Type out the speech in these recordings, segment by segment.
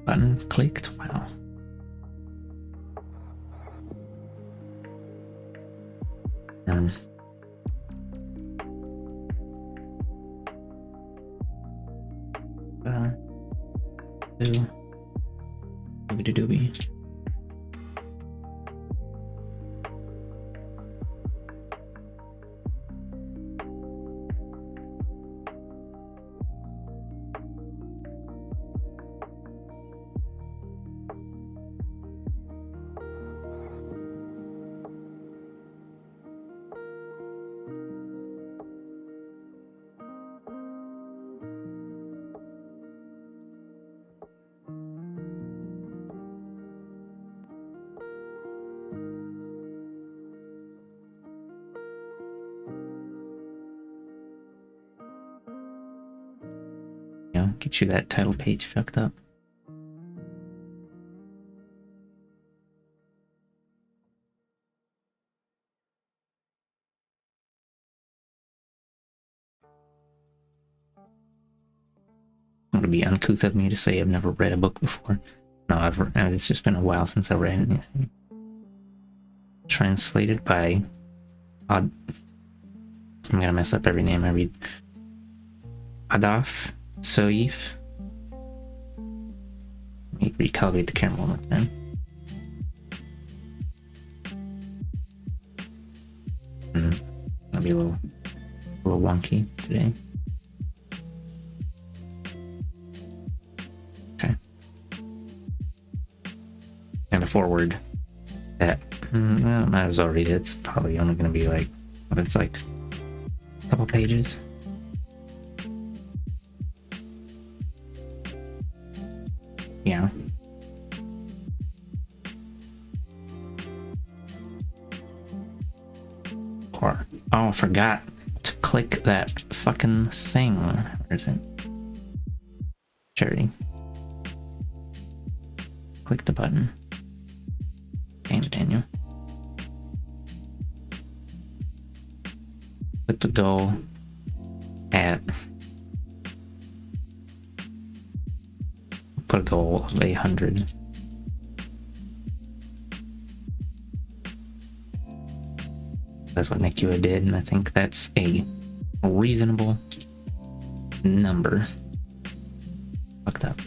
Button clicked. Wow. Um, doobie. Get you that title page fucked up. It would be uncouth of me to say I've never read a book before. No, it's just been a while since I read anything. Translated by I'm gonna mess up every name I read. Adaf Soif. Let me recalibrate the camera one more time. Gonna be a little wonky today. Okay. And a forward that well, might as well read it. It's probably only gonna be like, it's like a couple pages. Yeah. Or, oh, I forgot to click that fucking thing. Where is it? Charity. Click the button. Game menu. Put the goal at. Put a goal of 800. That's what Nikua did, and I think that's a reasonable number. Fucked up.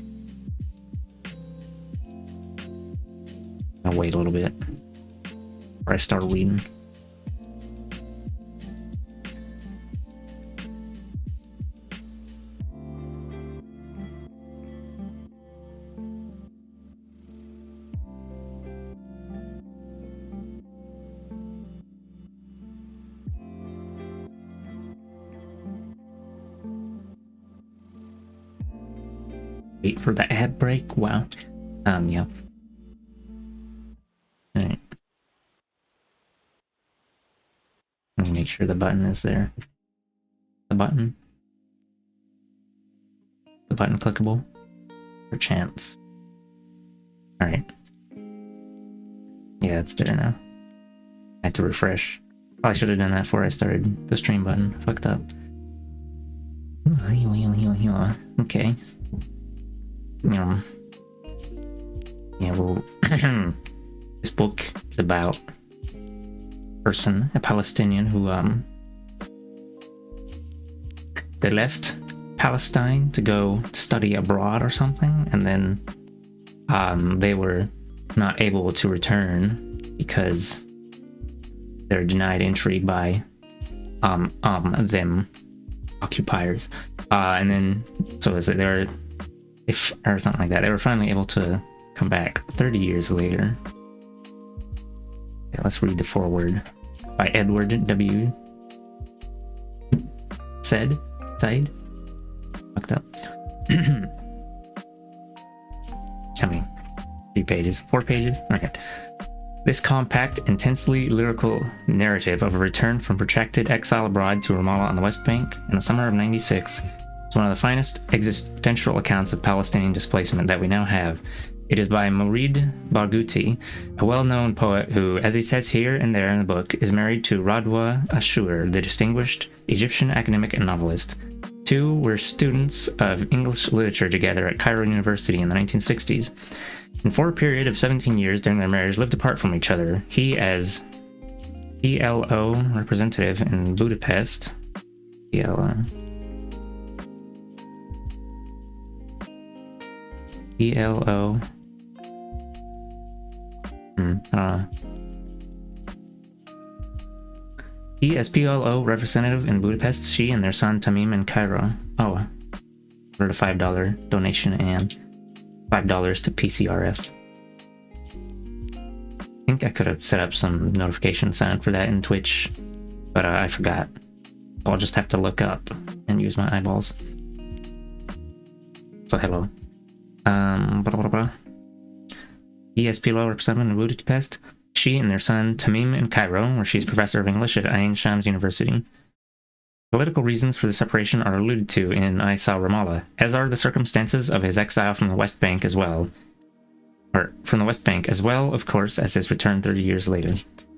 I'll wait a little bit before I start reading. Wait for the ad break. Wow. Yeah. Alright. Let me make sure the button is there. The button clickable. Perchance. Alright. Yeah, it's there now. I had to refresh. Probably should have done that before I started the stream button. Fucked up. Okay. Yeah, well, this book is about a Palestinian who, they left Palestine to go study abroad or something, and then, they were not able to return because they're denied entry by, them occupiers. And then, so is it they're, or something like that. They were finally able to come back 30 years later. Okay, let's read the foreword by Edward W. Said. Fucked up. How many? 3 pages? 4 pages? Okay. This compact, intensely lyrical narrative of a return from protracted exile abroad to Ramallah on the West Bank in the summer of '96 is one of the finest existential accounts of Palestinian displacement that we now have. It is by Mourid Barghouti, a well-known poet who, as he says here and there in the book, is married to Radwa Ashur, the distinguished Egyptian academic and novelist. two were students of English literature together at Cairo University in the 1960s. And for a period of 17 years during their marriage, lived apart from each other. He as PLO representative in Budapest. PLO. PLO. He as PLO representative in Budapest, she and their son Tamim in Cairo. Oh, for the $5 donation and $5 to PCRF. I think I could have set up some notification sign for that in Twitch, but I forgot. So I'll just have to look up and use my eyeballs. So hello. He as PLO representative in Budapest. She and their son Tamim in Cairo, where she's professor of English at Ain Shams University. Political reasons for the separation are alluded to in I Saw Ramallah, as are the circumstances of his exile from the West Bank as well. Of course, as his return 30 years later.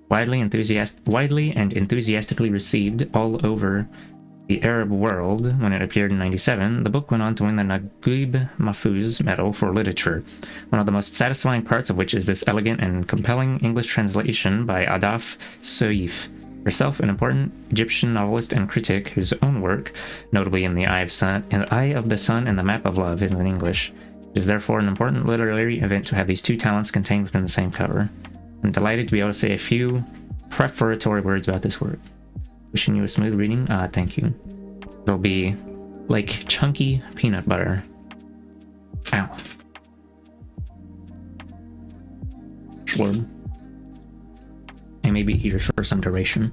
Widely and enthusiastically received all over the Arab world when it appeared in '97, the book went on to win the Naguib Mahfouz Medal for Literature, one of the most satisfying parts of which is this elegant and compelling English translation by Adaf Soif, herself an important Egyptian novelist and critic whose own work, notably in The Eye of the Sun and The Map of Love, is in English. It is therefore an important literary event to have these two talents contained within the same cover. I'm delighted to be able to say a few prefatory words about this work. Wishing you a smooth reading. Thank you. It'll be like chunky peanut butter. Ow. Sure. I may be here for some duration.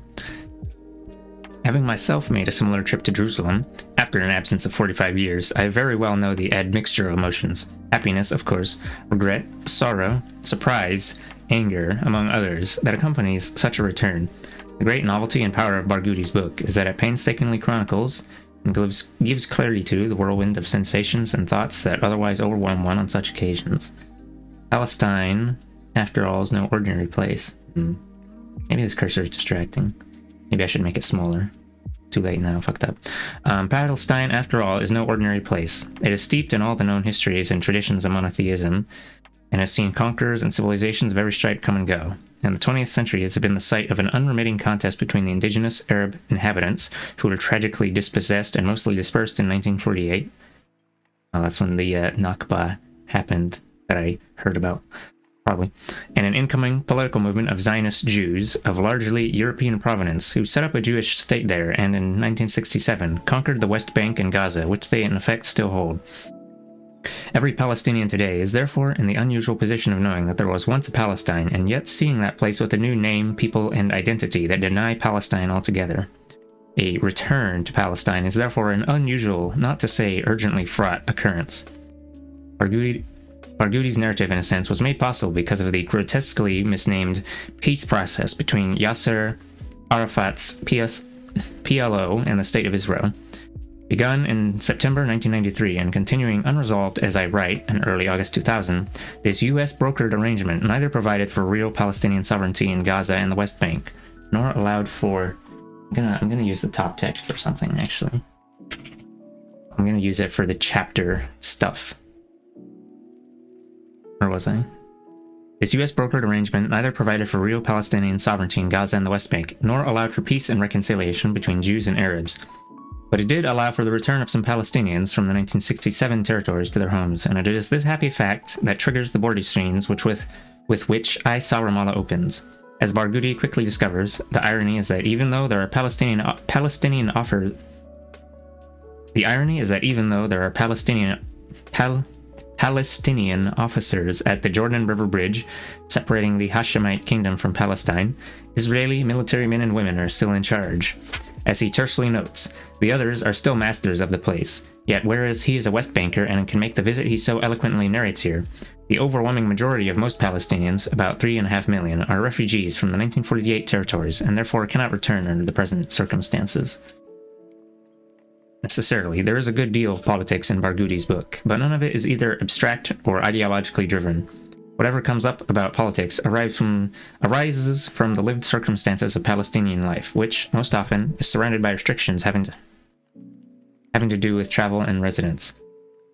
Having myself made a similar trip to Jerusalem, after an absence of 45 years, I very well know the admixture of emotions. Happiness, of course, regret, sorrow, surprise, anger, among others, that accompanies such a return. The great novelty and power of Barghouti's book is that it painstakingly chronicles and gives clarity to the whirlwind of sensations and thoughts that otherwise overwhelm one on such occasions. Palestine, after all, is no ordinary place. Maybe this cursor is distracting. Maybe I should make it smaller. Too late now, fucked up. Palestine, after all, is no ordinary place. It is steeped in all the known histories and traditions of monotheism, and has seen conquerors and civilizations of every stripe come and go. In the 20th century, it's been the site of an unremitting contest between the indigenous Arab inhabitants, who were tragically dispossessed and mostly dispersed in 1948. That's when the Nakba happened that I heard about, probably. And an incoming political movement of Zionist Jews of largely European provenance, who set up a Jewish state there and in 1967 conquered the West Bank and Gaza, which they in effect still hold. Every Palestinian today is therefore in the unusual position of knowing that there was once a Palestine, and yet seeing that place with a new name, people, and identity that deny Palestine altogether. A return to Palestine is therefore an unusual, not to say urgently fraught, occurrence. Barghouti's narrative, in a sense, was made possible because of the grotesquely misnamed peace process between Yasser Arafat's PLO and the State of Israel. Begun in September 1993 and continuing unresolved as I write in early August 2000, this U.S. brokered arrangement neither provided for real Palestinian sovereignty in Gaza and the West Bank, nor allowed for... I'm gonna use the top text for something, actually. I'm gonna use it for the chapter stuff. Where was I? This U.S. brokered arrangement neither provided for real Palestinian sovereignty in Gaza and the West Bank, nor allowed for peace and reconciliation between Jews and Arabs. But it did allow for the return of some Palestinians from the 1967 territories to their homes, and it is this happy fact that triggers the border scenes with which I Saw Ramallah opens. As Barghouti quickly discovers, the irony is that even though there are Palestinian officers at the Jordan River Bridge separating the Hashemite kingdom from Palestine, Israeli military men and women are still in charge. As he tersely notes, the others are still masters of the place, yet whereas he is a West Banker and can make the visit he so eloquently narrates here, the overwhelming majority of most Palestinians, about 3.5 million, are refugees from the 1948 territories and therefore cannot return under the present circumstances. Necessarily, there is a good deal of politics in Barghouti's book, but none of it is either abstract or ideologically driven. Whatever comes up about politics arises from the lived circumstances of Palestinian life, which, most often, is surrounded by restrictions having having to do with travel and residence.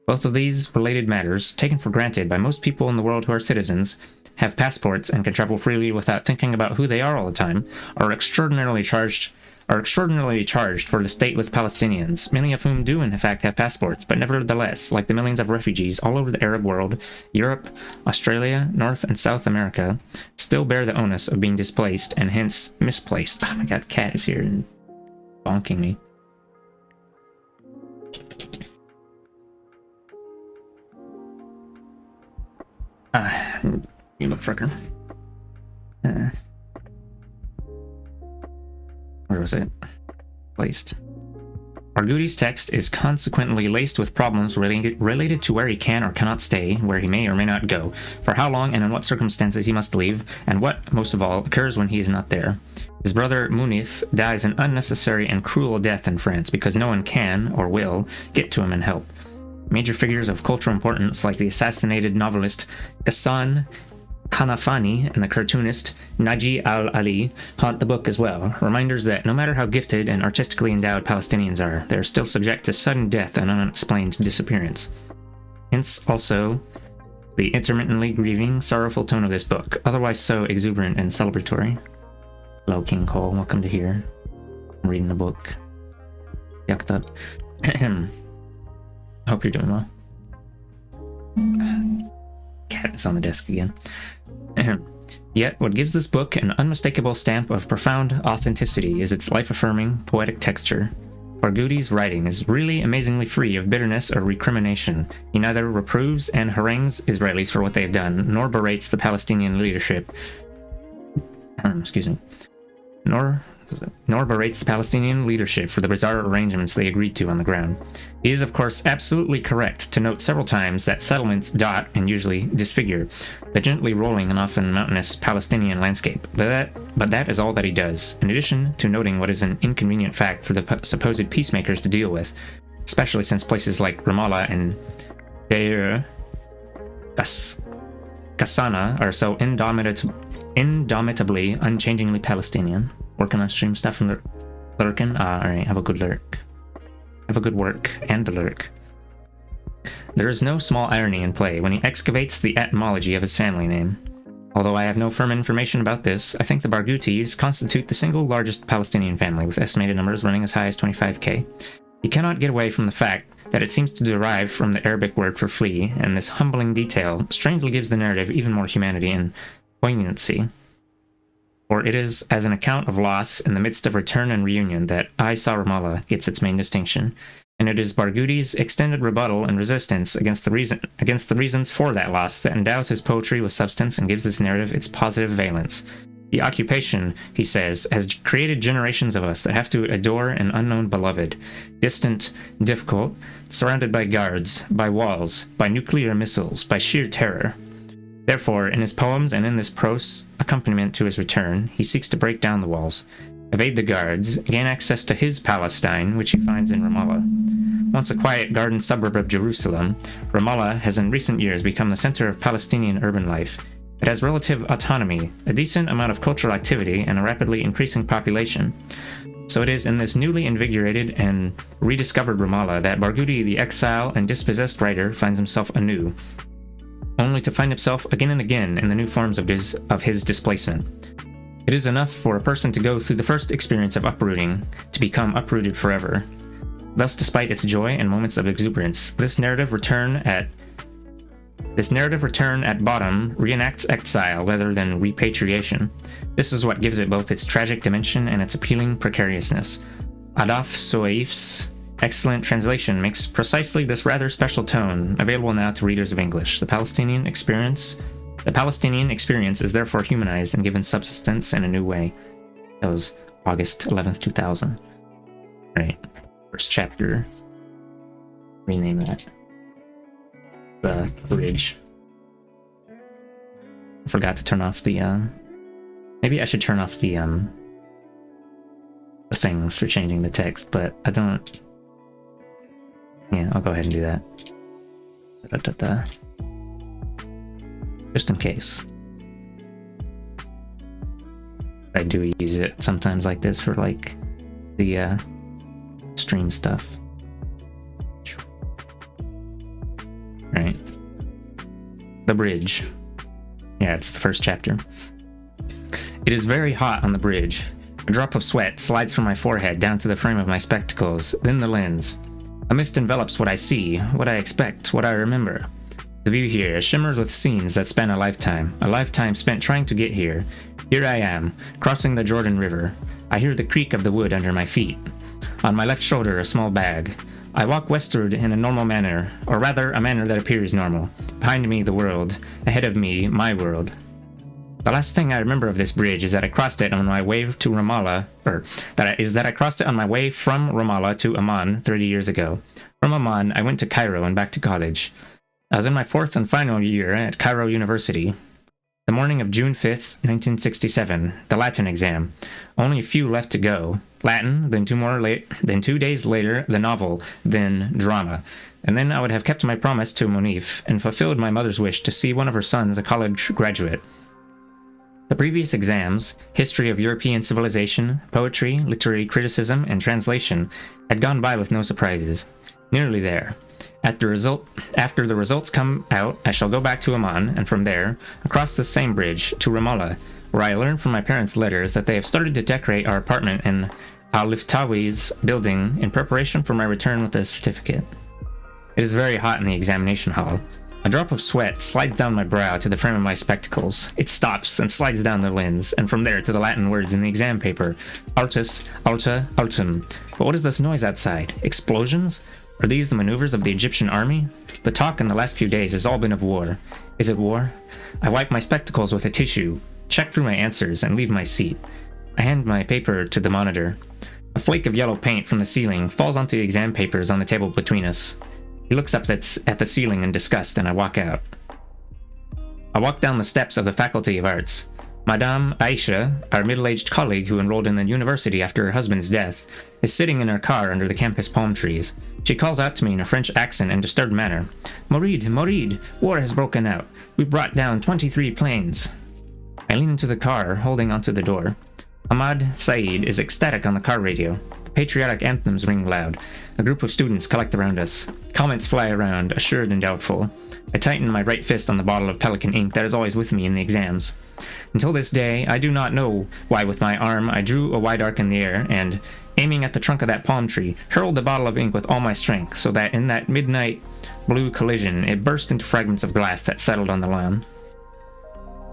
Both of these related matters, taken for granted by most people in the world who are citizens, have passports and can travel freely without thinking about who they are all the time, are extraordinarily charged for the stateless Palestinians, many of whom do in fact have passports, but nevertheless, like the millions of refugees all over the Arab world, Europe, Australia, North and South America, still bear the onus of being displaced and hence misplaced. Oh my god, cat is here and bonking me. You motherfucker. Where was it? Placed. Barghouti's text is consequently laced with problems related to where he can or cannot stay, where he may or may not go, for how long and in what circumstances he must leave, and what, most of all, occurs when he is not there. His brother Munif dies an unnecessary and cruel death in France because no one can, or will, get to him and help. Major figures of cultural importance like the assassinated novelist Ghassan Kanafani and the cartoonist Naji al-Ali haunt the book as well, reminders that no matter how gifted and artistically endowed Palestinians are, they are still subject to sudden death and unexplained disappearance. Hence also the intermittently grieving, sorrowful tone of this book, otherwise so exuberant and celebratory. Hello, King Cole, welcome to here. I'm reading the book. Yucked up. Hope you're doing well. Cat is on the desk again. Yet, what gives this book an unmistakable stamp of profound authenticity is its life-affirming, poetic texture. Barghouti's writing is really amazingly free of bitterness or recrimination. He neither reproves and harangues Israelis for what they have done, nor berates the Palestinian leadership. Nor berates the Palestinian leadership for the bizarre arrangements they agreed to on the ground. He is, of course, absolutely correct to note several times that settlements dot, and usually disfigure, the gently rolling and often mountainous Palestinian landscape, but that is all that he does, in addition to noting what is an inconvenient fact for the supposed peacemakers to deal with, especially since places like Ramallah and Deir Qassana are so indomitably, unchangingly Palestinian. Working on stream stuff and lurking? Alright, have a good lurk. Have a good work and a lurk. There is no small irony in play when he excavates the etymology of his family name. Although I have no firm information about this, I think the Barghoutis constitute the single largest Palestinian family, with estimated numbers running as high as 25k. He cannot get away from the fact that it seems to derive from the Arabic word for flee, and this humbling detail strangely gives the narrative even more humanity and poignancy. For it is as an account of loss in the midst of return and reunion that I Saw Ramallah gets its main distinction, and it is Barghouti's extended rebuttal and resistance against the reasons for that loss that endows his poetry with substance and gives this narrative its positive valence. The occupation, he says, has created generations of us that have to adore an unknown beloved, distant, difficult, surrounded by guards, by walls, by nuclear missiles, by sheer terror. Therefore, in his poems and in this prose accompaniment to his return, he seeks to break down the walls, evade the guards, gain access to his Palestine, which he finds in Ramallah. Once a quiet garden suburb of Jerusalem, Ramallah has in recent years become the center of Palestinian urban life. It has relative autonomy, a decent amount of cultural activity, and a rapidly increasing population. So it is in this newly invigorated and rediscovered Ramallah that Barghouti, the exile and dispossessed writer, finds himself anew, only to find himself again and again in the new forms of his displacement. It is enough for a person to go through the first experience of uprooting to become uprooted forever. Thus, despite its joy and moments of exuberance, this narrative return at bottom reenacts exile rather than repatriation. This is what gives it both its tragic dimension and its appealing precariousness. Adaf Soaif's excellent translation makes precisely this rather special tone available now to readers of English. The Palestinian experience is therefore humanized and given substance in a new way. That was August 11th, 2000. Right. First chapter. Rename that. The bridge. I forgot to turn off the, maybe I should turn off the things for changing the text, but I don't. Yeah, I'll go ahead and do that. Da-da-da-da. Just in case. I do use it sometimes like this for like the stream stuff. Right. The bridge. Yeah, it's the first chapter. It is very hot on the bridge. A drop of sweat slides from my forehead down to the frame of my spectacles, then the lens. A mist envelops what I see, what I expect, what I remember. The view here shimmers with scenes that span a lifetime spent trying to get here. Here I am, crossing the Jordan River. I hear the creak of the wood under my feet. On my left shoulder, a small bag. I walk westward in a normal manner, or rather, a manner that appears normal. Behind me, the world. Ahead of me, my world. The last thing I remember of this bridge is that I crossed it on my way to Ramallah, I crossed it on my way from Ramallah to Amman 30 years ago. From Amman, I went to Cairo and back to college. I was in my fourth and final year at Cairo University. The morning of June 5th, 1967, the Latin exam. Only a few left to go. Latin, then 2 days later, the novel, then drama. And then I would have kept my promise to Monif and fulfilled my mother's wish to see one of her sons a college graduate. The previous exams, history of European civilization, poetry, literary criticism, and translation, had gone by with no surprises. Nearly there. After the results come out, I shall go back to Amman, and from there, across the same bridge, to Ramallah, where I learned from my parents' letters that they have started to decorate our apartment in Al-Liftawi's building in preparation for my return with a certificate. It is very hot in the examination hall. A drop of sweat slides down my brow to the frame of my spectacles. It stops and slides down the lens, and from there to the Latin words in the exam paper. Altus, alta, altum. But what is this noise outside? Explosions? Are these the maneuvers of the Egyptian army? The talk in the last few days has all been of war. Is it war? I wipe my spectacles with a tissue, check through my answers, and leave my seat. I hand my paper to the monitor. A flake of yellow paint from the ceiling falls onto the exam papers on the table between us. He looks up at the ceiling in disgust, and I walk out. I walk down the steps of the Faculty of Arts. Madame Aisha, our middle-aged colleague who enrolled in the university after her husband's death, is sitting in her car under the campus palm trees. She calls out to me in a French accent and disturbed manner. Morid, Morid, war has broken out. We brought down 23 planes. I lean into the car, holding onto the door. Ahmad Saeed is ecstatic on the car radio. The patriotic anthems ring loud. A group of students collect around us. Comments fly around, assured and doubtful. I tighten my right fist on the bottle of Pelican ink that is always with me in the exams. Until this day, I do not know why with my arm I drew a wide arc in the air and, aiming at the trunk of that palm tree, hurled the bottle of ink with all my strength so that in that midnight blue collision it burst into fragments of glass that settled on the lawn.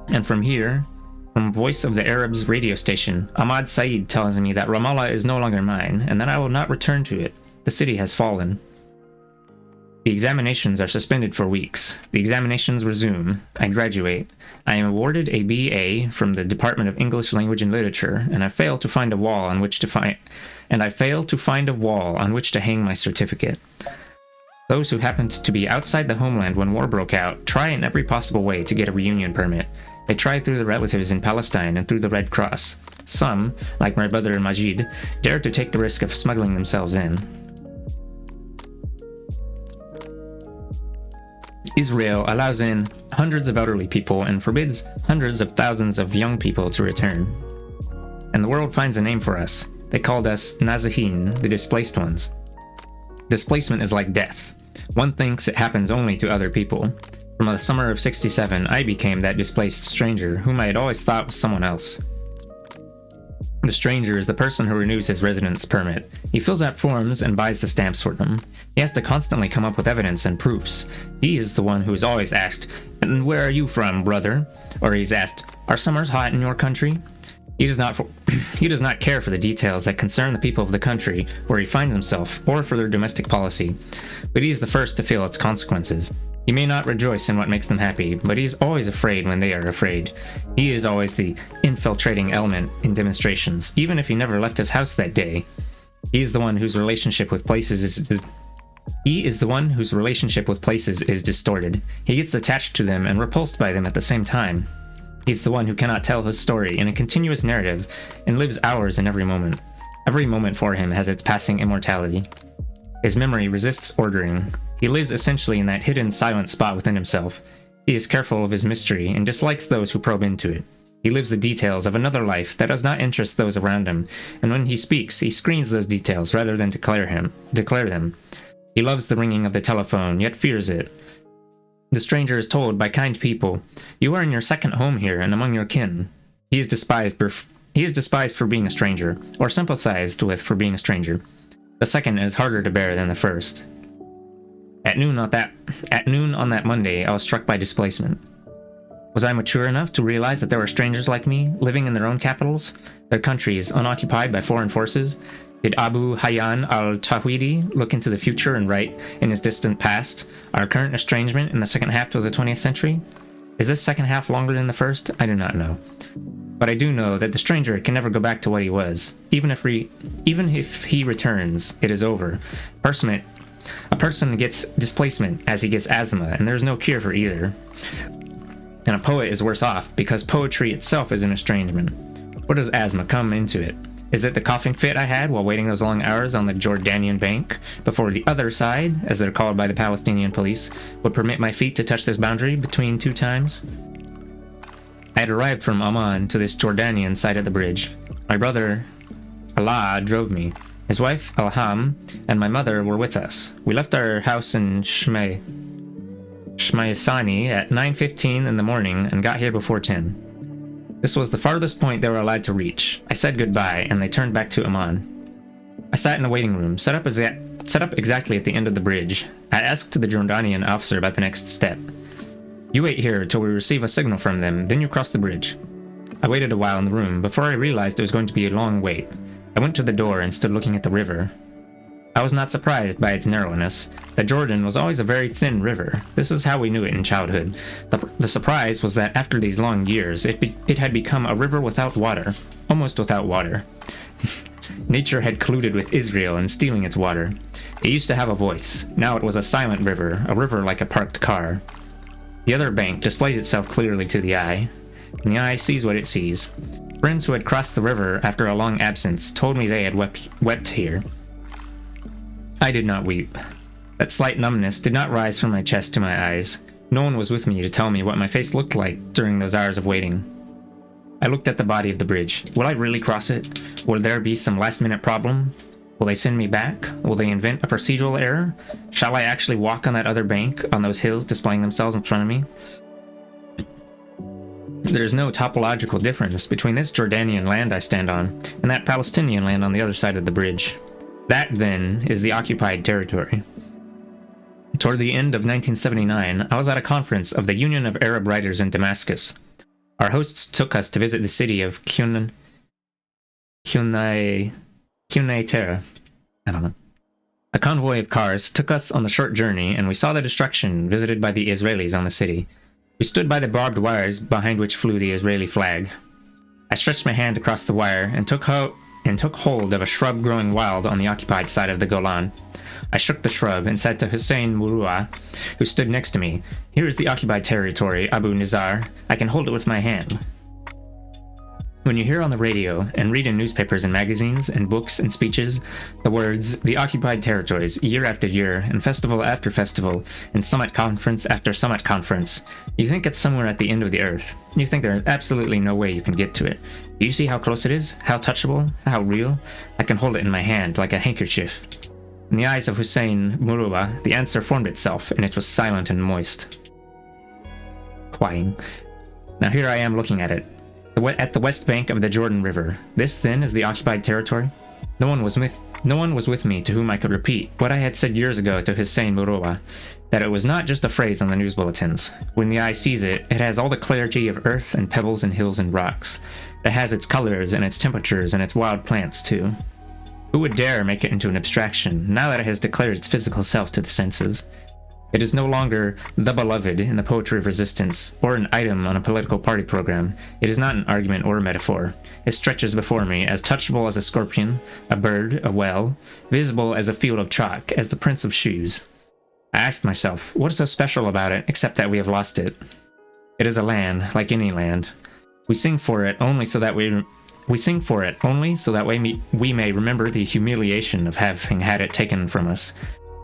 And from here, from Voice of the Arabs radio station, Ahmad Saeed tells me that Ramallah is no longer mine and that I will not return to it. The city has fallen. The examinations are suspended for weeks. The examinations resume. I graduate. I am awarded a BA from the Department of English Language and Literature, and I fail to find a wall on which to hang my certificate. Those who happened to be outside the homeland when war broke out try in every possible way to get a reunion permit. They try through the relatives in Palestine and through the Red Cross. Some, like my brother Majid, dare to take the risk of smuggling themselves in. Israel allows in hundreds of elderly people and forbids hundreds of thousands of young people to return. And the world finds a name for us. They called us Nazahin, the displaced ones. Displacement is like death. One thinks it happens only to other people. From the summer of '67, I became that displaced stranger, whom I had always thought was someone else. The stranger is the person who renews his residence permit. He fills out forms and buys the stamps for them. He has to constantly come up with evidence and proofs. He is the one who is always asked, "And where are you from, brother?" Or he's asked, "Are summers hot in your country?" He does not care for the details that concern the people of the country where he finds himself, or for their domestic policy. But he is the first to feel its consequences. He may not rejoice in what makes them happy, but he is always afraid when they are afraid. He is always the infiltrating element in demonstrations, even if he never left his house that day. He is the one whose relationship with places is distorted. He gets attached to them and repulsed by them at the same time. He's the one who cannot tell his story in a continuous narrative and lives hours in every moment. Every moment for him has its passing immortality. His memory resists ordering. He lives essentially in that hidden silent spot within himself. He is careful of his mystery and dislikes those who probe into it. He lives the details of another life that does not interest those around him, and when he speaks, he screens those details rather than declare them. He loves the ringing of the telephone, yet fears it. The stranger is told by kind people, "You are in your second home here and among your kin." He is despised for being a stranger, or sympathized with for being a stranger. The second is harder to bear than the first. At noon on that Monday, I was struck by displacement. Was I mature enough to realize that there were strangers like me, living in their own capitals, their countries unoccupied by foreign forces? Did Abu Hayyan al-Tawhidi look into the future and write, in his distant past, our current estrangement in the second half of the 20th century? Is this second half longer than the first? I do not know. But I do know that the stranger can never go back to what he was. Even if he returns, it is over. A person gets displacement as he gets asthma, and there is no cure for either. And a poet is worse off, because poetry itself is an estrangement. Where does asthma come into it? Is it the coughing fit I had while waiting those long hours on the Jordanian bank before the other side, as they're called by the Palestinian police, would permit my feet to touch this boundary between two times? I had arrived from Amman to this Jordanian side of the bridge. My brother, Allah, drove me. His wife, Alham, and my mother were with us. We left our house in Shmaysani at 9:15 in the morning and got here before 10. This was the farthest point they were allowed to reach. I said goodbye, and they turned back to Amman. I sat in a waiting room, set up exactly at the end of the bridge. I asked the Jordanian officer about the next step. "You wait here till we receive a signal from them, then you cross the bridge." I waited a while in the room before I realized it was going to be a long wait. I went to the door and stood looking at the river. I was not surprised by its narrowness. The Jordan was always a very thin river. This is how we knew it in childhood. The surprise was that after these long years, it had become a river without water, almost without water. Nature had colluded with Israel in stealing its water. It used to have a voice. Now it was a silent river, a river like a parked car. The other bank displays itself clearly to the eye, and the eye sees what it sees. Friends who had crossed the river after a long absence told me they had wept here. I did not weep. That slight numbness did not rise from my chest to my eyes. No one was with me to tell me what my face looked like during those hours of waiting. I looked at the body of the bridge. Will I really cross it? Will there be some last-minute problem? Will they send me back? Will they invent a procedural error? Shall I actually walk on that other bank, on those hills displaying themselves in front of me? There is no topological difference between this Jordanian land I stand on and that Palestinian land on the other side of the bridge. That, then, is the occupied territory. Toward the end of 1979, I was at a conference of the Union of Arab Writers in Damascus. Our hosts took us to visit the city of Quneitra. I don't know. A convoy of cars took us on the short journey, and we saw the destruction visited by the Israelis on the city. We stood by the barbed wires behind which flew the Israeli flag. I stretched my hand across the wire and took hold of a shrub growing wild on the occupied side of the Golan. I shook the shrub and said to Hussein Murua, who stood next to me, "Here is the occupied territory, Abu Nizar. I can hold it with my hand." When you hear on the radio and read in newspapers and magazines and books and speeches the words, "the occupied territories," year after year, and festival after festival, and summit conference after summit conference, you think it's somewhere at the end of the earth. You think there is absolutely no way you can get to it. Do you see how close it is? How touchable? How real? I can hold it in my hand like a handkerchief. In the eyes of Hussein Murua, the answer formed itself, and it was silent and moist. Crying. Now here I am looking at it. At the west bank of the Jordan River. This, then, is the occupied territory? No one was with me to whom I could repeat what I had said years ago to Hussein Murua, that it was not just a phrase on the news bulletins. When the eye sees it, it has all the clarity of earth and pebbles and hills and rocks. It has its colors and its temperatures and its wild plants, too. Who would dare make it into an abstraction, now that it has declared its physical self to the senses? It is no longer the beloved in the poetry of resistance, or an item on a political party program. It is not an argument or a metaphor. It stretches before me, as touchable as a scorpion, a bird, a well, visible as a field of chalk, as the prints of shoes. I asked myself, what is so special about it, except that we have lost it? It is a land, like any land. We sing for it only so that we may remember the humiliation of having had it taken from us.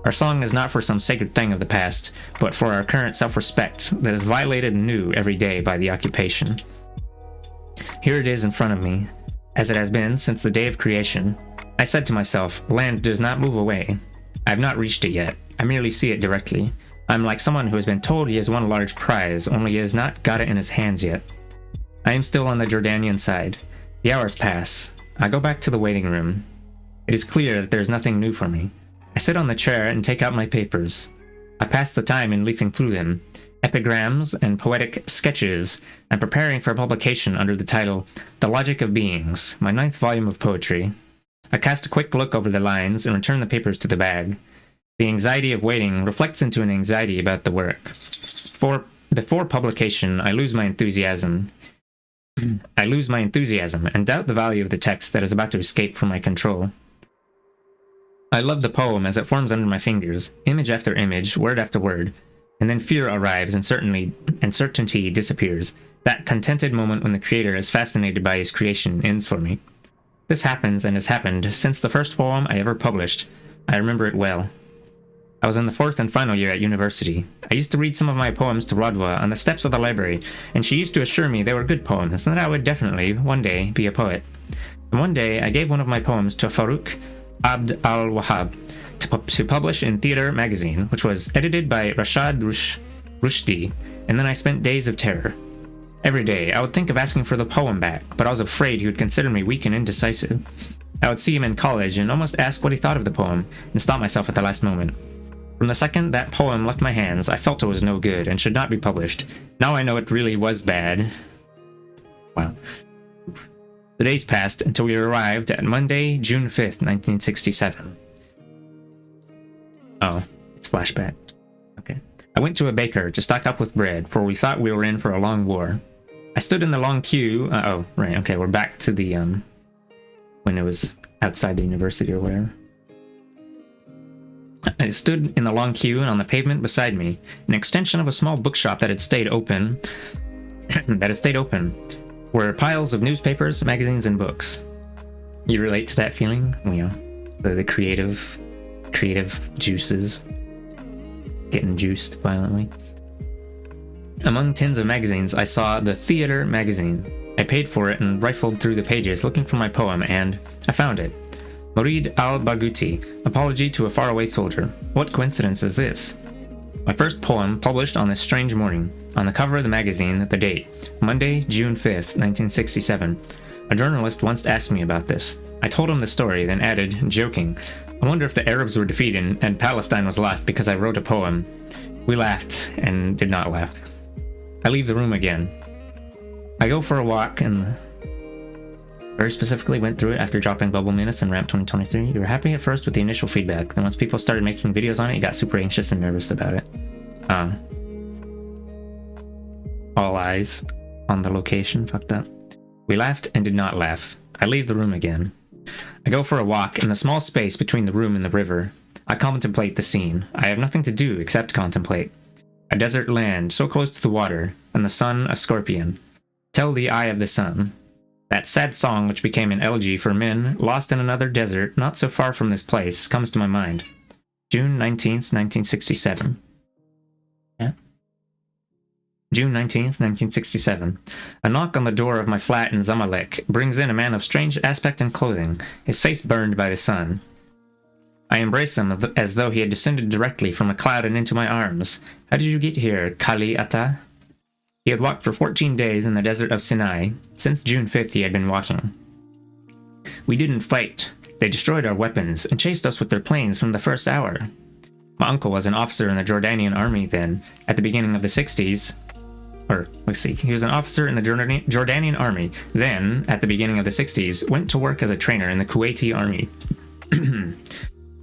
Our song is not for some sacred thing of the past, but for our current self-respect that is violated anew every day by the occupation. Here it is in front of me, as it has been since the day of creation. I said to myself, land does not move away. I have not reached it yet. I merely see it directly. I'm like someone who has been told he has won a large prize, only he has not got it in his hands yet. I am still on the Jordanian side. The hours pass. I go back to the waiting room. It is clear that there is nothing new for me. I sit on the chair and take out my papers. I pass the time in leafing through them. Epigrams and poetic sketches. I'm preparing for publication under the title The Logic of Beings, my 9th volume of poetry. I cast a quick look over the lines and return the papers to the bag. The anxiety of waiting reflects into an anxiety about the work. Before publication, I lose my enthusiasm. And doubt the value of the text that is about to escape from my control. I love the poem as it forms under my fingers, image after image, word after word, and then fear arrives and certainty disappears. That contented moment when the creator is fascinated by his creation ends for me. This happens and has happened since the first poem I ever published. I remember it well. I was in the 4th and final year at university. I used to read some of my poems to Radwa on the steps of the library, and she used to assure me they were good poems and that I would definitely, one day, be a poet. And one day, I gave one of my poems to Farouk Abd al-Wahhab to publish in Theatre magazine, which was edited by Rashad Rushdie, and then I spent days of terror. Every day, I would think of asking for the poem back, but I was afraid he would consider me weak and indecisive. I would see him in college and almost ask what he thought of the poem, and stop myself at the last moment. From the second that poem left my hands, I felt it was no good and should not be published. Now I know it really was bad. Wow. The days passed until we arrived at Monday, June 5th, 1967. Oh, it's flashback. Okay. I went to a baker to stock up with bread, for we thought we were in for a long war. I stood in the long queue. Oh, right, okay, we're back to the, when it was outside the university or whatever. I stood in the long queue, and on the pavement beside me, an extension of a small bookshop that had stayed open, were piles of newspapers, magazines, and books. You relate to that feeling? You know, the creative juices getting juiced violently. Among tins of magazines, I saw the Theatre magazine. I paid for it and rifled through the pages looking for my poem, and I found it. Murid al-Barghouti, Apology to a Faraway Soldier. What coincidence is this? My first poem published on this strange morning. On the cover of the magazine, the date, Monday, June 5th, 1967. A journalist once asked me about this. I told him the story, then added, joking, I wonder if the Arabs were defeated and Palestine was lost because I wrote a poem. We laughed and did not laugh. I leave the room again. I go for a walk and very specifically went through it after dropping Bubble Minutes and Ramp 2023. You were happy at first with the initial feedback, then once people started making videos on it, you got super anxious and nervous about it. All eyes on the location, fucked up. We laughed and did not laugh. I leave the room again. I go for a walk in the small space between the room and the river. I contemplate the scene. I have nothing to do except contemplate. A desert land, so close to the water, and the sun a scorpion. Tell the eye of the sun. That sad song which became an elegy for men lost in another desert not so far from this place comes to my mind. June 19th, 1967. Yeah. June 19th, 1967. A knock on the door of my flat in Zamalek brings in a man of strange aspect and clothing, his face burned by the sun. I embrace him as though he had descended directly from a cloud and into my arms. How did you get here, Kali Atta? He had walked for 14 days in the desert of Sinai. Since June 5th he had been walking. We didn't fight. They destroyed our weapons and chased us with their planes from the first hour. My uncle was an officer in the Jordanian army then, at the beginning of the 60s. He was an officer in the Jordanian army, then, at the beginning of the 60s, went to work as a trainer in the Kuwaiti army.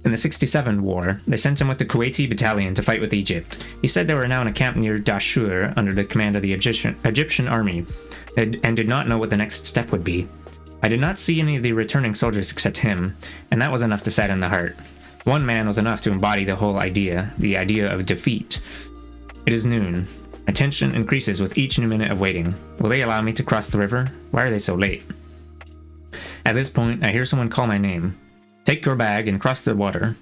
In the 67 war, they sent him with the Kuwaiti battalion to fight with Egypt. He said they were now in a camp near Dashur under the command of the Egyptian army, and did not know what the next step would be. I did not see any of the returning soldiers except him, and that was enough to sadden the heart. One man was enough to embody the whole idea, the idea of defeat. It is noon. My tension increases with each new minute of waiting. Will they allow me to cross the river? Why are they so late? At this point, I hear someone call my name. Take your bag and cross the water.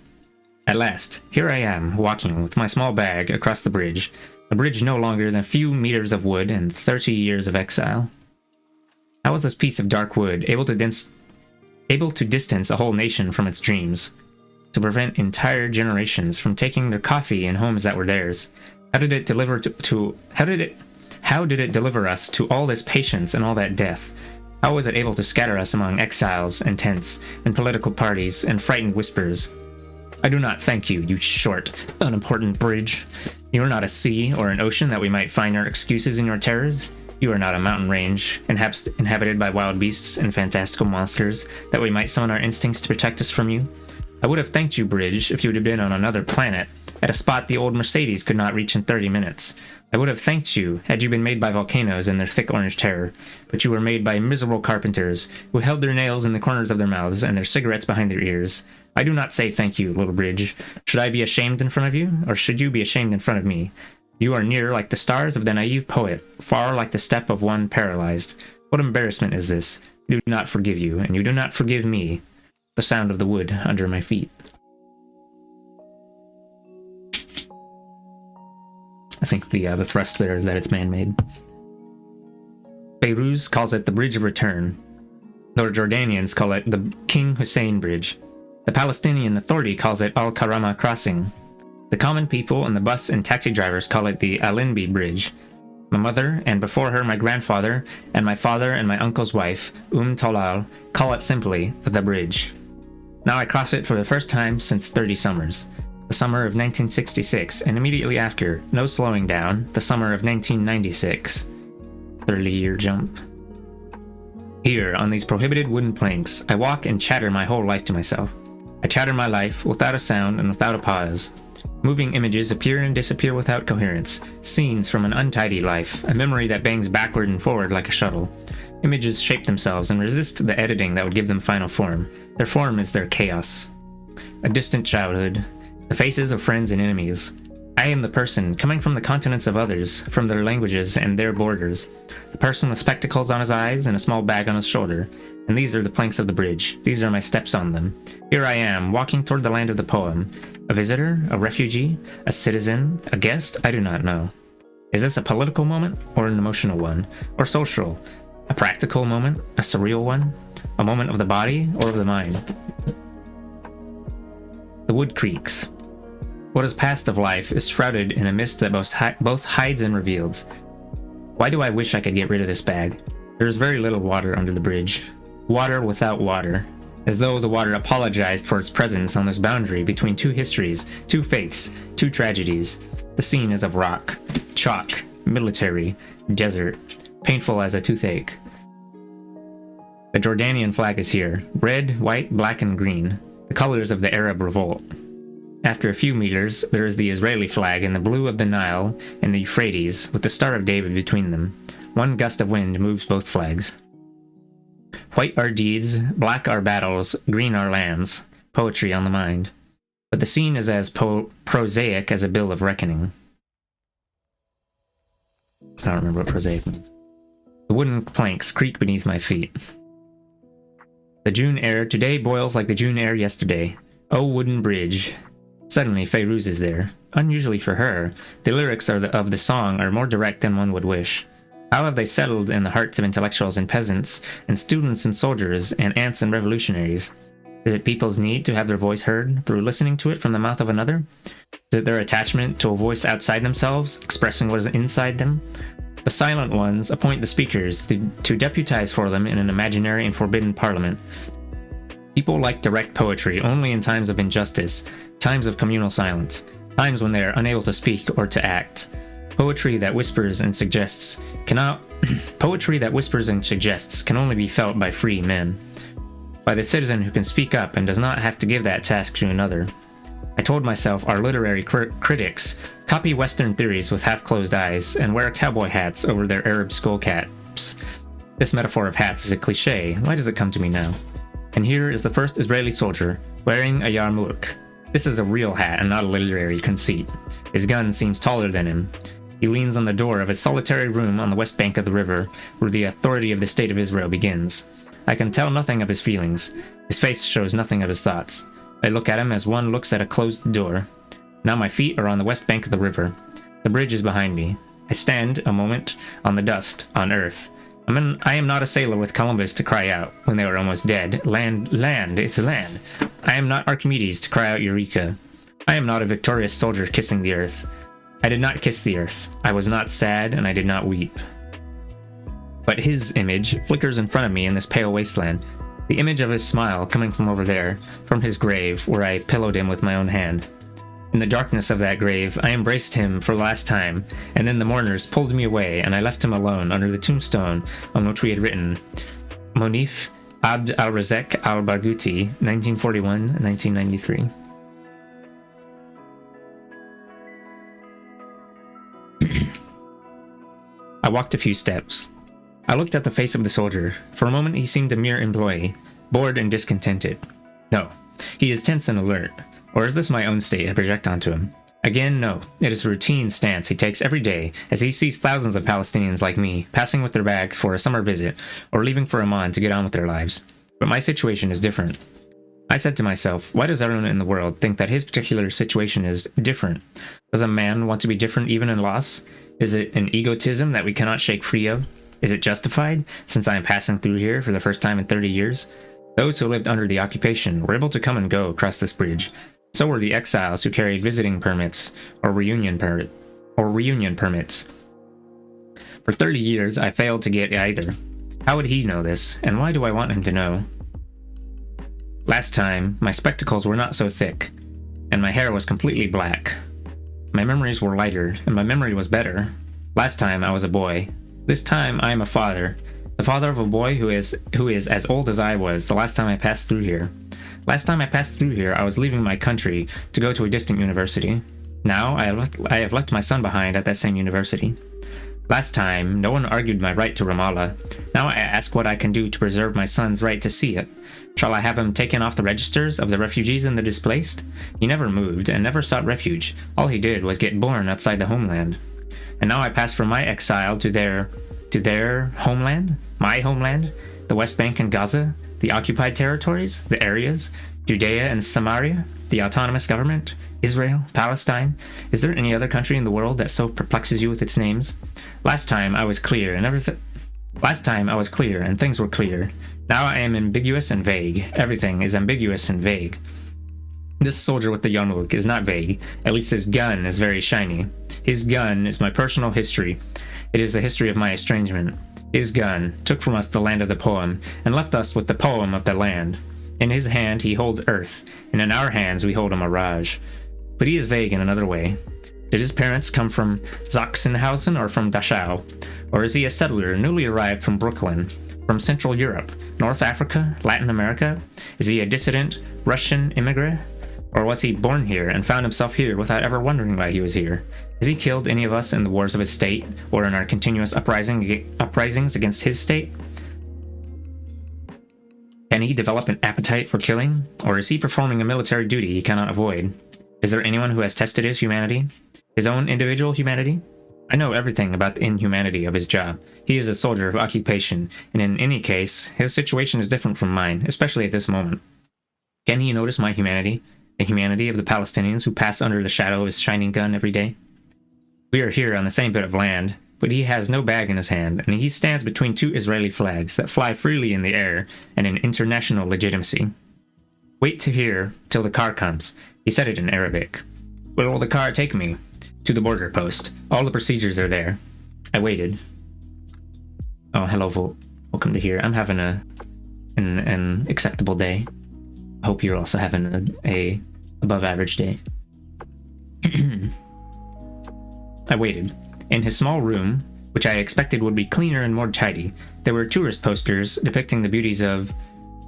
At last, here I am, walking with my small bag across the bridge, a bridge no longer than a few meters of wood and 30 years of exile. How was this piece of dark wood able to distance a whole nation from its dreams? to prevent entire generations from taking their coffee in homes that were theirs? How did it deliver how did it deliver us to all this patience and all that death? How was it able to scatter us among exiles and tents and political parties and frightened whispers? I do not thank you, you short, unimportant bridge. You are not a sea or an ocean that we might find our excuses in your terrors. You are not a mountain range, inhabited by wild beasts and fantastical monsters, that we might summon our instincts to protect us from you. I would have thanked you, Bridge, if you would have been on another planet, at a spot the old Mercedes could not reach in 30 minutes. I would have thanked you had you been made by volcanoes and their thick orange terror, but you were made by miserable carpenters, who held their nails in the corners of their mouths and their cigarettes behind their ears. I do not say thank you, little bridge. Should I be ashamed in front of you, or should you be ashamed in front of me? You are near like the stars of the naive poet, far like the step of one paralyzed. What embarrassment is this? I do not forgive you, and you do not forgive me. The sound of the wood under my feet. I think the thrust there is that it's man-made. Beirut calls it the Bridge of Return. The Jordanians call it the King Hussein Bridge. The Palestinian Authority calls it Al-Karama Crossing. The common people and the bus and taxi drivers call it the Alinbi Bridge. My mother, and before her my grandfather, and my father and my uncle's wife, Talal, call it simply the bridge. Now I cross it for the first time since 30 summers. The summer of 1966, and immediately after, no slowing down, the summer of 1996. 30-year jump. Here, on these prohibited wooden planks, I walk and chatter my whole life to myself. I chatter my life without a sound and without a pause. Moving images appear and disappear without coherence, scenes from an untidy life, a memory that bangs backward and forward like a shuttle. Images shape themselves and resist the editing that would give them final form. Their form is their chaos. A distant childhood, the faces of friends and enemies. I am the person, coming from the continents of others, from their languages and their borders. The person with spectacles on his eyes and a small bag on his shoulder. And these are the planks of the bridge. These are my steps on them. Here I am, walking toward the land of the poem. A visitor? A refugee? A citizen? A guest? I do not know. Is this a political moment, or an emotional one, or social? A practical moment? A surreal one? A moment of the body, or of the mind? The wood creaks. What is past of life is shrouded in a mist that both hides and reveals. Why do I wish I could get rid of this bag? There is very little water under the bridge. Water without water. As though the water apologized for its presence on this boundary between two histories, two faiths, two tragedies. The scene is of rock, chalk, military, desert, painful as a toothache. The Jordanian flag is here, red, white, black, and green, the colors of the Arab revolt. After a few meters, there is the Israeli flag in the blue of the Nile and the Euphrates, with the Star of David between them. One gust of wind moves both flags. White are deeds, black are battles, green are lands, poetry on the mind. But the scene is as prosaic as a bill of reckoning. I don't remember what prosaic means. The wooden planks creak beneath my feet. The June air today boils like the June air yesterday. Oh, wooden bridge. Suddenly, Fairuz is there. Unusually for her, the lyrics of the song are more direct than one would wish. How have they settled in the hearts of intellectuals and peasants, and students and soldiers, and ants and revolutionaries? Is it people's need to have their voice heard through listening to it from the mouth of another? Is it their attachment to a voice outside themselves, expressing what is inside them? The silent ones appoint the speakers to deputize for them in an imaginary and forbidden parliament. People like direct poetry only in times of injustice, times of communal silence, times when they are unable to speak or to act. Poetry that whispers and suggests can only be felt by free men, by the citizen who can speak up and does not have to give that task to another. I told myself our literary critics copy Western theories with half-closed eyes and wear cowboy hats over their Arab skull caps. This metaphor of hats is a cliche. Why does it come to me now? And here is the first Israeli soldier wearing a yarmulke. This is a real hat and not a literary conceit. His gun seems taller than him. He leans on the door of his solitary room on the west bank of the river, where the authority of the State of Israel begins. I can tell nothing of his feelings. His face shows nothing of his thoughts. I look at him as one looks at a closed door. Now my feet are on the west bank of the river. The bridge is behind me. I stand, a moment, on the dust, on earth. I am not a sailor with Columbus to cry out, when they were almost dead, "Land, land, it's land!" I am not Archimedes to cry out Eureka. I am not a victorious soldier kissing the earth. I did not kiss the earth. I was not sad, and I did not weep. But his image flickers in front of me in this pale wasteland. The image of his smile coming from over there, from his grave, where I pillowed him with my own hand. In the darkness of that grave, I embraced him for the last time, and then the mourners pulled me away, and I left him alone under the tombstone on which we had written, Monif Abd al-Razek al-Barghouti, 1941-1993. I walked a few steps. I looked at the face of the soldier. For a moment he seemed a mere employee, bored and discontented. No, he is tense and alert. Or is this my own state I project onto him? Again, no. It is a routine stance he takes every day as he sees thousands of Palestinians like me passing with their bags for a summer visit or leaving for Amman to get on with their lives. But my situation is different. I said to myself, why does everyone in the world think that his particular situation is different? Does a man want to be different even in loss? Is it an egotism that we cannot shake free of? Is it justified, since I am passing through here for the first time in 30 years? Those who lived under the occupation were able to come and go across this bridge. So were the exiles who carried visiting permits or reunion permits. For 30 years, I failed to get either. How would he know this, and why do I want him to know? Last time, my spectacles were not so thick, and my hair was completely black. My memories were lighter, and my memory was better. Last time, I was a boy. This time, I am a father. The father of a boy who is as old as I was the last time I passed through here. Last time I passed through here, I was leaving my country to go to a distant university. Now, I have left my son behind at that same university. Last time, no one argued my right to Ramallah. Now I ask what I can do to preserve my son's right to see it. Shall I have him taken off the registers of the refugees and the displaced? He never moved and never sought refuge. All he did was get born outside the homeland. And now I pass from my exile to their homeland? My homeland? The West Bank and Gaza? The occupied territories? The areas? Judea and Samaria? The autonomous government? Israel? Palestine? Is there any other country in the world that so perplexes you with its names? Last time I was clear and things were clear. Now I am ambiguous and vague. Everything is ambiguous and vague. This soldier with the yarmulke is not vague. At least his gun is very shiny. His gun is my personal history. It is the history of my estrangement. His gun took from us the land of the poem, and left us with the poem of the land. In his hand he holds earth, and in our hands we hold a mirage. But he is vague in another way. Did his parents come from Sachsenhausen or from Dachau? Or is he a settler newly arrived from Brooklyn? From Central Europe, North Africa, Latin America? Is he a dissident Russian immigrant? Or was he born here and found himself here without ever wondering why he was here? Has he killed any of us in the wars of his state, or in our continuous uprisings against his state? Can he develop an appetite for killing, or is he performing a military duty he cannot avoid? Is there anyone who has tested his humanity? His own individual humanity? I know everything about the inhumanity of his job. He is a soldier of occupation, and in any case, his situation is different from mine, especially at this moment. Can he notice my humanity? The humanity of the Palestinians who pass under the shadow of his shining gun every day? We are here on the same bit of land, but he has no bag in his hand, and he stands between two Israeli flags that fly freely in the air and in international legitimacy. Wait to hear till the car comes. He said it in Arabic. Where will the car take me? To the border post. All the procedures are there. I waited. Oh, hello, welcome to here. I'm having an acceptable day. I hope you're also having a above average day. I waited. In his small room, which I expected would be cleaner and more tidy, there were tourist posters depicting the beauties of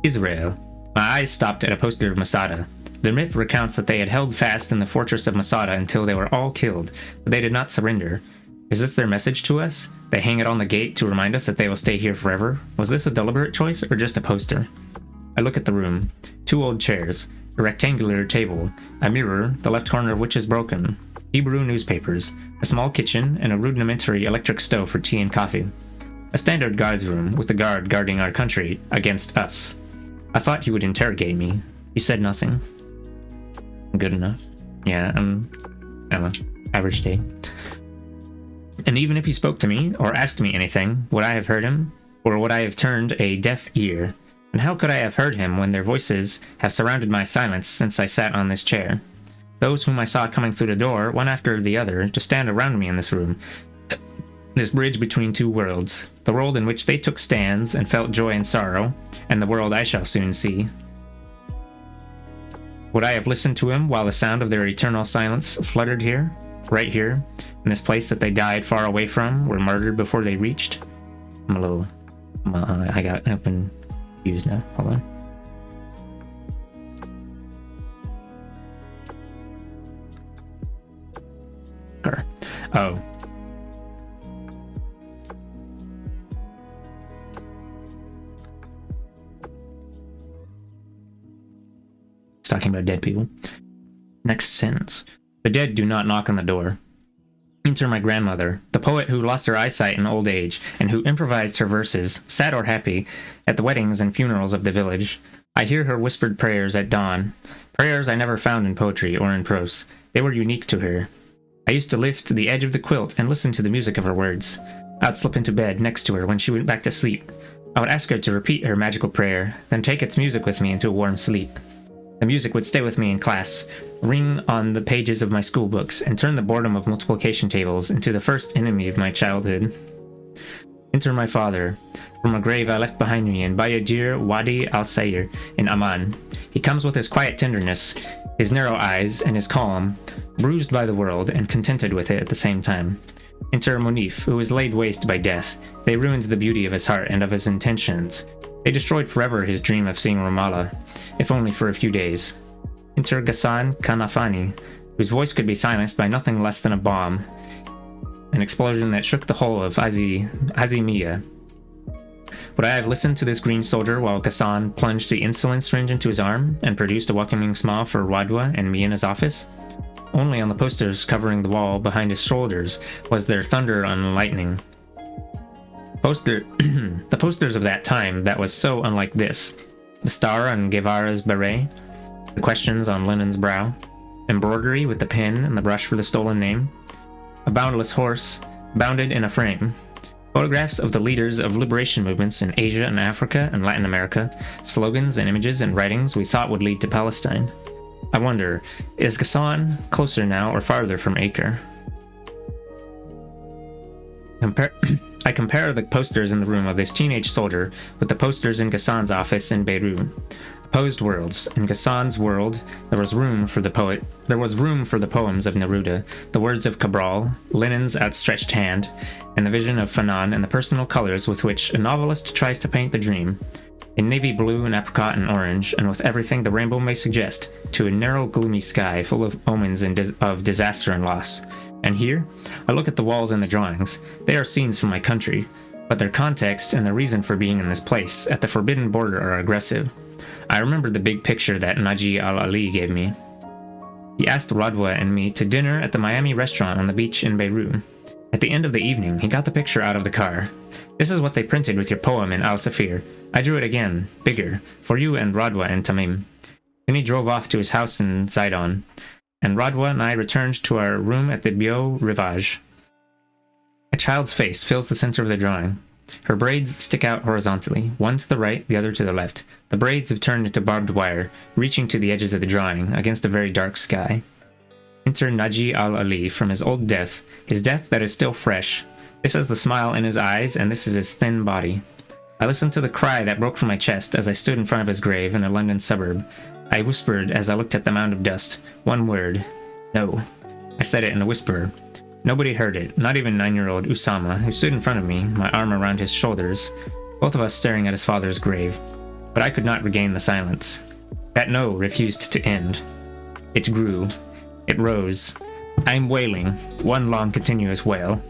Israel. My eyes stopped at a poster of Masada. The myth recounts that they had held fast in the fortress of Masada until they were all killed, but they did not surrender. Is this their message to us? They hang it on the gate to remind us that they will stay here forever? Was this a deliberate choice, or just a poster? I look at the room. 2 old chairs, a rectangular table, a mirror, the left corner of which is broken, Hebrew newspapers, a small kitchen, and a rudimentary electric stove for tea and coffee. A standard guard's room, with the guard guarding our country against us. I thought he would interrogate me. He said nothing. Good enough. Yeah, I'm average day. And even if he spoke to me, or asked me anything, would I have heard him? Or would I have turned a deaf ear? And how could I have heard him when their voices have surrounded my silence since I sat on this chair? Those whom I saw coming through the door, one after the other, to stand around me in this room. This bridge between two worlds. The world in which they took stands and felt joy and sorrow, and the world I shall soon see. Would I have listened to him while the sound of their eternal silence fluttered here, right here, in this place that they died far away from, were murdered before they reached? I've been confused now. Hold on. Oh. It's talking about dead people. Next sentence. The dead do not knock on the door. Enter my grandmother, the poet who lost her eyesight in old age, and who improvised her verses, sad or happy, at the weddings and funerals of the village. I hear her whispered prayers at dawn, prayers I never found in poetry or in prose. They were unique to her. I used to lift the edge of the quilt and listen to the music of her words. I'd slip into bed next to her when she went back to sleep. I would ask her to repeat her magical prayer, then take its music with me into a warm sleep. The music would stay with me in class, ring on the pages of my school books, and turn the boredom of multiplication tables into the first enemy of my childhood. Enter my father, from a grave I left behind me in Bayadir Wadi al-Sayr in Amman. He comes with his quiet tenderness, his narrow eyes, and his calm, bruised by the world and contented with it at the same time. Enter Munif, who was laid waste by death. They ruined the beauty of his heart and of his intentions. They destroyed forever his dream of seeing Ramallah, if only for a few days. Enter Ghassan Kanafani, whose voice could be silenced by nothing less than a bomb, an explosion that shook the whole of Azimia. Would I have listened to this green soldier while Ghassan plunged the insulin syringe into his arm and produced a welcoming smile for Wadwa and me in his office? Only on the posters covering the wall behind his shoulders was there thunder and lightning. The posters of that time that was so unlike this. The star on Guevara's beret, the questions on Lenin's brow, embroidery with the pen and the brush for the stolen name, a boundless horse bounded in a frame, photographs of the leaders of liberation movements in Asia and Africa and Latin America, slogans and images and writings we thought would lead to Palestine. I wonder, is Ghassan closer now or farther from Acre? I compare the posters in the room of this teenage soldier with the posters in Ghassan's office in Beirut. Opposed worlds. In Ghassan's world, there was room for the poems of Neruda, the words of Cabral, Lenin's outstretched hand, and the vision of Fanon and the personal colors with which a novelist tries to paint the dream. In navy blue and apricot and orange, and with everything the rainbow may suggest, to a narrow gloomy sky full of omens of disaster and loss. And here, I look at the walls and the drawings. They are scenes from my country, but their context and the reason for being in this place, at the forbidden border, are aggressive. I remember the big picture that Naji al-Ali gave me. He asked Radwa and me to dinner at the Miami restaurant on the beach in Beirut. At the end of the evening, he got the picture out of the car. This is what they printed with your poem in Al-Safir. I drew it again, bigger, for you and Radwa and Tamim. Then he drove off to his house in Zidon, and Radwa and I returned to our room at the Bio Rivage. A child's face fills the center of the drawing. Her braids stick out horizontally, one to the right, the other to the left. The braids have turned into barbed wire, reaching to the edges of the drawing, against a very dark sky. Enter Naji al-Ali from his old death, his death that is still fresh. This is the smile in his eyes, and this is his thin body. I listened to the cry that broke from my chest as I stood in front of his grave in a London suburb. I whispered as I looked at the mound of dust. One word. No. I said it in a whisper. Nobody heard it, not even 9-year-old Usama, who stood in front of me, my arm around his shoulders, both of us staring at his father's grave. But I could not regain the silence. That no refused to end. It grew. It rose. I am wailing, one long continuous wail.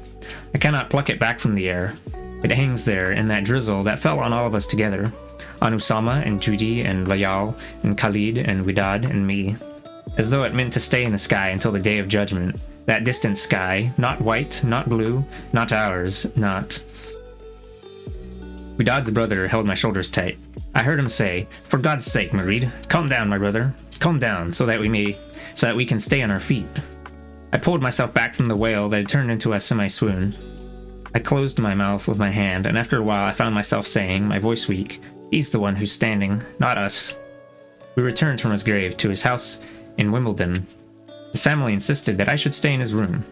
I cannot pluck it back from the air. It hangs there in that drizzle that fell on all of us together, on Usama and Judy and Layal and Khalid and Widad and me, as though it meant to stay in the sky until the day of judgment. That distant sky, not white, not blue, not ours, not... Widad's brother held my shoulders tight. I heard him say, "For God's sake, Marid, calm down, my brother. Calm down, so that we can stay on our feet." I pulled myself back from the wail that had turned into a semi-swoon. I closed my mouth with my hand, and after a while I found myself saying, my voice weak, He's the one who's standing, not us. We returned from his grave to his house in Wimbledon. His family insisted that I should stay in his room.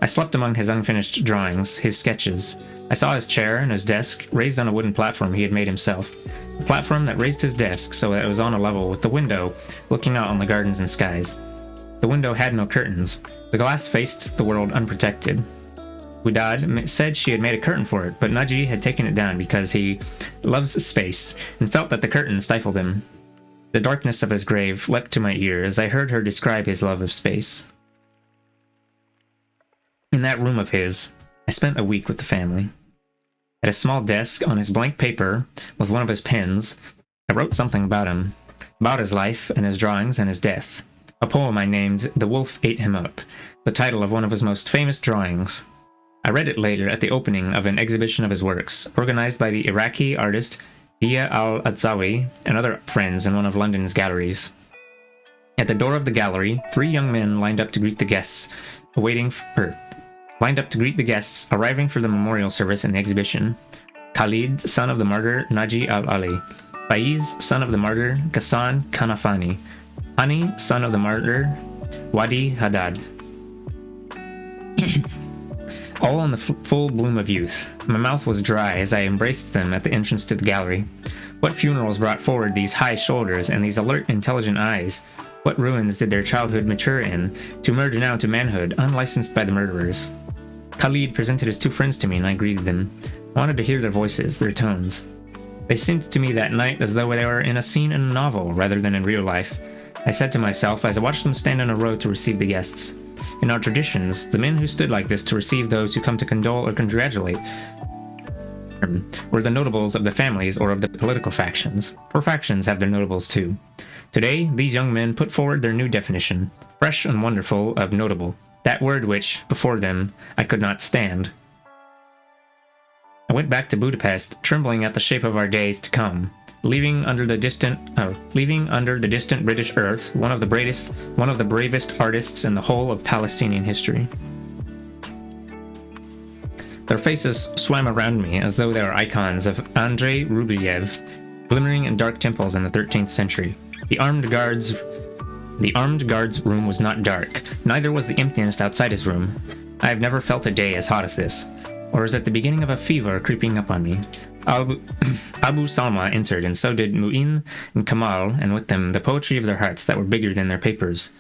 I slept among his unfinished drawings, his sketches. I saw his chair and his desk raised on a wooden platform he had made himself. A platform that raised his desk so that it was on a level with the window, looking out on the gardens and skies. The window had no curtains. The glass faced the world unprotected. Widad said she had made a curtain for it, but Naji had taken it down because he loves space and felt that the curtain stifled him. The darkness of his grave leapt to my ear as I heard her describe his love of space. In that room of his, I spent a week with the family. At a small desk on his blank paper, with one of his pens, I wrote something about him, about his life and his drawings and his death. A poem I named The Wolf Ate Him Up, the title of one of his most famous drawings. I read it later at the opening of an exhibition of his works, organized by the Iraqi artist Dia al-Adzawi and other friends in one of London's galleries. At the door of the gallery, 3 young men lined up to greet the guests, arriving for the memorial service in the exhibition. Khalid, son of the martyr Naji al-Ali. Faiz, son of the martyr Ghassan Kanafani. Hani, son of the martyr Wadi Haddad. All in the full bloom of youth. My mouth was dry as I embraced them at the entrance to the gallery. What funerals brought forward these high shoulders and these alert, intelligent eyes? What ruins did their childhood mature in, to merge now to manhood, unlicensed by the murderers? Khalid presented his 2 friends to me, and I greeted them. I wanted to hear their voices, their tones. They seemed to me that night as though they were in a scene in a novel, rather than in real life. I said to myself as I watched them stand in a row to receive the guests. In our traditions, the men who stood like this to receive those who come to condole or congratulate were the notables of the families or of the political factions, for factions have their notables too. Today, these young men put forward their new definition, fresh and wonderful, of notable, that word which, before them, I could not stand. I went back to Budapest, trembling at the shape of our days to come, leaving under the distant British earth one of the bravest artists in the whole of Palestinian history. Their faces swam around me as though they were icons of Andrei Rublev, glimmering in dark temples in the 13th century. The armed guard's room was not dark, neither was the emptiness outside his room. I have never felt a day as hot as this, or as at the beginning of a fever creeping up on me. Abu Salma entered, and so did Mu'in and Kamal, and with them the poetry of their hearts that were bigger than their papers.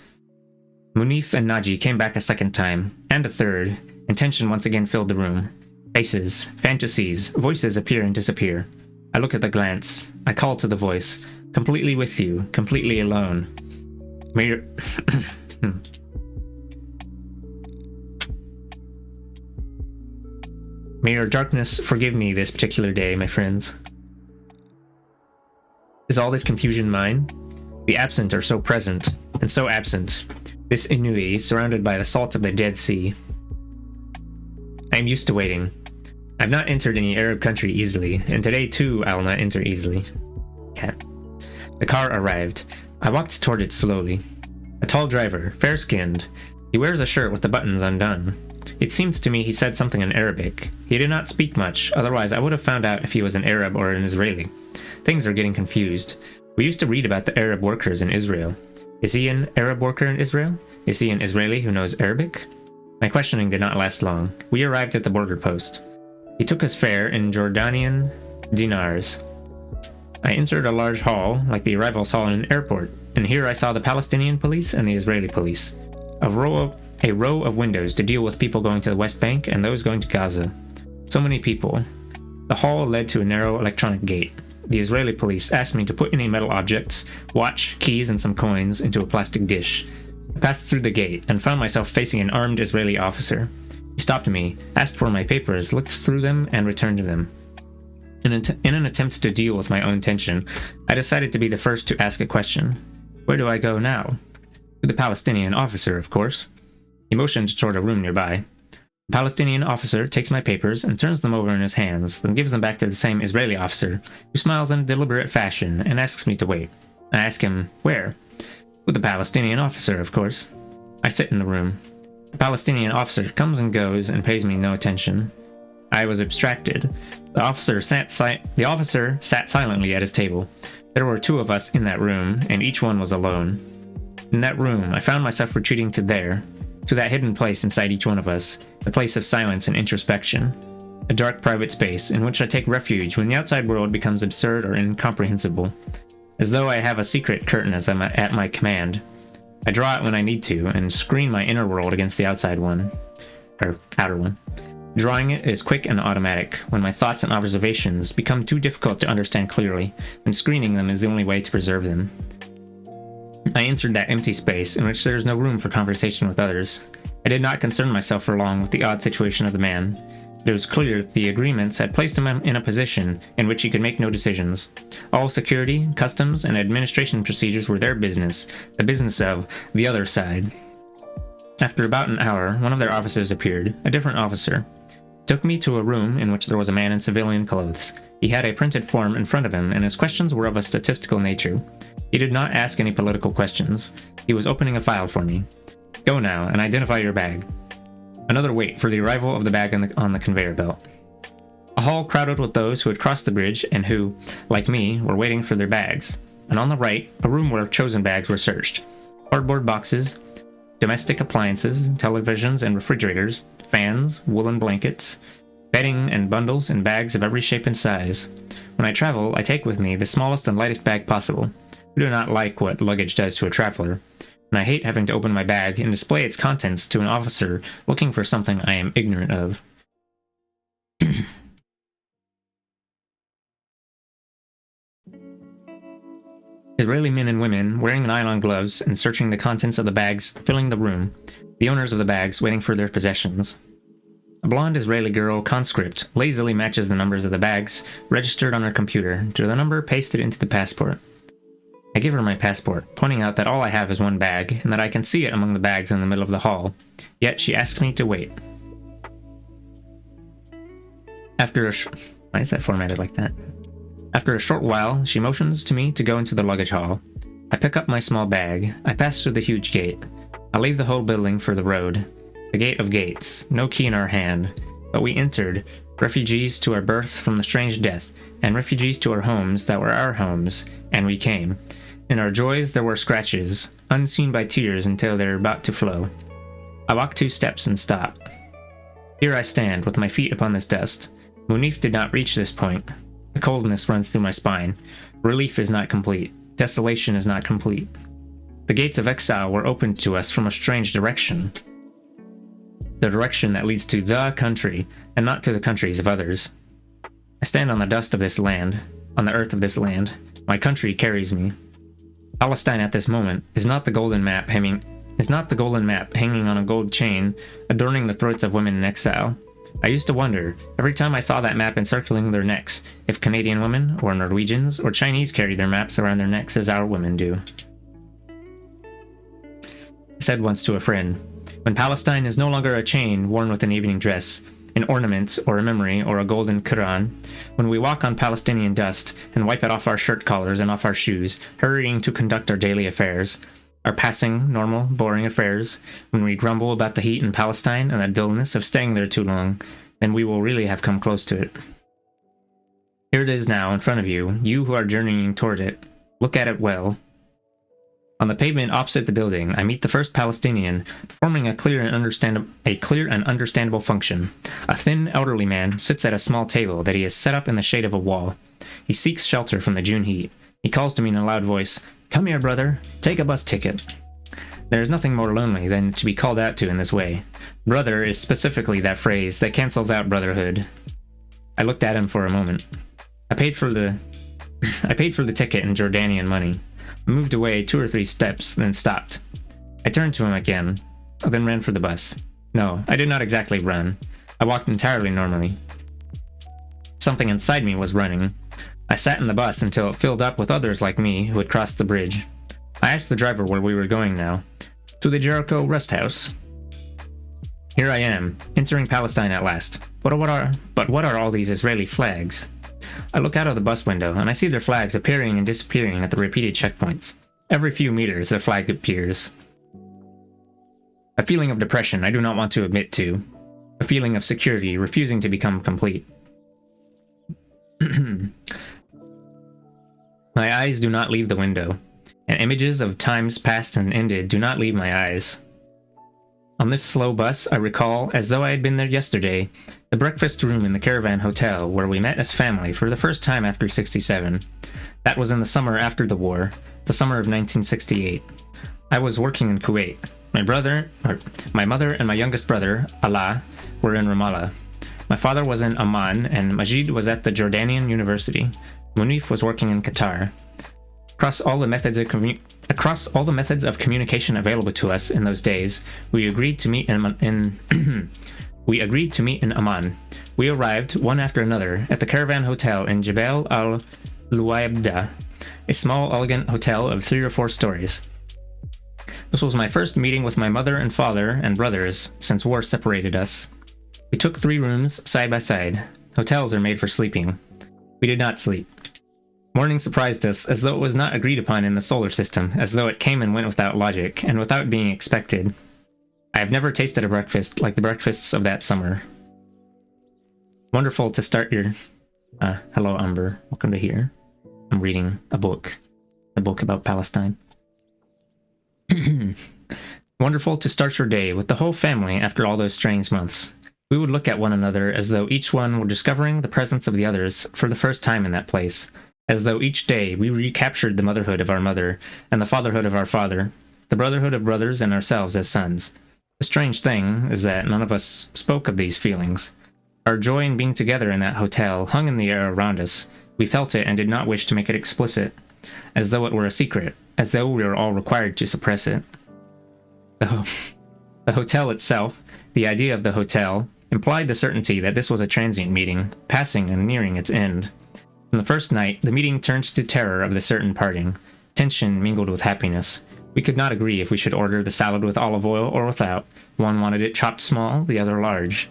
Munif and Naji came back a second time, and a third, and tension once again filled the room. Faces, fantasies, voices appear and disappear. I look at the glance, I call to the voice, completely with you, completely alone. May your... May your darkness forgive me this particular day, my friends. Is all this confusion mine? The absent are so present, and so absent. This Inui, surrounded by the salt of the Dead Sea. I am used to waiting. I've not entered any Arab country easily, and today too I will not enter easily. Cat. The car arrived. I walked toward it slowly. A tall driver, fair-skinned. He wears a shirt with the buttons undone. It seemed to me he said something in Arabic. He did not speak much, otherwise I would have found out if he was an Arab or an Israeli. Things are getting confused. We used to read about the Arab workers in Israel. Is he an Arab worker in Israel? Is he an Israeli who knows Arabic? My questioning did not last long. We arrived at the border post. He took his fare in Jordanian dinars. I entered a large hall, like the arrivals hall in an airport, and here I saw the Palestinian police and the Israeli police. A row of windows to deal with people going to the West Bank and those going to Gaza. So many people. The hall led to a narrow electronic gate. The Israeli police asked me to put any metal objects, watch, keys, and some coins into a plastic dish. I passed through the gate and found myself facing an armed Israeli officer. He stopped me, asked for my papers, looked through them, and returned them. In an attempt to deal with my own tension, I decided to be the first to ask a question. Where do I go now? To the Palestinian officer, of course. He motioned toward a room nearby. The Palestinian officer takes my papers and turns them over in his hands, then gives them back to the same Israeli officer, who smiles in a deliberate fashion and asks me to wait. I ask him, where? With the Palestinian officer, of course. I sit in the room. The Palestinian officer comes and goes and pays me no attention. I was abstracted. The officer sat silently at his table. There were 2 of us in that room, and each one was alone. In that room, I found myself retreating to that hidden place inside each one of us, the place of silence and introspection. A dark private space in which I take refuge when the outside world becomes absurd or incomprehensible. As though I have a secret curtain at my command. I draw it when I need to, and screen my inner world against the outer one. Drawing it is quick and automatic, when my thoughts and observations become too difficult to understand clearly, and screening them is the only way to preserve them. I entered that empty space in which there is no room for conversation with others. I did not concern myself for long with the odd situation of the man. It was clear that the agreements had placed him in a position in which he could make no decisions. All security, customs, and administration procedures were their business, the business of the other side. After about an hour, one of their officers appeared, a different officer. He took me to a room in which there was a man in civilian clothes. He had a printed form in front of him, and his questions were of a statistical nature. He did not ask any political questions. He was opening a file for me. Go now, and identify your bag. Another wait for the arrival of the bag on the conveyor belt. A hall crowded with those who had crossed the bridge and who, like me, were waiting for their bags. And on the right, a room where chosen bags were searched. Cardboard boxes, domestic appliances, televisions and refrigerators, fans, woolen blankets, bedding and bundles and bags of every shape and size. When I travel, I take with me the smallest and lightest bag possible. I do not like what luggage does to a traveler, and I hate having to open my bag and display its contents to an officer looking for something I am ignorant of. Israeli men and women wearing nylon gloves and searching the contents of the bags filling the room, the owners of the bags waiting for their possessions. A blonde Israeli girl, conscript, lazily matches the numbers of the bags registered on her computer to the number pasted into the passport. I give her my passport, pointing out that all I have is one bag, and that I can see it among the bags in the middle of the hall. Yet she asks me to wait. Why is that formatted like that? After a short while, she motions to me to go into the luggage hall. I pick up my small bag. I pass through the huge gate. I leave the whole building for the road. The gate of gates, no key in our hand. But we entered, refugees to our birth from the strange death, and refugees to our homes that were our homes, and we came. In our joys there were scratches, unseen by tears until they were about to flow. I walk 2 steps and stop. Here I stand, with my feet upon this dust. Munif did not reach this point. The coldness runs through my spine. Relief is not complete. Desolation is not complete. The gates of exile were opened to us from a strange direction. The direction that leads to the country, and not to the countries of others. I stand on the dust of this land, on the earth of this land. My country carries me. Palestine at this moment is not the golden map hanging on a gold chain, adorning the throats of women in exile. I used to wonder, every time I saw that map encircling their necks, if Canadian women, or Norwegians, or Chinese carried their maps around their necks as our women do. I said once to a friend, when Palestine is no longer a chain worn with an evening dress, an ornament, or a memory, or a golden Quran, when we walk on Palestinian dust and wipe it off our shirt collars and off our shoes, hurrying to conduct our daily affairs, our passing, normal, boring affairs, when we grumble about the heat in Palestine and the dullness of staying there too long, then we will really have come close to it. Here it is now in front of you, you who are journeying toward it. Look at it well. On the pavement opposite the building, I meet the first Palestinian, performing a clear and understandable function. A thin, elderly man sits at a small table that he has set up in the shade of a wall. He seeks shelter from the June heat. He calls to me in a loud voice, "Come here, brother. Take a bus ticket." There is nothing more lonely than to be called out to in this way. Brother is specifically that phrase that cancels out brotherhood. I looked at him for a moment. I paid for the ticket in Jordanian money. I moved away 2 or 3 steps, then stopped. I turned to him again, then ran for the bus. No, I did not exactly run. I walked entirely normally. Something inside me was running. I sat in the bus until it filled up with others like me who had crossed the bridge. I asked the driver where we were going now. To the Jericho rest house. Here I am, entering Palestine at last. But what are all these Israeli flags? I look out of the bus window, and I see their flags appearing and disappearing at the repeated checkpoints. Every few meters, their flag appears. A feeling of depression I do not want to admit to. a feeling of security refusing to become complete. My eyes do not leave the window, and images of times past and ended do not leave my eyes. On this slow bus, I recall, as though I had been there yesterday, the breakfast room in the Caravan Hotel where we met as family for the first time after '67. That was in the summer after the war, the summer of 1968. I was working in Kuwait. My mother and my youngest brother, Allah, were in Ramallah. My father was in Amman, and Majid was at the Jordanian University. Munif was working in Qatar. Across all the methods of communication available to us in those days, we agreed to meet in Amman. We arrived, one after another, at the Caravan Hotel in Jebel al-Luwaybda, a small, elegant hotel of 3 or 4 stories. This was my first meeting with my mother and father and brothers since war separated us. We took 3 rooms side by side. Hotels are made for sleeping. We did not sleep. Morning surprised us as though it was not agreed upon in the solar system, as though it came and went without logic, and without being expected. I have never tasted a breakfast like the breakfasts of that summer. Wonderful to start your... hello, Umber. Welcome to here. I'm reading a book about Palestine. Wonderful to start your day with the whole family after all those strange months. We would look at one another as though each one were discovering the presence of the others for the first time in that place, as though each day we recaptured the motherhood of our mother and the fatherhood of our father, the brotherhood of brothers and ourselves as sons. The strange thing is that none of us spoke of these feelings. Our joy in being together in that hotel hung in the air around us. We felt it and did not wish to make it explicit, as though it were a secret, as though we were all required to suppress it. The hotel itself, the idea of the hotel, implied the certainty that this was a transient meeting, passing and nearing its end. On the first night, the meeting turned to terror of the certain parting. Tension mingled with happiness. We could not agree if we should order the salad with olive oil or without. One wanted it chopped small, the other large.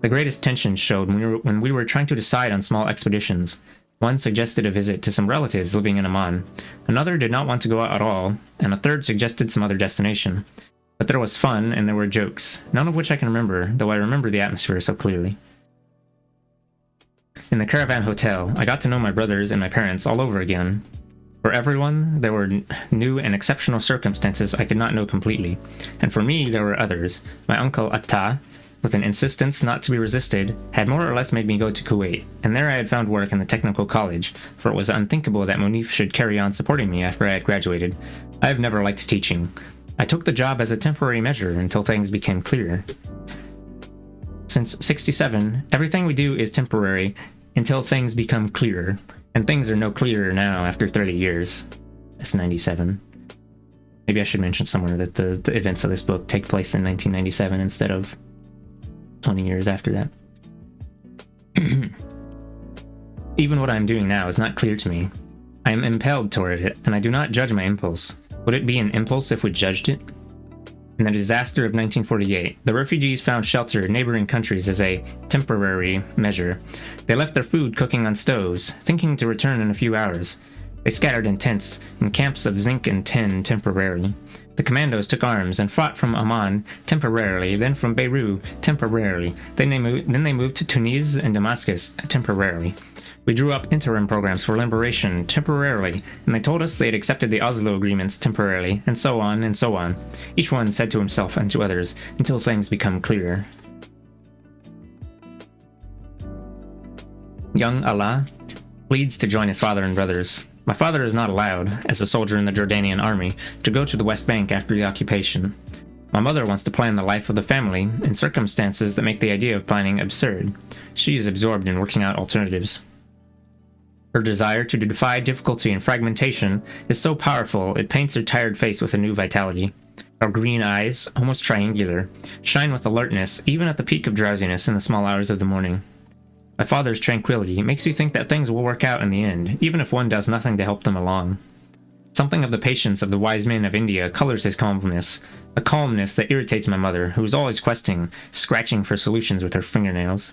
The greatest tension showed when we were trying to decide on small expeditions. One suggested a visit to some relatives living in Amman. Another did not want to go out at all, and a third suggested some other destination. But there was fun, and there were jokes, none of which I can remember, though I remember the atmosphere so clearly. In the Caravan Hotel, I got to know my brothers and my parents all over again. For everyone, there were new and exceptional circumstances I could not know completely, and for me there were others. My uncle Atta, with an insistence not to be resisted, had more or less made me go to Kuwait, and there I had found work in the technical college, for it was unthinkable that Munif should carry on supporting me after I had graduated. I have never liked teaching. I took the job as a temporary measure until things became clear. Since '67, everything we do is temporary until things become clearer, and things are no clearer now after 30 years. That's 97. Maybe I should mention somewhere that the events of this book take place in 1997 instead of 20 years after that. Even what I am doing now is not clear to me. I am impelled toward it, and I do not judge my impulse. Would it be an impulse if we judged it? In the disaster of 1948, the refugees found shelter in neighboring countries as a temporary measure. They left their food cooking on stoves, thinking to return in a few hours. They scattered in tents, in camps of zinc and tin temporarily. The commandos took arms and fought from Amman temporarily, then from Beirut temporarily. Then they moved to Tunis and Damascus temporarily. We drew up interim programs for liberation temporarily, and they told us they had accepted the Oslo agreements temporarily, and so on and so on. Each one said to himself and to others, until things become clearer. Young Allah pleads to join his father and brothers. My father is not allowed, as a soldier in the Jordanian army, to go to the West Bank after the occupation. My mother wants to plan the life of the family in circumstances that make the idea of planning absurd. She is absorbed in working out alternatives. Her desire to defy difficulty and fragmentation is so powerful it paints her tired face with a new vitality. Her green eyes, almost triangular, shine with alertness even at the peak of drowsiness in the small hours of the morning. My father's tranquility makes you think that things will work out in the end, even if one does nothing to help them along. Something of the patience of the wise men of India colors his calmness, a calmness that irritates my mother, who is always questing, scratching for solutions with her fingernails.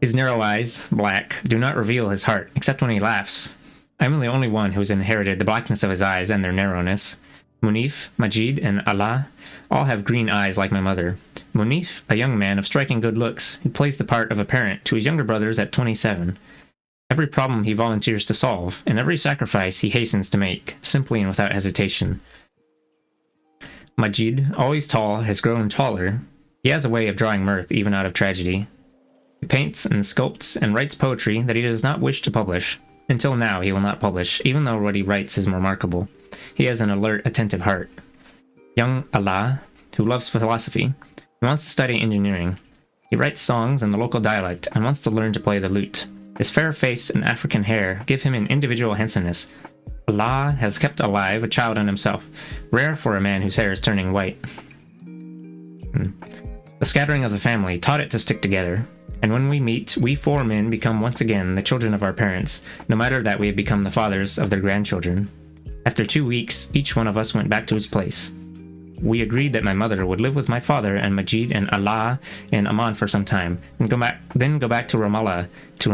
His narrow eyes, black, do not reveal his heart, except when he laughs. I am the only one who has inherited the blackness of his eyes and their narrowness. Munif, Majid, and Allah all have green eyes like my mother. Munif, a young man of striking good looks, who plays the part of a parent to his younger brothers at 27. Every problem he volunteers to solve, and every sacrifice he hastens to make, simply and without hesitation. Majid, always tall, has grown taller. He has a way of drawing mirth even out of tragedy. He paints and sculpts and writes poetry that he does not wish to publish. Until now, he will not publish, even though what he writes is remarkable. He has an alert, attentive heart. Young Allah, who loves philosophy, he wants to study engineering. He writes songs in the local dialect and wants to learn to play the lute. His fair face and African hair give him an individual handsomeness. Allah has kept alive a child in himself, rare for a man whose hair is turning white. The scattering of the family taught it to stick together, and when we meet, we 4 men become once again the children of our parents, no matter that we have become the fathers of their grandchildren. After 2 weeks, each one of us went back to his place. We agreed that my mother would live with my father and Majid and Allah and Aman for some time, and then go back to Ramallah to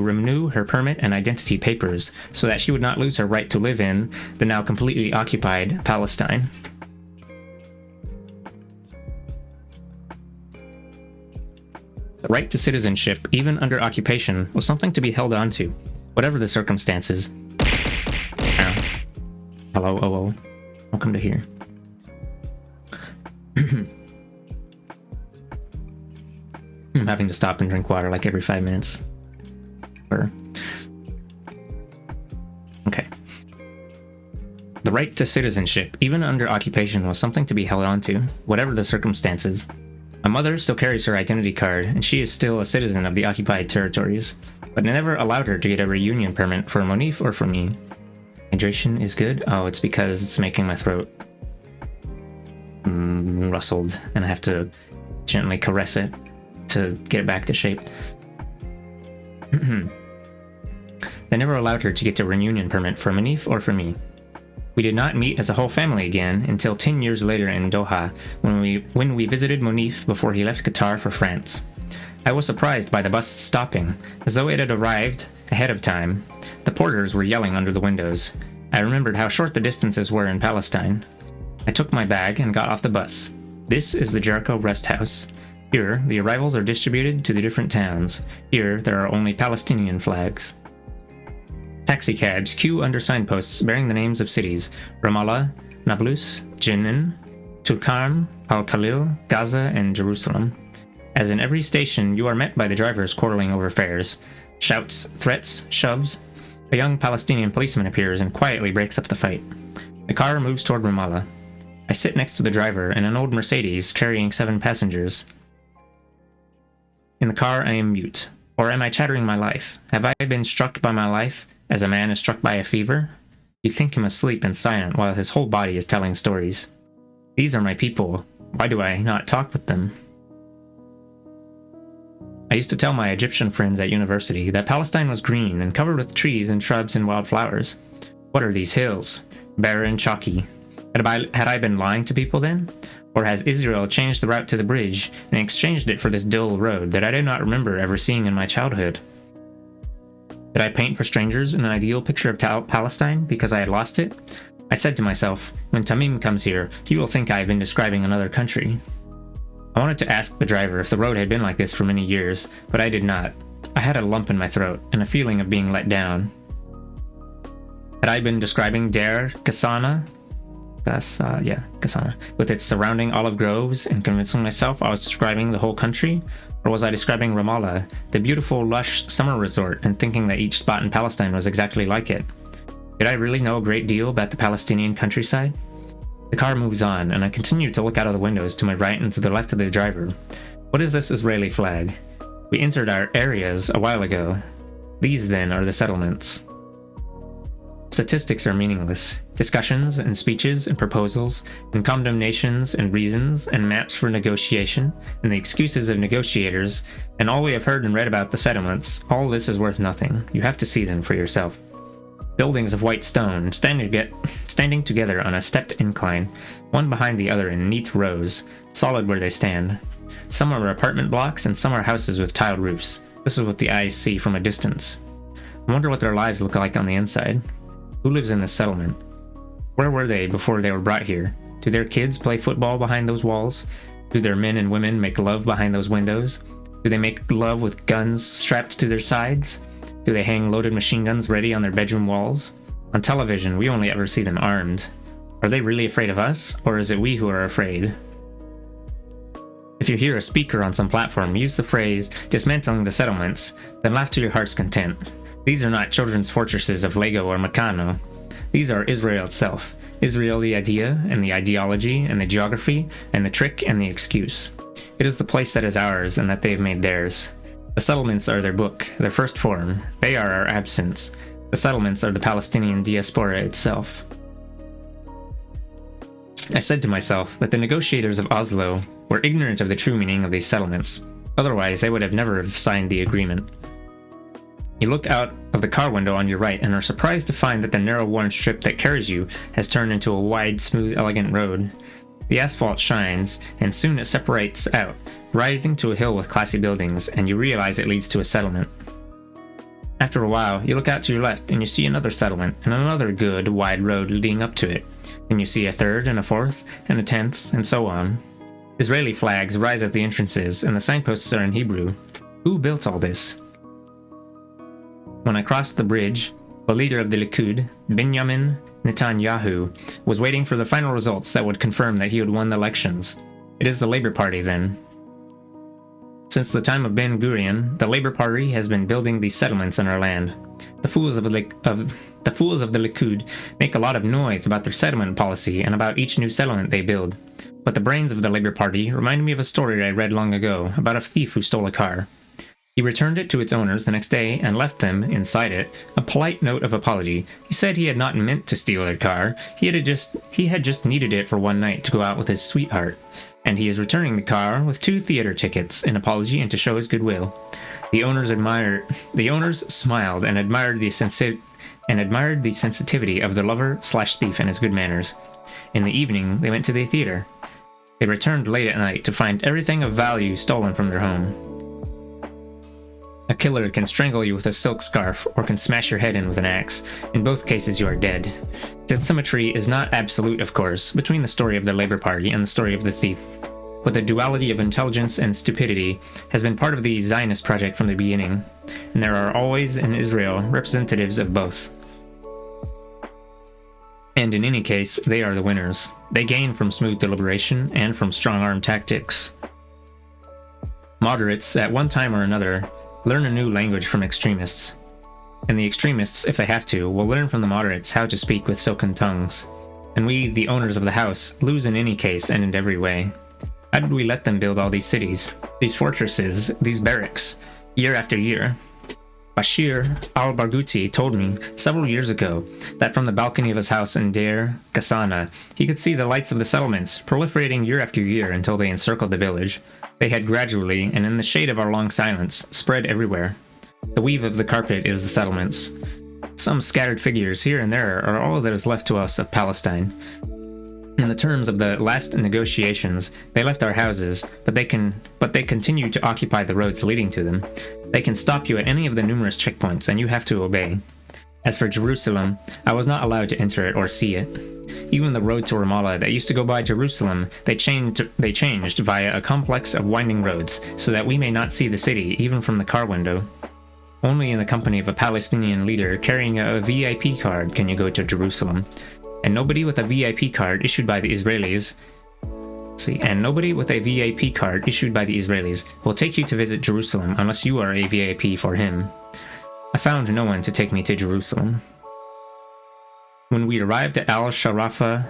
renew her permit and identity papers, so that she would not lose her right to live in the now completely occupied Palestine. The right to citizenship, even under occupation, was something to be held on to, whatever the circumstances. Hello, oh. Welcome to here. I'm having to stop and drink water like every 5 minutes. Okay. The right to citizenship, even under occupation, was something to be held on to, whatever the circumstances. My mother still carries her identity card, and she is still a citizen of the occupied territories, but I never allowed her to get a reunion permit for Monif or for me. Hydration is good? Oh, it's because it's making my throat rustled, and I have to gently caress it to get it back to shape. They never allowed her to get a reunion permit for Manif or for me. We did not meet as a whole family again until 10 years later in Doha, when we visited Monif before he left Qatar for France. I was surprised by the bus stopping, as though it had arrived ahead of time. The porters were yelling under the windows. I remembered how short the distances were in Palestine. I took my bag and got off the bus. This is the Jericho Rest House. Here, the arrivals are distributed to the different towns. Here, there are only Palestinian flags. Taxicabs queue under signposts bearing the names of cities: Ramallah, Nablus, Jenin, Tulkarm, Al-Khalil, Gaza, and Jerusalem. As in every station, you are met by the drivers quarreling over fares. Shouts, threats, shoves. A young Palestinian policeman appears and quietly breaks up the fight. The car moves toward Ramallah. I sit next to the driver in an old Mercedes carrying 7 passengers. In the car, I am mute. Or am I chattering my life? Have I been struck by my life as a man is struck by a fever? You think him asleep and silent while his whole body is telling stories. These are my people. Why do I not talk with them? I used to tell my Egyptian friends at university that Palestine was green and covered with trees and shrubs and wildflowers. What are these hills? Barren, chalky. Had I been lying to people then? Or has Israel changed the route to the bridge and exchanged it for this dull road that I did not remember ever seeing in my childhood? Did I paint for strangers an ideal picture of Palestine because I had lost it? I said to myself, when Tamim comes here, he will think I have been describing another country. I wanted to ask the driver if the road had been like this for many years, but I did not. I had a lump in my throat and a feeling of being let down. Had I been describing Der Kasana? Kasana, with its surrounding olive groves, and convincing myself I was describing the whole country? Or was I describing Ramallah, the beautiful, lush summer resort, and thinking that each spot in Palestine was exactly like it? Did I really know a great deal about the Palestinian countryside? The car moves on, and I continue to look out of the windows to my right and to the left of the driver. What is this Israeli flag? We entered our areas a while ago. These, then, are the settlements. Statistics are meaningless. Discussions and speeches and proposals and condemnations and reasons and maps for negotiation and the excuses of negotiators and all we have heard and read about the settlements, all this is worth nothing. You have to see them for yourself. Buildings of white stone, standing together on a stepped incline, one behind the other in neat rows, solid where they stand. Some are apartment blocks and some are houses with tiled roofs. This is what the eyes see from a distance. I wonder what their lives look like on the inside. Who lives in this settlement? Where were they before they were brought here? Do their kids play football behind those walls? Do their men and women make love behind those windows? Do they make love with guns strapped to their sides? Do they hang loaded machine guns ready on their bedroom walls? On television, we only ever see them armed. Are they really afraid of us, or is it we who are afraid? If you hear a speaker on some platform use the phrase, dismantling the settlements, then laugh to your heart's content. These are not children's fortresses of Lego or Meccano. These are Israel itself. Israel the idea, and the ideology, and the geography, and the trick, and the excuse. It is the place that is ours, and that they have made theirs. The settlements are their book, their first form. They are our absence. The settlements are the Palestinian diaspora itself. I said to myself that the negotiators of Oslo were ignorant of the true meaning of these settlements. Otherwise, they would have never have signed the agreement. You look out of the car window on your right and are surprised to find that the narrow worn strip that carries you has turned into a wide, smooth, elegant road. The asphalt shines, and soon it separates out, rising to a hill with classy buildings, and you realize it leads to a settlement. After a while, you look out to your left and you see another settlement, and another good, wide road leading up to it. Then you see a third, and a fourth, and a 10th, and so on. Israeli flags rise at the entrances, and the signposts are in Hebrew. Who built all this? When I crossed the bridge, the leader of the Likud, Benjamin Netanyahu, was waiting for the final results that would confirm that he had won the elections. It is the Labour Party, then. Since the time of Ben Gurion, the Labour Party has been building these settlements in our land. The fools of the Likud make a lot of noise about their settlement policy and about each new settlement they build. But the brains of the Labour Party remind me of a story I read long ago about a thief who stole a car. He returned it to its owners the next day and left them, inside it, a polite note of apology. He said he had not meant to steal their car, he had just needed it for one night to go out with his sweetheart, and he is returning the car with 2 theater tickets, in apology and to show his goodwill. The owners smiled and admired the sensitivity of their lover/thief and his good manners. In the evening, they went to the theater. They returned late at night to find everything of value stolen from their home. A killer can strangle you with a silk scarf or can smash your head in with an axe. In both cases, you are dead. This symmetry is not absolute, of course, between the story of the Labour Party and the story of the thief. But the duality of intelligence and stupidity has been part of the Zionist project from the beginning, and there are always in Israel representatives of both. And in any case, they are the winners. They gain from smooth deliberation and from strong-arm tactics. Moderates, at one time or another, learn a new language from extremists. And the extremists, if they have to, will learn from the moderates how to speak with silken tongues. And we, the owners of the house, lose in any case and in every way. How did we let them build all these cities, these fortresses, these barracks, year after year? Bashir al-Barghouti told me several years ago that from the balcony of his house in Deir Ghassana, he could see the lights of the settlements proliferating year after year until they encircled the village. They had gradually, and in the shade of our long silence, spread everywhere. The weave of the carpet is the settlements. Some scattered figures here and there are all that is left to us of Palestine. In the terms of the last negotiations, they left our houses, but they continue to occupy the roads leading to them. They can stop you at any of the numerous checkpoints, and you have to obey. As for Jerusalem, I was not allowed to enter it or see it. Even the road to Ramallah that used to go by Jerusalem, they changed via a complex of winding roads, so that we may not see the city, even from the car window. Only in the company of a Palestinian leader carrying a VIP card can you go to Jerusalem. And nobody with a VIP card issued by the Israelis will take you to visit Jerusalem unless you are a VIP for him. I found no one to take me to Jerusalem. When we arrived at Al-Sharafa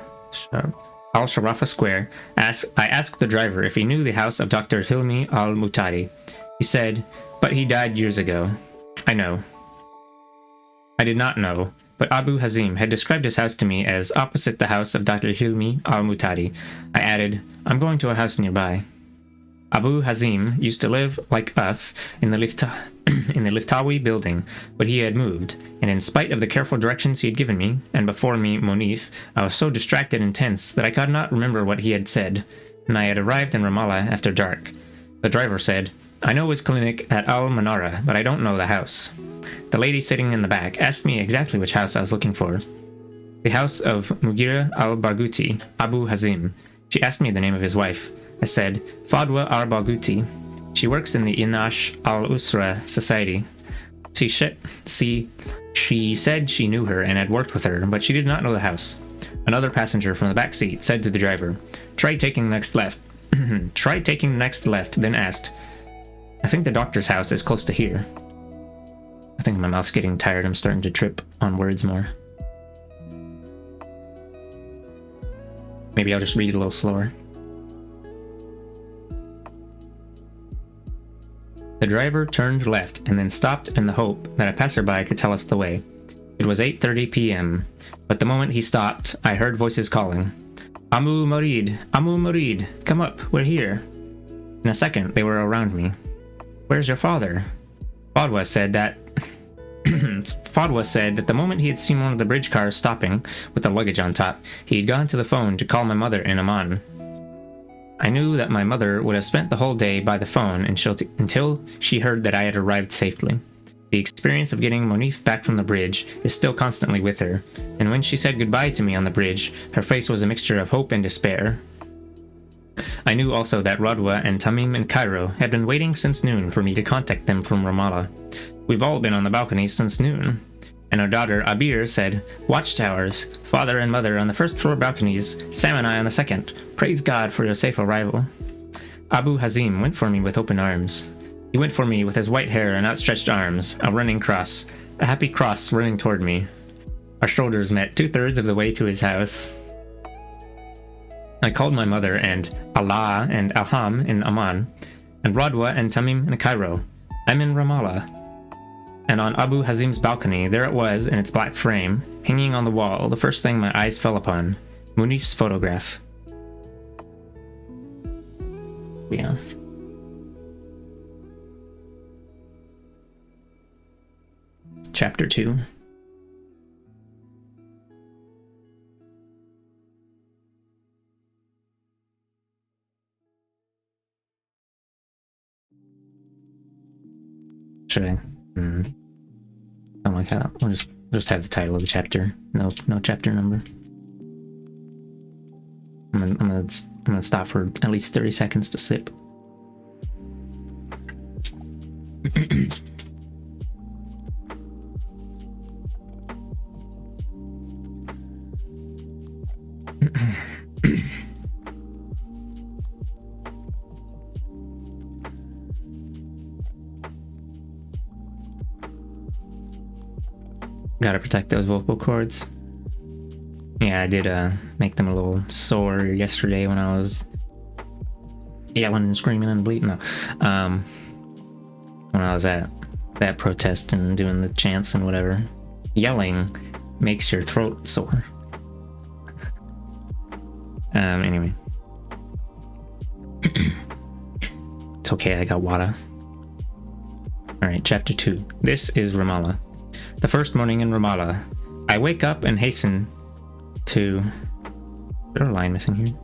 Square, I asked the driver if he knew the house of Dr. Hilmi al-Mutadi. He said, "But he died years ago." I know. I did not know, but Abu Hazim had described his house to me as opposite the house of Dr. Hilmi al-Mutadi. I added, "I'm going to a house nearby." Abu Hazim used to live, like us, in the Liftawi building, but he had moved, and in spite of the careful directions he had given me, and before me, Monif, I was so distracted and tense that I could not remember what he had said, and I had arrived in Ramallah after dark. The driver said, "I know his clinic at Al-Manara, but I don't know the house." The lady sitting in the back asked me exactly which house I was looking for. The house of Mughira al-Barghouti, Abu Hazim. She asked me the name of his wife. I said, Fadwa al-Barghouti. She works in the Inash al-Usra Society. She said she knew her and had worked with her, but she did not know the house. Another passenger from the back seat said to the driver, Try taking the next left. Try taking the next left, then asked, I think the doctor's house is close to here. I think my mouth's getting tired. I'm starting to trip on words more. Maybe I'll just read a little slower. The driver turned left and then stopped in the hope that a passerby could tell us the way. It was 8:30 p.m., but the moment he stopped, I heard voices calling, Amu Murid, come up, we're here. In a second, they were around me. Where's your father? Fadwa said that the moment he had seen one of the bridge cars stopping with the luggage on top, he had gone to the phone to call my mother in Amman. I knew that my mother would have spent the whole day by the phone until she heard that I had arrived safely. The experience of getting Monif back from the bridge is still constantly with her, and when she said goodbye to me on the bridge, her face was a mixture of hope and despair. I knew also that Radwa and Tamim in Cairo had been waiting since noon for me to contact them from Ramallah. We've all been on the balconies since noon. And our daughter Abir said, Watchtowers, father and mother on the first floor balconies, Sam and I on the second. Praise God for your safe arrival. Abu Hazim went for me with open arms. He went for me with his white hair and outstretched arms, a running cross, a happy cross running toward me. Our shoulders met 2/3 of the way to his house. I called my mother and Allah and Alham in Amman, and Radwa and Tamim in Cairo. I'm in Ramallah. And on Abu Hazim's balcony, there it was in its black frame, hanging on the wall, the first thing my eyes fell upon, Munif's photograph. Yeah. Chapter 2. Should I? Oh my god, I'll just have the title of the chapter. No chapter number. I'm gonna stop for at least 30 seconds to sip. Gotta protect those vocal cords. Yeah, I did make them a little sore yesterday when I was yelling and screaming and bleeding. No. When I was at that protest and doing the chants and whatever. Yelling makes your throat sore. Anyway. It's okay, I got water. Alright, chapter 2. This is Ramallah. The first morning in Ramallah, I wake up and hasten to... Is there a line missing here?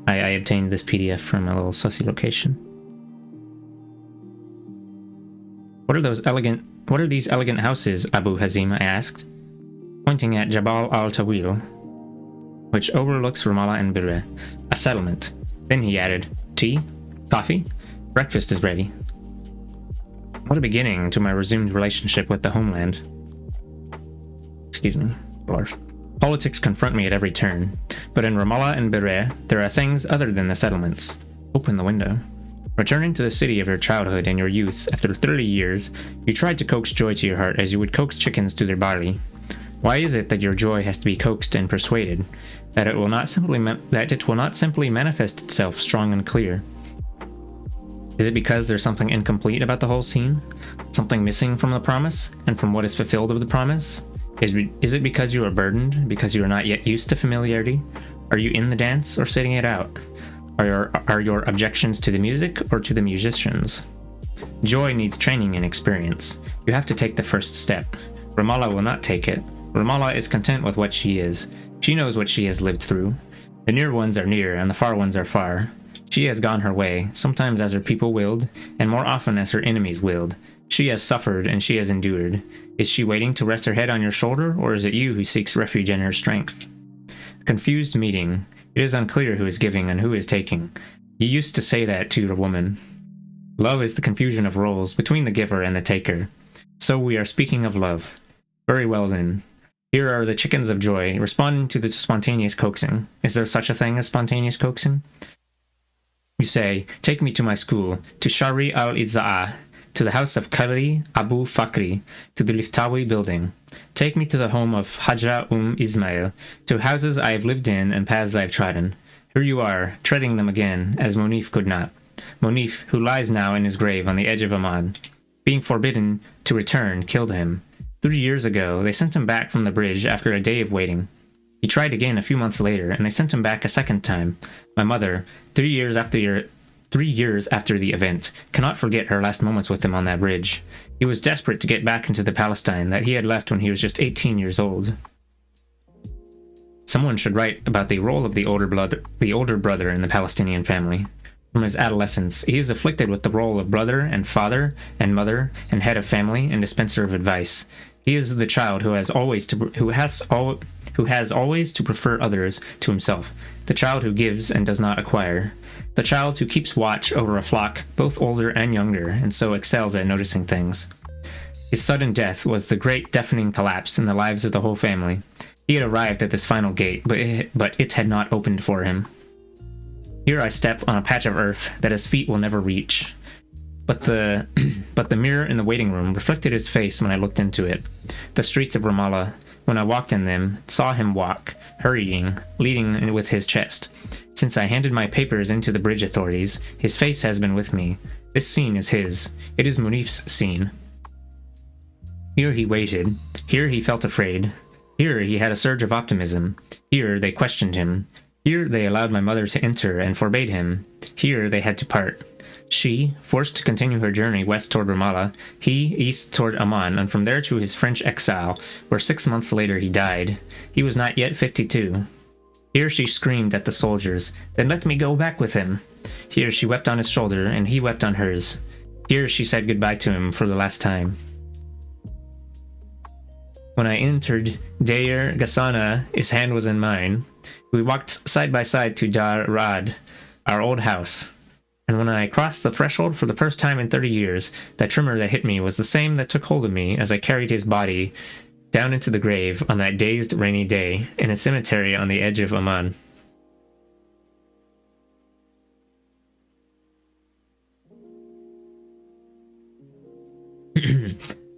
I obtained this PDF from a little sussy location. What are these elegant houses, Abu Hazim? I asked, pointing at Jabal al-Tawil, which overlooks Ramallah and Bireh, a settlement. Then he added, tea? Coffee? Breakfast is ready. What a beginning to my resumed relationship with the homeland. Excuse me. Politics confront me at every turn, but in Ramallah and Bireh, there are things other than the settlements. Open the window. Returning to the city of your childhood and your youth after 30 years, you tried to coax joy to your heart as you would coax chickens to their body. Why is it that your joy has to be coaxed and persuaded, that it will not simply manifest itself strong and clear? Is it because there's something incomplete about the whole scene? Something missing from the promise, and from what is fulfilled of the promise? Is it because you are burdened, because you are not yet used to familiarity? Are you in the dance, or sitting it out? Are your objections to the music, or to the musicians? Joy needs training and experience. You have to take the first step. Ramallah will not take it. Ramallah is content with what she is. She knows what she has lived through. The near ones are near, and the far ones are far. She has gone her way, sometimes as her people willed, and more often as her enemies willed. She has suffered, and she has endured. Is she waiting to rest her head on your shoulder, or is it you who seeks refuge in her strength? A confused meeting. It is unclear who is giving and who is taking. You used to say that to your woman. Love is the confusion of roles between the giver and the taker. So we are speaking of love. Very well then. Here are the chickens of joy, responding to the spontaneous coaxing. Is there such a thing as spontaneous coaxing? You say, take me to my school, to Shari al-Izza'ah, to the house of Qali Abu Fakri, to the Liftawi building. Take me to the home of Hajra Ismail, to houses I have lived in and paths I have trodden. Here you are, treading them again, as Monif could not. Monif, who lies now in his grave on the edge of Amman. Being forbidden to return, killed him. 3 years ago, they sent him back from the bridge after a day of waiting. He tried again a few months later, and they sent him back a second time. My mother, 3 years after the event, cannot forget her last moments with him on that bridge. He was desperate to get back into the Palestine that he had left when he was just 18 years old. Someone should write about the role of the older brother in the Palestinian family. From his adolescence, he is afflicted with the role of brother and father and mother and head of family and dispenser of advice. He is the child who has always to prefer others to himself, the child who gives and does not acquire, the child who keeps watch over a flock, both older and younger, and so excels at noticing things. His sudden death was the great deafening collapse in the lives of the whole family. He had arrived at this final gate, but it had not opened for him. Here I step on a patch of earth that his feet will never reach. But the mirror in the waiting room reflected his face when I looked into it. The streets of Ramallah, when I walked in them, saw him walk, hurrying, leading with his chest. Since I handed my papers into the bridge authorities, his face has been with me. This scene is his. It is Munif's scene. Here he waited. Here he felt afraid. Here he had a surge of optimism. Here they questioned him. Here they allowed my mother to enter and forbade him. Here they had to part. She, forced to continue her journey west toward Ramallah, he east toward Amman, and from there to his French exile, where 6 months later he died. He was not yet 52. Here she screamed at the soldiers, "Then let me go back with him." Here she wept on his shoulder, and he wept on hers. Here she said goodbye to him for the last time. When I entered Deir Ghassana, his hand was in mine. We walked side by side to Dar Rad, our old house. And when I crossed the threshold for the first time in 30 years, that tremor that hit me was the same that took hold of me as I carried his body down into the grave on that dazed rainy day in a cemetery on the edge of Amman.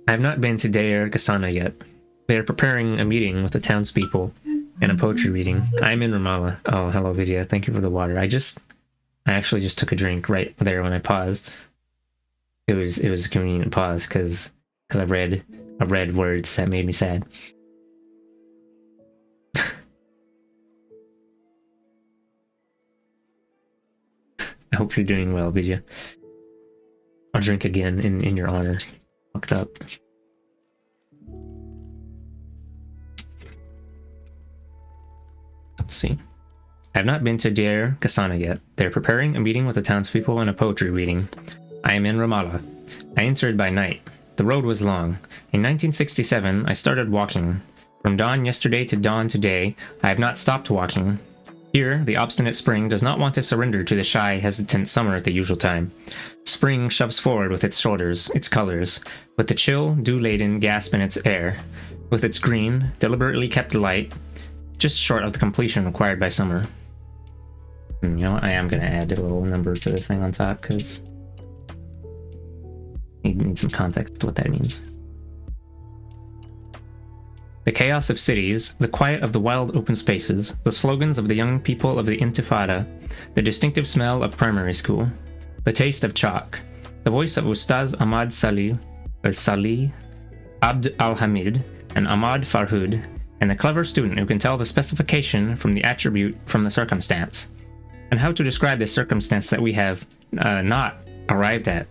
I have not been to Deir Ghassana yet. They are preparing a meeting with the townspeople and a poetry reading. I'm in Ramallah. Oh, hello, Vidya. Thank you for the water. I actually just took a drink right there when I paused. It was a convenient pause because I read words that made me sad. I hope you're doing well, Vidya. I'll drink again in your honor. Fucked up. Let's see. I have not been to Deir Ghassana yet. They're preparing a meeting with the townspeople and a poetry reading. I am in Ramallah. I entered by night. The road was long. In 1967, I started walking. From dawn yesterday to dawn today, I have not stopped walking. Here, the obstinate spring does not want to surrender to the shy, hesitant summer at the usual time. Spring shoves forward with its shoulders, its colors, with the chill, dew-laden gasp in its air, with its green, deliberately kept light, just short of the completion required by summer. You know, I am going to add a little number to the thing on top, because I need some context to what that means. The chaos of cities, the quiet of the wild open spaces, the slogans of the young people of the Intifada, the distinctive smell of primary school, the taste of chalk, the voice of Ustaz Ahmad Salih, Abd al-Hamid, and Ahmad Farhud, and the clever student who can tell the specification from the attribute from the circumstance, and how to describe this circumstance that we have not arrived at,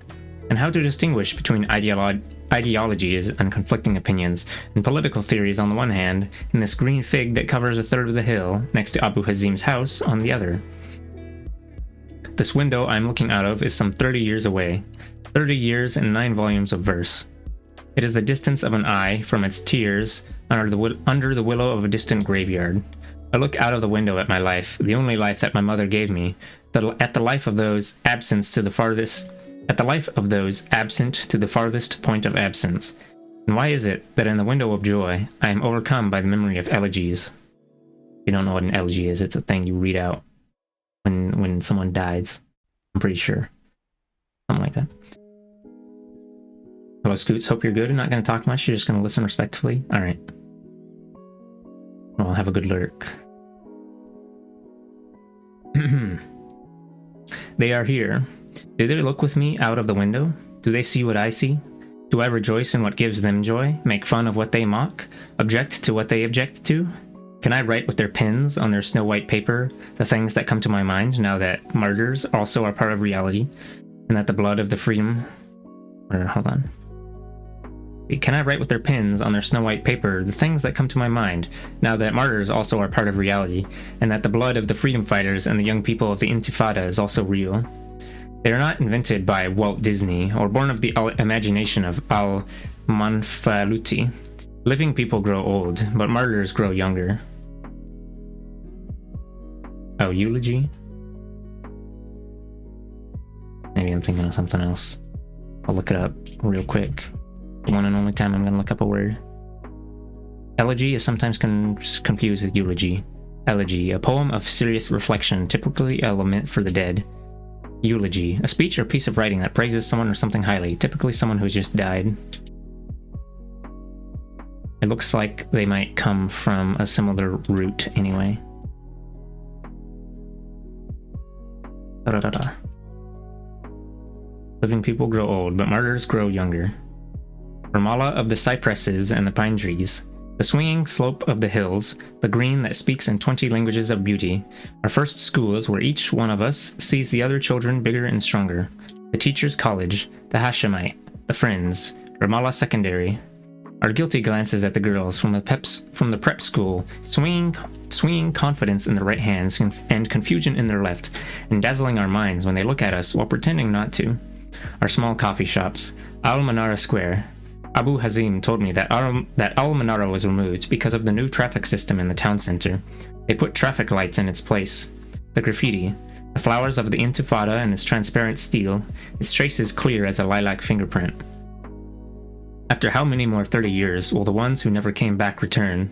and how to distinguish between ideologies and conflicting opinions and political theories on the one hand, and this green fig that covers a third of the hill next to Abu Hazim's house on the other. This window I'm looking out of is some 30 years away. 30 years and 9 volumes of verse. It is the distance of an eye from its tears under the willow of a distant graveyard. I look out of the window at my life, the only life that my mother gave me, at the life of those absent to the farthest point of absence. And why is it that in the window of joy I am overcome by the memory of elegies? If you don't know what an elegy is, it's a thing you read out when someone dies. I'm pretty sure. Something like that. Hello, Scoots. Hope you're good and not going to talk much. You're just going to listen respectfully. All right. Well, I'll have a good lurk. They are here. Do they look with me out of the window? Do they see what I see? Do I rejoice in what gives them joy? Make fun of what they mock? Object to what they object to? Can I write with their pens on their snow-white paper the things that come to my mind now that martyrs also are part of reality, and that the blood of the freedom... hold on. Can I write with their pens on their snow-white paper the things that come to my mind now that martyrs also are part of reality, and that the blood of the freedom fighters and the young people of the Intifada is also real? They are not invented by Walt Disney or born of the imagination of Al-Manfaluti. Living people grow old, but martyrs grow younger. Oh, eulogy? Maybe I'm thinking of something else. I'll look it up real quick. The one and only time I'm going to look up a word. Elegy is sometimes confused with eulogy. Elegy, a poem of serious reflection, typically a lament for the dead. Eulogy, a speech or piece of writing that praises someone or something highly, typically someone who's just died. It looks like they might come from a similar root anyway. Da-da-da-da. Living people grow old, but martyrs grow younger. Ramallah of the cypresses and the pine trees, the swinging slope of the hills, the green that speaks in 20 languages of beauty, our first schools where each one of us sees the other children bigger and stronger, the teacher's college, the Hashemite, the Friends, Ramallah Secondary, our guilty glances at the girls from the prep school, swinging confidence in their right hands and confusion in their left, and dazzling our minds when they look at us while pretending not to. Our small coffee shops, Al-Manara Square. Abu Hazim told me that Al-Manara was removed because of the new traffic system in the town center. They put traffic lights in its place. The graffiti, the flowers of the Intifada and its transparent steel, its traces clear as a lilac fingerprint. After how many more 30 years will the ones who never came back return?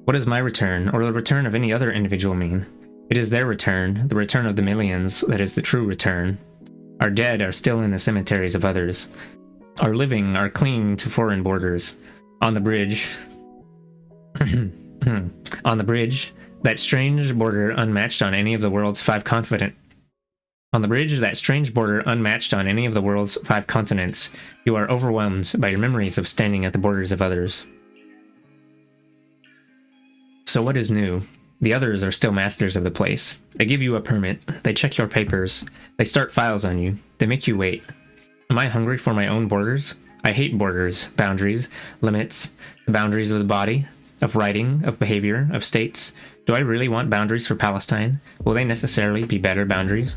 What does my return, or the return of any other individual mean? It is their return, the return of the millions, that is the true return. Our dead are still in the cemeteries of others. Our living are clinging to foreign borders. On the bridge... on the bridge, that strange border unmatched on any of the world's 5 continents. On the bridge, that strange border unmatched on any of the world's 5 continents, you are overwhelmed by your memories of standing at the borders of others. So what is new? The others are still masters of the place. They give you a permit. They check your papers. They start files on you. They make you wait. Am I hungry for my own borders? I hate borders, boundaries, limits, the boundaries of the body, of writing, of behavior, of states. Do I really want boundaries for Palestine? Will they necessarily be better boundaries?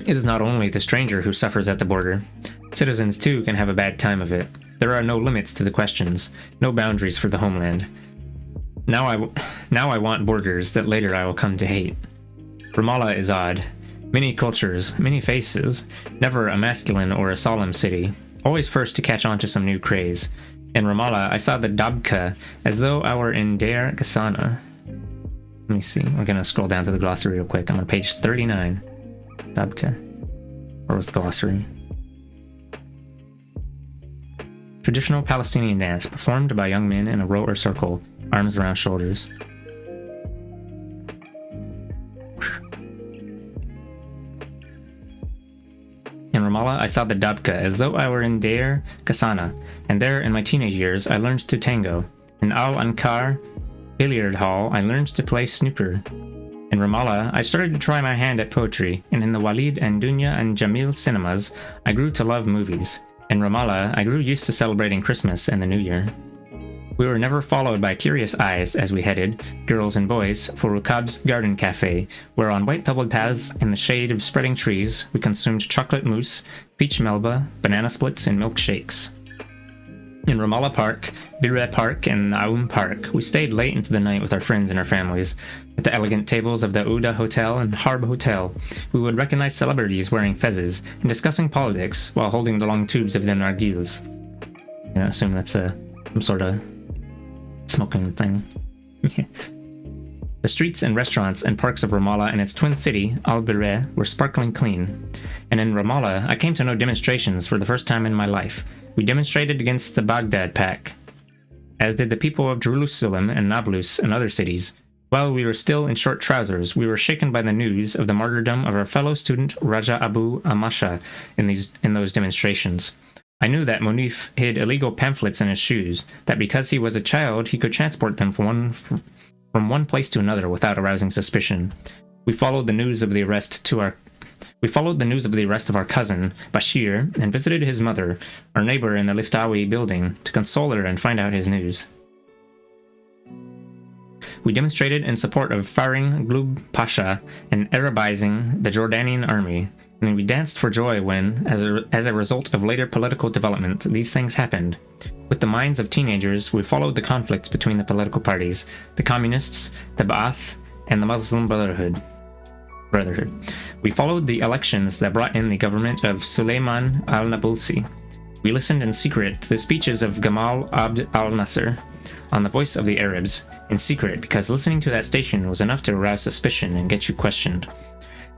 It is not only the stranger who suffers at the border. Citizens too can have a bad time of it. There are no limits to the questions, no boundaries for the homeland. Now I want borders that later I will come to hate. Ramallah is odd. Many cultures, many faces, never a masculine or a solemn city, always first to catch on to some new craze. In Ramallah, I saw the Dabka as though I were in Deir Ghassana. Let me see, we're gonna scroll down to the glossary real quick. I'm on page 39. Dabka. Where was the glossary? Traditional Palestinian dance performed by young men in a row or circle, arms around shoulders. In Ramallah, I saw the Dabka as though I were in Deir Ghassana, and there, in my teenage years, I learned to tango. In Al-Ankar billiard hall, I learned to play snooker. In Ramallah, I started to try my hand at poetry, and in the Walid and Dunya and Jamil cinemas, I grew to love movies. In Ramallah, I grew used to celebrating Christmas and the New Year. We were never followed by curious eyes as we headed, girls and boys, for Rukab's Garden Cafe, where on white pebbled paths in the shade of spreading trees, we consumed chocolate mousse, peach melba, banana splits, and milkshakes. In Ramallah Park, Bireh Park, and Naum Park, we stayed late into the night with our friends and our families. At the elegant tables of the Ouda Hotel and Harb Hotel, we would recognize celebrities wearing fezzes and discussing politics while holding the long tubes of their nargils. I assume that's some sort of smoking thing. The streets and restaurants and parks of Ramallah and its twin city, Al Bireh, were sparkling clean. And in Ramallah, I came to know demonstrations for the first time in my life. We demonstrated against the Baghdad Pact, as did the people of Jerusalem and Nablus and other cities. While we were still in short trousers, we were shaken by the news of the martyrdom of our fellow student Raja Abu Amasha in those demonstrations. I knew that Munif hid illegal pamphlets in his shoes, that because he was a child he could transport them from one place to another without arousing suspicion. We followed the news of the arrest of our cousin, Bashir, and visited his mother, our neighbor in the Liftawi building, to console her and find out his news. We demonstrated in support of firing Glub Pasha and Arabizing the Jordanian army, and we danced for joy when, as a result of later political development, these things happened. With the minds of teenagers, we followed the conflicts between the political parties, the Communists, the Ba'ath, and the Muslim Brotherhood. We followed the elections that brought in the government of Suleiman al-Nabulsi. We listened in secret to the speeches of Gamal Abd al-Nasser on the Voice of the Arabs, in secret because listening to that station was enough to arouse suspicion and get you questioned.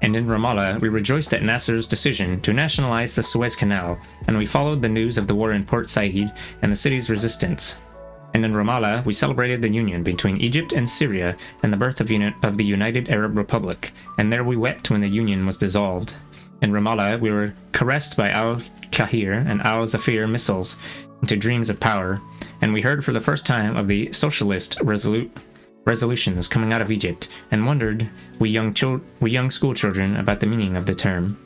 And in Ramallah, we rejoiced at Nasser's decision to nationalize the Suez Canal, and we followed the news of the war in Port Said and the city's resistance. And in Ramallah, we celebrated the union between Egypt and Syria and the birth of the United Arab Republic, and there we wept when the union was dissolved. In Ramallah, we were caressed by Al-Kahir and Al-Zafir missiles into dreams of power, and we heard for the first time of the socialist resolutions coming out of Egypt, and wondered, we young school children, about the meaning of the term.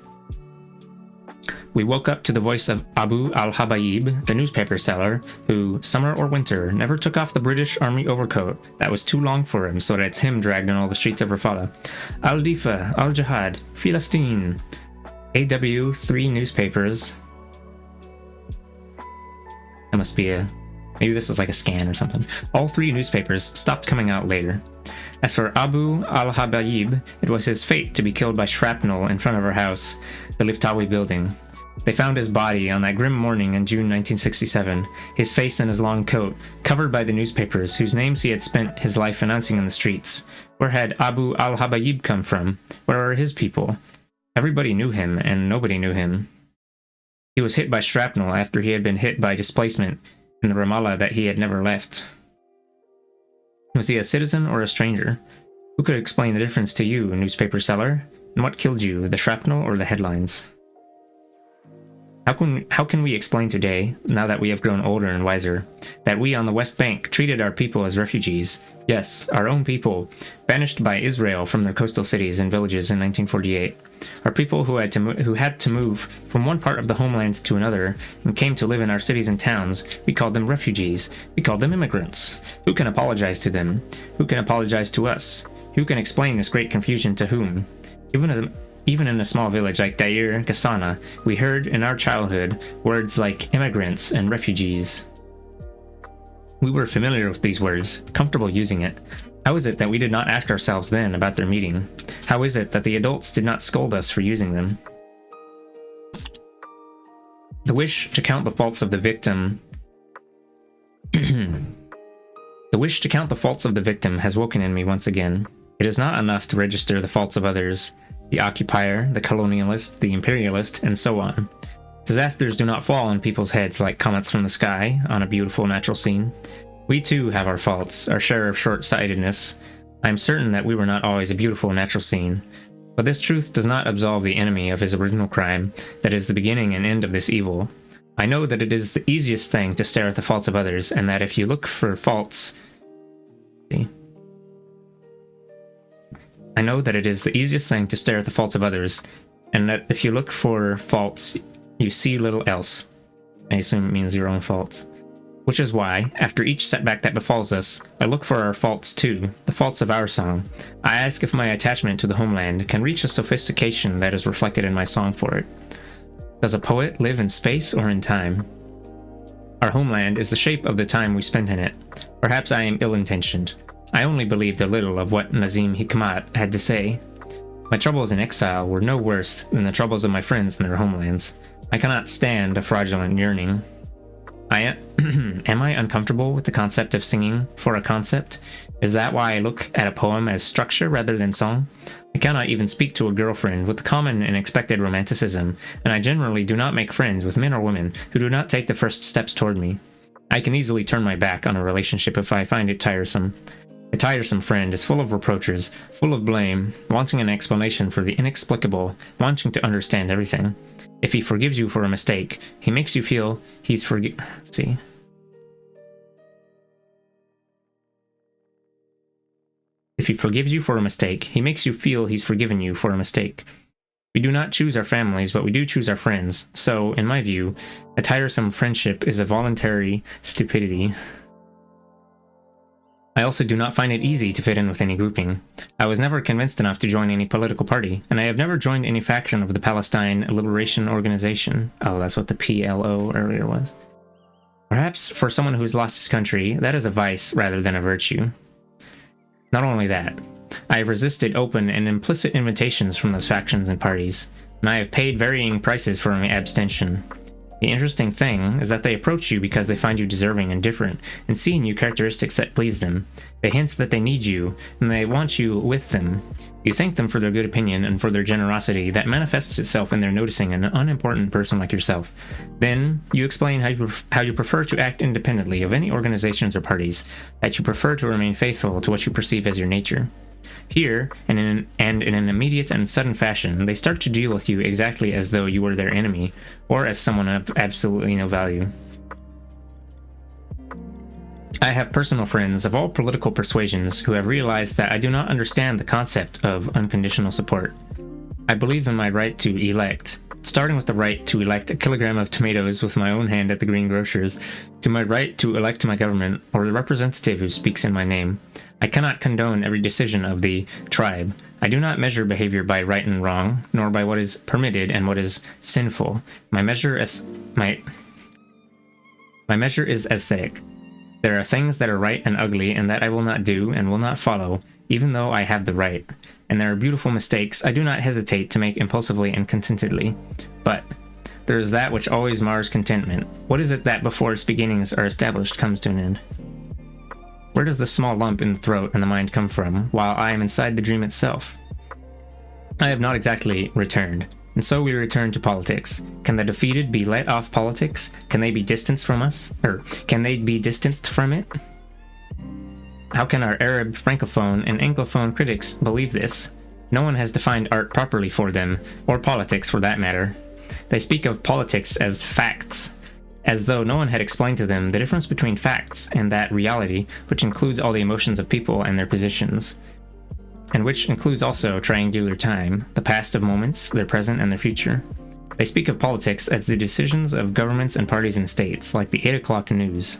We woke up to the voice of Abu al-Habayib, the newspaper seller, who, summer or winter, never took off the British Army overcoat that was too long for him, so that it's him dragged on all the streets of Rafala. Al-Difa, Al-Jihad, Philistine, AW, 3 newspapers. That must be maybe this was like a scan or something. All 3 newspapers stopped coming out later. As for Abu al-Habayib, it was his fate to be killed by shrapnel in front of our house, the Liftawi building. They found his body on that grim morning in June 1967, his face in his long coat, covered by the newspapers whose names he had spent his life announcing in the streets. Where had Abu al-Habayib come from? Where were his people? Everybody knew him, and nobody knew him. He was hit by shrapnel after he had been hit by displacement in the Ramallah that he had never left. Was he a citizen or a stranger? Who could explain the difference to you, newspaper seller? And what killed you, the shrapnel or the headlines? How can we explain today, now that we have grown older and wiser, that we on the West Bank treated our people as refugees? Yes, our own people, banished by Israel from their coastal cities and villages in 1948. Our people who had to move from one part of the homeland to another and came to live in our cities and towns. We called them refugees. We called them immigrants. Who can apologize to them? Who can apologize to us? Who can explain this great confusion to whom? Even in a small village like Dair Gassana, we heard in our childhood words like immigrants and refugees. We were familiar with these words, comfortable using it. How is it that we did not ask ourselves then about their meaning? How is it that the adults did not scold us for using them? The wish to count the faults of the victim has woken in me once again. It is not enough to register the faults of others, the occupier, the colonialist, the imperialist, and so on. Disasters do not fall on people's heads like comets from the sky on a beautiful natural scene. We too have our faults, our share of short-sightedness. I am certain that we were not always a beautiful natural scene. But this truth does not absolve the enemy of his original crime, that is the beginning and end of this evil. I know that it is the easiest thing to stare at the faults of others, and that if you look for faults... I know that it is the easiest thing to stare at the faults of others, and that if you look for faults, you see little else. I assume it means your own faults. Which is why, after each setback that befalls us, I look for our faults too, the faults of our song. I ask if my attachment to the homeland can reach a sophistication that is reflected in my song for it. Does a poet live in space or in time? Our homeland is the shape of the time we spent in it. Perhaps I am ill-intentioned. I only believed a little of what Nazim Hikmat had to say. My troubles in exile were no worse than the troubles of my friends in their homelands. I cannot stand a fraudulent yearning. Am I uncomfortable with the concept of singing for a concept? Is that why I look at a poem as structure rather than song? I cannot even speak to a girlfriend with common and expected romanticism, and I generally do not make friends with men or women who do not take the first steps toward me. I can easily turn my back on a relationship if I find it tiresome. A tiresome friend is full of reproaches, full of blame, wanting an explanation for the inexplicable, wanting to understand everything. If he forgives you for a mistake, he makes you feel he's If he forgives you for a mistake, he makes you feel he's forgiven you for a mistake. We do not choose our families, but we do choose our friends. So, in my view, a tiresome friendship is a voluntary stupidity. I also do not find it easy to fit in with any grouping. I was never convinced enough to join any political party, and I have never joined any faction of the Palestine Liberation Organization. Oh, that's what the PLO earlier was. Perhaps for someone who's lost his country, that is a vice rather than a virtue. Not only that, I have resisted open and implicit invitations from those factions and parties, and I have paid varying prices for my abstention. The interesting thing is that they approach you because they find you deserving and different, and see in you characteristics that please them. They hint that they need you, and they want you with them. You thank them for their good opinion and for their generosity that manifests itself in their noticing an unimportant person like yourself. Then, you explain how you prefer to act independently of any organizations or parties, that you prefer to remain faithful to what you perceive as your nature. Here, and in an immediate and sudden fashion, they start to deal with you exactly as though you were their enemy, or as someone of absolutely no value. I have personal friends of all political persuasions who have realized that I do not understand the concept of unconditional support. I believe in my right to elect, starting with the right to elect a kilogram of tomatoes with my own hand at the greengrocer's, to my right to elect my government or the representative who speaks in my name. I cannot condone every decision of the tribe. I do not measure behavior by right and wrong, nor by what is permitted and what is sinful. My measure is aesthetic. There are things that are right and ugly and that I will not do and will not follow, even though I have the right. And there are beautiful mistakes I do not hesitate to make impulsively and contentedly. But there is that which always mars contentment. What is it that before its beginnings are established comes to an end? Where does the small lump in the throat and the mind come from, while I am inside the dream itself? I have not exactly returned, and so we return to politics. Can the defeated be let off politics? Can they be distanced from us? Or can they be distanced from it? How can our Arab, Francophone, and Anglophone critics believe this? No one has defined art properly for them, or politics for that matter. They speak of politics as facts, as though no one had explained to them the difference between facts and that reality, which includes all the emotions of people and their positions, and which includes also triangular time, the past of moments, their present and their future. They speak of politics as the decisions of governments and parties and states, like the 8 o'clock news.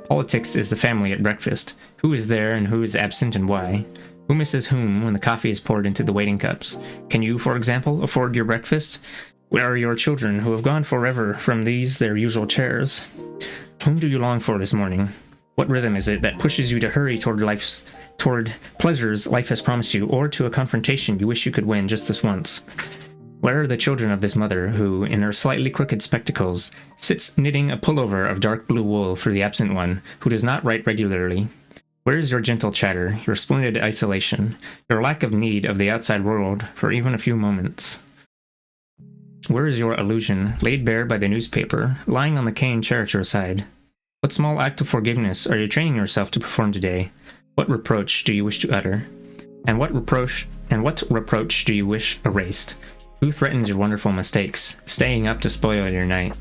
Politics is the family at breakfast. Who is there and who is absent and why? Who misses whom when the coffee is poured into the waiting cups? Can you, for example, afford your breakfast? Where are your children who have gone forever from these their usual chairs? Whom do you long for this morning? What rhythm is it that pushes you to hurry toward pleasures life has promised you, or to a confrontation you wish you could win just this once? Where are the children of this mother who, in her slightly crooked spectacles, sits knitting a pullover of dark blue wool for the absent one who does not write regularly? Where is your gentle chatter, your splendid isolation, your lack of need of the outside world for even a few moments? Where is your illusion, laid bare by the newspaper, lying on the cane chair at your side? What small act of forgiveness are you training yourself to perform today? What reproach do you wish to utter? And what reproach do you wish erased? Who threatens your wonderful mistakes, staying up to spoil your night?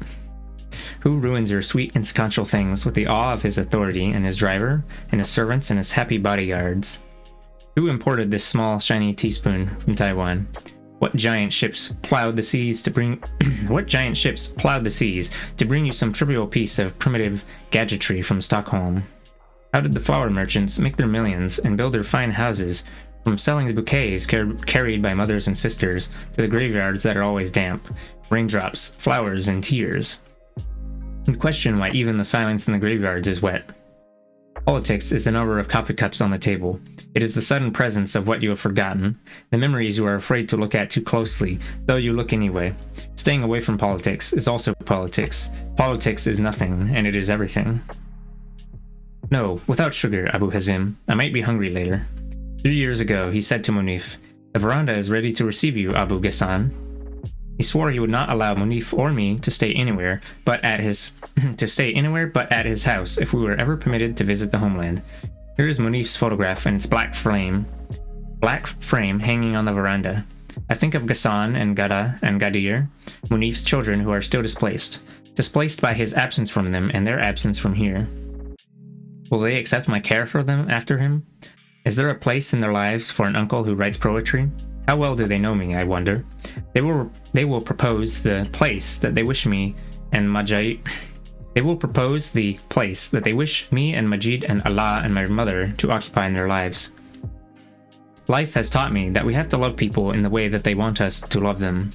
Who ruins your sweet inconsequential things with the awe of his authority and his driver, and his servants and his happy bodyguards? Who imported this small, shiny teaspoon from Taiwan? What giant ships plowed the seas to bring what giant ships plowed the seas to bring you some trivial piece of primitive gadgetry from Stockholm? How did the flower merchants make their millions and build their fine houses, from selling the bouquets carried by mothers and sisters to the graveyards that are always damp, raindrops, flowers, and tears? You question why even the silence in the graveyards is wet. Politics is the number of coffee cups on the table. It is the sudden presence of what you have forgotten, the memories you are afraid to look at too closely, though you look anyway. Staying away from politics is also politics. Politics is nothing, and it is everything. No, without sugar, Abu Hazim. I might be hungry later. 3 years ago, he said to Munif, "The veranda is ready to receive you, Abu Ghassan." He swore he would not allow Munif or me to stay anywhere but at his house if we were ever permitted to visit the homeland. Here is Munif's photograph in its black frame hanging on the veranda. I think of Ghassan and Gada and Gadir, Munif's children who are still displaced by his absence from them and their absence from here. Will they accept my care for them after him? Is there a place in their lives for an uncle who writes poetry? How well do they know me, I wonder? They will propose the place that they wish me and Majid. They will propose the place that they wish me and Majid and Allah and my mother to occupy in their lives. Life has taught me that we have to love people in the way that they want us to love them.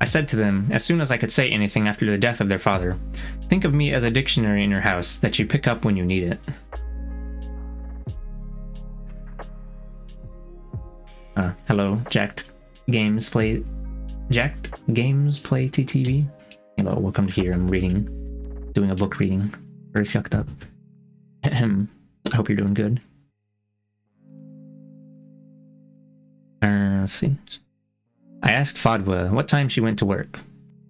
I said to them, as soon as I could say anything after the death of their father, think of me as a dictionary in your house that you pick up when you need it. Hello, Jacked Games Play TTV. Hello, welcome here. I'm doing a book reading. Very fucked up. I hope you're doing good. Let's see. I asked Fadwa what time she went to work.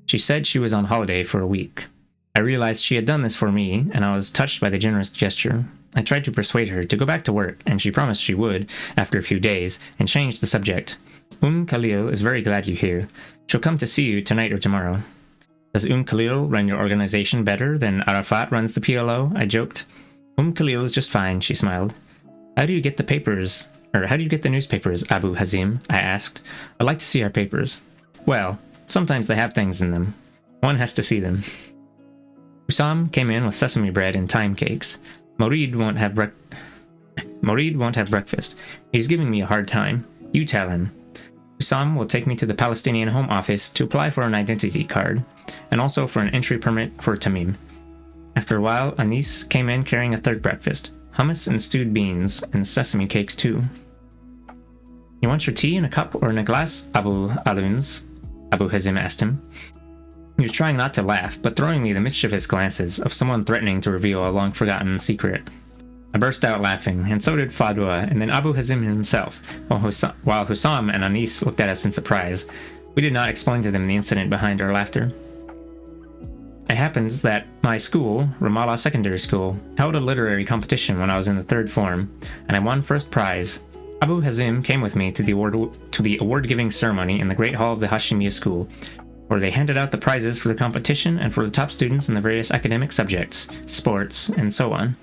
She said she was on holiday for a week. I realized she had done this for me, and I was touched by the generous gesture. I tried to persuade her to go back to work, and she promised she would, after a few days, and changed the subject. Khalil is very glad you're here. She'll come to see you tonight or tomorrow. Does Khalil run your organization better than Arafat runs the PLO? I joked. Khalil is just fine, she smiled. How do you get the newspapers, Abu Hazim? I asked. I'd like to see our papers. Well, sometimes they have things in them. One has to see them. Usam came in with sesame bread and thyme cakes. Morid won't have breakfast. He's giving me a hard time. You tell him. Usam will take me to the Palestinian Home Office to apply for an identity card, and also for an entry permit for Tamim. After a while, Anis came in carrying a third breakfast. Hummus and stewed beans, and sesame cakes too. You want your tea in a cup or in a glass, Abu Hazim asked him. He was trying not to laugh, but throwing me the mischievous glances of someone threatening to reveal a long-forgotten secret. I burst out laughing, and so did Fadwa, and then Abu Hazim himself, while Hussam and Anis looked at us in surprise. We did not explain to them the incident behind our laughter. It happens that my school, Ramallah Secondary School, held a literary competition when I was in the third form, and I won first prize. Abu Hazim came with me to the award-giving ceremony in the Great Hall of the Hashimiyya School, where they handed out the prizes for the competition and for the top students in the various academic subjects, sports, and so on.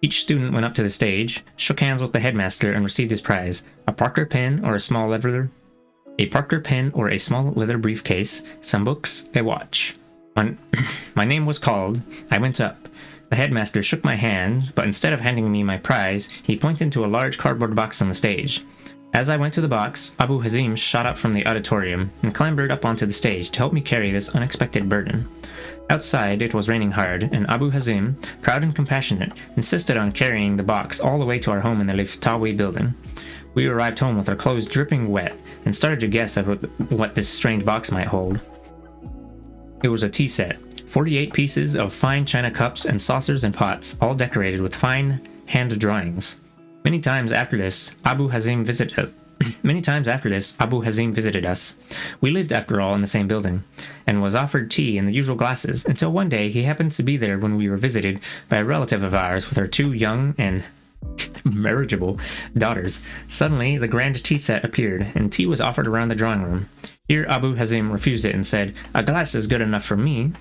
Each student went up to the stage, shook hands with the headmaster, and received his prize, a Parker pen or a small leather briefcase, some books, a watch. My name was called. I went up. The headmaster shook my hand, but instead of handing me my prize, he pointed to a large cardboard box on the stage. As I went to the box, Abu Hazim shot up from the auditorium and clambered up onto the stage to help me carry this unexpected burden. Outside, it was raining hard, and Abu Hazim, proud and compassionate, insisted on carrying the box all the way to our home in the Liftawi building. We arrived home with our clothes dripping wet and started to guess at what this strange box might hold. It was a tea set, 48 pieces of fine china cups and saucers and pots, all decorated with fine hand drawings. Many times after this, Abu Hazim visited us. We lived, after all, in the same building, and was offered tea in the usual glasses, until one day he happened to be there when we were visited by a relative of ours with her 2 young and marriageable daughters. Suddenly, the grand tea set appeared, and tea was offered around the drawing room. Here Abu Hazim refused it and said, "A glass is good enough for me."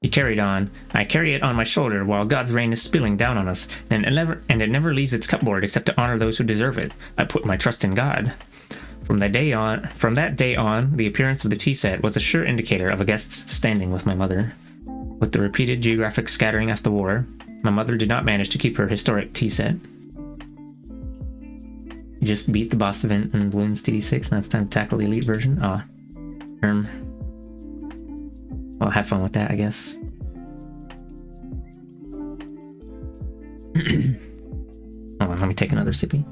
He carried on, "I carry it on my shoulder while God's rain is spilling down on us, and it never leaves its cupboard except to honor those who deserve it. I put my trust in God." From that day on, the appearance of the tea set was a sure indicator of a guest's standing with my mother. With the repeated geographic scattering after the war, my mother did not manage to keep her historic tea set. You just beat the boss event in Bloons TD6, now it's time to tackle the elite version. Well, have fun with that, I guess. Hold on, let me take another sippy.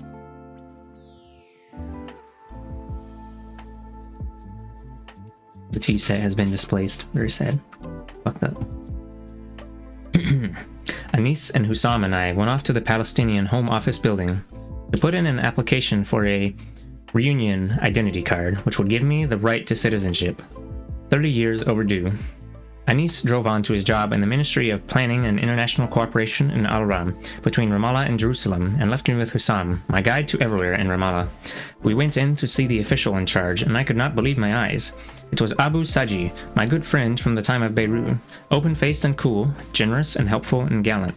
The tea set has been displaced. Very sad. Fucked up. Anis and Hussam and I went off to the Palestinian Home Office building to put in an application for a reunion identity card, which would give me the right to citizenship. 30 years overdue. Anis drove on to his job in the Ministry of Planning and International Cooperation in Al-Ram, between Ramallah and Jerusalem, and left me with Hussam, my guide to everywhere in Ramallah. We went in to see the official in charge, and I could not believe my eyes. It was Abu Saji, my good friend from the time of Beirut, open-faced and cool, generous and helpful and gallant.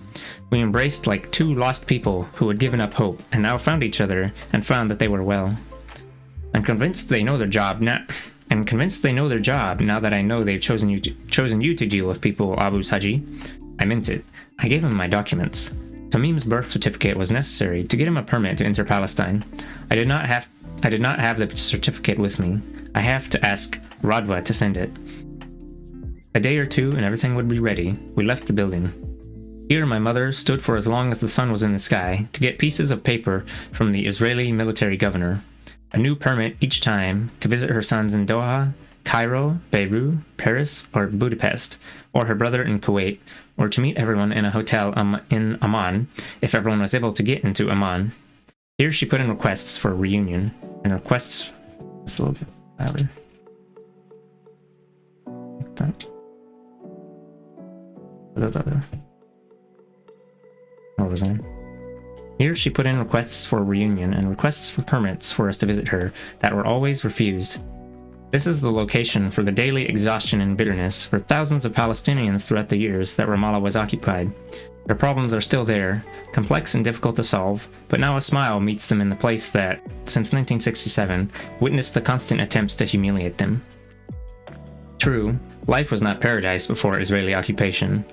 We embraced like two lost people who had given up hope, and now found each other, and found that they were well. I'm convinced they know their job now. Now that I know they've chosen you to deal with people, Abu Saji. I meant it. I gave him my documents. Tamim's birth certificate was necessary to get him a permit to enter Palestine. I did not have the certificate with me. I have to ask Radwa to send it. A day or two and everything would be ready. We left the building. Here my mother stood for as long as the sun was in the sky to get pieces of paper from the Israeli military governor. A new permit each time to visit her sons in Doha, Cairo, Beirut, Paris, or Budapest, or her brother in Kuwait, or to meet everyone in a hotel in Amman, if everyone was able to get into Amman. Here she put in requests for a reunion, and requests... That's a little bit louder. Like that. What was I? Here she put in requests for a reunion and requests for permits for us to visit her that were always refused. This is the location for the daily exhaustion and bitterness for thousands of Palestinians throughout the years that Ramallah was occupied. Their problems are still there, complex and difficult to solve, but now a smile meets them in the place that, since 1967, witnessed the constant attempts to humiliate them. True, life was not paradise before Israeli occupation.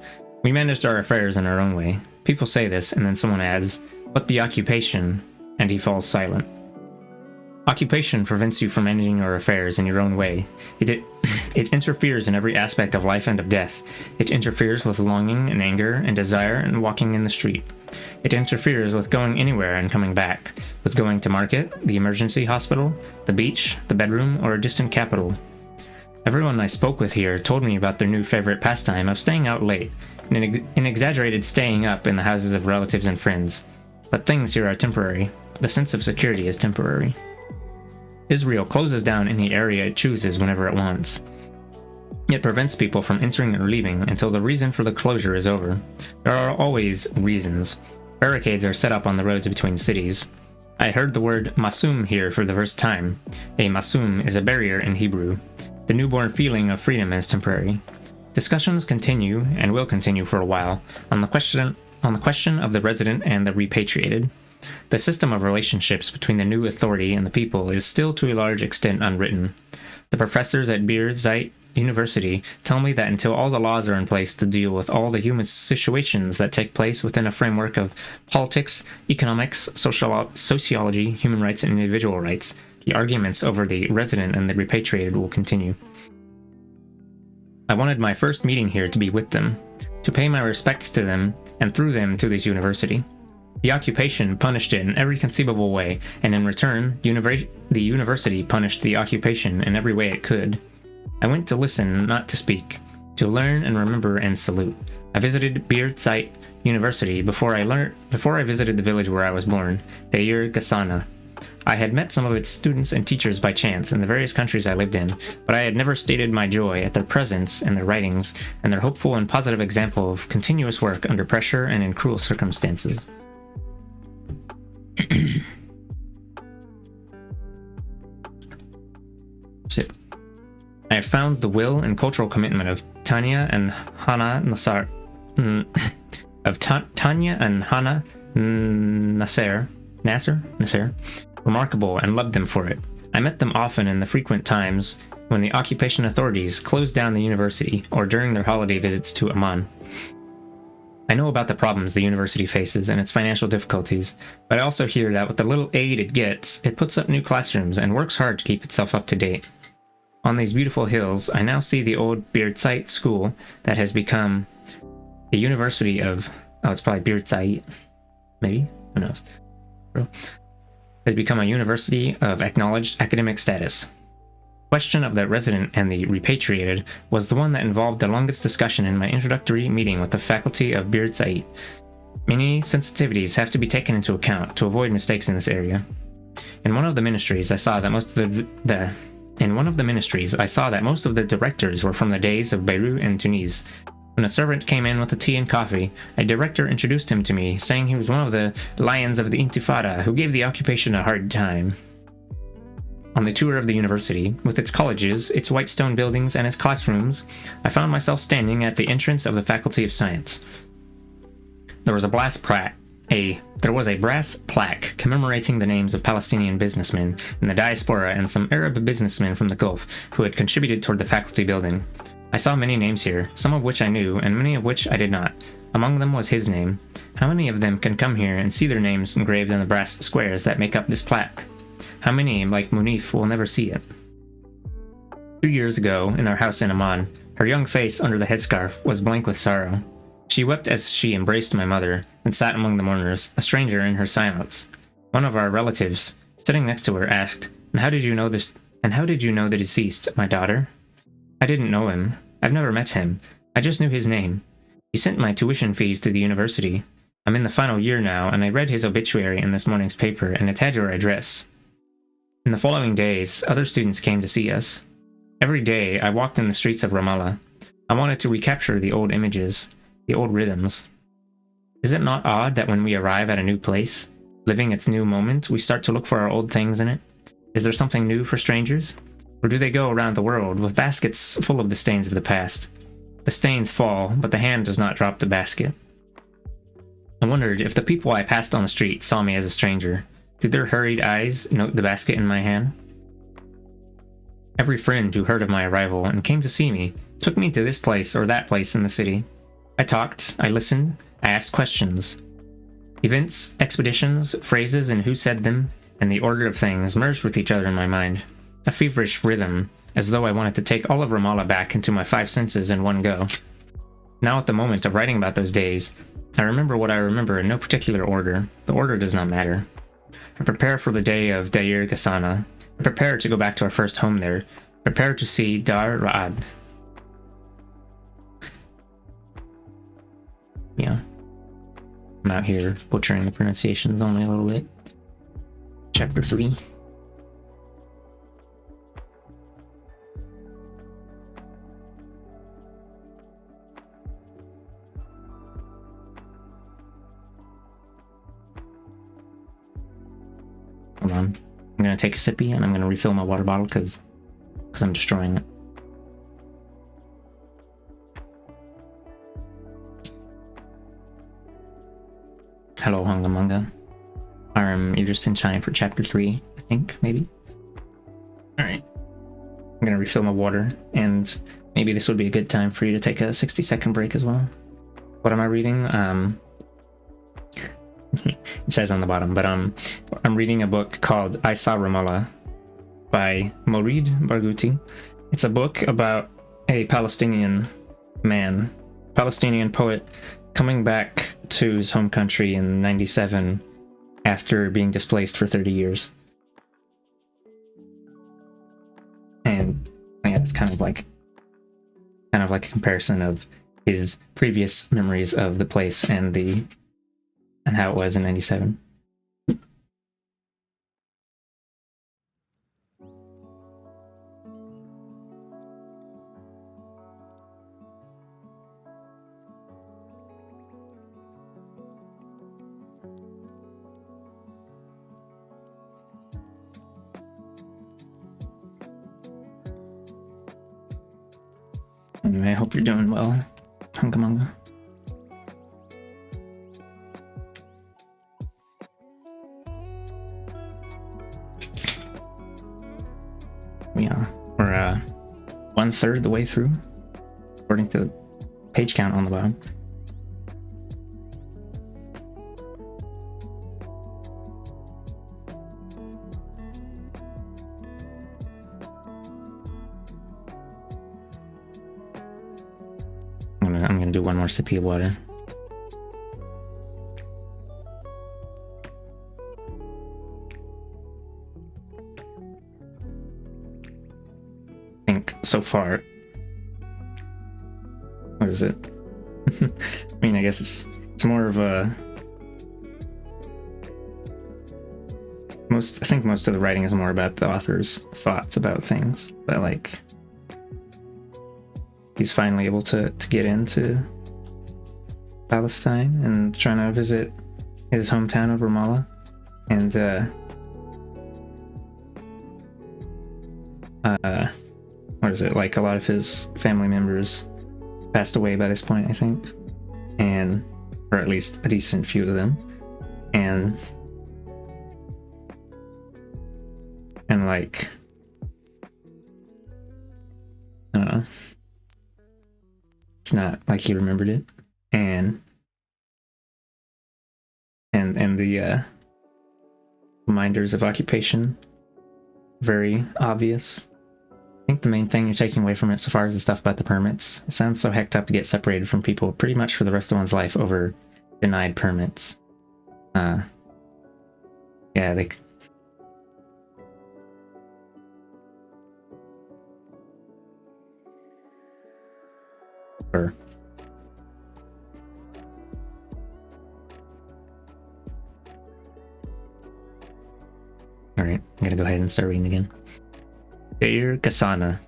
We managed our affairs in our own way. People say this, and then someone adds, "But the occupation," and he falls silent. Occupation prevents you from managing your affairs in your own way. It interferes in every aspect of life and of death. It interferes with longing and anger and desire and walking in the street. It interferes with going anywhere and coming back, with going to market, the emergency hospital, the beach, the bedroom, or a distant capital. Everyone I spoke with here told me about their new favorite pastime of staying out late, an exaggerated staying up in the houses of relatives and friends. But things here are temporary. The sense of security is temporary. Israel closes down any area it chooses whenever it wants. It prevents people from entering or leaving until the reason for the closure is over. There are always reasons. Barricades are set up on the roads between cities. I heard the word masum here for the first time. A masum is a barrier in Hebrew. The newborn feeling of freedom is temporary. Discussions continue, and will continue for a while, on the question of the resident and the repatriated. The system of relationships between the new authority and the people is still to a large extent unwritten. The professors at Birzeit University tell me that until all the laws are in place to deal with all the human situations that take place within a framework of politics, economics, sociology, human rights, and individual rights, the arguments over the resident and the repatriated will continue. I wanted my first meeting here to be with them, to pay my respects to them, and through them to this university. The occupation punished it in every conceivable way, and in return, the university punished the occupation in every way it could. I went to listen, not to speak, to learn and remember and salute. I visited Birzeit University before I visited the village where I was born, Deir Gassana. I had met some of its students and teachers by chance in the various countries I lived in, but I had never stated my joy at their presence and their writings, and their hopeful and positive example of continuous work under pressure and in cruel circumstances. I have found the will and cultural commitment of Tanya and Hannah Nasser Nasser remarkable, and loved them for it. I met them often in the frequent times when the occupation authorities closed down the university or during their holiday visits to Amman. I know about the problems the university faces and its financial difficulties, but I also hear that with the little aid it gets, it puts up new classrooms and works hard to keep itself up to date. On these beautiful hills, I now see the old Birzeit school that has become a university of... oh, it's probably Birzeit. Maybe? Who knows? Has become a university of acknowledged academic status. The question of the resident and the repatriated was the one that involved the longest discussion in my introductory meeting with the faculty of Birzeit. Many sensitivities have to be taken into account to avoid mistakes in this area. In one of the ministries, I saw that most of the directors were from the days of Beirut and Tunis. When a servant came in with the tea and coffee, a director introduced him to me, saying he was one of the lions of the Intifada who gave the occupation a hard time. On the tour of the university, with its colleges, its white stone buildings, and its classrooms, I found myself standing at the entrance of the Faculty of Science. There was a brass plaque commemorating the names of Palestinian businessmen in the diaspora and some Arab businessmen from the Gulf who had contributed toward the faculty building. I saw many names here, some of which I knew, and many of which I did not. Among them was his name. How many of them can come here and see their names engraved in the brass squares that make up this plaque? How many, like Munif, will never see it? 2 years ago, in our house in Amman, her young face under the headscarf was blank with sorrow. She wept as she embraced my mother, and sat among the mourners, a stranger in her silence. One of our relatives, sitting next to her, asked, And how did you know the deceased, my daughter? I didn't know him. I've never met him. I just knew his name. He sent my tuition fees to the university. I'm in the final year now, and I read his obituary in this morning's paper, and it had your address. In the following days, other students came to see us. Every day, I walked in the streets of Ramallah. I wanted to recapture the old images, the old rhythms. Is it not odd that when we arrive at a new place, living its new moment, we start to look for our old things in it? Is there something new for strangers? Or do they go around the world with baskets full of the stains of the past? The stains fall, but the hand does not drop the basket. I wondered if the people I passed on the street saw me as a stranger. Did their hurried eyes note the basket in my hand? Every friend who heard of my arrival and came to see me took me to this place or that place in the city. I talked, I listened, I asked questions. Events, expeditions, phrases, and who said them, and the order of things merged with each other in my mind. A feverish rhythm, as though I wanted to take all of Ramallah back into my 5 senses in one go. Now at the moment of writing about those days, I remember what I remember in no particular order. The order does not matter. I prepare for the day of Deir Ghassana. I prepare to go back to our first home there. I prepare to see Dar Ra'ad. Yeah. I'm out here butchering the pronunciations only a little bit. Chapter 3. Hold on. I'm gonna take a sippy and I'm gonna refill my water bottle because I'm destroying it. Hello, Hungamunga. You're just in time for chapter 3, I think, maybe? Alright. I'm gonna refill my water, and maybe this would be a good time for you to take a 60-second break as well. What am I reading? It says on the bottom, but I'm reading a book called I Saw Ramallah by Morid Barghouti. It's a book about a Palestinian man, Palestinian poet, coming back to his home country in '97 after being displaced for 30 years. And yeah, it's kind of like a comparison of his previous memories of the place and how it was in '97. Anyway, I hope you're doing well, Hungamunga. 1/3 the way through, according to the page count on the bottom. I'm gonna do one more sip of water. I think so far. What is it? I mean, I guess it's more of a I think most of the writing is more about the author's thoughts about things, but like he's finally able to get into Palestine and trying to visit his hometown of Ramallah, and what is it, like a lot of his family members passed away by this point, I think, and or at least a decent few of them, and like I don't know, it's not like he remembered it, and the reminders of occupation very obvious. I think the main thing you're taking away from it so far is the stuff about the permits. It sounds so hecked up to get separated from people pretty much for the rest of one's life over denied permits. Yeah, they or all right, I'm gonna go ahead and start reading again. Deir Ghasana.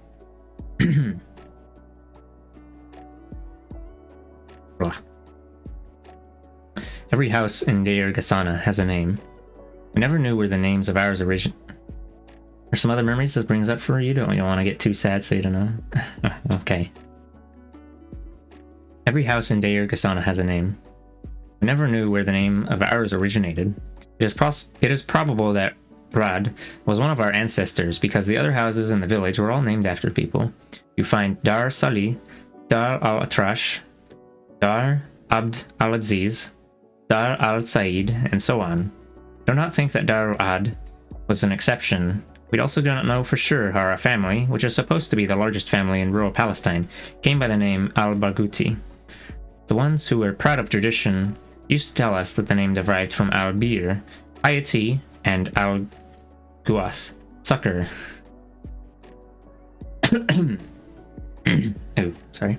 Every house in Deir Ghasana has a name. We never knew where the names of ours origin. Are some other memories this brings up for you? Don't you want to get too sad so you don't know? Okay. Every house in Deir Ghasana has a name. We never knew where the name of ours originated. It is probable that Rad was one of our ancestors because the other houses in the village were all named after people. You find Dar Salih, Dar al-Atrash, Dar Abd al-Aziz, Dar al-Said, and so on. I do not think that Dar al-Ad was an exception. We also do not know for sure how our family, which is supposed to be the largest family in rural Palestine, came by the name al-Barghouti. The ones who were proud of tradition used to tell us that the name derived from al-Bir, piety, and al-Guath, succor. Oh, sorry.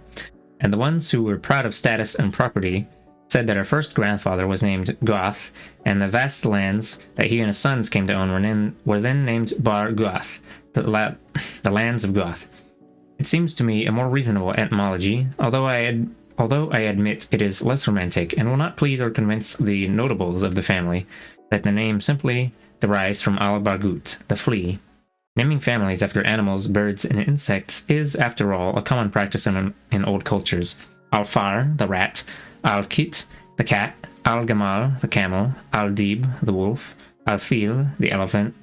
And the ones who were proud of status and property said that our first grandfather was named Guath, and the vast lands that he and his sons came to own were then named Bar Guath, the lands of Guath. It seems to me a more reasonable etymology, although I admit it is less romantic and will not please or convince the notables of the family that the name simply derives from al-Barghut, the flea. Naming families after animals, birds, and insects is, after all, a common practice in old cultures. Al-Far, the rat, Al-Kit, the cat, Al-Gamal, the camel, Al-Dib, the wolf, Al-Fil, the elephant,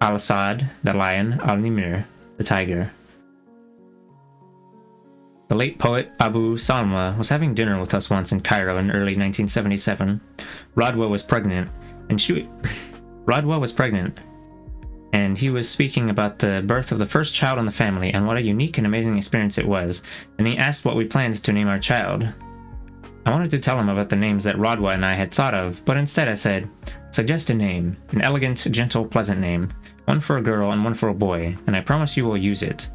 Al-Asad, the lion, Al-Nimir, the tiger. The late poet Abu Salma was having dinner with us once in Cairo in early 1977. Radwa was pregnant, and he was speaking about the birth of the first child in the family and what a unique and amazing experience it was. And he asked what we planned to name our child. I wanted to tell him about the names that Radwa and I had thought of, but instead I said, suggest a name, an elegant, gentle, pleasant name, one for a girl and one for a boy, and I promise you will use it.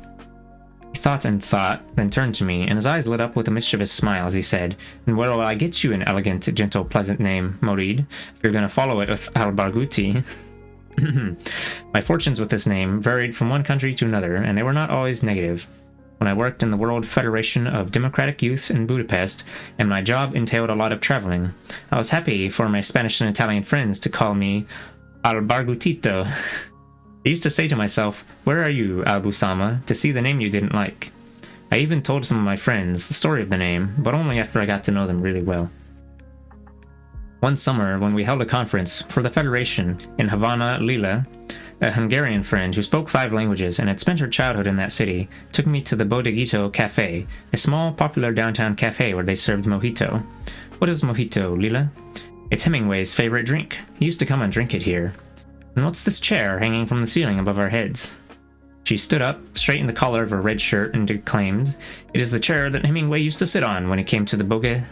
He thought and thought, then turned to me, and his eyes lit up with a mischievous smile as he said, and where will I get you an elegant, gentle, pleasant name, Morid, if you're going to follow it with al-Barghouti? My fortunes with this name varied from one country to another, and they were not always negative. When I worked in the World Federation of Democratic Youth in Budapest, and my job entailed a lot of traveling, I was happy for my Spanish and Italian friends to call me al-Barghutito. I used to say to myself, where are you, Abu Salma, to see the name you didn't like? I even told some of my friends the story of the name, but only after I got to know them really well. One summer, when we held a conference for the Federation in Havana, Lila, a Hungarian friend who spoke 5 languages and had spent her childhood in that city, took me to the Bodeguito Cafe, a small, popular downtown cafe where they served mojito. What is mojito, Lila? It's Hemingway's favorite drink. He used to come and drink it here. And what's this chair hanging from the ceiling above our heads? She stood up, straightened the collar of her red shirt, and declaimed, "It is the chair that Hemingway used to sit on when he came to the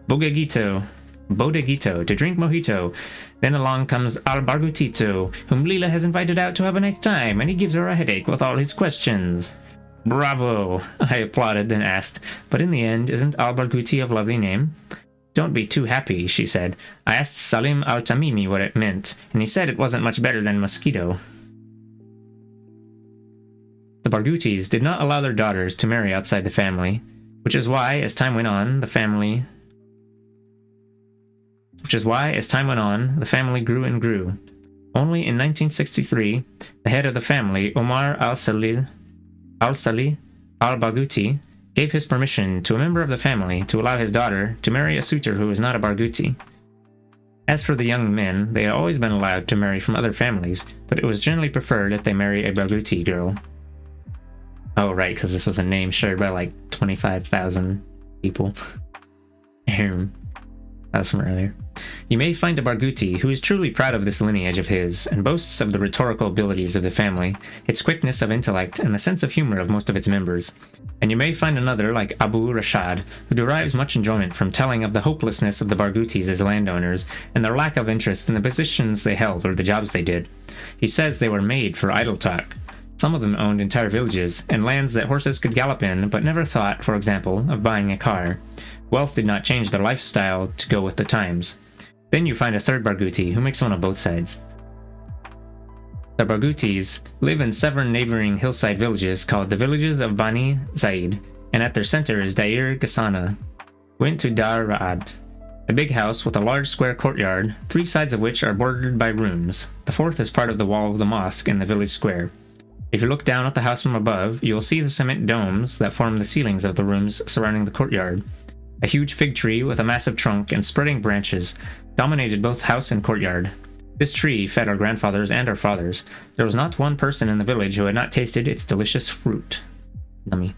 Bodeguito to drink mojito. Then along comes Al Bargutito, whom Lila has invited out to have a nice time, and he gives her a headache with all his questions." "Bravo!" I applauded, then asked, "But in the end, isn't Al Barguti a lovely name?" "Don't be too happy," she said. "I asked Salim al-Tamimi what it meant, and he said it wasn't much better than mosquito." The Bargutis did not allow their daughters to marry outside the family, which is why, as time went on, the family grew and grew. Only in 1963, the head of the family, Omar al-Salih al-Barguti, gave his permission to a member of the family to allow his daughter to marry a suitor who was not a Barguti. As for the young men, they had always been allowed to marry from other families, but it was generally preferred that they marry a Barguti girl. Oh, right, because this was a name shared by like 25,000 people. That was from earlier. You may find a Barguti who is truly proud of this lineage of his, and boasts of the rhetorical abilities of the family, its quickness of intellect, and the sense of humor of most of its members. And you may find another like Abu Rashad, who derives much enjoyment from telling of the hopelessness of the Bargutis as landowners, and their lack of interest in the positions they held or the jobs they did. He says they were made for idle talk. Some of them owned entire villages, and lands that horses could gallop in, but never thought, for example, of buying a car. Wealth did not change their lifestyle to go with the times. Then you find a third Barguti, who makes one of both sides. The Bargutis live in 7 neighboring hillside villages called the villages of Bani Zaid, and at their center is Dair Ghasana. Went to Dar Ra'ad, a big house with a large square courtyard, 3 sides of which are bordered by rooms. The 4th is part of the wall of the mosque in the village square. If you look down at the house from above, you will see the cement domes that form the ceilings of the rooms surrounding the courtyard. A huge fig tree with a massive trunk and spreading branches dominated both house and courtyard. This tree fed our grandfathers and our fathers. There was not one person in the village who had not tasted its delicious fruit. Yummy.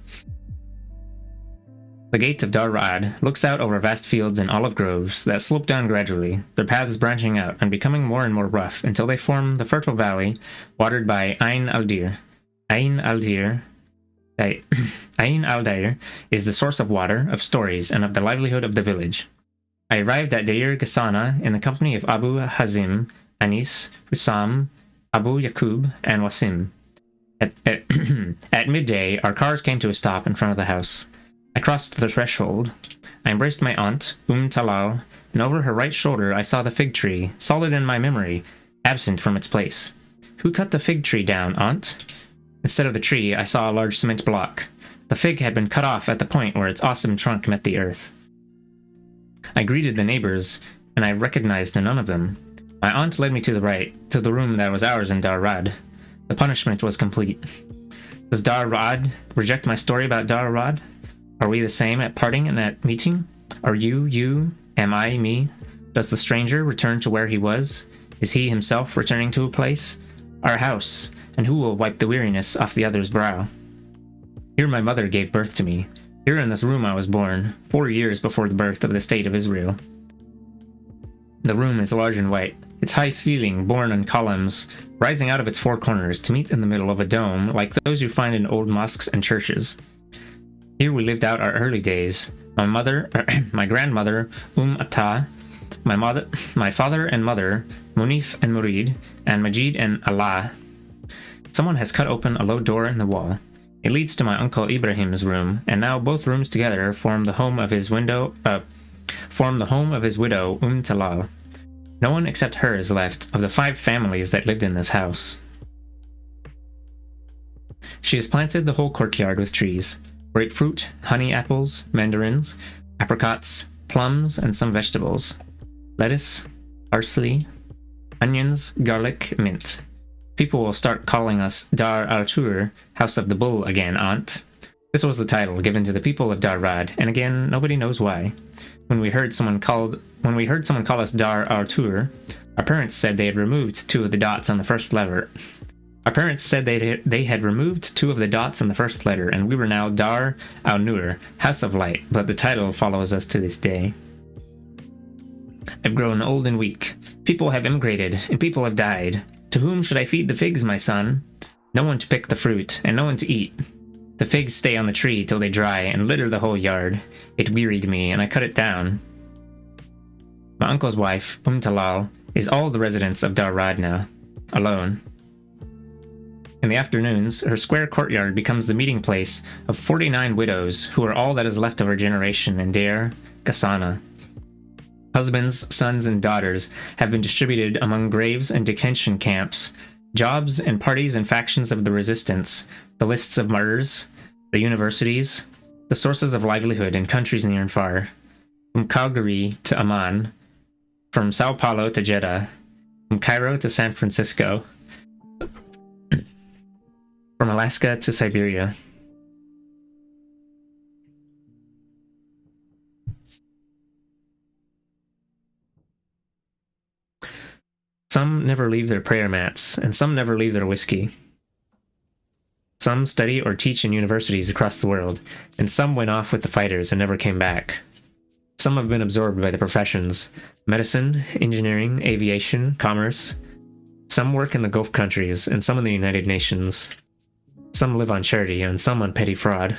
The gate of Dar Ra'ad looks out over vast fields and olive groves that slope down gradually, their paths branching out and becoming more and more rough until they form the fertile valley watered by Ain al-Dir. Ain al-Dir is the source of water, of stories, and of the livelihood of the village. I arrived at Deir Ghasana in the company of Abu Hazim, Anis, Hussam, Abu Yaqub, and Wasim. At midday, our cars came to a stop in front of the house. I crossed the threshold. I embraced my aunt, Talal, and over her right shoulder I saw the fig tree, solid in my memory, absent from its place. Who cut the fig tree down, aunt? Instead of the tree, I saw a large cement block. The fig had been cut off at the point where its awesome trunk met the earth. I greeted the neighbors, and I recognized none of them. My aunt led me to the right, to the room that was ours in Dar Ra'ad. The punishment was complete. Does Dar Ra'ad reject my story about Dar Ra'ad? Are we the same at parting and at meeting? Are you? Am I, me? Does the stranger return to where he was? Is he himself returning to a place? Our house, and who will wipe the weariness off the other's brow? Here my mother gave birth to me. Here in this room I was born, 4 years before the birth of the State of Israel. The room is large and white, its high ceiling borne on columns, rising out of its 4 corners to meet in the middle of a dome like those you find in old mosques and churches. Here we lived out our early days. My grandmother, Atta, my father and mother, Munif and Murid, and Majid and Allah. Someone has cut open a low door in the wall. It leads to my uncle Ibrahim's room, and now both rooms together form the home of his widow, Talal. No one except her is left of the 5 families that lived in this house. She has planted the whole courtyard with trees. Grapefruit, honey apples, mandarins, apricots, plums, and some vegetables. Lettuce, parsley, onions, garlic, mint. People will start calling us Dar al-Tur, House of the Bull again, aunt. This was the title given to the people of Dar Ra'ad, and again, nobody knows why. When we heard someone call us Dar al-Tur, our parents said they had removed 2 of the dots on the first letter. Our parents said they had removed 2 of the dots in the first letter, and we were now Dar al-Nur, House of Light, but the title follows us to this day. I've grown old and weak. People have immigrated, and people have died. To whom should I feed the figs, my son? No one to pick the fruit, and no one to eat. The figs stay on the tree till they dry and litter the whole yard. It wearied me, and I cut it down. My uncle's wife, Talal, is all the residents of Darrad now, alone. In the afternoons, her square courtyard becomes the meeting place of 49 widows who are all that is left of her generation in Deir Ghassana. Husbands, sons, and daughters have been distributed among graves and detention camps, jobs and parties and factions of the resistance, the lists of martyrs, the universities, the sources of livelihood in countries near and far, from Calgary to Amman, from Sao Paulo to Jeddah, from Cairo to San Francisco, from Alaska to Siberia. Some never leave their prayer mats, and some never leave their whiskey. Some study or teach in universities across the world, and some went off with the fighters and never came back. Some have been absorbed by the professions: medicine, engineering, aviation, commerce. Some work in the Gulf countries, and some in the United Nations. Some live on charity, and some on petty fraud.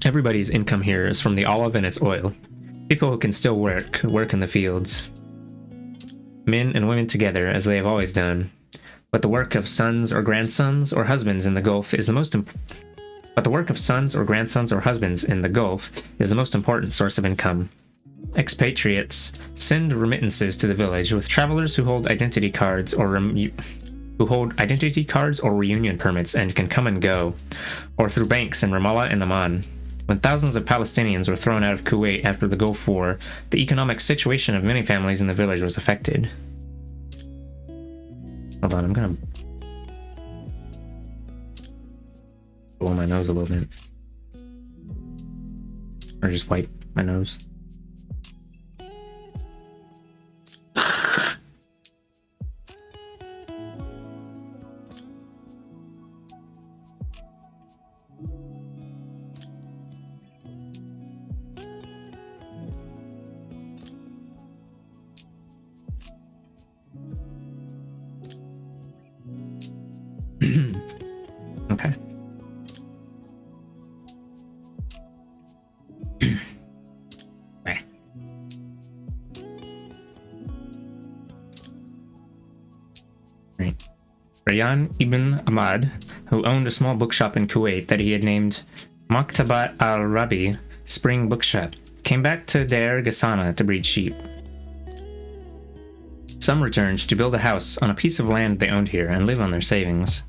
Everybody's income here is from the olive and its oil. People who can still work in the fields. Men and women together, as they have always done. But the work of sons or grandsons or husbands in the Gulf is the most important source of income. Expatriates send remittances to the village with travelers who hold identity cards or reunion permits and can come and go, or through banks in Ramallah and Amman. When thousands of Palestinians were thrown out of Kuwait after the Gulf War, the economic situation of many families in the village was affected. Hold on, I'm gonna blow my nose a little bit. Or just wipe my nose. Okay. Right. Rayyan ibn Ahmad, who owned a small bookshop in Kuwait that he had named Maktabat al-Rabi, Spring Bookshop, came back to Deir Ghassana to breed sheep. Some returned to build a house on a piece of land they owned here and live on their savings.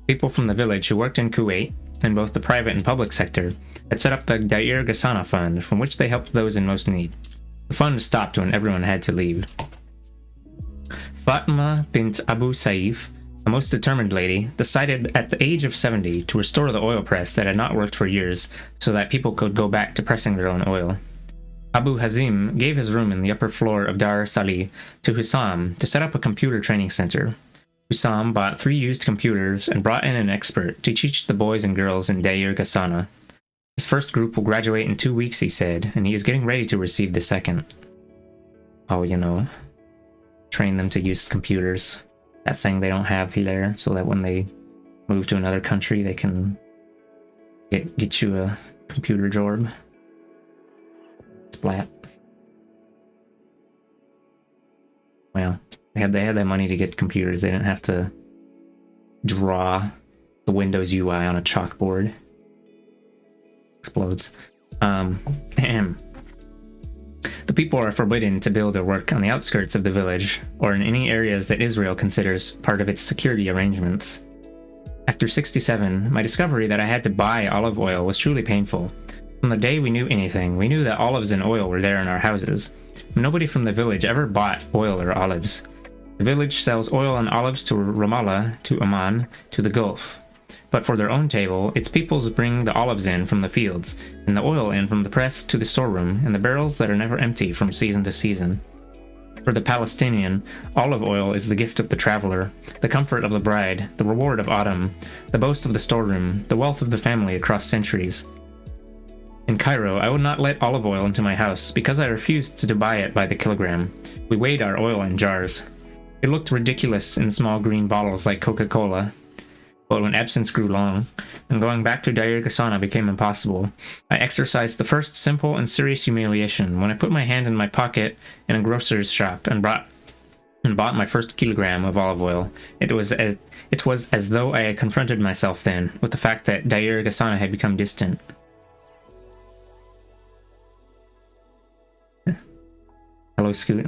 People from the village who worked in Kuwait, in both the private and public sector, had set up the Deir Ghassana Fund, from which they helped those in most need. The fund stopped when everyone had to leave. Fatima bint Abu Saif, a most determined lady, decided at the age of 70 to restore the oil press that had not worked for years so that people could go back to pressing their own oil. Abu Hazim gave his room in the upper floor of Dar Salih to Hussam to set up a computer training center. Hussam bought 3 used computers and brought in an expert to teach the boys and girls in Deir Ghassana. His first group will graduate in 2 weeks, he said, and he is getting ready to receive the second. Oh, you know, train them to use computers. That thing they don't have here, so that when they move to another country, they can get you a computer job. Splat. Well, they had that money to get computers. They didn't have to draw the Windows UI on a chalkboard. Explodes. The people are forbidden to build or work on the outskirts of the village, or in any areas that Israel considers part of its security arrangements. After 67, my discovery that I had to buy olive oil was truly painful. From the day we knew anything, we knew that olives and oil were there in our houses. Nobody from the village ever bought oil or olives. The village sells oil and olives to Ramallah, to Amman, to the Gulf. But for their own table, its peoples bring the olives in from the fields, and the oil in from the press to the storeroom, and the barrels that are never empty from season to season. For the Palestinian, olive oil is the gift of the traveler, the comfort of the bride, the reward of autumn, the boast of the storeroom, the wealth of the family across centuries. In Cairo, I would not let olive oil into my house because I refused to buy it by the kilogram. We weighed our oil in jars. It looked ridiculous in small green bottles like Coca-Cola. But when absence grew long, and going back to Deir Ghasana became impossible, I exercised the first simple and serious humiliation when I put my hand in my pocket in a grocer's shop and bought my first kilogram of olive oil. It was as though I had confronted myself then with the fact that Deir Ghasana had become distant. Hello, Scoot.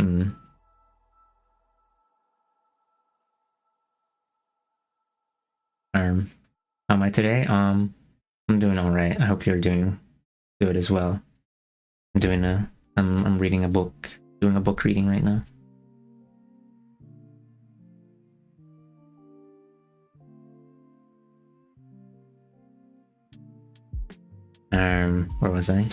How am I today? I'm doing all right. I hope you're doing good as well. I'm reading a book, doing a book reading right now. Where was I?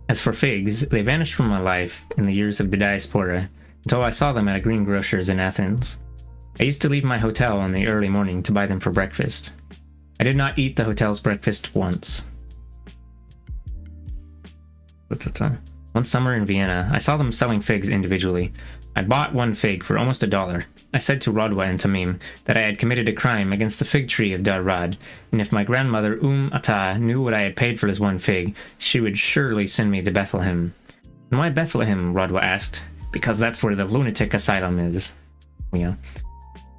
As for figs, they vanished from my life in the years of the diaspora, until I saw them at a greengrocer's in Athens. I used to leave my hotel in the early morning to buy them for breakfast. I did not eat the hotel's breakfast once. One summer in Vienna, I saw them selling figs individually. I bought one fig for almost $1. I said to Rodwa and Tamim that I had committed a crime against the fig tree of Darrad, and if my grandmother Atta knew what I had paid for this one fig, she would surely send me to Bethlehem. And why Bethlehem? Rodwa asked. Because that's where the lunatic asylum is. Yeah.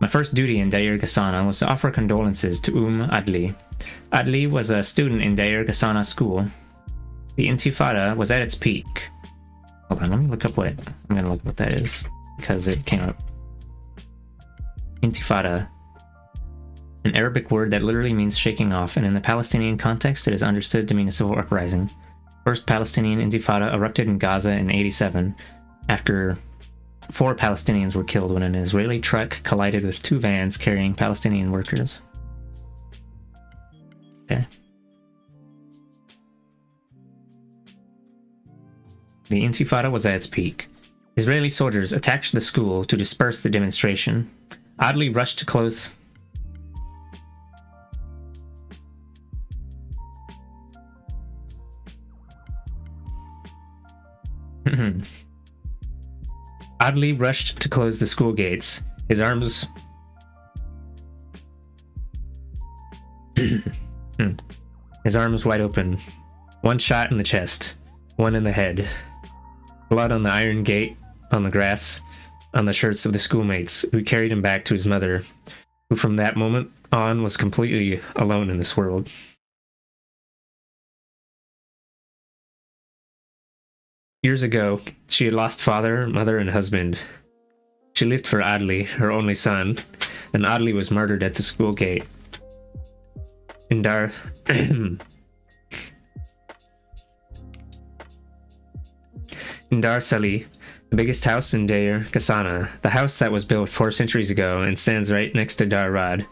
My first duty in Deir Ghasana was to offer condolences to Adli. Adli was a student in Deir Ghasana school. The Intifada was at its peak. Hold on, let me look up I'm gonna look up what that is, because it came up. Intifada. An Arabic word that literally means shaking off, and in the Palestinian context it is understood to mean a civil uprising. First Palestinian Intifada erupted in Gaza in 1987, after 4 Palestinians were killed when an Israeli truck collided with 2 vans carrying Palestinian workers. Okay. The Intifada was at its peak. Israeli soldiers attacked the school to disperse the demonstration. Adli rushed to close... Adli rushed to close the school gates. His arms... His arms wide open. One shot in the chest. One in the head. Blood on the iron gate, on the grass, on the shirts of the schoolmates who carried him back to his mother, who from that moment on was completely alone in this world. Years ago, she had lost father, mother, and husband. She lived for Adli, her only son, and Adli was murdered at the school gate. In Dar... In Dar Sali, the biggest house in Deir Ghasana, the house that was built 4 centuries ago and stands right next to Dar Rad.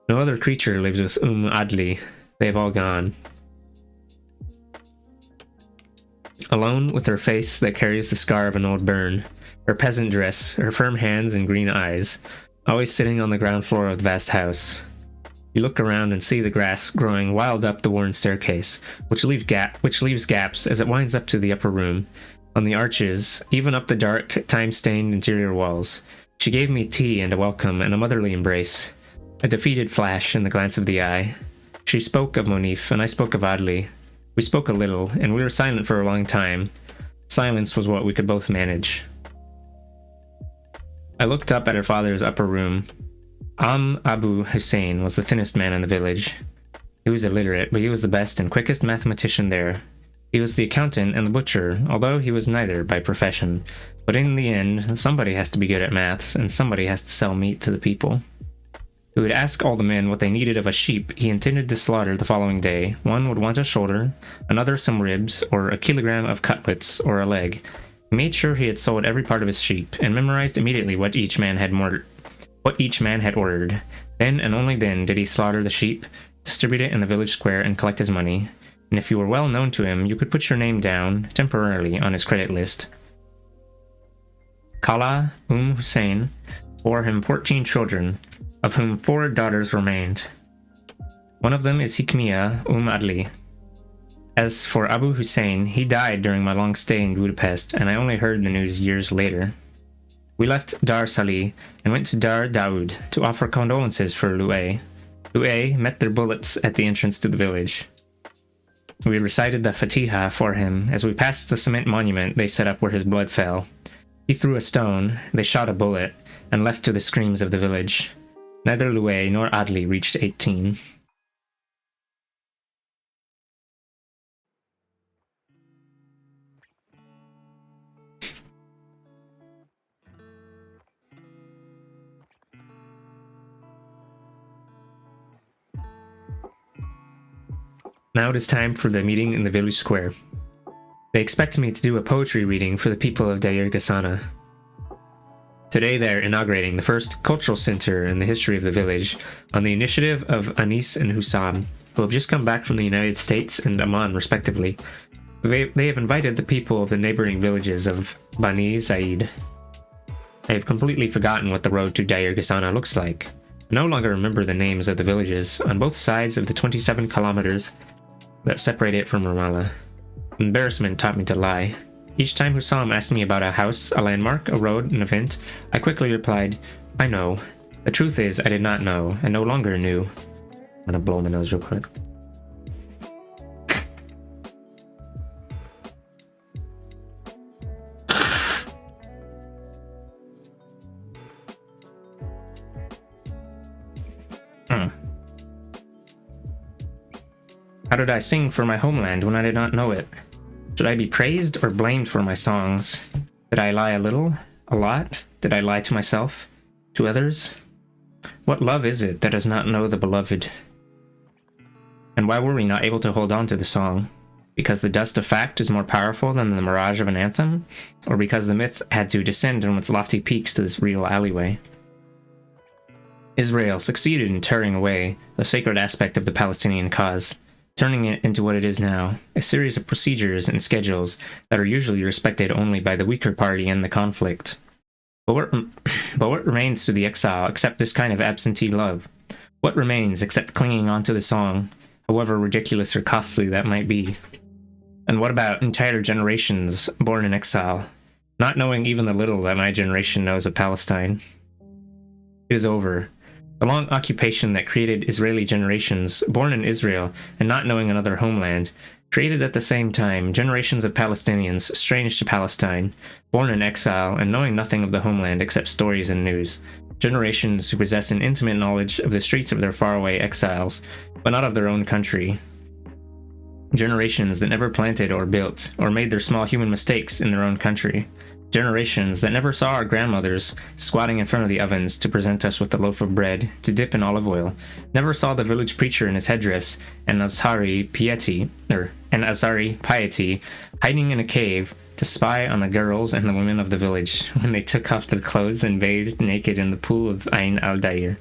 No other creature lives with Adli. They have all gone. Alone with her face that carries the scar of an old burn, her peasant dress, her firm hands and green eyes, always sitting on the ground floor of the vast house. You look around and see the grass growing wild up the worn staircase, which leaves gaps as it winds up to the upper room. On the arches, even up the dark, time-stained interior walls. She gave me tea and a welcome and a motherly embrace, a defeated flash in the glance of the eye. She spoke of Monif, and I spoke of Adli. We spoke a little, and we were silent for a long time. Silence was what we could both manage. I looked up at her father's upper room. Abu Hussein was the thinnest man in the village. He was illiterate, but he was the best and quickest mathematician there. He was the accountant and the butcher, although he was neither by profession. But in the end, somebody has to be good at maths, and somebody has to sell meat to the people. He would ask all the men what they needed of a sheep he intended to slaughter the following day. One would want a shoulder, another some ribs, or a kilogram of cutlets, or a leg. He made sure he had sold every part of his sheep, and memorized immediately what each man had ordered. Then and only then did he slaughter the sheep, distribute it in the village square, and collect his money. and if you were well known to him, you could put your name down, temporarily, on his credit list. Kala Hussein bore him 14 children, of whom 4 daughters remained. One of them is Hikmiya Adli. As for Abu Hussein, he died during my long stay in Budapest, and I only heard the news years later. We left Dar Salih and went to Dar Daoud to offer condolences for Louay. Louay met their bullets at the entrance to the village. We recited the Fatiha for him. As we passed the cement monument they set up where his blood fell, he threw a stone, they shot a bullet, and left to the screams of the village. Neither Louay nor Adli reached 18. Now it is time for the meeting in the village square. They expect me to do a poetry reading for the people of Deir Ghasana. Today they're inaugurating the first cultural center in the history of the village on the initiative of Anis and Hussam, who have just come back from the United States and Amman respectively. They have invited the people of the neighboring villages of Bani Zaid. I have completely forgotten what the road to Deir Ghasana looks like. I no longer remember the names of the villages on both sides of the 27 kilometers that separate it from Ramallah. Embarrassment taught me to lie. Each time Hussam asked me about a house, a landmark, a road, an event, I quickly replied, I know. The truth is, I did not know, and no longer knew. I'm gonna blow my nose real quick. How did I sing for my homeland when I did not know it? Should I be praised or blamed for my songs? Did I lie a little? A lot? Did I lie to myself? To others? What love is it that does not know the beloved? And why were we not able to hold on to the song? Because the dust of fact is more powerful than the mirage of an anthem? Or because the myth had to descend from its lofty peaks to this real alleyway? Israel succeeded in tearing away the sacred aspect of the Palestinian cause, turning it into what it is now, a series of procedures and schedules that are usually respected only by the weaker party in the conflict. But what remains to the exile except this kind of absentee love? What remains except clinging on to the song, however ridiculous or costly that might be? And what about entire generations born in exile, not knowing even the little that my generation knows of Palestine? It is over. The long occupation that created Israeli generations, born in Israel and not knowing another homeland, created at the same time generations of Palestinians strange to Palestine, born in exile and knowing nothing of the homeland except stories and news. Generations who possess an intimate knowledge of the streets of their faraway exiles, but not of their own country. Generations that never planted or built, or made their small human mistakes in their own country. Generations that never saw our grandmothers squatting in front of the ovens to present us with a loaf of bread to dip in olive oil, never saw the village preacher in his headdress and Azari piety hiding in a cave to spy on the girls and the women of the village when they took off their clothes and bathed naked in the pool of Ain al-Dair.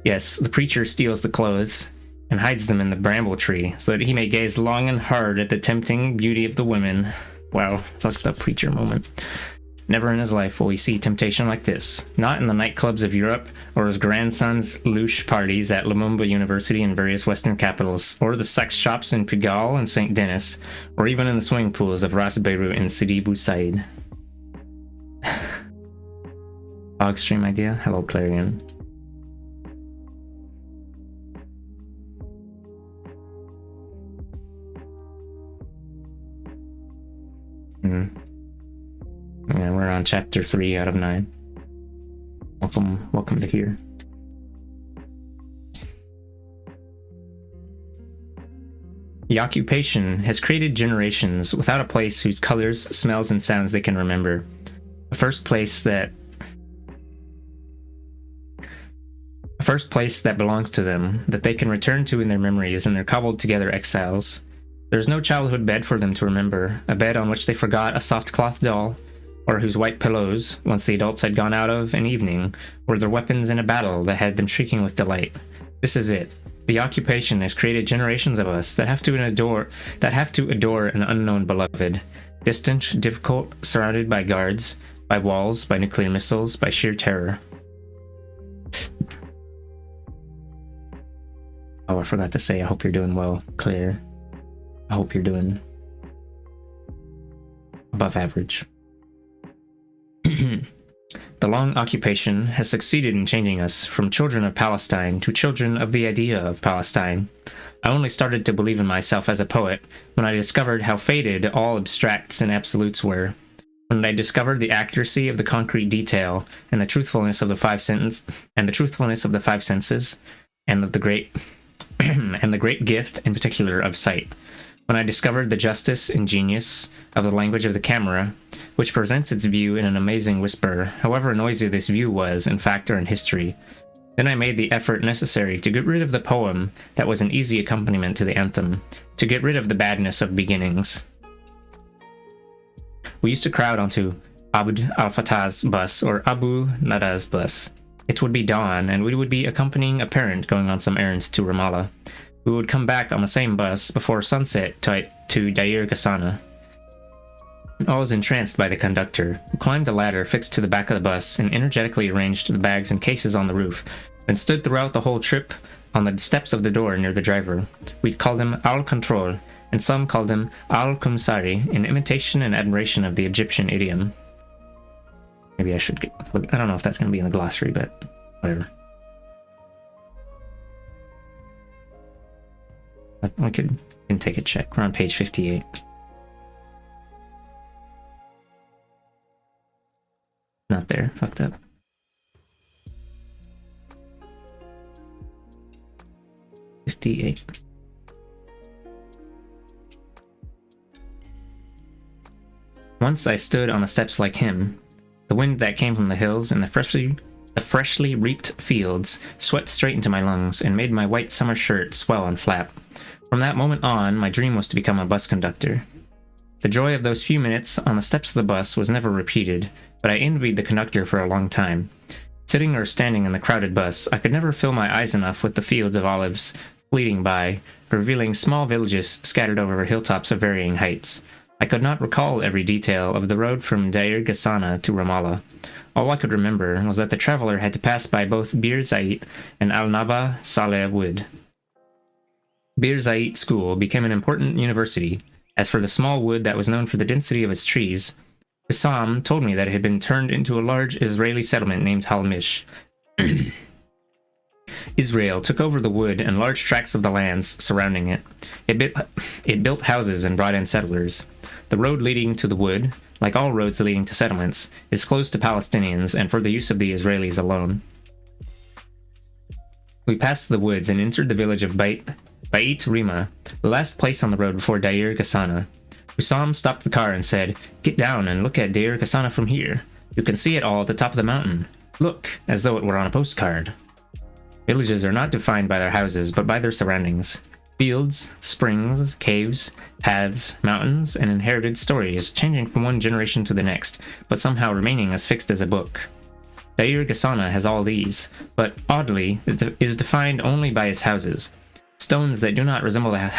Yes, the preacher steals the clothes and hides them in the bramble tree so that he may gaze long and hard at the tempting beauty of the women. Wow, fucked up preacher moment. Never in his life will we see temptation like this. Not in the nightclubs of Europe, or his grandson's louche parties at Lumumba University and various Western capitals, or the sex shops in Pigalle and St. Denis, or even in the swimming pools of Ras Beirut and Sidi Bou Said. Dog stream idea? Hello, Clarion. Yeah, we're on chapter 3 out of 9. Welcome to here. The occupation has created generations without a place whose colors, smells, and sounds they can remember. A first place that belongs to them, that they can return to in their memories in their cobbled together exiles. There's no childhood bed for them to remember, a bed on which they forgot a soft cloth doll, or whose white pillows, once the adults had gone out of an evening, were their weapons in a battle that had them shrieking with delight. This is it. The occupation has created generations of us that have to adore an unknown beloved, distant, difficult, surrounded by guards, by walls, by nuclear missiles, by sheer terror. Oh, I forgot to say, I hope you're doing well, Claire. I hope you're doing above average. The long occupation has succeeded in changing us from children of Palestine to children of the idea of Palestine. I only started to believe in myself as a poet when I discovered how faded all abstracts and absolutes were. When I discovered the accuracy of the concrete detail and the truthfulness of the five senses, and of the great and the great gift in particular of sight. When I discovered the justice and genius of the language of the camera, which presents its view in an amazing whisper, however noisy this view was in fact or in history. Then I made the effort necessary to get rid of the poem that was an easy accompaniment to the anthem, to get rid of the badness of beginnings. We used to crowd onto Abd al-Fattah's bus or Abu Nada's bus. It would be dawn, and we would be accompanying a parent going on some errands to Ramallah. We would come back on the same bus before sunset to Deir Ghasana. I was entranced by the conductor, who climbed a ladder fixed to the back of the bus and energetically arranged the bags and cases on the roof, and stood throughout the whole trip on the steps of the door near the driver. We called him Al-Control, and some called him Al-Kumsari, in imitation and admiration of the Egyptian idiom. Maybe I should I don't know if that's going to be in the glossary, but whatever. We can take a check. We're on page 58. Not there. Fucked up. Once I stood on the steps like him. The wind that came from the hills and the freshly reaped fields swept straight into my lungs and made my white summer shirt swell and flap. From that moment on, my dream was to become a bus conductor. The joy of those few minutes on the steps of the bus was never repeated, but I envied the conductor for a long time. Sitting or standing in the crowded bus, I could never fill my eyes enough with the fields of olives fleeting by, revealing small villages scattered over hilltops of varying heights. I could not recall every detail of the road from Deir Ghasana to Ramallah. All I could remember was that the traveler had to pass by both Bir Zayit and Al-Naba Saleh Wood. Bir Zayit School became an important university. As for the small wood that was known for the density of its trees, Bassam told me that it had been turned into a large Israeli settlement named Halmish. Israel took over the wood and large tracts of the lands surrounding it. It built houses and brought in settlers. The road leading to the wood, like all roads leading to settlements, is closed to Palestinians and for the use of the Israelis alone. We passed the woods and entered the village of Beit Rima, the last place on the road before Deir Ghasana. Hussam stopped the car and said, "Get down and look at Deir Ghasana from here. You can see it all at the top of the mountain. Look, as though it were on a postcard." Villages are not defined by their houses, but by their surroundings. Fields, springs, caves, paths, mountains, and inherited stories, changing from one generation to the next, but somehow remaining as fixed as a book. Deir Ghasana has all these, but, oddly, it is defined only by its houses. Stones that do not resemble the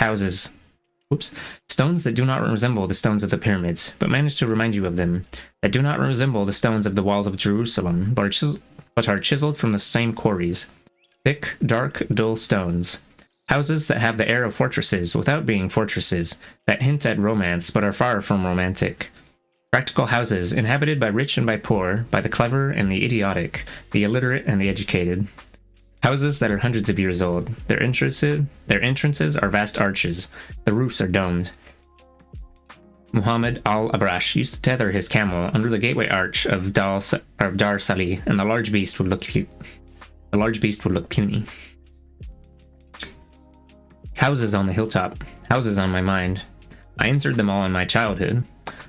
stones of the pyramids, but manage to remind you of them, that do not resemble the stones of the walls of Jerusalem, but are chiseled from the same quarries. Thick, dark, dull stones. Houses that have the air of fortresses without being fortresses, that hint at romance but are far from romantic. Practical houses inhabited by rich and by poor, by the clever and the idiotic, the illiterate and the educated. Houses that are hundreds of years old. Their entrances are vast arches. The roofs are domed. Muhammad al-Abrash used to tether his camel under the gateway arch of Dar Salih, and the large beast would look puny. Houses on the hilltop. Houses on my mind. I entered them all in my childhood.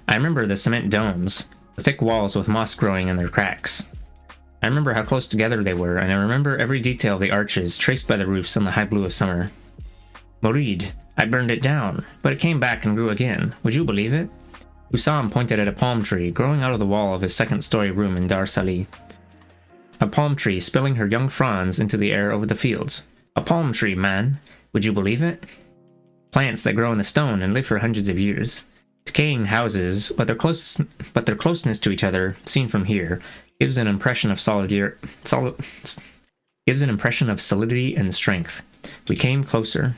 I remember the cement domes, the thick walls with moss growing in their cracks. I remember how close together they were, and I remember every detail of the arches traced by the roofs in the high blue of summer. Morid, I burned it down, but it came back and grew again. Would you believe it? Hussam pointed at a palm tree growing out of the wall of his second-story room in Dar Salih. A palm tree spilling her young fronds into the air over the fields. A palm tree, man. Would you believe it? Plants that grow in the stone and live for hundreds of years. Decaying houses, but their closeness to each other, seen from here, gives an impression of solidity and strength. We came closer.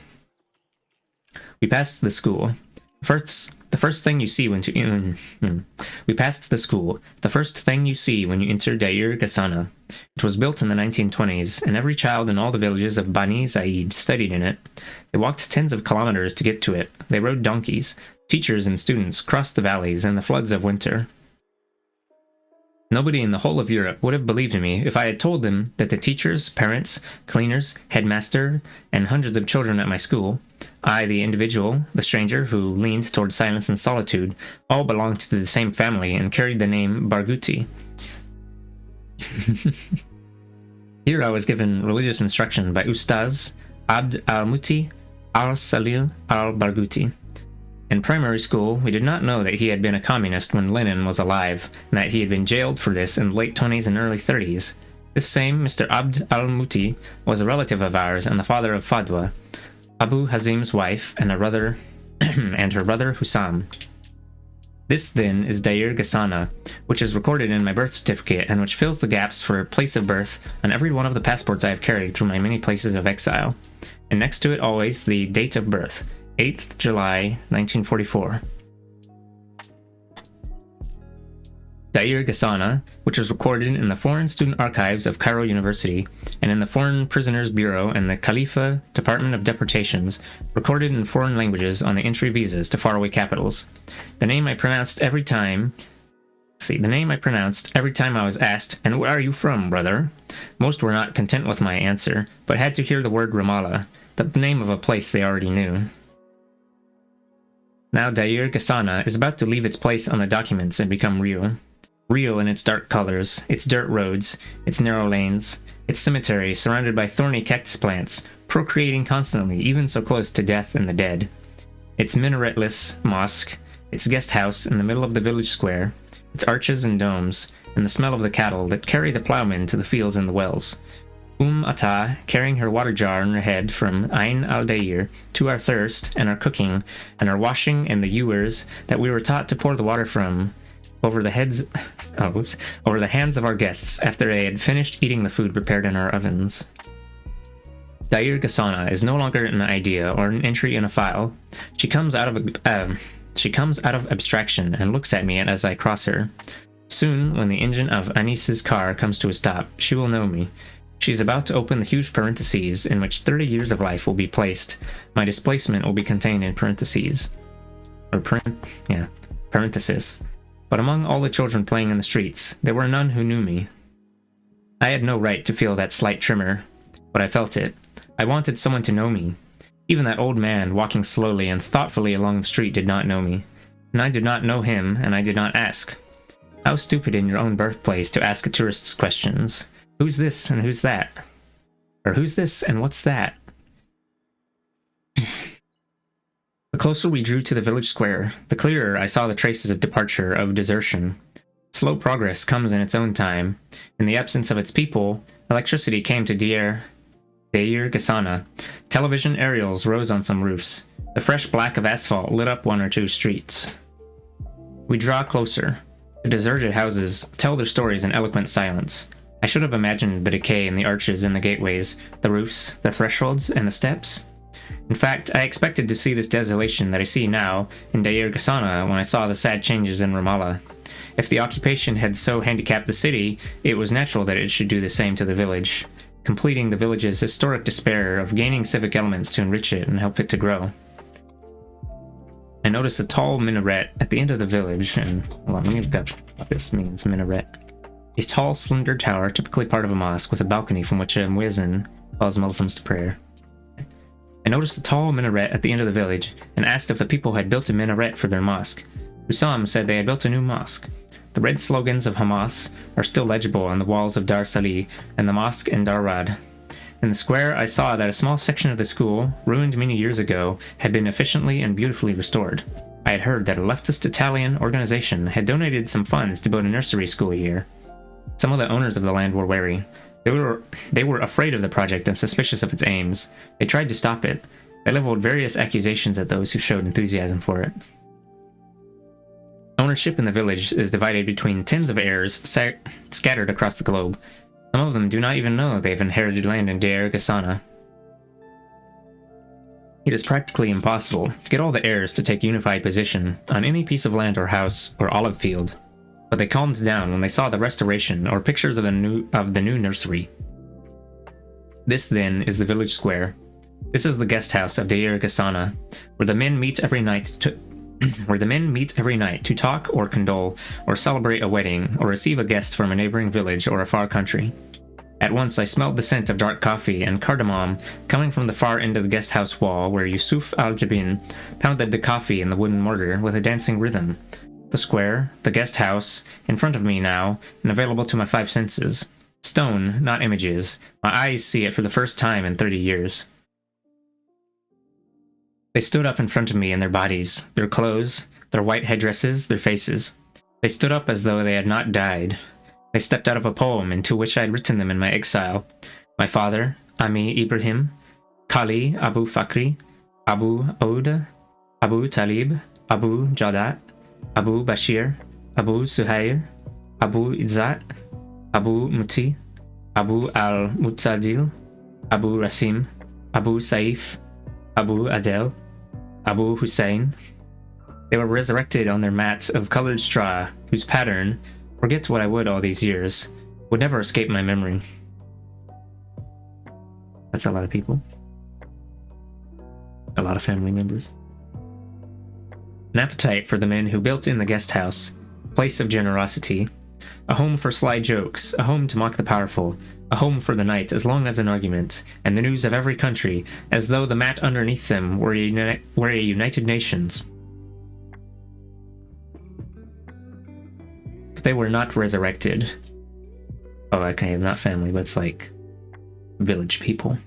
We passed the school. The first thing you see when we passed the school. The first thing you see when you enter Dair Ghassana. It was built in the 1920s, and every child in all the villages of Bani Zaid studied in it. They walked tens of kilometers to get to it. They rode donkeys. Teachers and students crossed the valleys in the floods of winter. Nobody in the whole of Europe would have believed me if I had told them that the teachers, parents, cleaners, headmaster, and hundreds of children at my school, I, the individual, the stranger who leaned toward silence and solitude, all belonged to the same family and carried the name Barghouti. Here I was given religious instruction by Ustaz Abd al-Muti al-Salil al-Barghouti. In primary school, we did not know that he had been a communist when Lenin was alive, and that he had been jailed for this in the late 20s and early 30s. This same Mr. Abd al-Muti was a relative of ours and the father of Fadwa, Abu Hazim's wife, and her brother Hussam. This, then, is Dair Ghassana, which is recorded in my birth certificate and which fills the gaps for place of birth on every one of the passports I have carried through my many places of exile. And next to it always the date of birth, 8th July, 1944. Dair Ghassana, which was recorded in the Foreign Student Archives of Cairo University and in the Foreign Prisoners Bureau and the Khalifa Department of Deportations, recorded in foreign languages on the entry visas to faraway capitals. The name I pronounced every time I was asked, "And where are you from, brother?" Most were not content with my answer, but had to hear the word Ramallah, the name of a place they already knew. Now Dair Ghassana is about to leave its place on the documents and become real. Real in its dark colors, its dirt roads, its narrow lanes, its cemetery surrounded by thorny cactus plants, procreating constantly, even so close to death and the dead. Its minaretless mosque, its guest house in the middle of the village square, its arches and domes, and the smell of the cattle that carry the plowmen to the fields and the wells. Ata, carrying her water jar on her head from Ain al-Dair to our thirst and our cooking and our washing and the ewers that we were taught to pour the water from over the hands of our guests after they had finished eating the food prepared in our ovens. Dair Ghassana is no longer an idea or an entry in a file. She comes out of abstraction and looks at me as I cross her. Soon, when the engine of Anis's car comes to a stop, she will know me. She is about to open the huge parentheses in which 30 years of life will be placed. My displacement will be contained in parentheses. Parenthesis. But among all the children playing in the streets, there were none who knew me. I had no right to feel that slight tremor, but I felt it. I wanted someone to know me. Even that old man walking slowly and thoughtfully along the street did not know me, and I did not know him, and I did not ask. How stupid in your own birthplace to ask a tourist's questions. Who's this and who's that? Or who's this and what's that? The closer we drew to the village square, the clearer I saw the traces of departure, of desertion. Slow progress comes in its own time. In the absence of its people, electricity came to Dair Ghassana. Television aerials rose on some roofs. The fresh black of asphalt lit up one or two streets. We draw closer. The deserted houses tell their stories in eloquent silence. I should have imagined the decay in the arches and the gateways, the roofs, the thresholds, and the steps. In fact, I expected to see this desolation that I see now in Dair Ghassana when I saw the sad changes in Ramallah. If the occupation had so handicapped the city, it was natural that it should do the same to the village, completing the village's historic despair of gaining civic elements to enrich it and help it to grow. I noticed a tall minaret at the end of the village, and hold on, let me look up what this means, minaret. A tall, slender tower, typically part of a mosque, with a balcony from which a muezzin calls Muslims to prayer. I noticed a tall minaret at the end of the village, and asked if the people had built a minaret for their mosque. Hussam said they had built a new mosque. The red slogans of Hamas are still legible on the walls of Dar Salih and the mosque in Darrad. In the square, I saw that a small section of the school, ruined many years ago, had been efficiently and beautifully restored. I had heard that a leftist Italian organization had donated some funds to build a nursery school here. Some of the owners of the land were wary. They were afraid of the project and suspicious of its aims. They tried to stop it. They leveled various accusations at those who showed enthusiasm for it. Ownership in the village is divided between tens of heirs scattered across the globe. Some of them do not even know they've inherited land in Deir Ghasana. It is practically impossible to get all the heirs to take unified position on any piece of land or house or olive field, but they calmed down when they saw the restoration or pictures of the new nursery. This, then, is the village square. This is the guest house of Deir Ghasana, where the men meet every night to talk or condole or celebrate a wedding or receive a guest from a neighboring village or a far country. At once I smelled the scent of dark coffee and cardamom coming from the far end of the guest house wall, where Yusuf al-Jabin pounded the coffee in the wooden mortar with a dancing rhythm. The square, the guest house, in front of me now, and available to my five senses. Stone, not images. My eyes see it for the first time in 30 years. They stood up in front of me in their bodies, their clothes, their white headdresses, their faces. They stood up as though they had not died. They stepped out of a poem into which I had written them in my exile. My father, Ami Ibrahim, Kali Abu Fakri, Abu Ouda, Abu Talib, Abu Jadat, Abu Bashir, Abu Suhair, Abu Izzat, Abu Muti, Abu al-Mutadil, Abu Rasim, Abu Saif, Abu Adel, Abu Hussein. They were resurrected on their mat of colored straw, whose pattern, forget what I would all these years, would never escape my memory. That's a lot of people. A lot of family members. An appetite for the men who built in the guest house, place of generosity, a home for sly jokes, a home to mock the powerful, a home for the night as long as an argument, and the news of every country, as though the mat underneath them were a United Nations. But they were not resurrected. Oh, okay, not family, but it's like village people.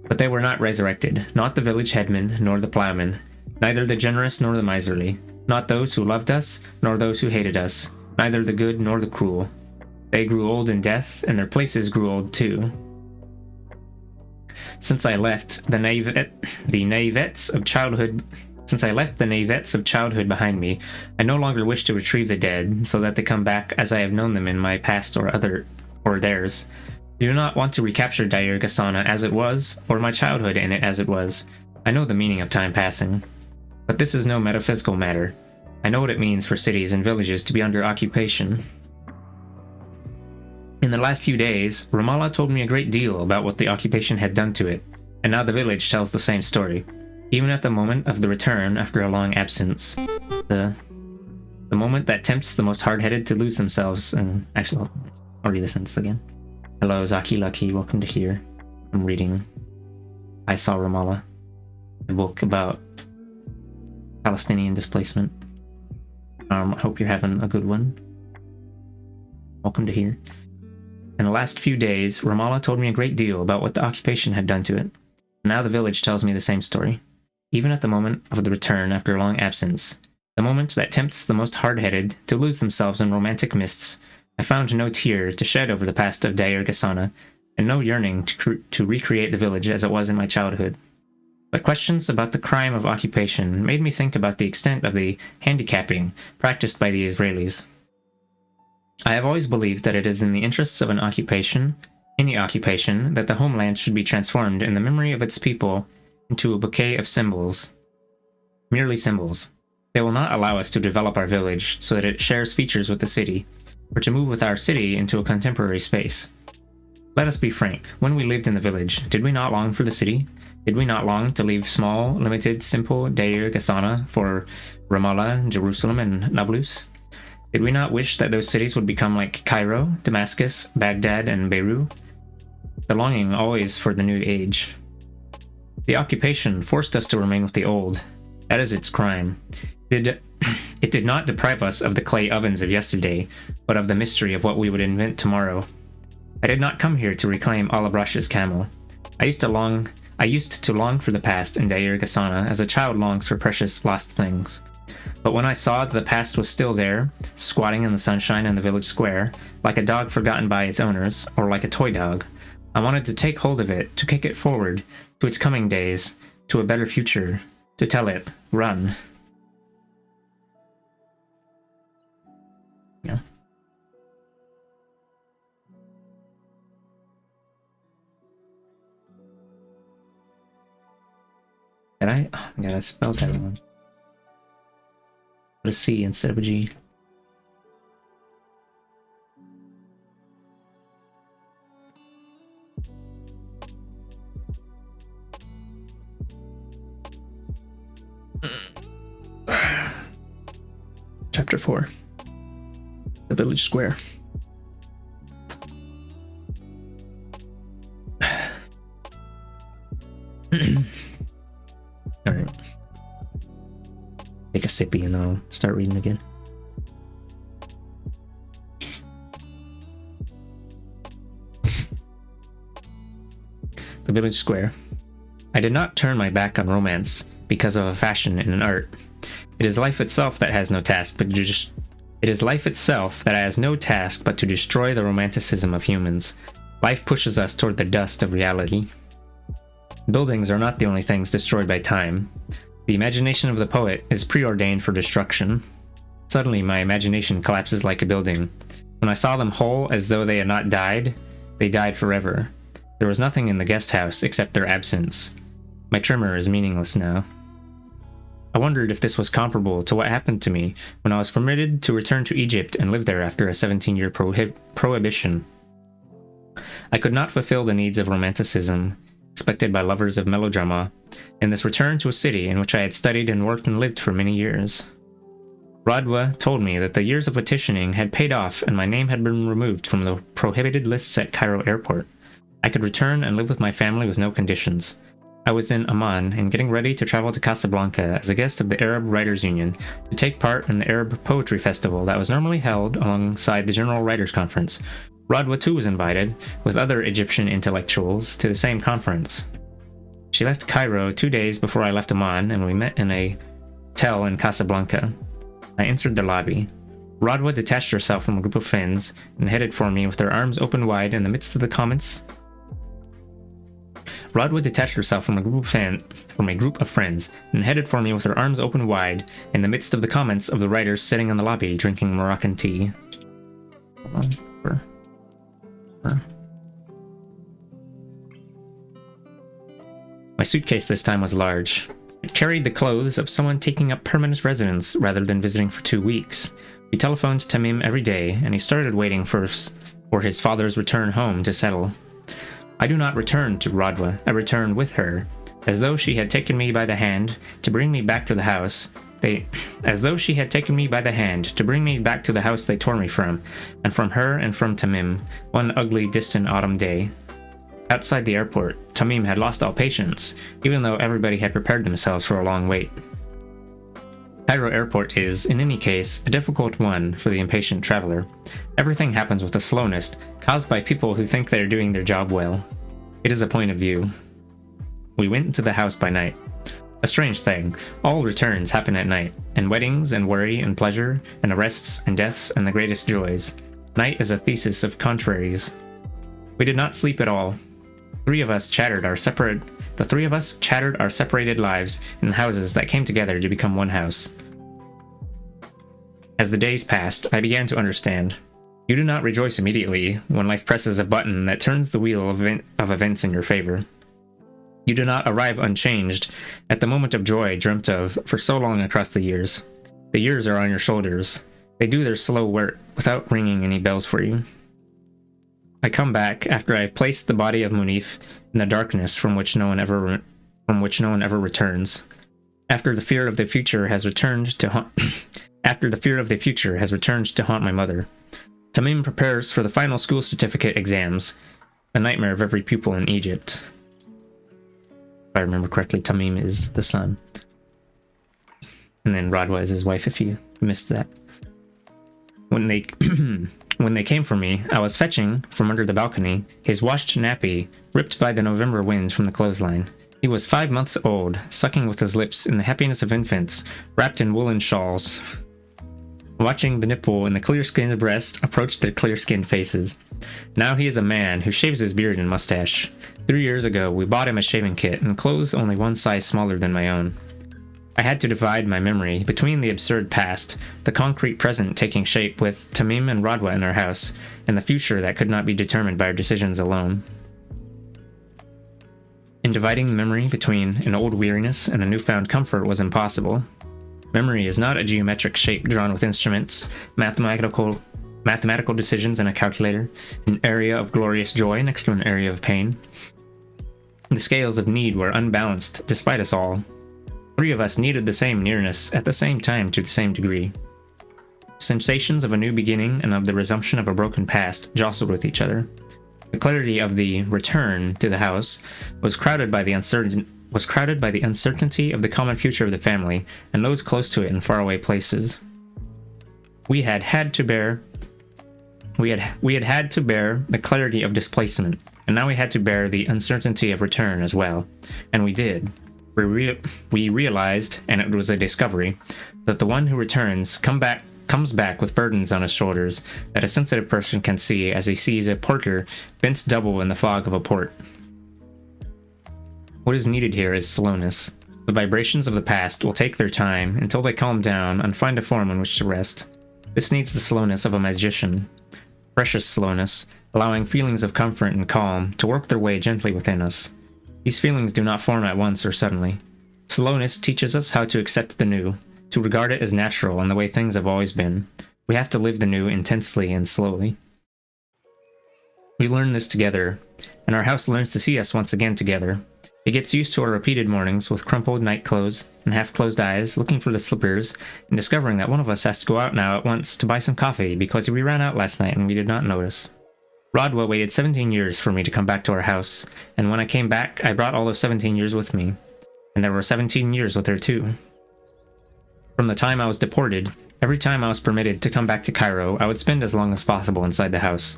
But they were not resurrected, not the village headmen, nor the plowmen, neither the generous nor the miserly, not those who loved us, nor those who hated us, neither the good nor the cruel. They grew old in death, and their places grew old too. Since I left the naivettes of childhood behind me, I no longer wish to retrieve the dead, so that they come back as I have known them in my past or theirs. I do not want to recapture Deir Ghasana as it was, or my childhood in it as it was. I know the meaning of time passing. But this is no metaphysical matter. I know what it means for cities and villages to be under occupation. In the last few days, Ramallah told me a great deal about what the occupation had done to it, and now the village tells the same story, even at the moment of the return after a long absence. The moment that tempts the most hard-headed to lose themselves, and actually, I'll read the sentence again. Hello, Zaki Lucky, welcome to here. I'm reading I Saw Ramallah, a book about Palestinian displacement. I hope you're having a good one. Welcome to here. In the last few days, Ramallah told me a great deal about what the occupation had done to it. Now the village tells me the same story. Even at the moment of the return after a long absence, the moment that tempts the most hard-headed to lose themselves in romantic mists, I found no tear to shed over the past of Deir Ghasana, and no yearning to recreate the village as it was in my childhood. But questions about the crime of occupation made me think about the extent of the handicapping practiced by the Israelis. I have always believed that it is in the interests of an occupation, any occupation, that the homeland should be transformed in the memory of its people into a bouquet of symbols. Merely symbols. They will not allow us to develop our village so that it shares features with the city, or to move with our city into a contemporary space. Let us be frank, when we lived in the village, did we not long for the city? Did we not long to leave small, limited, simple Deir Ghasana for Ramallah, Jerusalem, and Nablus? Did we not wish that those cities would become like Cairo, Damascus, Baghdad, and Beirut? The longing always for the new age. The occupation forced us to remain with the old. That is its crime. It did not deprive us of the clay ovens of yesterday, but of the mystery of what we would invent tomorrow. I did not come here to reclaim Al-Abrash's camel. I used to long for the past in Deir Ghasana as a child longs for precious lost things. But when I saw that the past was still there, squatting in the sunshine in the village square, like a dog forgotten by its owners, or like a toy dog, I wanted to take hold of it, to kick it forward, to its coming days, to a better future, to tell it, run. Yeah. Did I? Oh my god, I spelled that wrong. Put a C instead of a G. Chapter 4. The village square. Alright. Take a sippy and I'll start reading again. The village square. I did not turn my back on romance because of a fashion in an art. It is life itself that has no task but to destroy the romanticism of humans. Life pushes us toward the dust of reality. Buildings are not the only things destroyed by time. The imagination of the poet is preordained for destruction. Suddenly, my imagination collapses like a building. When I saw them whole as though they had not died, they died forever. There was nothing in the guest house except their absence. My trimmer is meaningless now. I wondered if this was comparable to what happened to me when I was permitted to return to Egypt and live there after a 17-year prohibition. I could not fulfill the needs of romanticism expected by lovers of melodrama in this return to a city in which I had studied and worked and lived for many years. Radwa told me that the years of petitioning had paid off and my name had been removed from the prohibited lists at Cairo airport. I could return and live with my family with no conditions. I was in Amman and getting ready to travel to Casablanca as a guest of the Arab Writers Union to take part in the Arab Poetry Festival that was normally held alongside the General Writers Conference. Radwa too was invited, with other Egyptian intellectuals, to the same conference. She left Cairo 2 days before I left Amman, and we met in a hotel in Casablanca. I entered the lobby. Radwa detached herself from a group of friends and headed for me with her arms open wide in the midst of the comments. Radwa detached herself from a group of friends and headed for me with her arms open wide in the midst of the comments of the writers sitting in the lobby drinking Moroccan tea. Hold on. My suitcase this time was large. It carried the clothes of someone taking up permanent residence rather than visiting for 2 weeks. We telephoned Tamim every day, and he started waiting for his father's return home to settle. I do not return to Radwa, I return with her, as though she had taken me by the hand to bring me back to the house. They tore me from, and from her and from Tamim, one ugly, distant autumn day. Outside the airport, Tamim had lost all patience, even though everybody had prepared themselves for a long wait. Cairo airport is, in any case, a difficult one for the impatient traveler. Everything happens with a slowness caused by people who think they are doing their job well. It is a point of view. We went into the house by night. A strange thing, all returns happen at night, and weddings and worry and pleasure, and arrests and deaths and the greatest joys. Night is a thesis of contraries. We did not sleep at all. The three of us chattered our separated lives in houses that came together to become one house. As the days passed, I began to understand. You do not rejoice immediately when life presses a button that turns the wheel of events in your favor. You do not arrive unchanged at the moment of joy dreamt of for so long across the years. The years are on your shoulders. They do their slow work without ringing any bells for you. I come back after I have placed the body of Munif in the darkness from which no one ever returns. After the fear of the future has returned to haunt my mother. Tamim prepares for the final school certificate exams, the nightmare of every pupil in Egypt. If I remember correctly, Tamim is the son. And then Radwa is his wife, if you missed that. When they came for me, I was fetching, from under the balcony, his washed nappy, ripped by the November wind from the clothesline. He was 5 months old, sucking with his lips in the happiness of infants, wrapped in woolen shawls, watching the nipple in the clear-skinned breast approach their clear-skinned faces. Now he is a man who shaves his beard and mustache. 3 years ago, we bought him a shaving kit and clothes only one size smaller than my own. I had to divide my memory between the absurd past, the concrete present taking shape with Tamim and Radwa in our house, and the future that could not be determined by our decisions alone. In dividing the memory between an old weariness and a newfound comfort was impossible. Memory is not a geometric shape drawn with instruments, mathematical decisions and a calculator, an area of glorious joy next to an area of pain. The scales of need were unbalanced despite us all. 3 of us needed the same nearness at the same time to the same degree. Sensations of a new beginning and of the resumption of a broken past jostled with each other. The clarity of the return to the house was crowded by the uncertainty of the common future of the family and those close to it in faraway places. We had had to bear the clarity of displacement, and now we had to bear the uncertainty of return as well, and we did. We realized, and it was a discovery, that the one who returns comes back with burdens on his shoulders that a sensitive person can see as he sees a porter bent double in the fog of a port. What is needed here is slowness. The vibrations of the past will take their time until they calm down and find a form on which to rest. This needs the slowness of a magician. Precious slowness, allowing feelings of comfort and calm to work their way gently within us. These feelings do not form at once or suddenly. Slowness teaches us how to accept the new, to regard it as natural and the way things have always been. We have to live the new intensely and slowly. We learn this together, and our house learns to see us once again together. It gets used to our repeated mornings with crumpled night clothes and half-closed eyes, looking for the slippers, and discovering that one of us has to go out now at once to buy some coffee because we ran out last night and we did not notice. Rodwa waited 17 years for me to come back to our house, and when I came back, I brought all those 17 years with me. And there were 17 years with her too. From the time I was deported, every time I was permitted to come back to Cairo, I would spend as long as possible inside the house.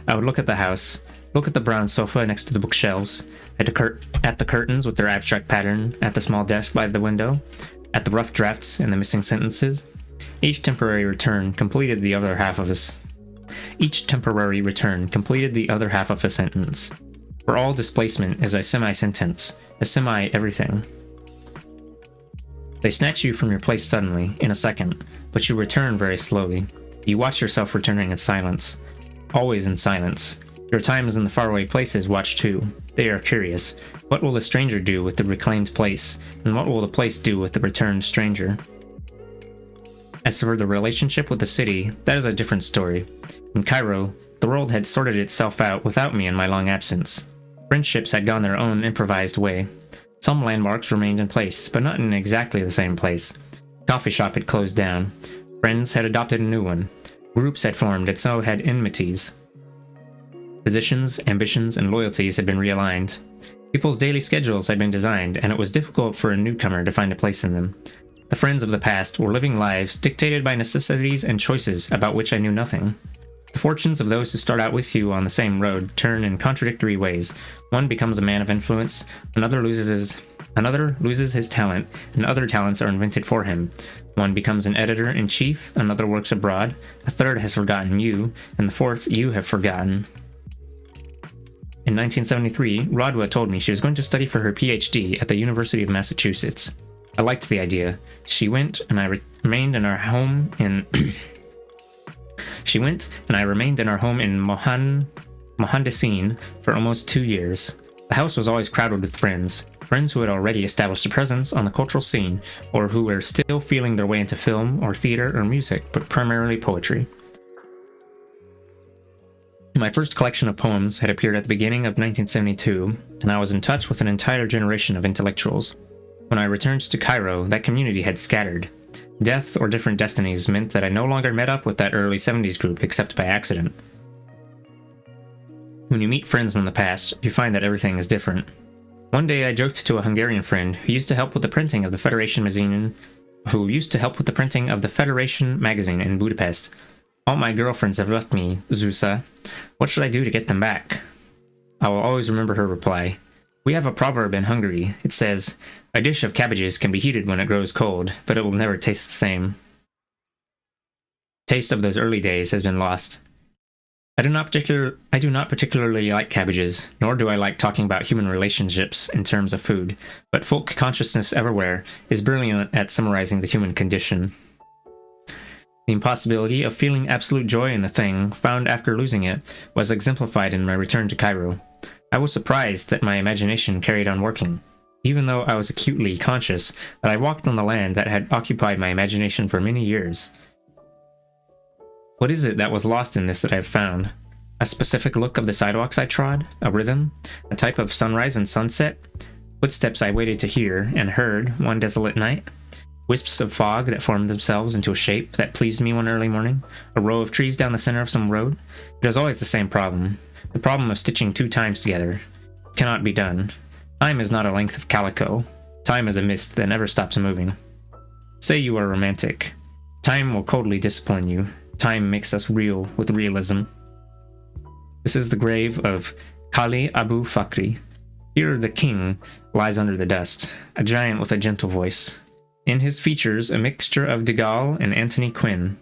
I would look at the house, look at the brown sofa next to the bookshelves, at the curtains with their abstract pattern, at the small desk by the window, at the rough drafts and the missing sentences. Each temporary return completed the other half of a sentence. For all displacement is a semi-sentence, a semi-everything. They snatch you from your place suddenly, in a second, but you return very slowly. You watch yourself returning in silence. Always in silence. Your times in the faraway places watch too. They are curious. What will the stranger do with the reclaimed place, and what will the place do with the returned stranger? As for the relationship with the city, that is a different story. In Cairo, the world had sorted itself out without me in my long absence. Friendships had gone their own improvised way. Some landmarks remained in place, but not in exactly the same place. Coffee shop had closed down. Friends had adopted a new one. Groups had formed and so had enmities. Positions, ambitions, and loyalties had been realigned. People's daily schedules had been designed, and it was difficult for a newcomer to find a place in them. The friends of the past were living lives dictated by necessities and choices about which I knew nothing. The fortunes of those who start out with you on the same road turn in contradictory ways. One becomes a man of influence, another loses his talent, and other talents are invented for him. One becomes an editor-in-chief, another works abroad, a third has forgotten you, and the fourth you have forgotten. In 1973, Rodwa told me she was going to study for her PhD at the University of Massachusetts. I liked the idea. She went, and I remained in our home in Mohandesin for almost 2 years. The house was always crowded with friends who had already established a presence on the cultural scene, or who were still feeling their way into film or theater or music, but primarily poetry. My first collection of poems had appeared at the beginning of 1972, and I was in touch with an entire generation of intellectuals. When I returned to Cairo, that community had scattered. Death or different destinies meant that I no longer met up with that early 70s group except by accident. When you meet friends from the past, you find that everything is different. One day I joked to a Hungarian friend who used to help with the printing of the Federation magazine in Budapest. All my girlfriends have left me, Zusa. What should I do to get them back? I will always remember her reply. We have a proverb in Hungary. It says, "A dish of cabbages can be heated when it grows cold, but it will never taste the same." Taste of those early days has been lost. I do not particularly like cabbages, nor do I like talking about human relationships in terms of food, but folk consciousness everywhere is brilliant at summarizing the human condition. The impossibility of feeling absolute joy in the thing found after losing it was exemplified in my return to Cairo. I was surprised that my imagination carried on working, even though I was acutely conscious that I walked on the land that had occupied my imagination for many years. What is it that was lost in this that I have found? A specific look of the sidewalks I trod? A rhythm? A type of sunrise and sunset? Footsteps I waited to hear and heard one desolate night? Wisps of fog that formed themselves into a shape that pleased me one early morning? A row of trees down the center of some road? It was always the same problem. The problem of stitching two times together. It cannot be done. Time is not a length of calico. Time is a mist that never stops moving. Say you are romantic. Time will coldly discipline you. Time makes us real with realism. This is the grave of Kali Abu Fakri. Here the king lies under the dust, a giant with a gentle voice. In his features, a mixture of De Gaulle and Anthony Quinn.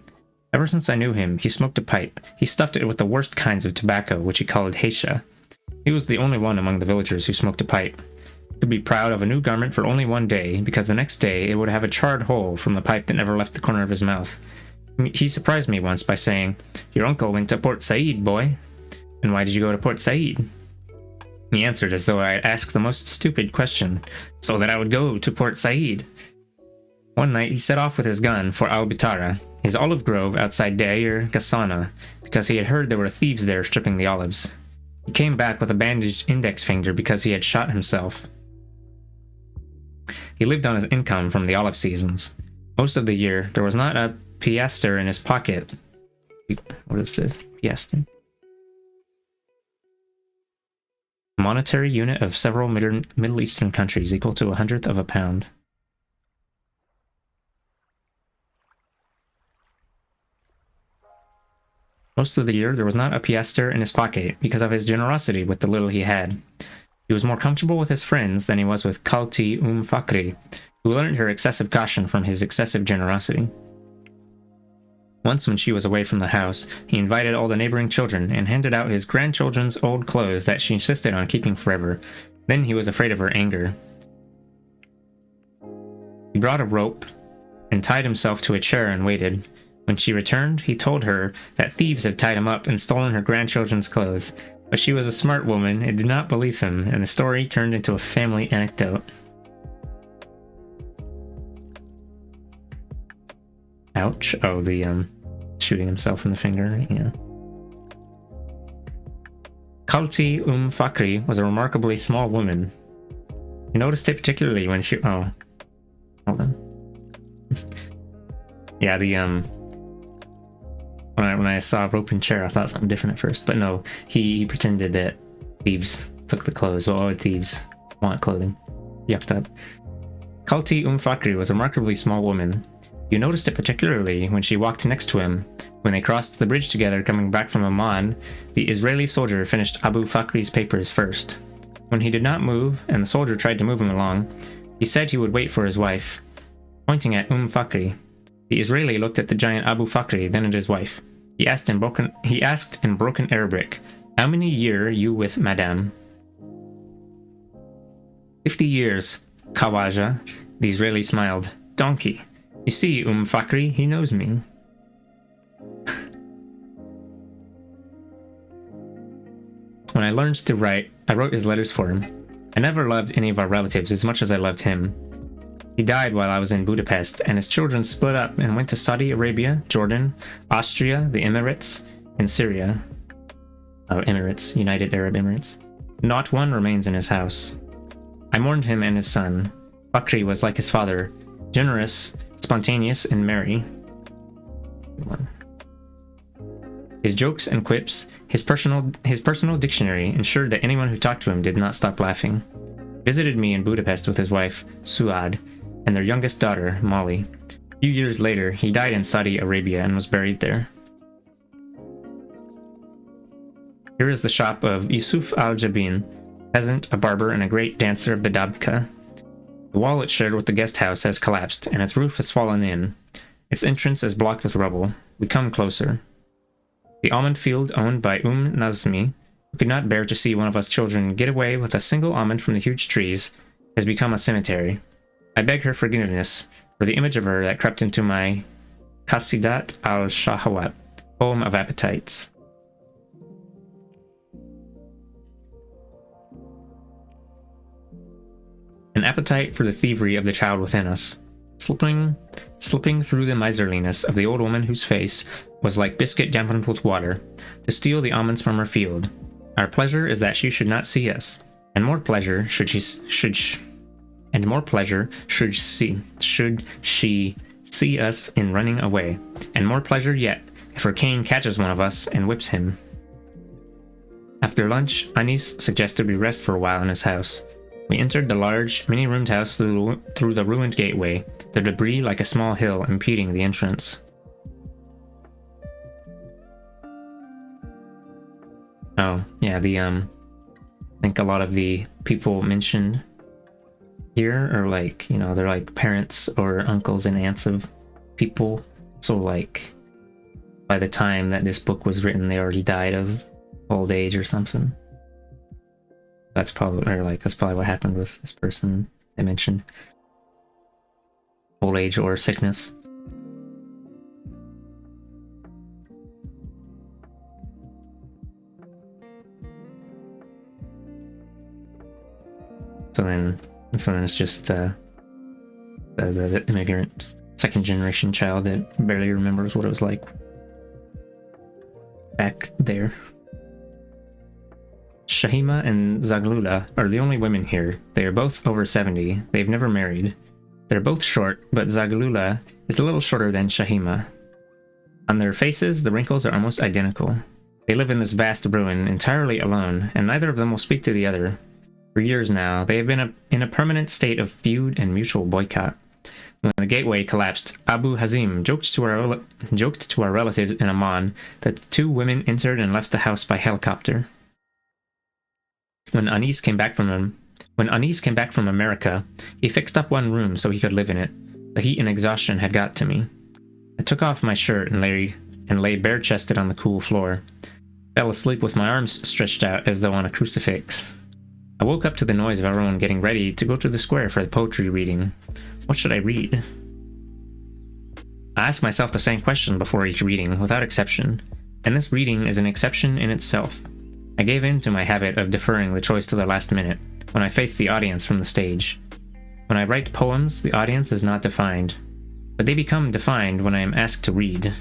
Ever since I knew him, he smoked a pipe. He stuffed it with the worst kinds of tobacco, which he called Heisha. He was the only one among the villagers who smoked a pipe. He could be proud of a new garment for only one day, because the next day it would have a charred hole from the pipe that never left the corner of his mouth. He surprised me once by saying, "Your uncle went to Port Said, boy." "And why did you go to Port Said?" He answered as though I had asked the most stupid question, "So that I would go to Port Said." One night he set off with his gun for Al-Bitara, his olive grove outside Deir Ghassana, because he had heard there were thieves there stripping the olives. He came back with a bandaged index finger because he had shot himself. He lived on his income from the olive seasons. Most of the year, there was not a piaster in his pocket. What is this? Piaster? A monetary unit of several Middle Eastern countries equal to 1/100th of a pound. Most of the year, there was not a piaster in his pocket because of his generosity with the little he had. He was more comfortable with his friends than he was with Khalti Fakri, who learned her excessive caution from his excessive generosity. Once when she was away from the house, he invited all the neighboring children and handed out his grandchildren's old clothes that she insisted on keeping forever. Then he was afraid of her anger. He brought a rope and tied himself to a chair and waited. When she returned, he told her that thieves had tied him up and stolen her grandchildren's clothes. But she was a smart woman and did not believe him, and the story turned into a family anecdote. Ouch. Oh, the, shooting himself in the finger, yeah. Khalti Fakri was a remarkably small woman. You noticed it particularly when she... Oh. Hold on. Yeah, the, When I saw a rope and chair, I thought something different at first, but no, he pretended that thieves took the clothes. Well, why would thieves want clothing? Yucked up. Khalti Fakri was a remarkably small woman. You noticed it particularly when she walked next to him. When they crossed the bridge together coming back from Amman, the Israeli soldier finished Abu Fakri's papers first. When he did not move, and the soldier tried to move him along, he said he would wait for his wife. Pointing at Fakri, the Israeli looked at the giant Abu Fakri, then at his wife. He asked in broken Arabic, "How many year you with Madame?" 50 years, Khawaja. The Israeli smiled. "Donkey. You see, Fakri, he knows me." When I learned to write, I wrote his letters for him. I never loved any of our relatives as much as I loved him. He died while I was in Budapest, and his children split up and went to Saudi Arabia, Jordan, Austria, the Emirates, and Syria. Oh, Emirates, United Arab Emirates. Not one remains in his house. I mourned him and his son. Fakri was like his father, generous, spontaneous, and merry. His jokes and quips, his personal dictionary ensured that anyone who talked to him did not stop laughing. He visited me in Budapest with his wife, Suad, and their youngest daughter, Molly. A few years later, he died in Saudi Arabia and was buried there. Here is the shop of Yusuf al-Jabin, peasant, a barber, and a great dancer of the Dabka. The wall it shared with the guest house has collapsed, and its roof has fallen in. Its entrance is blocked with rubble. We come closer. The almond field owned by Nazmi, who could not bear to see one of us children get away with a single almond from the huge trees, has become a cemetery. I beg her forgiveness for the image of her that crept into my Qasidat al-Shahawat, poem of appetites. An appetite for the thievery of the child within us, slipping through the miserliness of the old woman whose face was like biscuit dampened with water, to steal the almonds from her field. Our pleasure is that she should not see us, and more pleasure should she see us in running away, and more pleasure yet if her cane catches one of us and whips him. After lunch, Anis suggested we rest for a while in his house. We entered the large, many-roomed house through the ruined gateway, the debris like a small hill impeding the entrance. Oh, yeah, I think a lot of the people mentioned here are like, they're like parents or uncles and aunts of people. So like, by the time that this book was written, they already died of old age or something. That's probably what happened with this person they mentioned. Old age or sickness. So then it's just the immigrant second generation child that barely remembers what it was like back there. Shahima and Zaglula are the only women here. They are both over 70. They've never married. They're both short, but Zaglula is a little shorter than Shahima. On their faces, the wrinkles are almost identical. They live in this vast ruin entirely alone, and neither of them will speak to the other. For years now, they have been in a permanent state of feud and mutual boycott. When the gateway collapsed, Abu Hazim joked to our relatives in Amman that the two women entered and left the house by helicopter. When Anis came back from America, he fixed up one room so he could live in it. The heat and exhaustion had got to me. I took off my shirt and lay bare-chested on the cool floor. Fell asleep with my arms stretched out as though on a crucifix. I woke up to the noise of everyone getting ready to go to the square for the poetry reading. What should I read? I asked myself the same question before each reading, without exception, and this reading is an exception in itself. I gave in to my habit of deferring the choice to the last minute, when I face the audience from the stage. When I write poems, the audience is not defined, but they become defined when I am asked to read.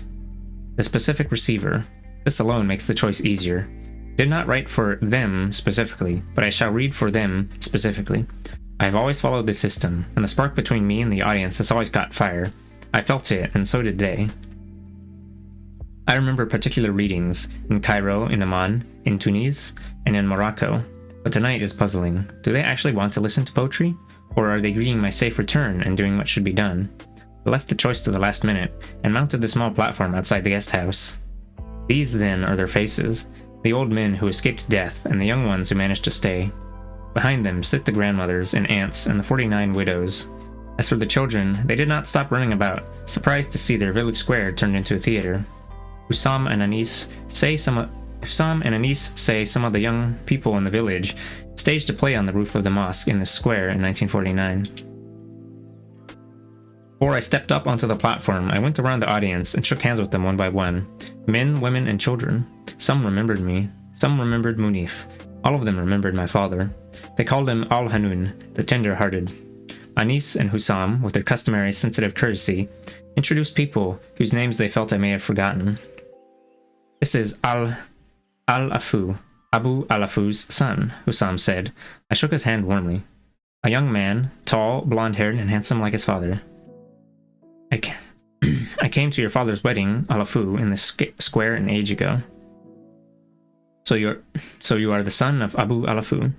The specific receiver. This alone makes the choice easier. I did not write for them specifically, but I shall read for them specifically. I have always followed this system, and the spark between me and the audience has always caught fire. I felt it, and so did they. I remember particular readings in Cairo, in Amman, in Tunis, and in Morocco, but tonight is puzzling. Do they actually want to listen to poetry? Or are they greeting my safe return and doing what should be done? I left the choice to the last minute, and mounted the small platform outside the guest house. These, then, are their faces, the old men who escaped death, and the young ones who managed to stay. Behind them sit the grandmothers and aunts and the 49 widows. As for the children, they did not stop running about, surprised to see their village square turned into a theater. Hussam and Anis say some of the young people in the village staged a play on the roof of the mosque in the square in 1949. Before I stepped up onto the platform, I went around the audience and shook hands with them one by one. Men, women, and children. Some remembered me. Some remembered Munif. All of them remembered my father. They called him Al-Hanun, the tender-hearted. Anis and Hussam, with their customary sensitive courtesy, introduced people whose names they felt I may have forgotten. This is Al-Afu, Abu Al-Afu's son, Hussam said. I shook his hand warmly. A young man, tall, blonde-haired, and handsome like his father. I came to your father's wedding, Al-Afu, in the square an age ago. So you are the son of Abu Al-Afu.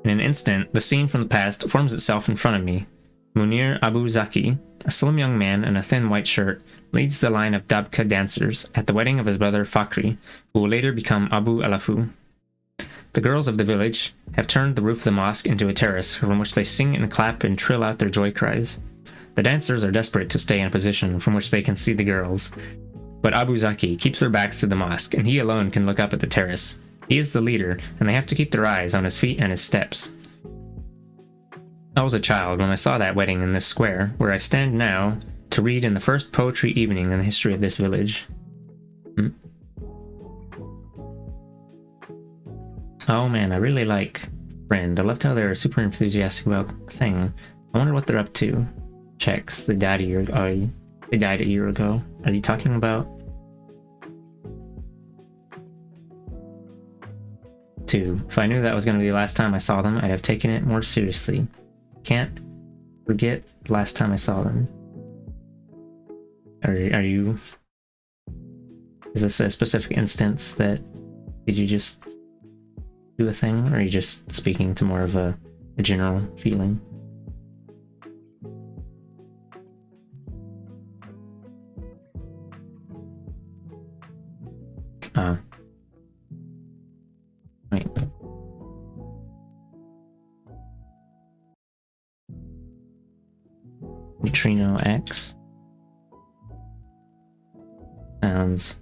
In an instant, the scene from the past forms itself in front of me. Munir Abu Zaki, a slim young man in a thin white shirt, leads the line of Dabka dancers at the wedding of his brother Fakhri, who will later become Abu Al-Afu. The girls of the village have turned the roof of the mosque into a terrace from which they sing and clap and trill out their joy cries. The dancers are desperate to stay in a position from which they can see the girls, but Abu Zaki keeps their backs to the mosque, and he alone can look up at the terrace. He is the leader, and they have to keep their eyes on his feet and his steps. I was a child when I saw that wedding in this square, where I stand now to read in the first poetry evening in the history of this village. Oh man, I really like Friend. I loved how they're super enthusiastic about Thing. I wonder what they're up to. Checks. They died a year ago. They died a year ago. Are you talking about? 2. If I knew that was going to be the last time I saw them, I'd have taken it more seriously. Can't forget the last time I saw them. Are you... Is this a specific instance that... Did you just do a thing? Or are you just speaking to more of a general feeling? Wait. Neutrino X. Sounds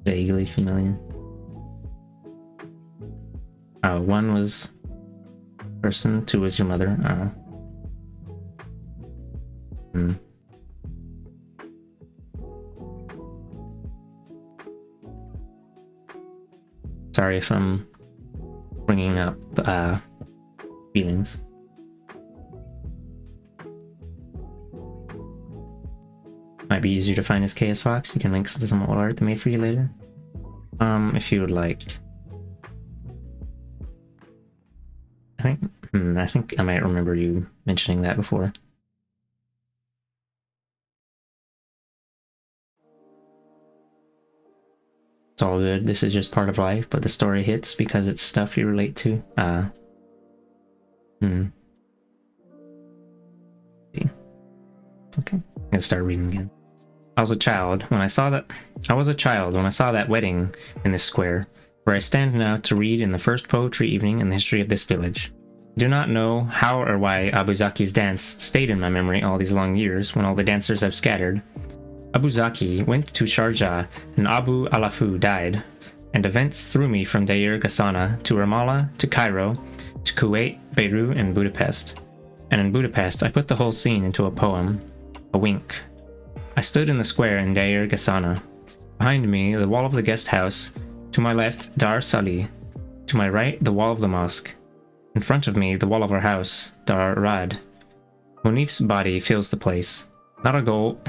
vaguely familiar. Oh, 1 was person, 2 was your mother. Sorry if I'm bringing up feelings. Might be easier to find as KS Fox. You can link to some old art they made for you later. If you would like. I think I might remember you mentioning that before. It's all good. This is just part of life, but the story hits because it's stuff you relate to. Okay, I'm gonna start reading again. I was a child when I saw that wedding in this square, where I stand now to read in the first poetry evening in the history of this village. I do not know how or why Abu Zaki's dance stayed in my memory all these long years when all the dancers have scattered. Abu Zaki went to Sharjah and Abu Alafu died, and events threw me from Deir Ghassana to Ramallah to Cairo to Kuwait, Beirut, and Budapest. And in Budapest I put the whole scene into a poem, a wink. I stood in the square in Deir Ghassana. Behind me, the wall of the guest house. To my left, Dar Sali. To my right, the wall of the mosque. In front of me, the wall of our house, Dar Rad. Munif's body fills the place. Not a goal.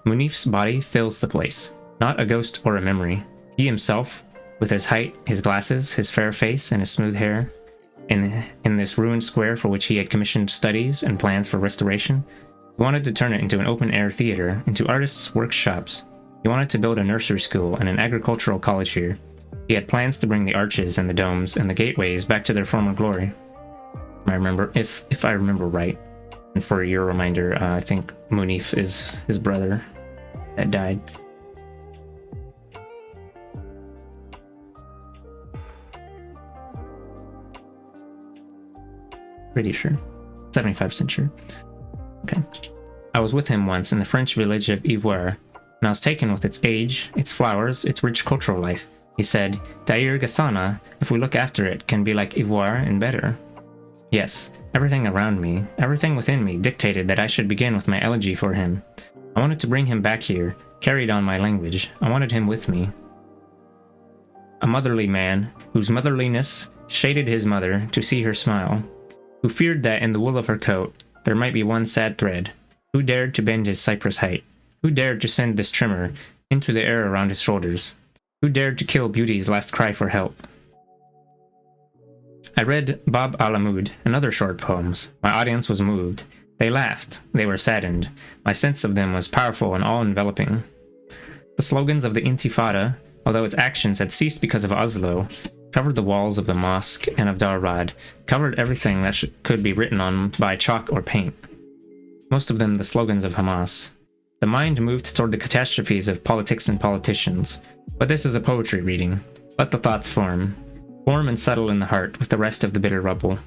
Munif's body fills the place. Not a ghost or a memory. He himself, with his height, his glasses, his fair face, and his smooth hair, in this ruined square for which he had commissioned studies and plans for restoration, he wanted to turn it into an open-air theater, into artists' workshops. He wanted to build a nursery school and an agricultural college here. He had plans to bring the arches and the domes and the gateways back to their former glory. I remember, if I remember right, and for your reminder, I think Munif is his brother that died. Pretty sure. 75% sure. Okay. I was with him once in the French village of Ivoire, and I was taken with its age, its flowers, its rich cultural life. He said, Deir Ghassana, if we look after it, can be like Ivoire and better. Yes, everything around me, everything within me dictated that I should begin with my elegy for him. I wanted to bring him back here, carried on my language. I wanted him with me. A motherly man, whose motherliness shaded his mother to see her smile, who feared that in the wool of her coat there might be one sad thread, who dared to bend his cypress height, who dared to send this trimmer into the air around his shoulders, who dared to kill beauty's last cry for help. I read Bab al-Amud and other short poems. My audience was moved. They laughed. They were saddened. My sense of them was powerful and all-enveloping. The slogans of the Intifada, although its actions had ceased because of Oslo, covered the walls of the mosque and of Darrad, covered everything that could be written on by chalk or paint. Most of them the slogans of Hamas. The mind moved toward the catastrophes of politics and politicians. But this is a poetry reading. Let the thoughts form. warm and subtle in the heart with the rest of the bitter rubble.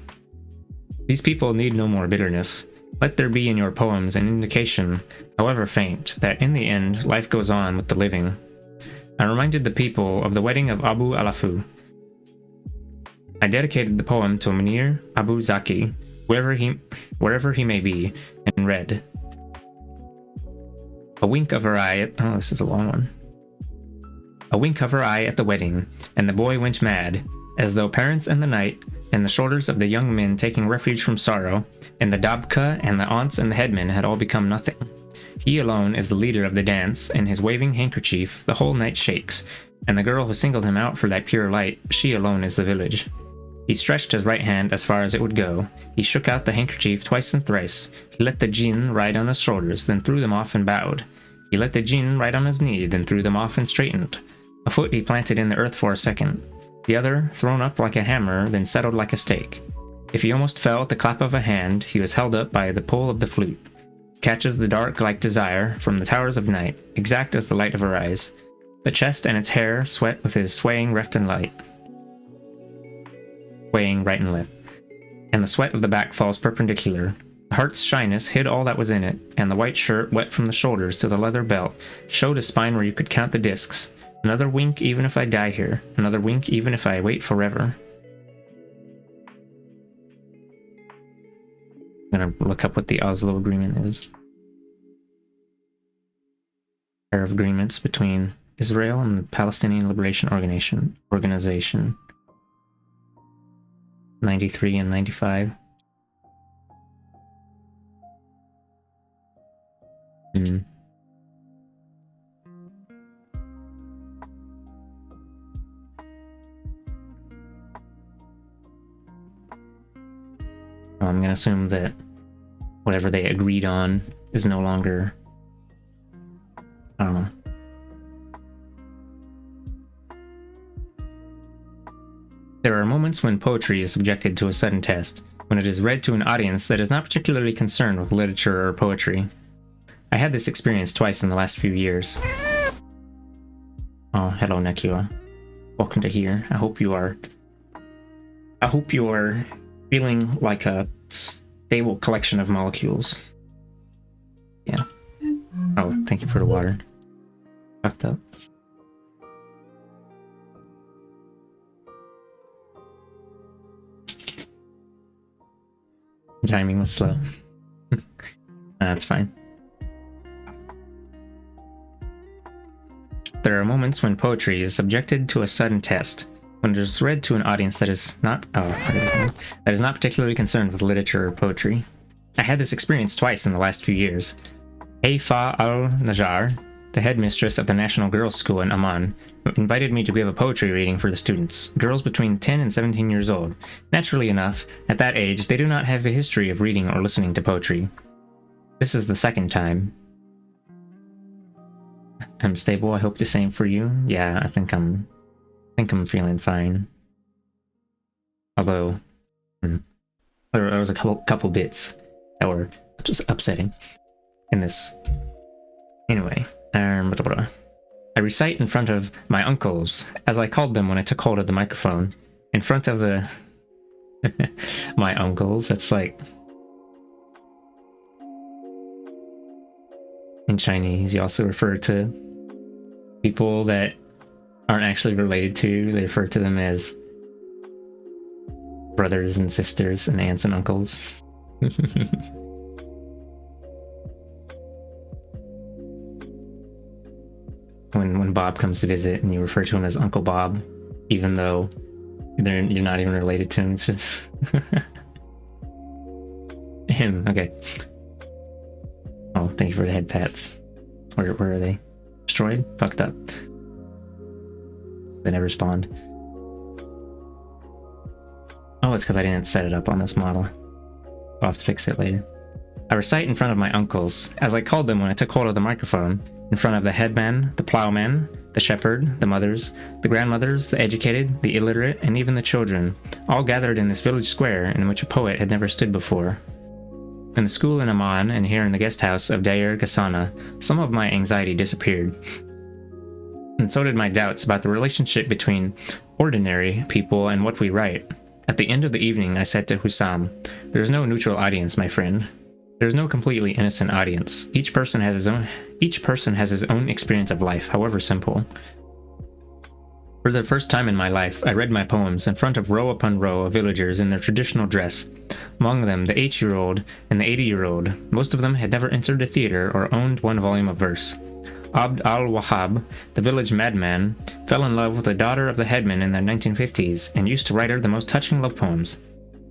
These people need no more bitterness. Let there be in your poems an indication, however faint, that in the end life goes on with the living. I reminded the people of the wedding of Abu Alafu. I dedicated the poem to Munir Abu Zaki, wherever he may be, and read. A wink of her eye at... Oh, this is a long one. A wink of her eye at the wedding, and the boy went mad, as though parents and the night, and the shoulders of the young men taking refuge from sorrow, and the dabka and the aunts and the headmen had all become nothing. He alone is the leader of the dance, and his waving handkerchief the whole night shakes, and the girl who singled him out for that pure light, she alone is the village. He stretched his right hand as far as it would go. He shook out the handkerchief twice and thrice. He let the jinn ride on his shoulders, then threw them off and bowed. He let the jinn ride on his knee, then threw them off and straightened. A foot he planted in the earth for a second. The other, thrown up like a hammer, then settled like a stake. If he almost fell at the clap of a hand, he was held up by the pull of the flute. Catches the dark like desire from the towers of night, exact as the light of her eyes. The chest and its hair sweat with his swaying left and light. Swaying right and left. And the sweat of the back falls perpendicular. The heart's shyness hid all that was in it, and the white shirt, wet from the shoulders to the leather belt, showed a spine where you could count the discs. Another wink even if I die here. Another wink even if I wait forever. I'm gonna look up what the Oslo Agreement is. Pair of agreements between Israel and the Palestinian Liberation Organization. 93 and 95. I'm gonna assume that whatever they agreed on is no longer... I don't know. There are moments when poetry is subjected to a sudden test, when it is read to an audience that is not particularly concerned with literature or poetry. I had this experience twice in the last few years. Oh, hello Nekua. Welcome to here. I hope you are feeling like a stable collection of molecules. Yeah. Oh, thank you for the water. Fucked up. The timing was slow. That's fine. There are moments when poetry is subjected to a sudden test, when it is read to an audience that is not particularly concerned with literature or poetry. I had this experience twice in the last few years. Haifa al-Najjar, the headmistress of the National Girls' School in Amman, invited me to give a poetry reading for the students, girls between 10 and 17 years old. Naturally enough, at that age, they do not have a history of reading or listening to poetry. This is the second time. I'm stable. I hope the same for you. Yeah, I think I'm feeling fine. Although, there was a couple bits that were just upsetting in this. Anyway, I recite in front of my uncles, as I called them when I took hold of the microphone. In front of the my uncles. That's like in Chinese. You also refer to people that aren't actually related to. They refer to them as brothers and sisters and aunts and uncles. When Bob comes to visit and you refer to him as Uncle Bob, even though you're not even related to him, it's just him. Okay. Oh, thank you for the head pats. Where are they? Destroyed? Fucked up. They never spawned. Oh, it's because I didn't set it up on this model. I'll have to fix it later. I recite in front of my uncles, as I called them when I took hold of the microphone, in front of the headman, the plowman, the shepherd, the mothers, the grandmothers, the educated, the illiterate, and even the children, all gathered in this village square in which a poet had never stood before. In the school in Amman and here in the guest house of Dair Ghassana, some of my anxiety disappeared. And so did my doubts about the relationship between ordinary people and what we write. At the end of the evening, I said to Hussam, "There's no neutral audience, my friend. There's no completely innocent audience. Each person has his own experience of life, however simple." For the first time in my life, I read my poems in front of row upon row of villagers in their traditional dress, among them the 8-year-old and the 80-year-old. Most of them had never entered a theater or owned one volume of verse. Abd al-Wahhab, the village madman, fell in love with the daughter of the headman in the 1950s and used to write her the most touching love poems.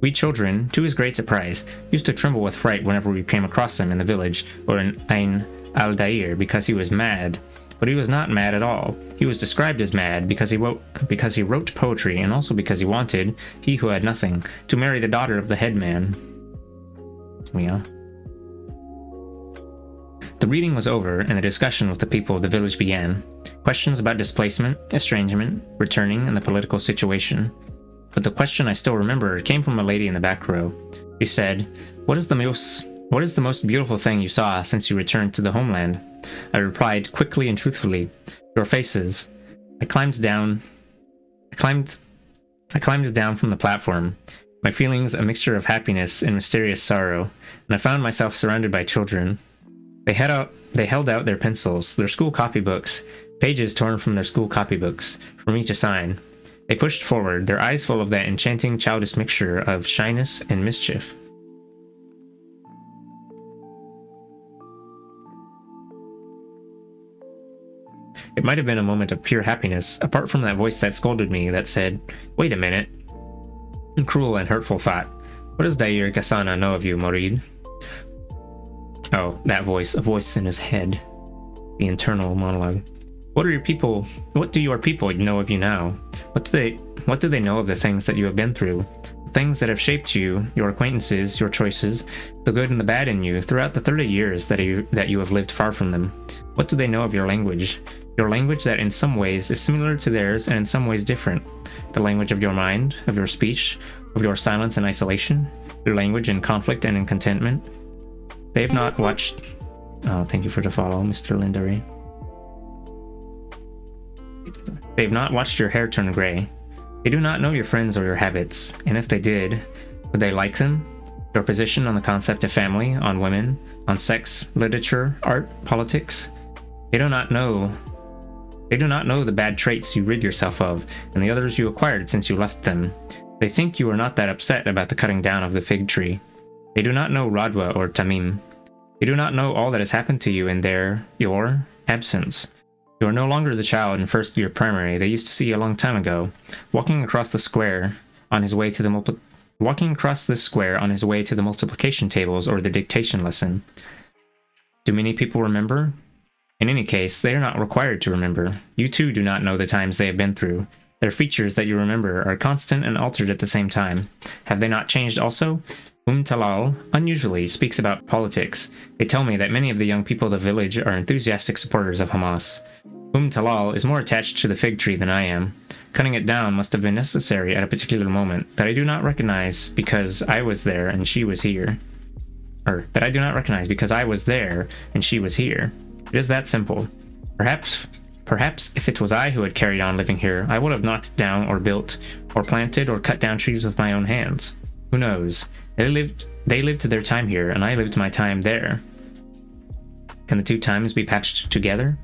We children, to his great surprise, used to tremble with fright whenever we came across him in the village or in Ain al-Dair because he was mad. But he was not mad at all. He was described as mad because he wrote poetry and also because he wanted, he who had nothing, to marry the daughter of the headman. Yeah. The reading was over and the discussion with the people of the village began. Questions about displacement, estrangement, returning, and the political situation. But the question I still remember came from a lady in the back row. She said, What is the most beautiful thing you saw since you returned to the homeland?" I replied quickly and truthfully, "Your faces." I climbed down from the platform, my feelings a mixture of happiness and mysterious sorrow, and I found myself surrounded by children. They held out their pencils, their school copybooks, pages torn from their school copybooks, for me to sign. They pushed forward, their eyes full of that enchanting childish mixture of shyness and mischief. It might have been a moment of pure happiness, apart from that voice that scolded me, that said, "Wait a minute." A cruel and hurtful thought. What does Dair Ghasana know of you, Morid? Oh, that voice, a voice in his head. The internal monologue. What do your people know of you now? What do they know of the things that you have been through? The things that have shaped you, your acquaintances, your choices, the good and the bad in you throughout the 30 years that you have lived far from them? What do they know of your language? Your language that in some ways is similar to theirs and in some ways different. The language of your mind, of your speech, of your silence and isolation. Your language in conflict and in contentment. They have not watched... Oh, thank you for the follow, Mr. Lindari. They have not watched your hair turn gray. They do not know your friends or your habits, and if they did, would they like them? Your position on the concept of family, on women, on sex, literature, art, politics? They do not know the bad traits you rid yourself of, and the others you acquired since you left them. They think you are not that upset about the cutting down of the fig tree. They do not know Radwa or Tamim. They do not know all that has happened to you in your absence. You are no longer the child in first year primary they used to see a long time ago, walking across this square on his way to the multiplication tables or the dictation lesson. Do many people remember? In any case, they are not required to remember. You too do not know the times they have been through. Their features that you remember are constant and altered at the same time. Have they not changed also? Talal unusually speaks about politics. They tell me that many of the young people of the village are enthusiastic supporters of Hamas. Talal is more attached to the fig tree than I am. Cutting it down must have been necessary at a particular moment that I do not recognize because I was there and she was here. Or that I do not recognize because I was there and she was here. It is that simple. Perhaps if it was I who had carried on living here, I would have knocked down or built or planted or cut down trees with my own hands. Who knows? They lived their time here, and I lived my time there. Can the two times be patched together?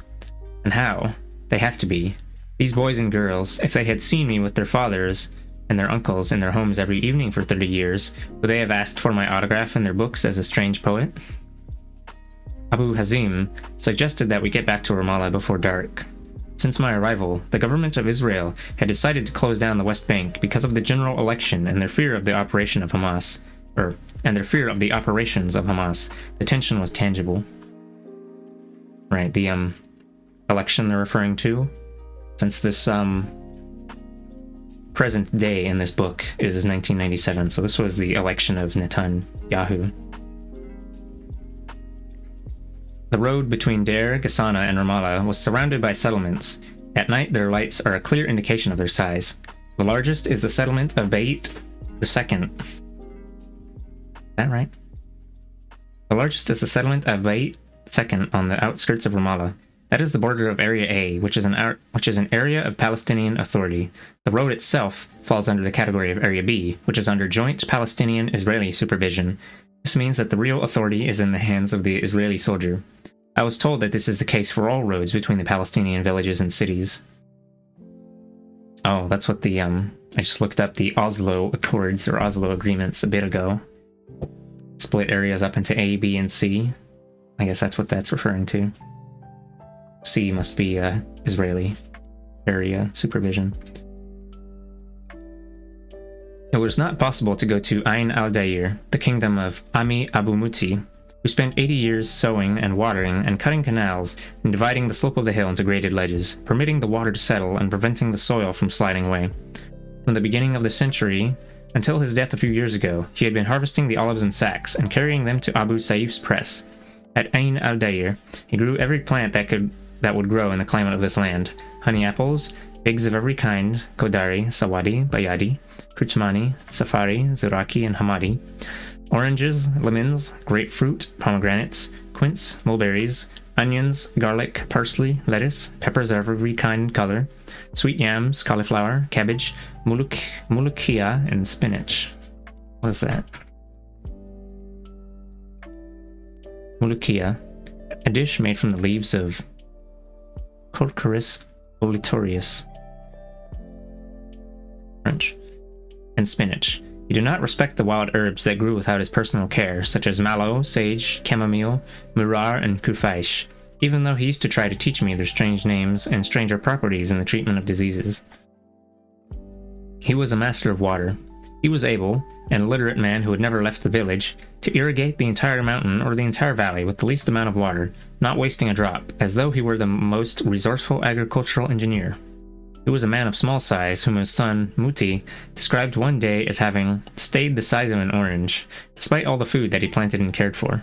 And how? They have to be. These boys and girls, if they had seen me with their fathers and their uncles in their homes every evening for 30 years, would they have asked for my autograph in their books as a strange poet? Abu Hazim suggested that we get back to Ramallah before dark. Since my arrival, the government of Israel had decided to close down the West Bank because of the general election and their fear of the operation of Hamas. The tension was tangible. Right, the election they're referring to, since this present day in this book is 1997, so this was the election of Netanyahu. The road between Deir, Ghasana, and Ramallah was surrounded by settlements. At night, their lights are a clear indication of their size. The largest is the settlement of Beit II. Is that right? The largest is the settlement of Beit II on the outskirts of Ramallah. That is the border of Area A, which is an area of Palestinian Authority. The road itself falls under the category of Area B, which is under joint Palestinian-Israeli supervision. This means that the real authority is in the hands of the Israeli soldier. I was told that this is the case for all roads between the Palestinian villages and cities. Oh, that's what the, I just looked up the Oslo Accords, or Oslo Agreements, a bit ago. Split areas up into A, B, and C. I guess that's what that's referring to. C must be Israeli area supervision. It was not possible to go to Ain al-Dair, the kingdom of Ami Abu Muti, who spent 80 years sowing and watering and cutting canals and dividing the slope of the hill into graded ledges, permitting the water to settle and preventing the soil from sliding away. From the beginning of the century until his death a few years ago, he had been harvesting the olives in sacks and carrying them to Abu Saif's press. At Ain al-Dair, he grew every plant that would grow in the climate of this land: honey apples, figs of every kind, kodari, sawadi, bayadi, kurtmani, safari, zuraki, and hamadi, oranges, lemons, grapefruit, pomegranates, quince, mulberries, onions, garlic, parsley, lettuce, peppers of every kind and color, sweet yams, cauliflower, cabbage, mulukia, and spinach. What is that? Mulukia, a dish made from the leaves of Corcoris olitorius, French, and spinach. He did not respect the wild herbs that grew without his personal care, such as mallow, sage, chamomile, murrar, and kufaish, even though he used to try to teach me their strange names and stranger properties in the treatment of diseases. He was a master of water. He was able, an illiterate man who had never left the village, to irrigate the entire mountain or the entire valley with the least amount of water, not wasting a drop, as though he were the most resourceful agricultural engineer. He was a man of small size whom his son, Muti, described one day as having stayed the size of an orange, despite all the food that he planted and cared for.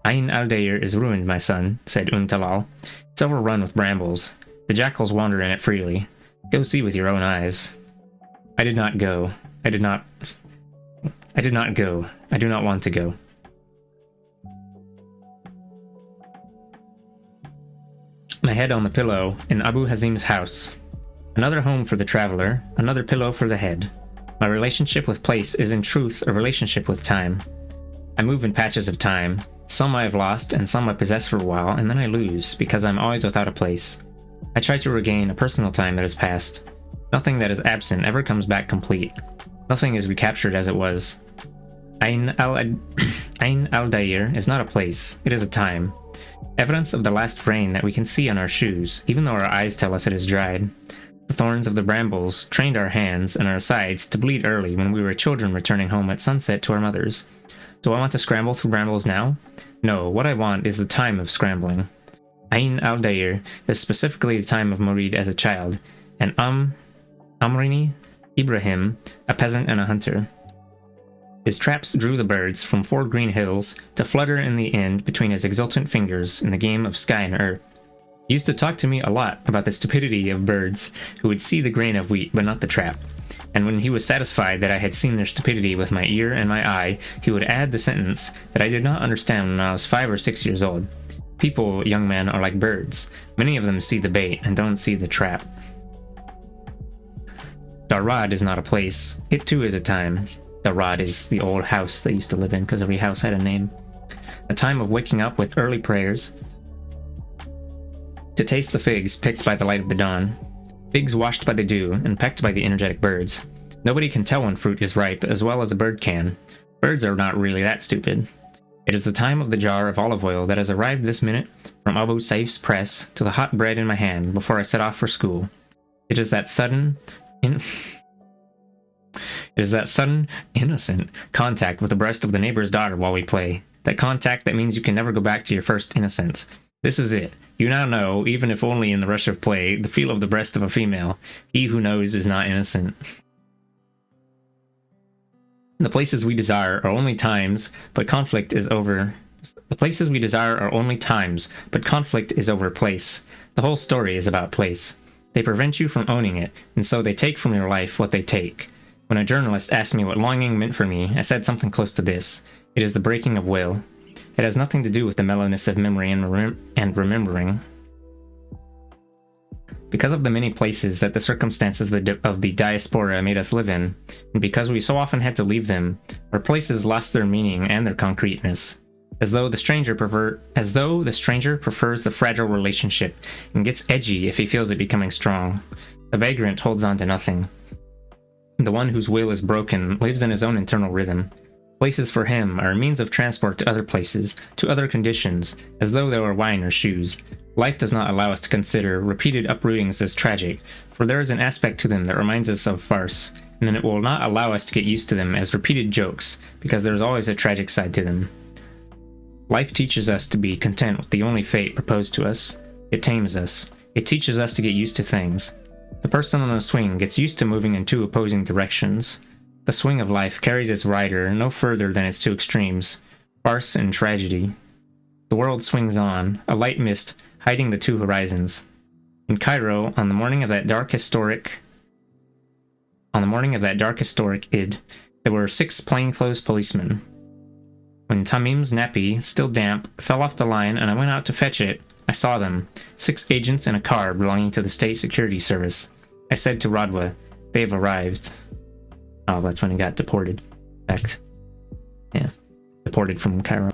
Ain al-Dair is ruined, my son, said Talal. It's overrun with brambles. The jackals wander in it freely. Go see with your own eyes. I did not go. I did not go. I do not want to go. My head on the pillow in Abu Hazim's house. Another home for the traveler, another pillow for the head. My relationship with place is in truth a relationship with time. I move in patches of time. Some I have lost and some I possess for a while, and then I lose, because I'm always without a place. I try to regain a personal time that has passed. Nothing that is absent ever comes back complete. Nothing is recaptured as it was. Ain al-Dair is not a place, it is a time. Evidence of the last rain that we can see on our shoes, even though our eyes tell us it is dried. The thorns of the brambles trained our hands and our sides to bleed early when we were children returning home at sunset to our mothers. Do I want to scramble through brambles now? No, what I want is the time of scrambling. Ain al-Dair is specifically the time of Murid as a child, and Amrini, Ibrahim, a peasant and a hunter. His traps drew the birds from 4 green hills to flutter in the end between his exultant fingers in the game of sky and earth. He used to talk to me a lot about the stupidity of birds who would see the grain of wheat but not the trap. And when he was satisfied that I had seen their stupidity with my ear and my eye, he would add the sentence that I did not understand when I was 5 or 6 years old. People, young men, are like birds. Many of them see the bait and don't see the trap. Darad is not a place. It too is a time. Darad is the old house they used to live in, because every house had a name. A time of waking up with early prayers, to taste the figs picked by the light of the dawn, figs washed by the dew and pecked by the energetic birds. Nobody can tell when fruit is ripe as well as a bird can. Birds are not really that stupid. It is the time of the jar of olive oil that has arrived this minute from Abu Saif's press to the hot bread in my hand before I set off for school. It is that sudden, innocent contact with the breast of the neighbor's daughter while we play. That contact that means you can never go back to your first innocence. This is it. You now know, even if only in the rush of play, the feel of the breast of a female. He who knows is not innocent. The places we desire are only times, but conflict is over. The places we desire are only times, but conflict is over place. The whole story is about place. They prevent you from owning it, and so they take from your life what they take. When a journalist asked me what longing meant for me, I said something close to this. It is the breaking of will. It has nothing to do with the mellowness of memory and remembering. Because of the many places that the circumstances of the diaspora made us live in, and because we so often had to leave them, our places lost their meaning and their concreteness. As though the stranger prefers the fragile relationship and gets edgy if he feels it becoming strong. The vagrant holds on to nothing. The one whose will is broken lives in his own internal rhythm. Places for him are a means of transport to other places, to other conditions, as though they were wine or shoes. Life does not allow us to consider repeated uprootings as tragic, for there is an aspect to them that reminds us of farce, and it will not allow us to get used to them as repeated jokes, because there is always a tragic side to them. Life teaches us to be content with the only fate proposed to us. It tames us. It teaches us to get used to things. The person on a swing gets used to moving in two opposing directions. The swing of life carries its rider no further than its two extremes, farce and tragedy. The world swings on, a light mist hiding the two horizons. In Cairo, on the morning of that dark historic Id, there were 6 plainclothes policemen. When Tamim's nappy, still damp, fell off the line and I went out to fetch it, I saw them, 6 agents in a car belonging to the State Security Service. I said to Radwa, "They have arrived." Oh, that's when he got deported. Fact. Yeah. Deported from Cairo.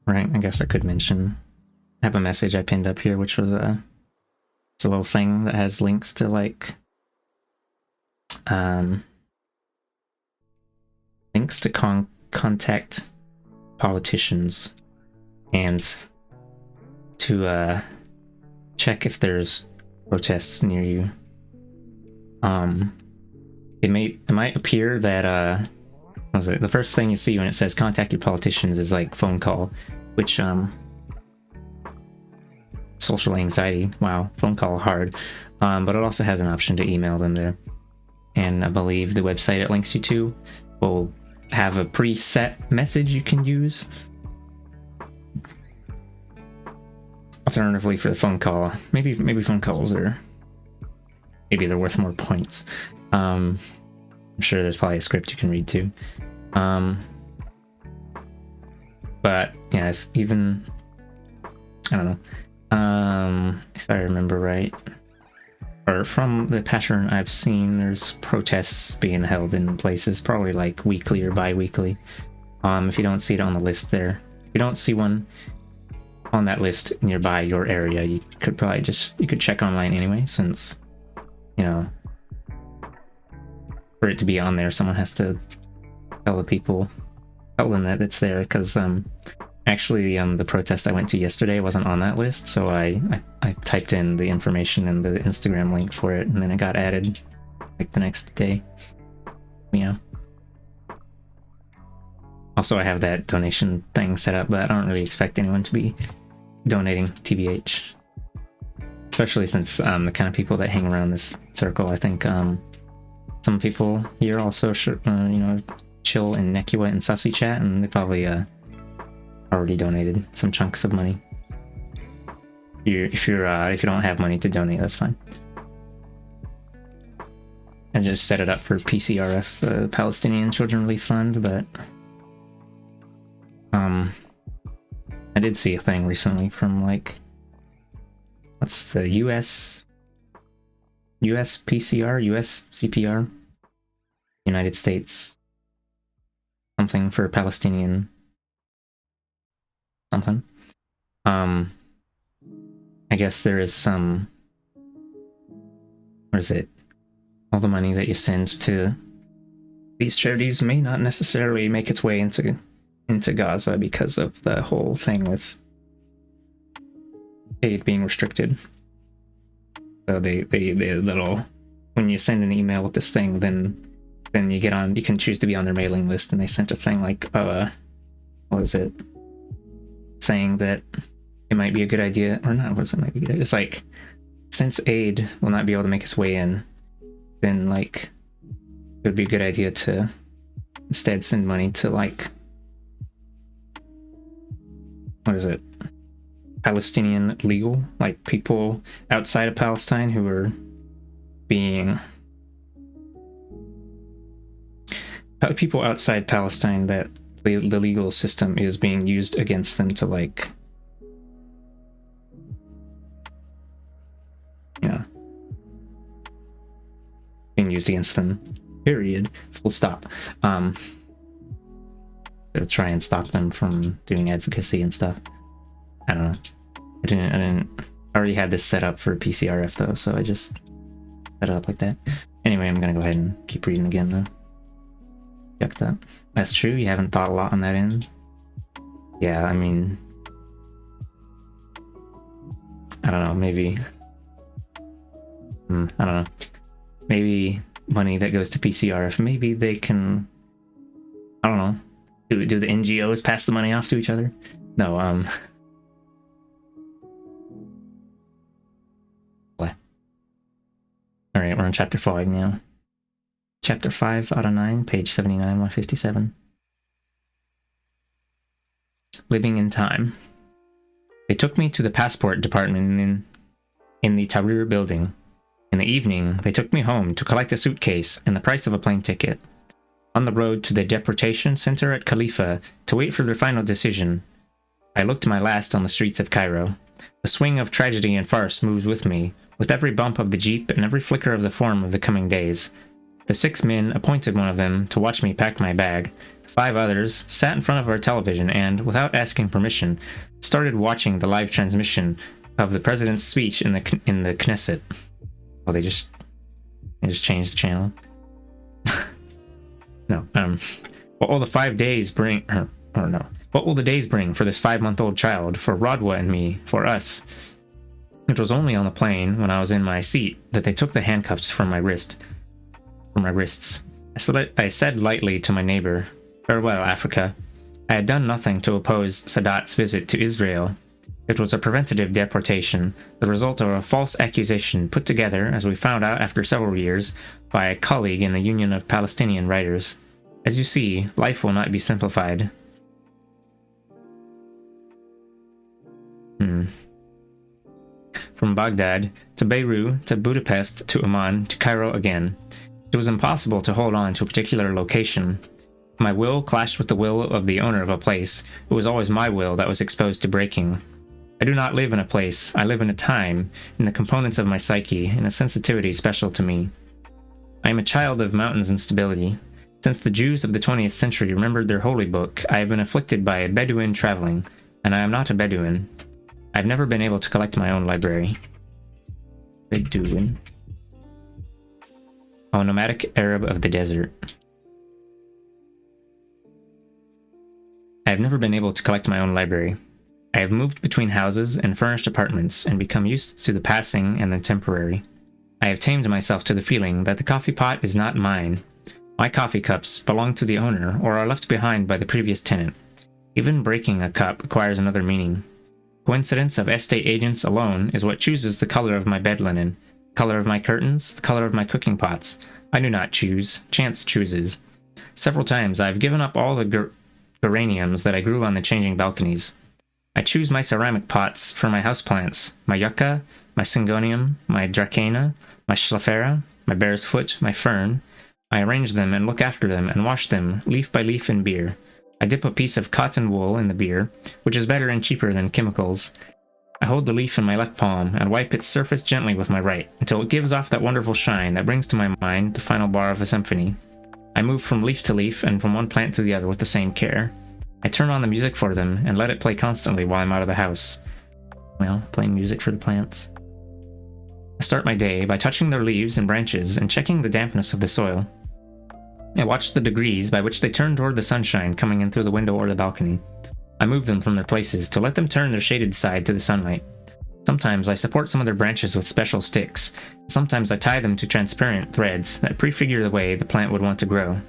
Right, I guess I could mention. I have a message I pinned up here, which was it's a little thing that has links to like links to contact politicians and to check if there's protests near you. It might appear that what was it? The first thing you see when it says contact your politicians is like phone call, which social anxiety. Wow, phone call hard. But it also has an option to email them there, and I believe the website it links you to will have a preset message you can use. Alternatively, for the phone call, maybe phone calls are maybe they're worth more points. I'm sure there's probably a script you can read too. But yeah, if even I don't know, if I remember right, or from the pattern I've seen, there's protests being held in places, probably like weekly or bi-weekly. If you don't see it on the list there, if you don't see one on that list nearby your area, you could probably you could check online anyway, since, you know, for it to be on there, someone has to tell them that it's there, because actually the protest I went to yesterday wasn't on that list, so I typed in the information and the Instagram link for it, and then it got added like the next day. Yeah. Also, I have that donation thing set up, but I don't really expect anyone to be donating, TBH. Especially since the kind of people that hang around this circle, I think some people here also you know, chill in Nekua and Sussy chat, and they probably already donated some chunks of money. If you don't have money to donate, that's fine. I just set it up for PCRF, Palestinian Children Relief Fund, but I did see a thing recently from like, what's the US CPR, United States, something for Palestinian something. I guess there is some, what is it? All the money that you send to these charities may not necessarily make its way into Gaza because of the whole thing with aid being restricted. So they little, when you send an email with this thing, then you can choose to be on their mailing list, and they sent a thing like what was it? saying that it might be a good idea, or not, it might be good idea. It's like, since aid will not be able to make its way in, then like it would be a good idea to instead send money to like, what is it? Palestinian legal, like people outside of Palestine who are being people outside Palestine that the legal system is being used against them to like, being used against them, period, full stop. To try and stop them from doing advocacy and stuff. I don't know. I already had this set up for PCRF though, so I just set it up like that. Anyway, I'm gonna go ahead and keep reading again though. Check that. That's true, you haven't thought a lot on that end. Yeah, I mean, I don't know, maybe, I don't know. Maybe money that goes to PCRF, maybe they can, I don't know, do the NGOs pass the money off to each other? No, what? Alright, we're on chapter 5 now. Chapter 5 out of 9, page 79, 157. Living in time. They took me to the passport department in the Tahrir building. In the evening, they took me home to collect a suitcase and the price of a plane ticket. On the road to the deportation center at Khalifa to wait for their final decision, I looked my last on the streets of Cairo. The swing of tragedy and farce moves with me, with every bump of the jeep and every flicker of the form of the coming days. The 6 men appointed one of them to watch me pack my bag. 5 others sat in front of our television and, without asking permission, started watching the live transmission of the president's speech in the Knesset. Oh, they just changed the channel. No. What will the 5 days bring? Or no. What will the days bring for this 5-month-old child, for Rodwa and me, for us? It was only on the plane, when I was in my seat, that they took the handcuffs from my wrists. I said lightly to my neighbor, "Farewell, Africa." I had done nothing to oppose Sadat's visit to Israel. It was a preventative deportation, the result of a false accusation put together, as we found out after several years, by a colleague in the Union of Palestinian Writers. As you see, life will not be simplified. From Baghdad, to Beirut, to Budapest, to Amman, to Cairo again. It was impossible to hold on to a particular location. My will clashed with the will of the owner of a place. It was always my will that was exposed to breaking. I do not live in a place, I live in a time, in the components of my psyche, in a sensitivity special to me. I am a child of mountains and stability. Since the Jews of the 20th century remembered their holy book, I have been afflicted by a Bedouin traveling, and I am not a Bedouin. I have never been able to collect my own library. Bedouin. Oh, nomadic Arab of the desert. I have never been able to collect my own library. I have moved between houses and furnished apartments and become used to the passing and the temporary. I have tamed myself to the feeling that the coffee pot is not mine. My coffee cups belong to the owner or are left behind by the previous tenant. Even breaking a cup acquires another meaning. Coincidence of estate agents alone is what chooses the color of my bed linen, the color of my curtains, the color of my cooking pots. I do not choose. Chance chooses. Several times I have given up all the geraniums that I grew on the changing balconies. I choose my ceramic pots for my houseplants, my yucca, my syngonium, my dracena, my schlafera, my bear's foot, my fern. I arrange them and look after them and wash them leaf by leaf in beer. I dip a piece of cotton wool in the beer, which is better and cheaper than chemicals. I hold the leaf in my left palm and wipe its surface gently with my right, until it gives off that wonderful shine that brings to my mind the final bar of a symphony. I move from leaf to leaf and from one plant to the other with the same care. I turn on the music for them and let it play constantly while I'm out of the house. Well, playing music for the plants. I start my day by touching their leaves and branches and checking the dampness of the soil. I watch the degrees by which they turn toward the sunshine coming in through the window or the balcony. I move them from their places to let them turn their shaded side to the sunlight. Sometimes I support some of their branches with special sticks. Sometimes I tie them to transparent threads that prefigure the way the plant would want to grow.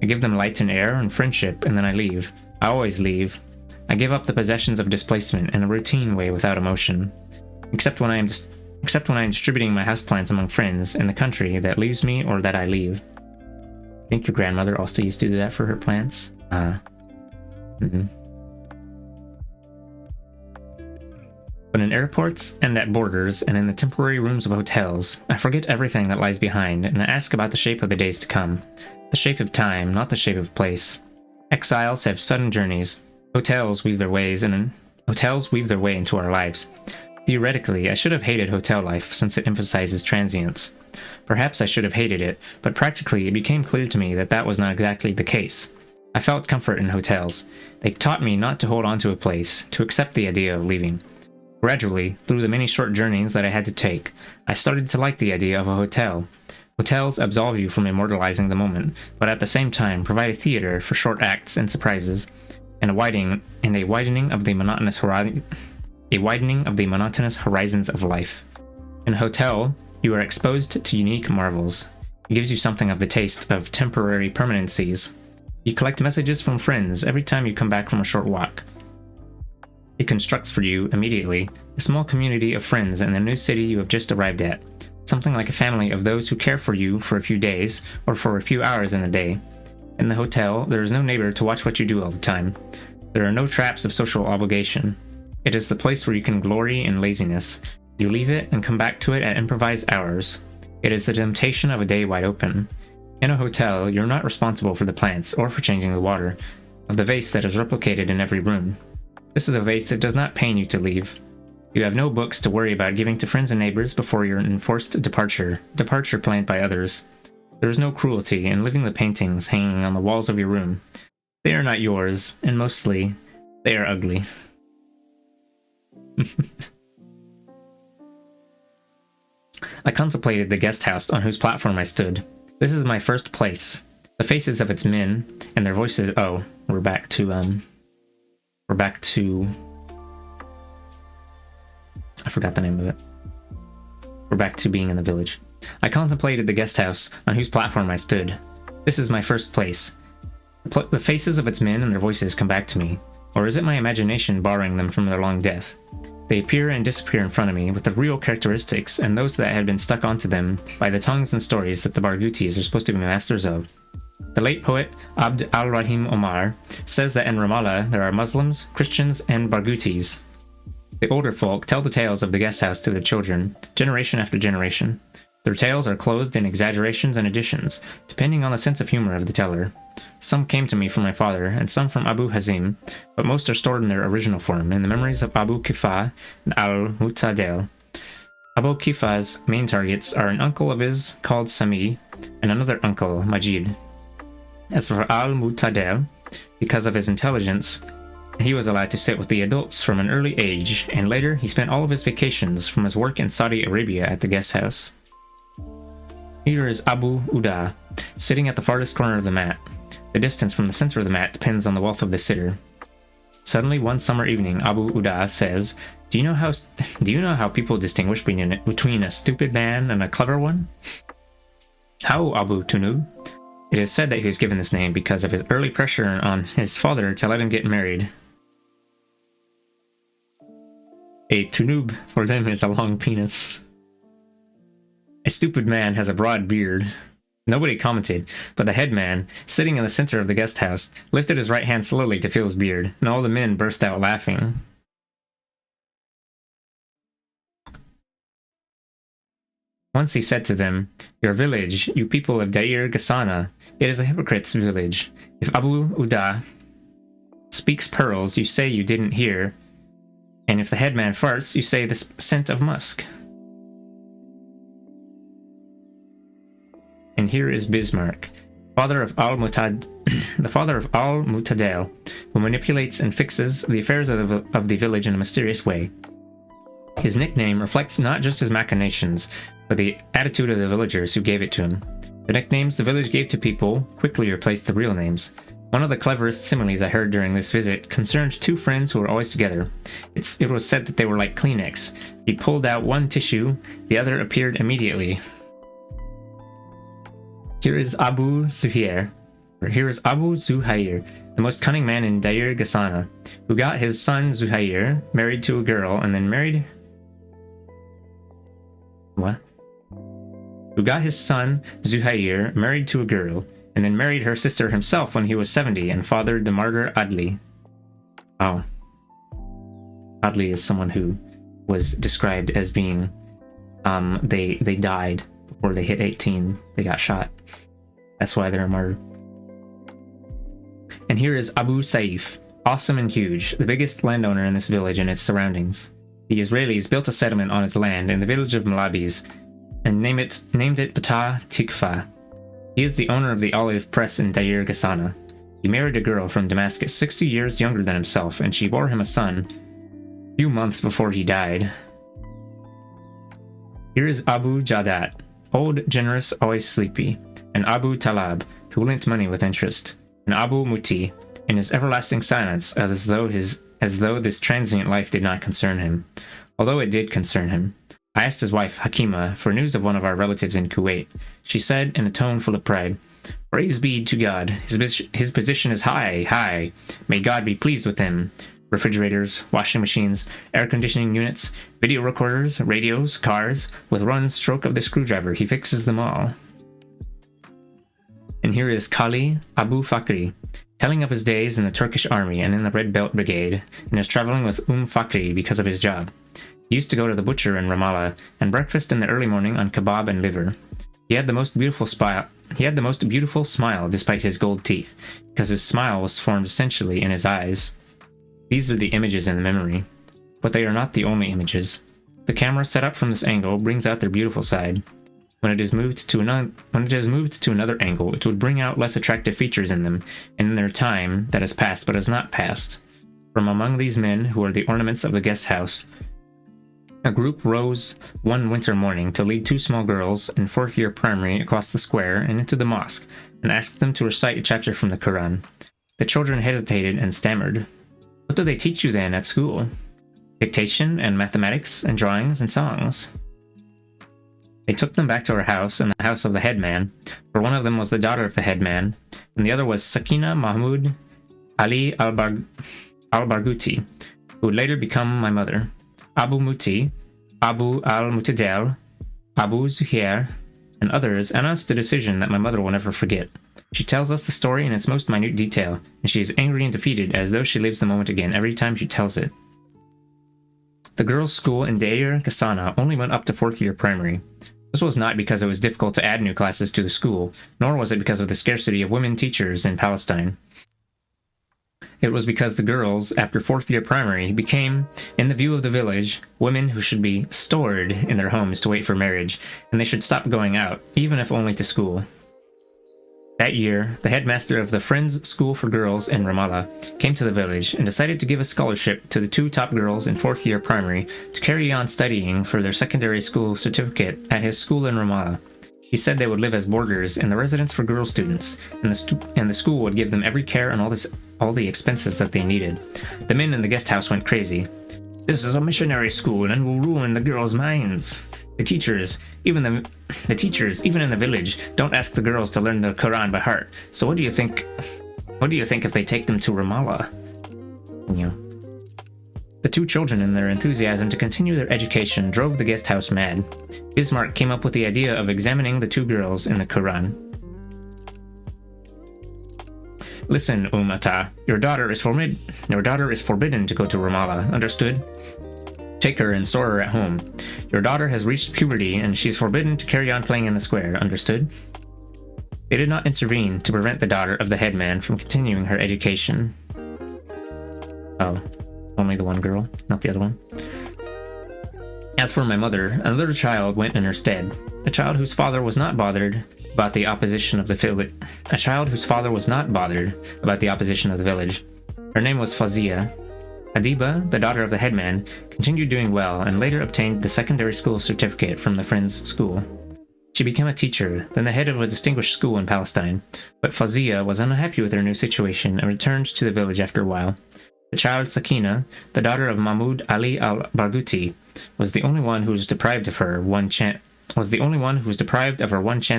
I give them light and air and friendship, and then I leave. I always leave. I give up the possessions of displacement in a routine way without emotion, except when I am distributing my houseplants among friends in the country that leaves me or that I leave. I think your grandmother also used to do that for her plants. But in airports and at borders and in the temporary rooms of hotels, I forget everything that lies behind and I ask about the shape of the days to come. The shape of time, not the shape of place. Exiles have sudden journeys. Hotels weave their way into our lives. Theoretically, I should have hated hotel life since it emphasizes transience. Perhaps I should have hated it, but practically it became clear to me that that was not exactly the case. I felt comfort in hotels. They taught me not to hold on to a place, to accept the idea of leaving. Gradually, through the many short journeys that I had to take, I started to like the idea of a hotel. Hotels absolve you from immortalizing the moment, but at the same time provide a theater for short acts and surprises, and a widening of the monotonous horizons of life. In a hotel, you are exposed to unique marvels. It gives you something of the taste of temporary permanencies. You collect messages from friends every time you come back from a short walk. It constructs for you, immediately, a small community of friends in the new city you have just arrived at, something like a family of those who care for you for a few days or for a few hours in the day. In the hotel, there is no neighbor to watch what you do all the time. There are no traps of social obligation. It is the place where you can glory in laziness. You leave it and come back to it at improvised hours. It is the temptation of a day wide open. In a hotel, you're not responsible for the plants or for changing the water of the vase that is replicated in every room. This is a vase that does not pain you to leave. You have no books to worry about giving to friends and neighbors before your enforced departure planned by others. There is no cruelty in leaving the paintings hanging on the walls of your room. They are not yours, and mostly, they are ugly. I contemplated the guest house on whose platform I stood. This is my first place. The faces of its men and their voices. Oh, we're back to I forgot the name of it. We're back to being in the village. I contemplated the guest house on whose platform I stood. This is my first place. The faces of its men and their voices come back to me. Or is it my imagination borrowing them from their long death? They appear and disappear in front of me with the real characteristics and those that had been stuck onto them by the tongues and stories that the Barghoutis are supposed to be masters of. The late poet Abd al-Rahim Omar says that in Ramallah there are Muslims, Christians, and Barghoutis. The older folk tell the tales of the guest house to their children, generation after generation. Their tales are clothed in exaggerations and additions, depending on the sense of humor of the teller. Some came to me from my father, and some from Abu Hazim, but most are stored in their original form, in the memories of Abu Kifa and al-Mutadel. Abu Kifa's main targets are an uncle of his called Sami, and another uncle, Majid. As for al-Mutadel, because of his intelligence, he was allowed to sit with the adults from an early age, and later he spent all of his vacations from his work in Saudi Arabia at the guest house. Here is Abu Uda, sitting at the farthest corner of the mat. The distance from the center of the mat depends on the wealth of the sitter. Suddenly, one summer evening, Abu Uda says, Do you know how people distinguish between a stupid man and a clever one? How, Abu Tunub? It is said that he was given this name because of his early pressure on his father to let him get married. A tunub for them is a long penis. A stupid man has a broad beard. Nobody commented, but the headman, sitting in the center of the guest house, lifted his right hand slowly to feel his beard, and all the men burst out laughing. Once he said to them, Your village, you people of Dair Ghassana, it is a hypocrite's village. If Abu Uda speaks pearls, you say you didn't hear, and if the headman farts, you say the scent of musk. And here is Bismarck, the father of al-Mutadel, who manipulates and fixes the affairs of the village in a mysterious way. His nickname reflects not just his machinations, but the attitude of the villagers who gave it to him. The nicknames the village gave to people quickly replaced the real names. One of the cleverest similes I heard during this visit concerned two friends who were always together. It was said that they were like Kleenex. He pulled out one tissue, the other appeared immediately. Here is Abu Zuhair, Here is Abu Zuhair, the most cunning man in Dair Ghassana, who got his son Zuhair married to a girl and then married... What? Who got his son Zuhair married to a girl and then married her sister himself when he was 70 and fathered the martyr Adli. Oh. Adli is someone who was described as being... They died before they hit 18. They got shot. That's why they're a martyr. And here is Abu Saif, awesome and huge, the biggest landowner in this village and its surroundings. The Israelis built a settlement on his land in the village of Malabis and named it Bata Tikva. He is the owner of the olive press in Dair Ghassana. He married a girl from Damascus 60 years younger than himself, and she bore him a son a few months before he died. Here is Abu Jadat, old, generous, always sleepy, and Abu Talab, who lent money with interest, and Abu Muti, in his everlasting silence, as though this transient life did not concern him, although it did concern him. I asked his wife, Hakima, for news of one of our relatives in Kuwait. She said, in a tone full of pride, "Praise be to God. His position is high, high. May God be pleased with him. Refrigerators, washing machines, air conditioning units, video recorders, radios, cars. With one stroke of the screwdriver, he fixes them all." And here is Kali Abu Fakri, telling of his days in the Turkish army and in the Red Belt Brigade, and is traveling with Fakri because of his job. He used to go to the butcher in Ramallah and breakfast in the early morning on kebab and liver. He had the most beautiful smile despite his gold teeth, because his smile was formed essentially in his eyes. These are the images in the memory, but they are not the only images. The camera set up from this angle brings out their beautiful side. When it is moved to another angle, it would bring out less attractive features in them, and in their time that has passed but has not passed. From among these men, who are the ornaments of the guest house, a group rose one winter morning to lead two small girls in 4th year primary across the square and into the mosque, and asked them to recite a chapter from the Quran. The children hesitated and stammered. "What do they teach you then at school?" "Dictation and mathematics and drawings and songs." They took them back to her house and the house of the headman, for one of them was the daughter of the headman, and the other was Sakina Mahmud Ali al-Barghouti, who would later become my mother. Abu Muti, Abu al-Mutadal, Abu Zuhair, and others announced a decision that my mother will never forget. She tells us the story in its most minute detail, and she is angry and defeated as though she lives the moment again every time she tells it. The girls' school in Dair Ghassana only went up to 4th year primary. This was not because it was difficult to add new classes to the school, nor was it because of the scarcity of women teachers in Palestine. It was because the girls, after 4th year primary, became, in the view of the village, women who should be stored in their homes to wait for marriage, and they should stop going out, even if only to school. That year, the headmaster of the Friends School for Girls in Ramallah came to the village and decided to give a scholarship to the two top girls in 4th year primary to carry on studying for their secondary school certificate at his school in Ramallah. He said they would live as boarders in the residence for girl students, and the school would give them every care and all the expenses that they needed. The men in the guest house went crazy. "This is a missionary school and will ruin the girls' minds. The teachers, even in the village, don't ask the girls to learn the Quran by heart. So what do you think if they take them to Ramallah?" The two children, in their enthusiasm to continue their education, drove the guest house mad. Bismarck came up with the idea of examining the two girls in the Quran. "Listen, Ata, your daughter is forbidden to go to Ramallah, understood? Take her and store her at home. Your daughter has reached puberty and she's forbidden to carry on playing in the square, understood?" They did not intervene to prevent the daughter of the headman from continuing her education. Oh, only the one girl, not the other one. As for my mother, another child went in her stead, a child whose father was not bothered about the opposition of the village. Her name was Fazia. Adiba, the daughter of the headman, continued doing well and later obtained the secondary school certificate from the Friends School. She became a teacher, then the head of a distinguished school in Palestine, but Fazia was unhappy with her new situation and returned to the village after a while. The child Sakina, the daughter of Mahmud Ali al-Barghouti, was the only one who was deprived of her one chance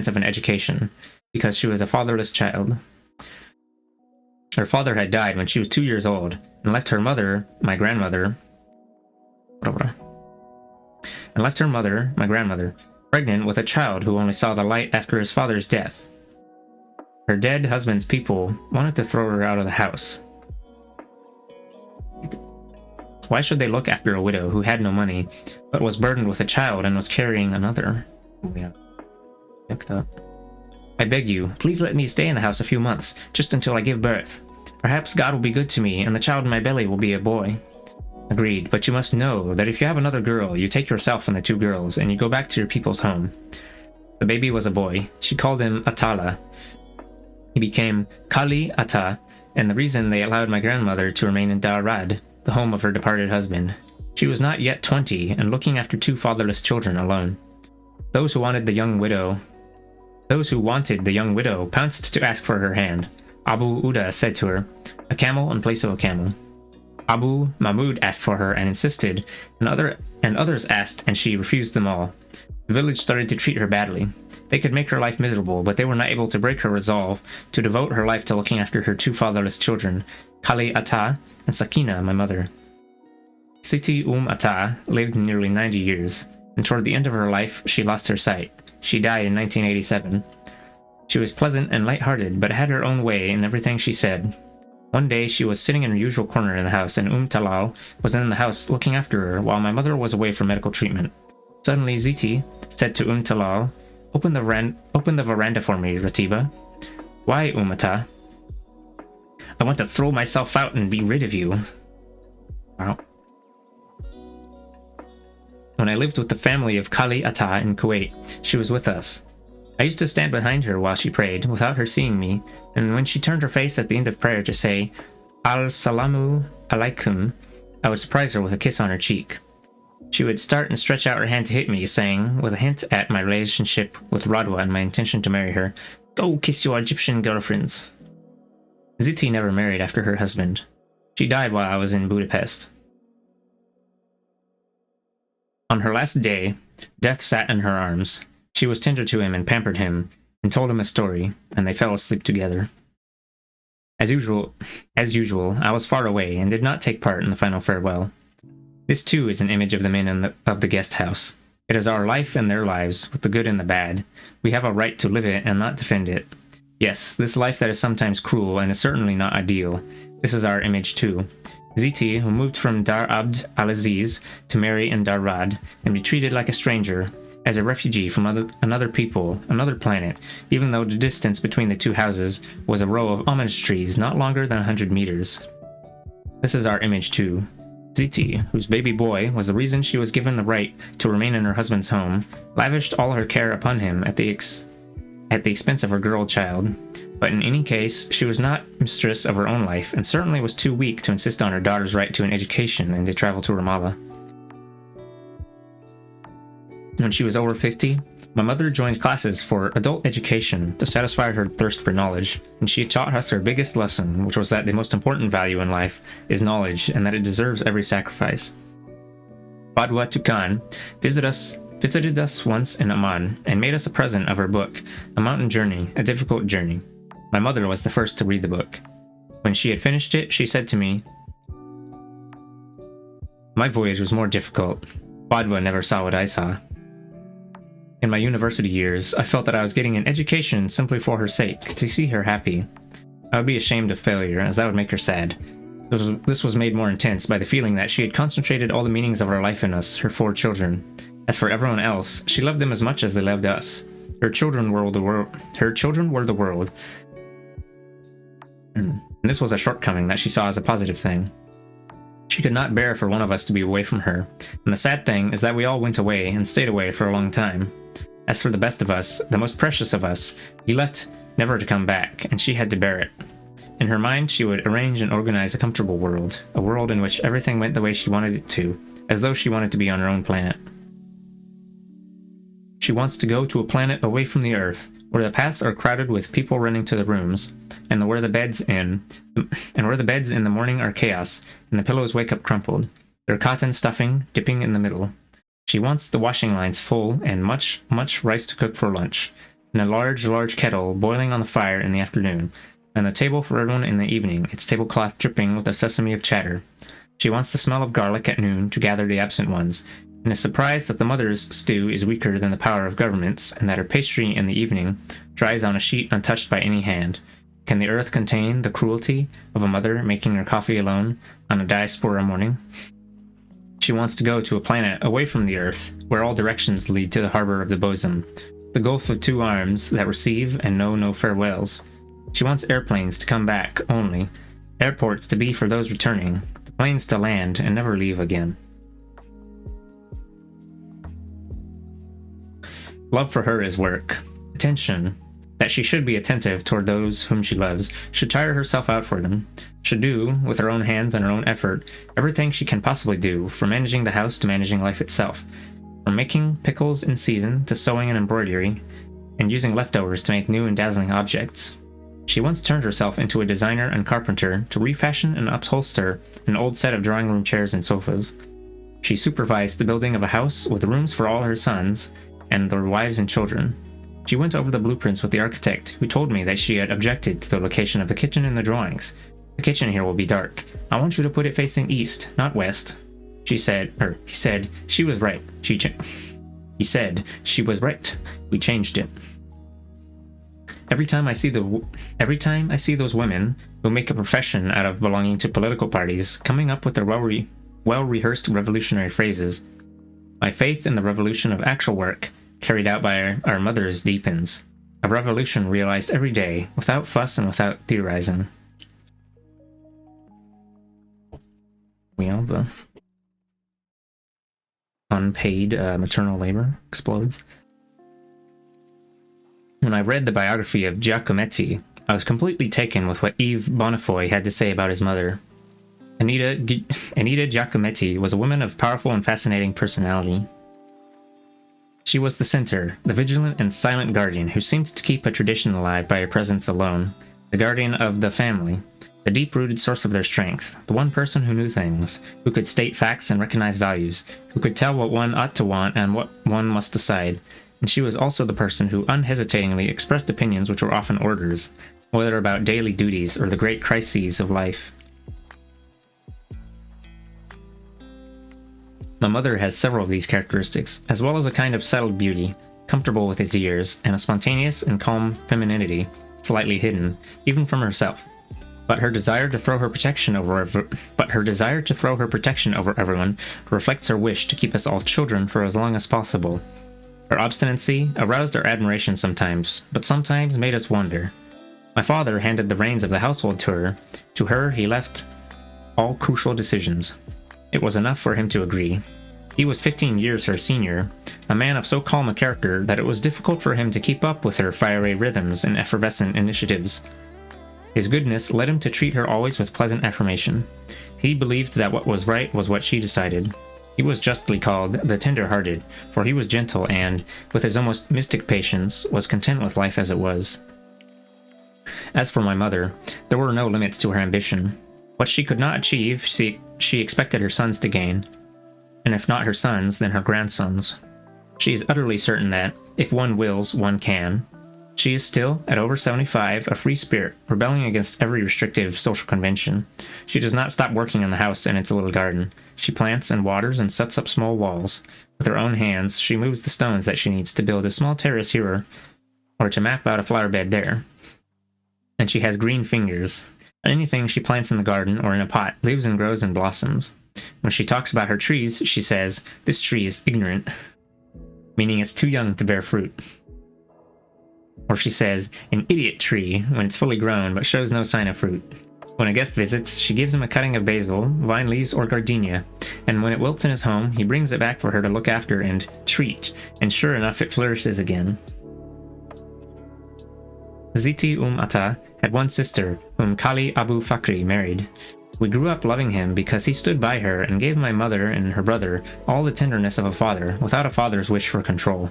of an education, because she was a fatherless child. Her father had died when she was 2 years old and left her mother, my grandmother, pregnant with a child who only saw the light after his father's death. Her dead husband's people wanted to throw her out of the house. Why should they look after a widow who had no money, but was burdened with a child and was carrying another? I beg you, please let me stay in the house a few months, just until I give birth. Perhaps God will be good to me, and the child in my belly will be a boy. Agreed, but you must know that if you have another girl, you take yourself and the 2 girls, and you go back to your people's home. The baby was a boy. She called him Atala. He became Kali Ata, and the reason they allowed my grandmother to remain in Darad, the home of her departed husband. She was not yet 20, and looking after 2 fatherless children alone. Those who wanted the young widow pounced to ask for her hand. Abu Uda said to her, "A camel in place of a camel." Abu Mahmud asked for her and insisted, and others asked, and she refused them all. The village started to treat her badly. They could make her life miserable, but they were not able to break her resolve to devote her life to looking after her 2 fatherless children, Kali Ata and Sakina, my mother. Siti Ata lived nearly 90 years, and toward the end of her life, she lost her sight. She died in 1987. She was pleasant and light-hearted, but had her own way in everything she said. One day, she was sitting in her usual corner in the house, and Talal was in the house looking after her while my mother was away for medical treatment. Suddenly, Ziti said to Talal, Open the veranda for me, Ratiba." "Why, Ata?" "I want to throw myself out and be rid of you." Wow. When I lived with the family of Kali Ata in Kuwait, she was with us. I used to stand behind her while she prayed, without her seeing me, and when she turned her face at the end of prayer to say, "Al-Salamu alaikum," I would surprise her with a kiss on her cheek. She would start and stretch out her hand to hit me, saying, with a hint at my relationship with Radwa and my intention to marry her, "Go kiss your Egyptian girlfriends." Ziti never married after her husband. She died while I was in Budapest. On her last day, death sat in her arms. She was tender to him and pampered him, and told him a story, and they fell asleep together. As usual, I was far away and did not take part in the final farewell. This too is an image of the men of the guest house. It is our life and their lives, with the good and the bad. We have a right to live it and not defend it. Yes, this life that is sometimes cruel and is certainly not ideal. This is our image too. Ziti, who moved from Dar Abd al-Aziz to marry in Darad and be treated like a stranger, as a refugee from another people, another planet, even though the distance between the 2 houses was a row of almond trees not longer than 100 meters. This is our image too. Ziti, whose baby boy was the reason she was given the right to remain in her husband's home, lavished all her care upon him at the expense of her girl child. But in any case, she was not mistress of her own life, and certainly was too weak to insist on her daughter's right to an education and to travel to Ramallah. When she was over 50, my mother joined classes for adult education to satisfy her thirst for knowledge, and she taught us her biggest lesson, which was that the most important value in life is knowledge, and that it deserves every sacrifice. Badwa Tukan visited us once in Amman, and made us a present of her book, A Mountain Journey, a Difficult Journey. My mother was the first to read the book. When she had finished it, she said to me, "My voyage was more difficult. Badwa never saw what I saw." In my university years, I felt that I was getting an education simply for her sake, to see her happy. I would be ashamed of failure, as that would make her sad. This was made more intense by the feeling that she had concentrated all the meanings of her life in us, her 4 children. As for everyone else, she loved them as much as they loved us. Her children were the world. And this was a shortcoming that she saw as a positive thing. She could not bear for one of us to be away from her, and the sad thing is that we all went away and stayed away for a long time. As for the best of us, the most precious of us, he left never to come back, and she had to bear it. In her mind, she would arrange and organize a comfortable world, a world in which everything went the way she wanted it to, as though she wanted to be on her own planet. She wants to go to a planet away from the Earth, where the paths are crowded with people running to the rooms, and where the beds in the morning are chaos, and the pillows wake up crumpled, their cotton stuffing dipping in the middle. She wants the washing lines full and much rice to cook for lunch, and a large kettle boiling on the fire in the afternoon, and the table for everyone in the evening, its tablecloth dripping with a sesame of chatter. She wants the smell of garlic at noon to gather the absent ones, and is surprised that the mother's stew is weaker than the power of governments, and that her pastry in the evening dries on a sheet untouched by any hand. Can the earth contain the cruelty of a mother making her coffee alone on a diaspora morning? She wants to go to a planet away from the earth, where all directions lead to the harbor of the bosom, the gulf of two arms that receive and know no farewells. She wants airplanes to come back only, airports to be for those returning, the planes to land and never leave again. Love for her is work. Attention, that she should be attentive toward those whom she loves, should tire herself out for them, should do, with her own hands and her own effort, everything she can possibly do, from managing the house to managing life itself, from making pickles in season to sewing and embroidery, and using leftovers to make new and dazzling objects. She once turned herself into a designer and carpenter to refashion and upholster an old set of drawing room chairs and sofas. She supervised the building of a house with rooms for all her sons and their wives and children. She went over the blueprints with the architect, who told me that she had objected to the location of the kitchen in the drawings. The kitchen here will be dark. I want you to put it facing east, not west. He said, she was right. He said, she was right. We changed it. Every time I see those women who make a profession out of belonging to political parties, coming up with their well-rehearsed revolutionary phrases, my faith in the revolution of actual work, carried out by our mothers, deepens. A revolution realized every day, without fuss and without theorizing. The unpaid maternal labor explodes. When I read the biography of Giacometti, I was completely taken with what Yves Bonnefoy had to say about his mother. Anita Giacometti was a woman of powerful and fascinating personality. She was the center, the vigilant and silent guardian who seemed to keep a tradition alive by her presence alone, the guardian of the family, the deep-rooted source of their strength, the one person who knew things, who could state facts and recognize values, who could tell what one ought to want and what one must decide. And she was also the person who unhesitatingly expressed opinions which were often orders, whether about daily duties or the great crises of life. My mother has several of these characteristics, as well as a kind of settled beauty, comfortable with its years, and a spontaneous and calm femininity, slightly hidden, even from herself. But her desire to throw her protection over everyone reflects her wish to keep us all children for as long as possible. Her obstinacy aroused our admiration sometimes, but sometimes made us wonder. My father handed the reins of the household to her. To her he left all crucial decisions. It was enough for him to agree. He was 15 years her senior, a man of so calm a character that it was difficult for him to keep up with her fiery rhythms and effervescent initiatives. His goodness led him to treat her always with pleasant affirmation. He believed that what was right was what she decided. He was justly called the tender-hearted, for he was gentle and, with his almost mystic patience, was content with life as it was. As for my mother, there were no limits to her ambition. What she could not achieve, she expected her sons to gain, and if not her sons, then her grandsons. She is utterly certain that, if one wills, one can. She is still, at over 75, a free spirit, rebelling against every restrictive social convention. She does not stop working in the house and its little garden. She plants and waters and sets up small walls. With her own hands, she moves the stones that she needs to build a small terrace here, or to map out a flower bed there. And she has green fingers. Anything she plants in the garden or in a pot lives and grows and blossoms. When she talks about her trees, she says, "This tree is ignorant," meaning it's too young to bear fruit. Or she says, "An idiot tree," when it's fully grown but shows no sign of fruit. When a guest visits, she gives him a cutting of basil, vine leaves, or gardenia, and when it wilts in his home, he brings it back for her to look after and treat, and sure enough it flourishes again. Ziti Atta had one sister, whom Kali Abu Fakri married. We grew up loving him because he stood by her and gave my mother and her brother all the tenderness of a father, without a father's wish for control.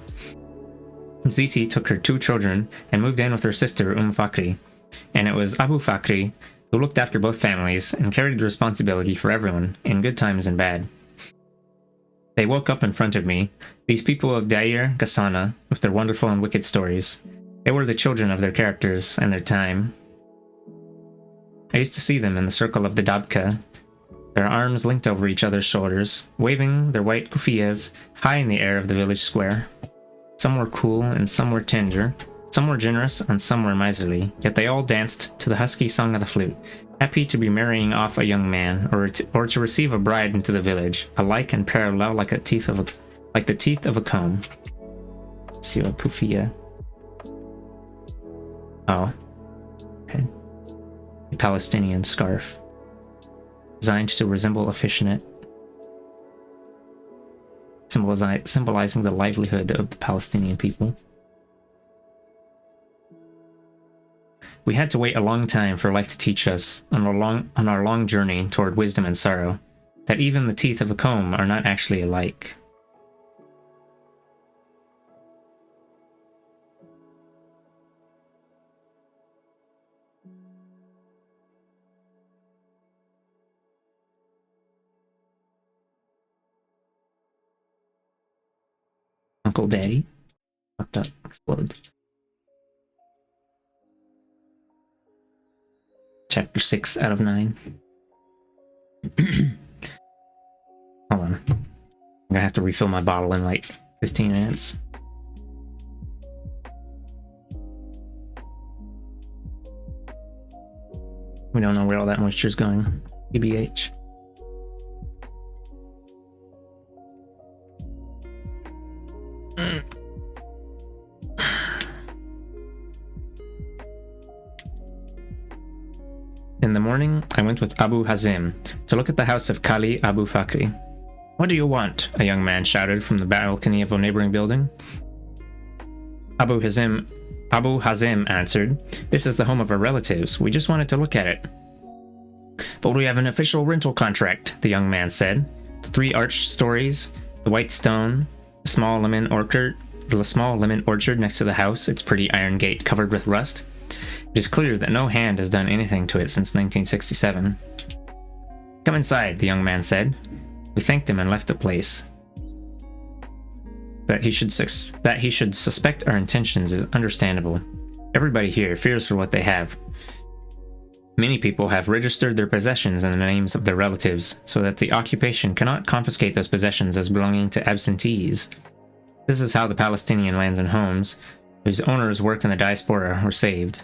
Ziti took her 2 children and moved in with her sister Fakri, and it was Abu Fakri who looked after both families and carried the responsibility for everyone, in good times and bad. They woke up in front of me, these people of Dair Ghassana, with their wonderful and wicked stories. They were the children of their characters and their time. I used to see them in the circle of the Dabka, their arms linked over each other's shoulders, waving their white kufiyas high in the air of the village square. Some were cool and some were tender, some were generous and some were miserly, yet they all danced to the husky song of the flute, happy to be marrying off a young man, or to receive a bride into the village, alike and parallel like the teeth of a comb. Let's see what kufiya. Oh, okay. A Palestinian scarf, designed to resemble a fishnet, symbolizing the livelihood of the Palestinian people. We had to wait a long time for life to teach us, on our long journey toward wisdom and sorrow, that even the teeth of a comb are not actually alike. Uncle Daddy? What the explodes? Chapter 6 out of 9. Hold on. I'm gonna have to refill my bottle in like 15 minutes. We don't know where all that moisture is going. TBH. In the morning, I went with Abu Hazim to look at the house of Kali Abu Fakri. "What do you want?" a young man shouted from the balcony of a neighboring building. Abu Hazim answered, "This is the home of our relatives. We just wanted to look at it." "But we have an official rental contract," the young man said. "The 3 arched stories, the white stone, the small lemon orchard next to the house, its pretty iron gate covered with rust. It is clear that no hand has done anything to it since 1967. "Come inside," the young man said. We thanked him and left the place. That he should suspect our intentions is understandable. Everybody here fears for what they have. Many people have registered their possessions in the names of their relatives, so that the occupation cannot confiscate those possessions as belonging to absentees. This is how the Palestinian lands and homes, whose owners work in the diaspora, were saved.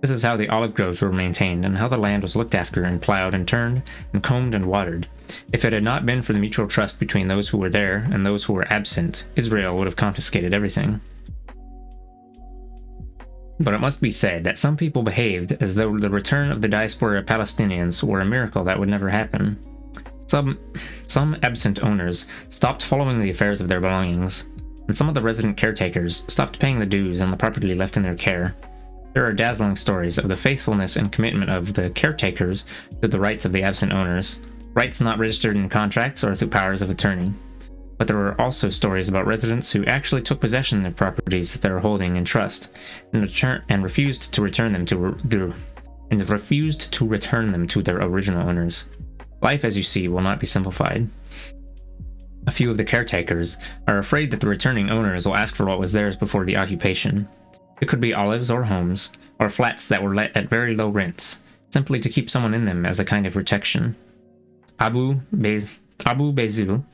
This is how the olive groves were maintained, and how the land was looked after and plowed and turned and combed and watered. If it had not been for the mutual trust between those who were there and those who were absent, Israel would have confiscated everything. But it must be said that some people behaved as though the return of the diaspora Palestinians were a miracle that would never happen. Some absent owners stopped following the affairs of their belongings, and some of the resident caretakers stopped paying the dues on the property left in their care. There are dazzling stories of the faithfulness and commitment of the caretakers to the rights of the absent owners, rights not registered in contracts or through powers of attorney. But there are also stories about residents who actually took possession of properties that they were holding in trust and refused to return them to their original owners. Life, as you see, will not be simplified. A few of the caretakers are afraid that the returning owners will ask for what was theirs before the occupation. It could be olives or homes, or flats that were let at very low rents, simply to keep someone in them as a kind of protection. Abu Bezil,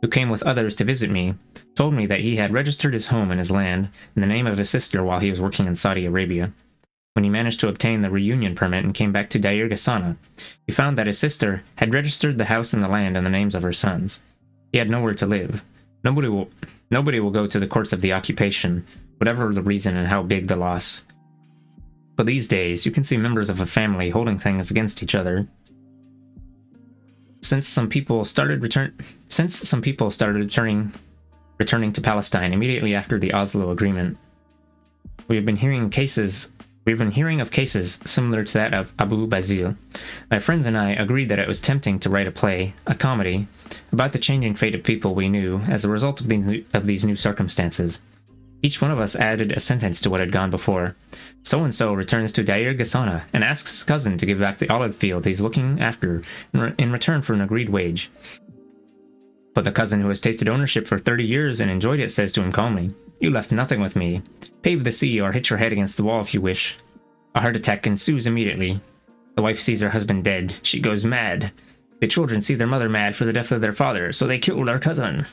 who came with others to visit me, told me that he had registered his home and his land in the name of his sister while he was working in Saudi Arabia. When he managed to obtain the reunion permit and came back to Deir Ghassana, he found that his sister had registered the house and the land in the names of her sons. He had nowhere to live. Nobody will go to the courts of the occupation, whatever the reason and how big the loss. But these days, you can see members of a family holding things against each other. Since some people started returning to Palestine immediately after the Oslo Agreement, we've been hearing of cases similar to that of Abu Bazil. My friends and I agreed that it was tempting to write a comedy, about the changing fate of people we knew as a result of these new circumstances. Each one of us added a sentence to what had gone before. So-and-so returns to Deir Ghassana and asks his cousin to give back the olive field he's looking after in return for an agreed wage. But the cousin who has tasted ownership for 30 years and enjoyed it says to him calmly, "You left nothing with me. Pave the sea or hit your head against the wall if you wish." A heart attack ensues immediately. The wife sees her husband dead. She goes mad. The children see their mother mad for the death of their father, so they kill their cousin.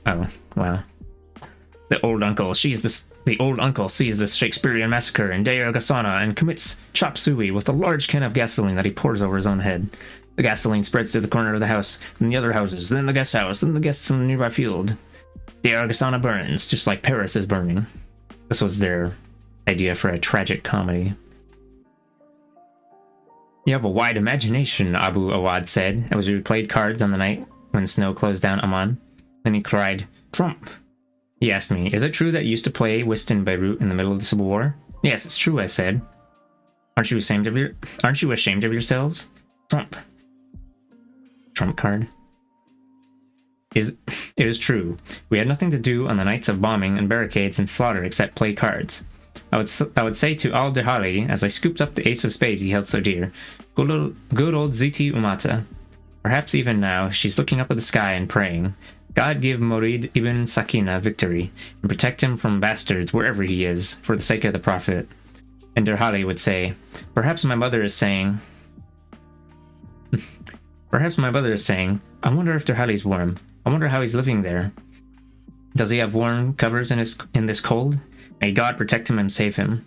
Oh, wow. The old uncle sees this Shakespearean massacre in Deir Gasana and commits chop suey with a large can of gasoline that he pours over his own head. The gasoline spreads to the corner of the house, then the other houses, then the guest house, then the guests in the nearby field. Deir Gasana burns, just like Paris is burning. This was their idea for a tragic comedy. You have a wide imagination, Abu Awad said, as we played cards on the night when snow closed down Amman. Then he cried, Trump! He asked me, is it true that you used to play whist in Beirut in the middle of the Civil War? Yes, it's true, I said. Aren't you ashamed of yourselves? Trump. Trump card. It is true. We had nothing to do on the nights of bombing and barricades and slaughter except play cards. I would say to al-Dihali, as I scooped up the ace of spades he held so dear, good old Ziti Umata. Perhaps even now, she's looking up at the sky and praying, God give Murid ibn Sakina victory, and protect him from bastards wherever he is, for the sake of the Prophet. And Dirhali would say, perhaps my mother is saying, I wonder if Dirhali's warm. I wonder how he's living there. Does he have warm covers in this cold? May God protect him and save him.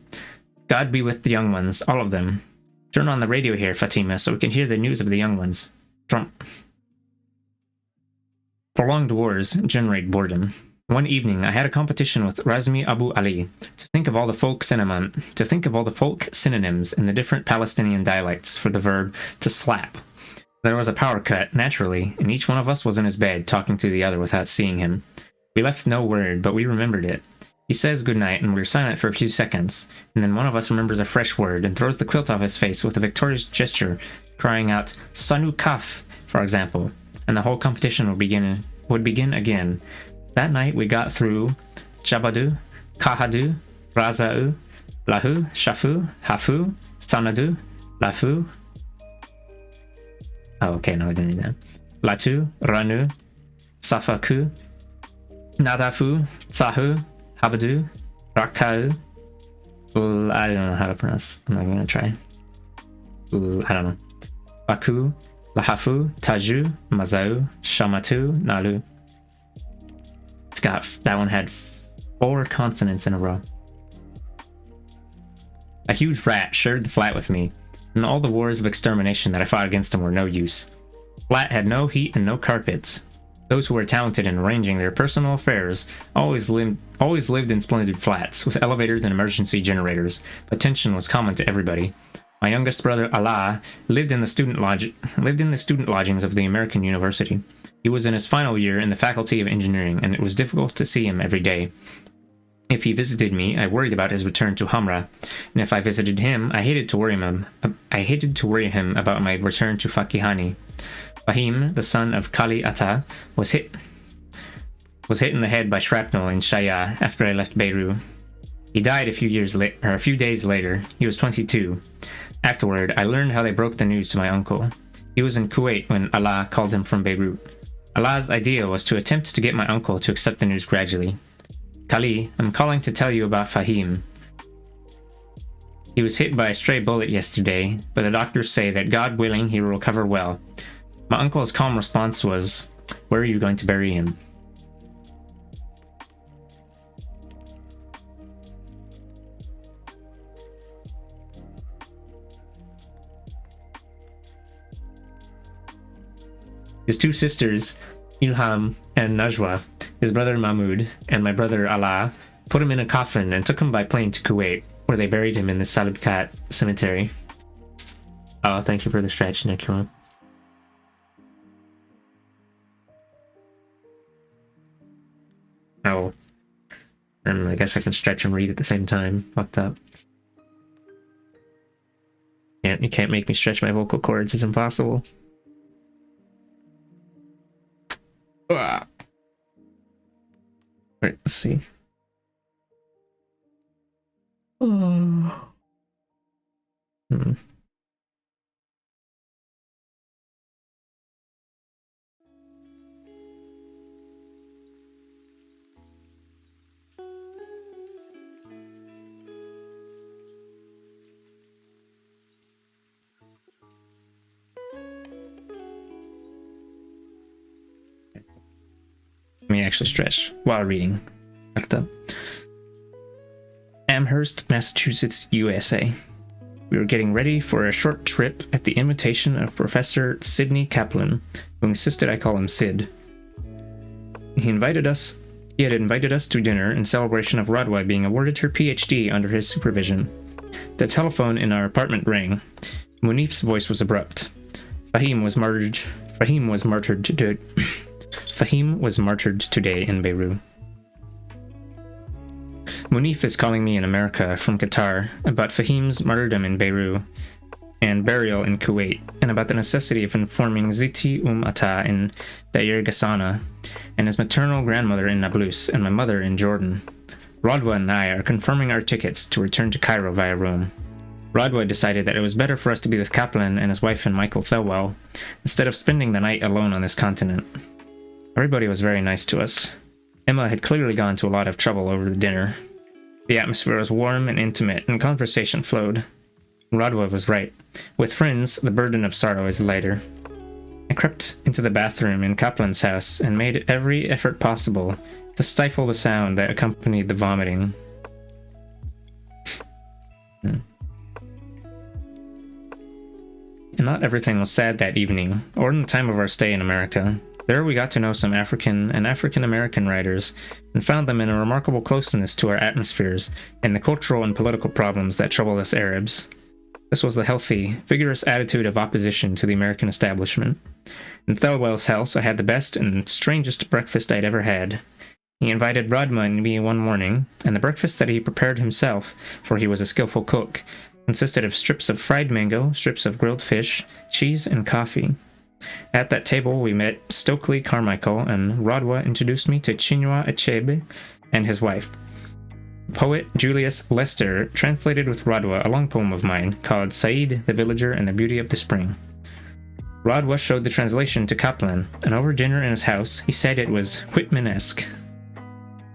God be with the young ones, all of them. Turn on the radio here, Fatima, so we can hear the news of the young ones. Trump. Prolonged wars generate boredom. One evening, I had a competition with Razmi Abu Ali to think of all the folk synonyms in the different Palestinian dialects for the verb to slap. There was a power cut, naturally, and each one of us was in his bed talking to the other without seeing him. We left no word, but we remembered it. He says goodnight, and we're silent for a few seconds, and then one of us remembers a fresh word and throws the quilt off his face with a victorious gesture, crying out, Sanu Kaf, for example, and the whole competition would begin again. That night we got through Jabadu, Kahadu, Raza'u, Lahu, Shafu, Hafu, Sanadu, Lafu. Oh, okay, no, I didn't read that. Latu, Ranu, Safaku, Nadafu, Tsahu, Habadu, Rakau. I don't know how to pronounce. I'm not going to try. I don't know. Baku, Lahafu, Taju, Mazau, Shamatu, Nalu. That one had 4 consonants in a row. A huge rat shared the flat with me, and all the wars of extermination that I fought against him were no use. Flat had no heat and no carpets. Those who were talented in arranging their personal affairs always lived in splendid flats, with elevators and emergency generators, but tension was common to everybody. My youngest brother, Allah, lived in the student lodgings of the American University. He was in his final year in the Faculty of Engineering, and it was difficult to see him every day. If he visited me, I worried about his return to Hamra, and if I visited him, I hated to worry him about my return to Fakihani. Fahim, the son of Kali Atta, was hit in the head by shrapnel in Shaya after I left Beirut. He died a few days later. He was 22. Afterward, I learned how they broke the news to my uncle. He was in Kuwait when Allah called him from Beirut. Allah's idea was to attempt to get my uncle to accept the news gradually. Kali, I'm calling to tell you about Fahim. He was hit by a stray bullet yesterday, but the doctors say that God willing he will recover well. My uncle's calm response was, where are you going to bury him? His 2 sisters, Ilham and Najwa, his brother Mahmoud, and my brother Allah, put him in a coffin and took him by plane to Kuwait, where they buried him in the Salibkat cemetery. Oh, thank you for the stretch, Nikuma. Oh. And I guess I can stretch and read at the same time. Fucked up. You can't make me stretch my vocal cords, it's impossible. Right, let's see. Oh. actually stretch while reading. Fucked up. Amherst, Massachusetts, USA. We were getting ready for a short trip at the invitation of Professor Sidney Kaplan, who insisted I call him Sid. He had invited us to dinner in celebration of Rodway being awarded her PhD under his supervision. The telephone in our apartment rang. Munif's voice was abrupt. Fahim was martyred today in Beirut. Munif is calling me in America from Qatar about Fahim's martyrdom in Beirut and burial in Kuwait, and about the necessity of informing Ziti Atta in Deir Ghassana, and his maternal grandmother in Nablus, and my mother in Jordan. Rodwa and I are confirming our tickets to return to Cairo via Rome. Rodwa decided that it was better for us to be with Kaplan and his wife and Michael Thelwell, instead of spending the night alone on this continent. Everybody was very nice to us. Emma had clearly gone to a lot of trouble over the dinner. The atmosphere was warm and intimate, and conversation flowed. Rodwa was right. With friends, the burden of sorrow is lighter. I crept into the bathroom in Kaplan's house and made every effort possible to stifle the sound that accompanied the vomiting. And not everything was sad that evening, or in the time of our stay in America. There we got to know some African and African-American writers, and found them in a remarkable closeness to our atmospheres and the cultural and political problems that trouble us Arabs. This was the healthy, vigorous attitude of opposition to the American establishment. In Thelwell's house I had the best and strangest breakfast I'd ever had. He invited Rodma and me one morning, and the breakfast that he prepared himself, for he was a skillful cook, consisted of strips of fried mango, strips of grilled fish, cheese, and coffee. At that table we met Stokely Carmichael, and Rodwa introduced me to Chinua Achebe and his wife. Poet Julius Lester translated with Rodwa a long poem of mine called Said the Villager and the Beauty of the Spring. Rodwa showed the translation to Kaplan, and over dinner in his house he said it was Whitman-esque.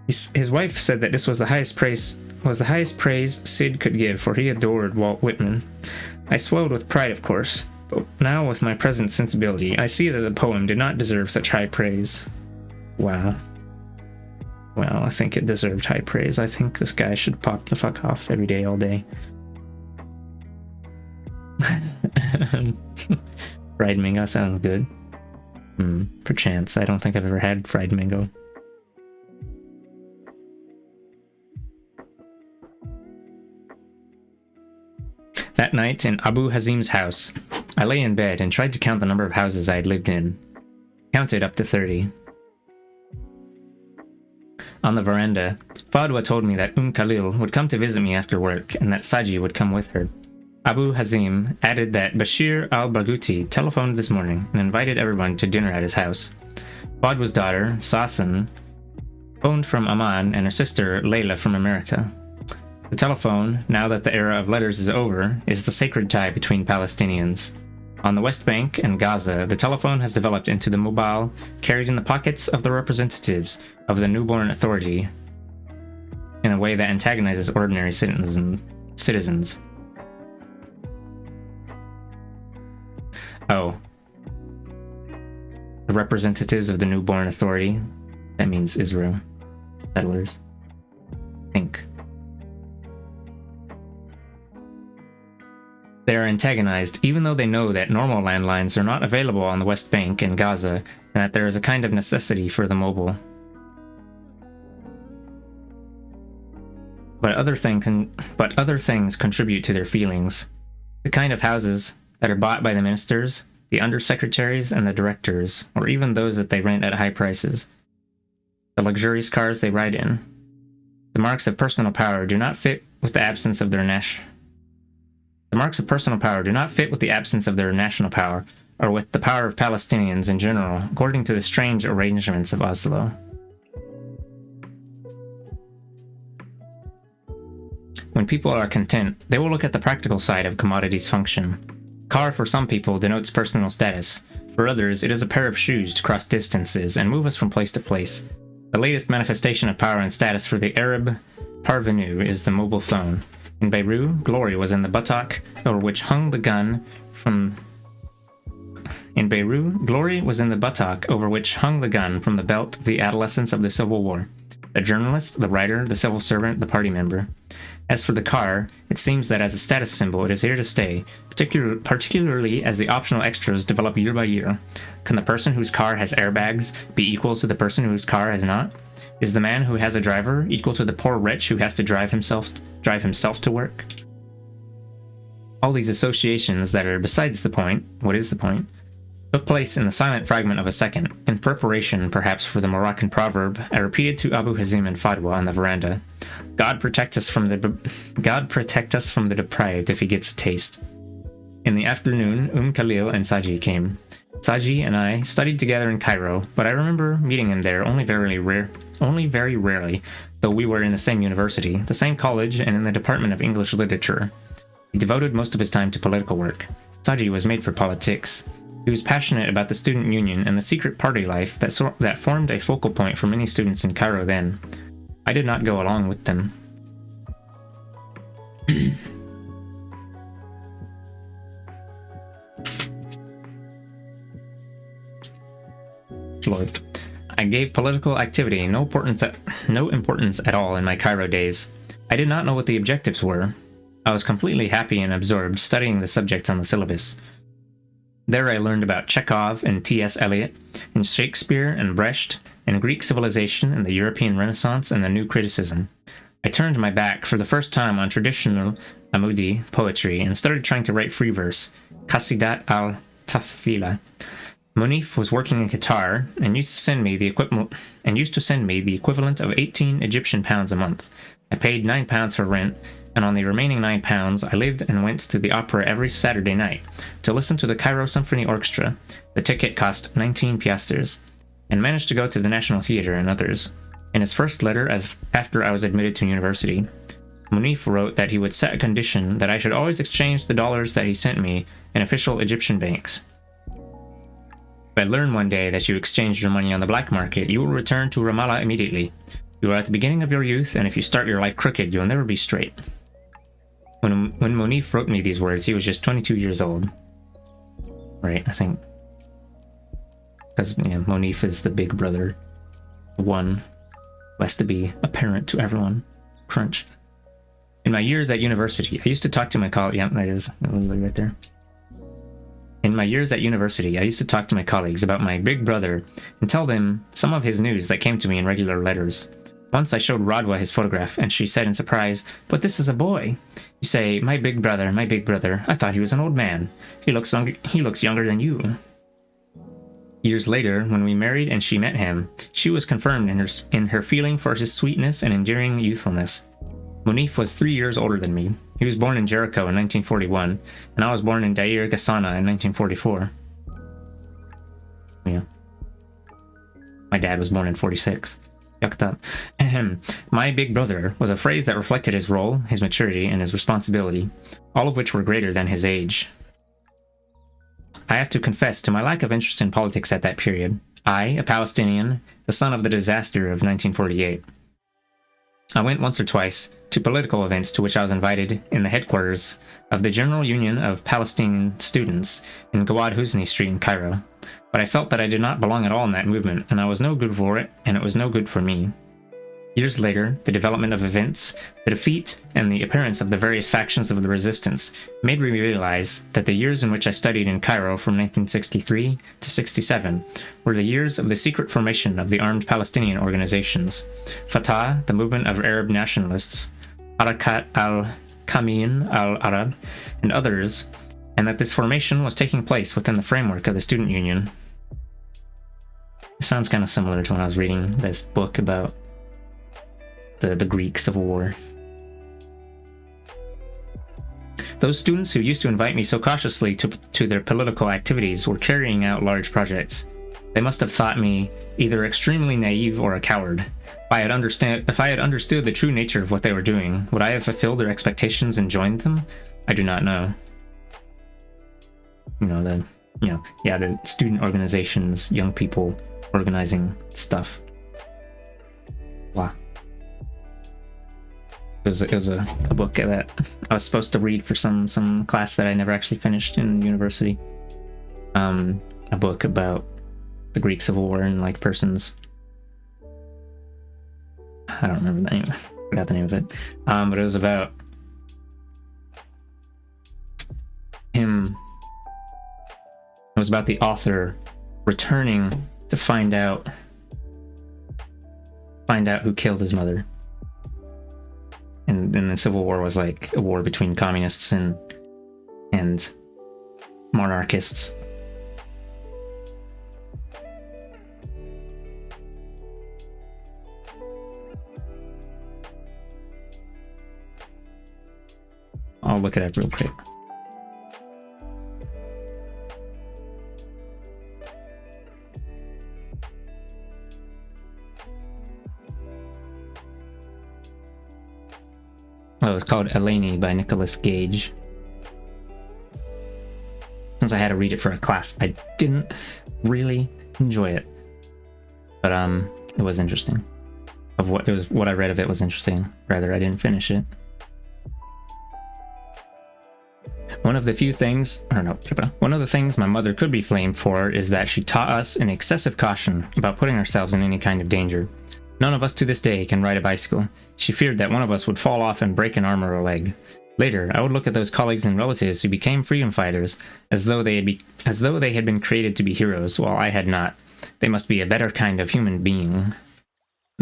His wife said that this was the highest praise Sid could give, for he adored Walt Whitman. I swelled with pride, of course. But now, with my present sensibility, I see that the poem did not deserve such high praise. Wow. Well, I think it deserved high praise. I think this guy should pop the fuck off every day, all day. Fried mango sounds good. Perchance. I don't think I've ever had fried mango. That night in Abu Hazim's house, I lay in bed and tried to count the number of houses I had lived in. Counted up to 30. On the veranda, Fadwa told me that Khalil would come to visit me after work and that Saji would come with her. Abu Hazim added that Bashir al-Barghouti telephoned this morning and invited everyone to dinner at his house. Fadwa's daughter, Sasan, phoned from Amman, and her sister, Layla, from America. The telephone, now that the era of letters is over, is the sacred tie between Palestinians. On the West Bank and Gaza, the telephone has developed into the mobile carried in the pockets of the representatives of the newborn authority in a way that antagonizes ordinary citizens. Oh. The representatives of the newborn authority? That means Israel. Settlers. Think. They are antagonized even though they know that normal landlines are not available on the West Bank and Gaza, and that there is a kind of necessity for the mobile. But other things contribute to their feelings. The kind of houses that are bought by the ministers, the undersecretaries, and the directors, or even those that they rent at high prices. The luxurious cars they ride in. The marks of personal power do not fit with the absence of their national power, or with the power of Palestinians in general, according to the strange arrangements of Oslo. When people are content, they will look at the practical side of commodities' function. Car for some people denotes personal status. For others, it is a pair of shoes to cross distances and move us from place to place. The latest manifestation of power and status for the Arab parvenu is the mobile phone. In Beirut, glory was in the buttock over which hung the gun from In Beirut, glory was in the buttock over which hung the gun from the belt of the adolescents of the Civil War. The journalist, the writer, the civil servant, the party member. As for the car, it seems that as a status symbol it is here to stay, particularly as the optional extras develop year by year. Can the person whose car has airbags be equal to the person whose car has not? Is the man who has a driver equal to the poor wretch who has to drive himself to work? All these associations that are besides the point, what is the point, took place in the silent fragment of a second, in preparation perhaps for the Moroccan proverb I repeated to Abu Hazim and Fadwa on the veranda. God protect us from the deprived if he gets a taste. In the afternoon, Khalil and Saji came. Saji and I studied together in Cairo, but I remember meeting him there only very rarely, though we were in the same university, the same college, and in the Department of English Literature. He devoted most of his time to political work. Saji was made for politics. He was passionate about the student union and the secret party life that formed a focal point for many students in Cairo then. I did not go along with them. Floyd. I gave political activity no importance at all in my Cairo days. I did not know what the objectives were. I was completely happy and absorbed studying the subjects on the syllabus. There I learned about Chekhov and T.S. Eliot, and Shakespeare and Brecht, and Greek civilization and the European Renaissance and the New Criticism. I turned my back for the first time on traditional Amudi poetry and started trying to write free verse, Qasidat al-Tafila. Munif was working in Qatar and used to send me the equivalent of 18 Egyptian pounds a month. I paid £9 for rent, and on the remaining £9 I lived and went to the opera every Saturday night to listen to the Cairo Symphony Orchestra. The ticket cost 19 piastres, and managed to go to the National Theatre and others. In his first letter after I was admitted to university, Munif wrote that he would set a condition that I should always exchange the dollars that he sent me in official Egyptian banks. If I learn one day that you exchanged your money on the black market, you will return to Ramallah immediately. You are at the beginning of your youth, and if you start your life crooked, you'll never be straight. When Munif wrote me these words, he was just 22 years old. Right, I think. Because Munif is the big brother. One who has to be a parent to everyone. Crunch. In my years at university, I used to talk to my colleagues. Yeah, that is literally right there. In my years at university, I used to talk to my colleagues about my big brother and tell them some of his news that came to me in regular letters. Once I showed Radwa his photograph, and she said in surprise, "But this is a boy." You say, my big brother, I thought he was an old man. He looks younger than you." Years later, when we married and she met him, she was confirmed in her feeling for his sweetness and endearing youthfulness. Munif was 3 years older than me. He was born in Jericho in 1941, and I was born in Dair Ghassana in 1944. Yeah. My dad was born in 46. Yucked up. My big brother was a phrase that reflected his role, his maturity, and his responsibility, all of which were greater than his age. I have to confess to my lack of interest in politics at that period. I, a Palestinian, the son of the disaster of 1948. I went once or twice to political events to which I was invited in the headquarters of the General Union of Palestinian Students in Gawad Husni Street in Cairo, but I felt that I did not belong at all in that movement, and I was no good for it, and it was no good for me. Years later, the development of events, the defeat, and the appearance of the various factions of the resistance made me realize that the years in which I studied in Cairo from 1963 to 67 were the years of the secret formation of the armed Palestinian organizations, Fatah, the movement of Arab nationalists, Harakat al-Kamin al-Arab, and others, and that this formation was taking place within the framework of the student union. It sounds kind of similar to when I was reading this book about the Greek Civil War. Those students who used to invite me so cautiously to their political activities were carrying out large projects. They must have thought me either extremely naive or a coward. If I had understood the true nature of what they were doing, would I have fulfilled their expectations and joined them? I do not know. The student organizations, young people organizing stuff. Wow. It was a book that I was supposed to read for some class that I never actually finished in university. a book about the Greek Civil War and like persons. I don't remember the name. I forgot the name of it. But it was about him. It was about the author returning to find out who killed his mother. And then the Civil War was like a war between communists and monarchists. I'll look it up real quick. Well, it was called Eleni by Nicholas Gage. Since I had to read it for a class, I didn't really enjoy it, but it was interesting. What I read of it was interesting. Rather, I didn't finish it. One of the things my mother could be blamed for is that she taught us an excessive caution about putting ourselves in any kind of danger. None of us to this day can ride a bicycle. She feared that one of us would fall off and break an arm or a leg. Later, I would look at those colleagues and relatives who became freedom fighters as though they had been created to be heroes, while I had not. They must be a better kind of human being.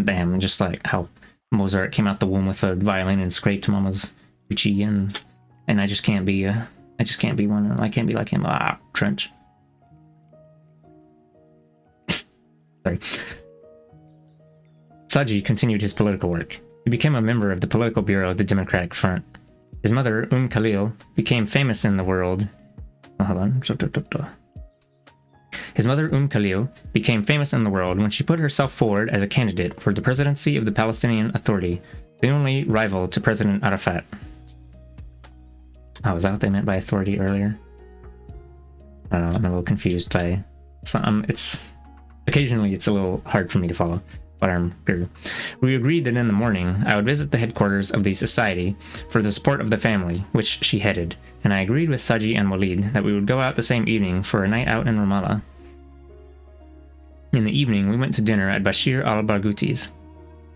Damn, just like how Mozart came out the womb with a violin and scraped Mama's Gucci, and I just can't be one. I can't be like him. Trench. Sorry. Saji continued his political work. He became a member of the political bureau of the Democratic Front. His mother, Khalil, became famous in the world. His mother, Khalil, became famous in the world when she put herself forward as a candidate for the presidency of the Palestinian Authority, the only rival to President Arafat. Oh, is that what they meant by authority earlier? I don't know, I'm a little confused by some. Occasionally it's a little hard for me to follow. We agreed that in the morning I would visit the headquarters of the society for the support of the family, which she headed, and I agreed with Saji and Walid that we would go out the same evening for a night out in Ramallah. In the evening, we went to dinner at Bashir al-Barghouti's.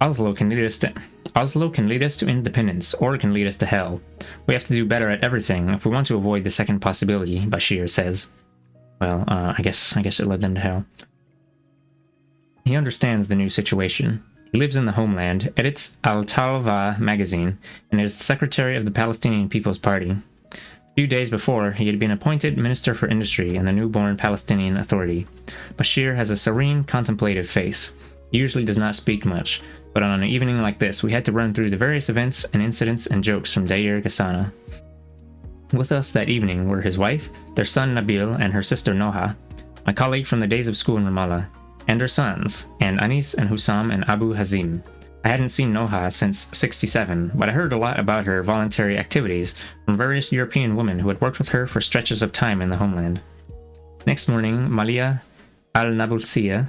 Oslo can lead us to independence, or it can lead us to hell. We have to do better at everything if we want to avoid the second possibility, Bashir says. Well, I guess it led them to hell. He understands the new situation. He lives in the homeland, edits Al-Talva magazine, and is the secretary of the Palestinian People's Party. A few days before, he had been appointed Minister for Industry in the newborn Palestinian Authority. Bashir has a serene, contemplative face. He usually does not speak much, but on an evening like this, we had to run through the various events and incidents and jokes from Deir Ghassana. With us that evening were his wife, their son Nabil, and her sister Noha, my colleague from the days of school in Ramallah, and her sons, and Anis and Hussam and Abu Hazim. I hadn't seen Noha since '67, but I heard a lot about her voluntary activities from various European women who had worked with her for stretches of time in the homeland. Next morning, Malia al-Nabulsiya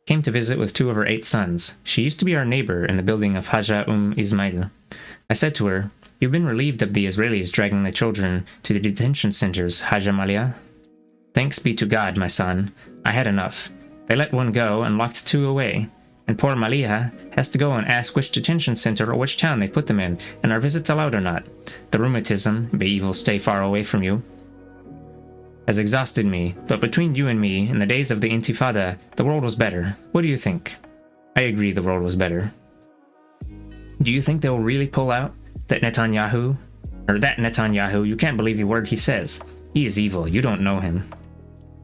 came to visit with 2 of her 8 sons. She used to be our neighbor in the building of Haja Ismail. I said to her, "You've been relieved of the Israelis dragging the children to the detention centers, Haja Malia." "Thanks be to God, my son. I had enough. They let 1 go and locked 2 away. And poor Malia has to go and ask which detention center or which town they put them in, and are visits allowed or not. The rheumatism, may evil stay far away from you, has exhausted me, but between you and me, in the days of the Intifada, the world was better. What do you think?" "I agree the world was better." "Do you think they will really pull out? That Netanyahu, you can't believe a word he says. He is evil, you don't know him."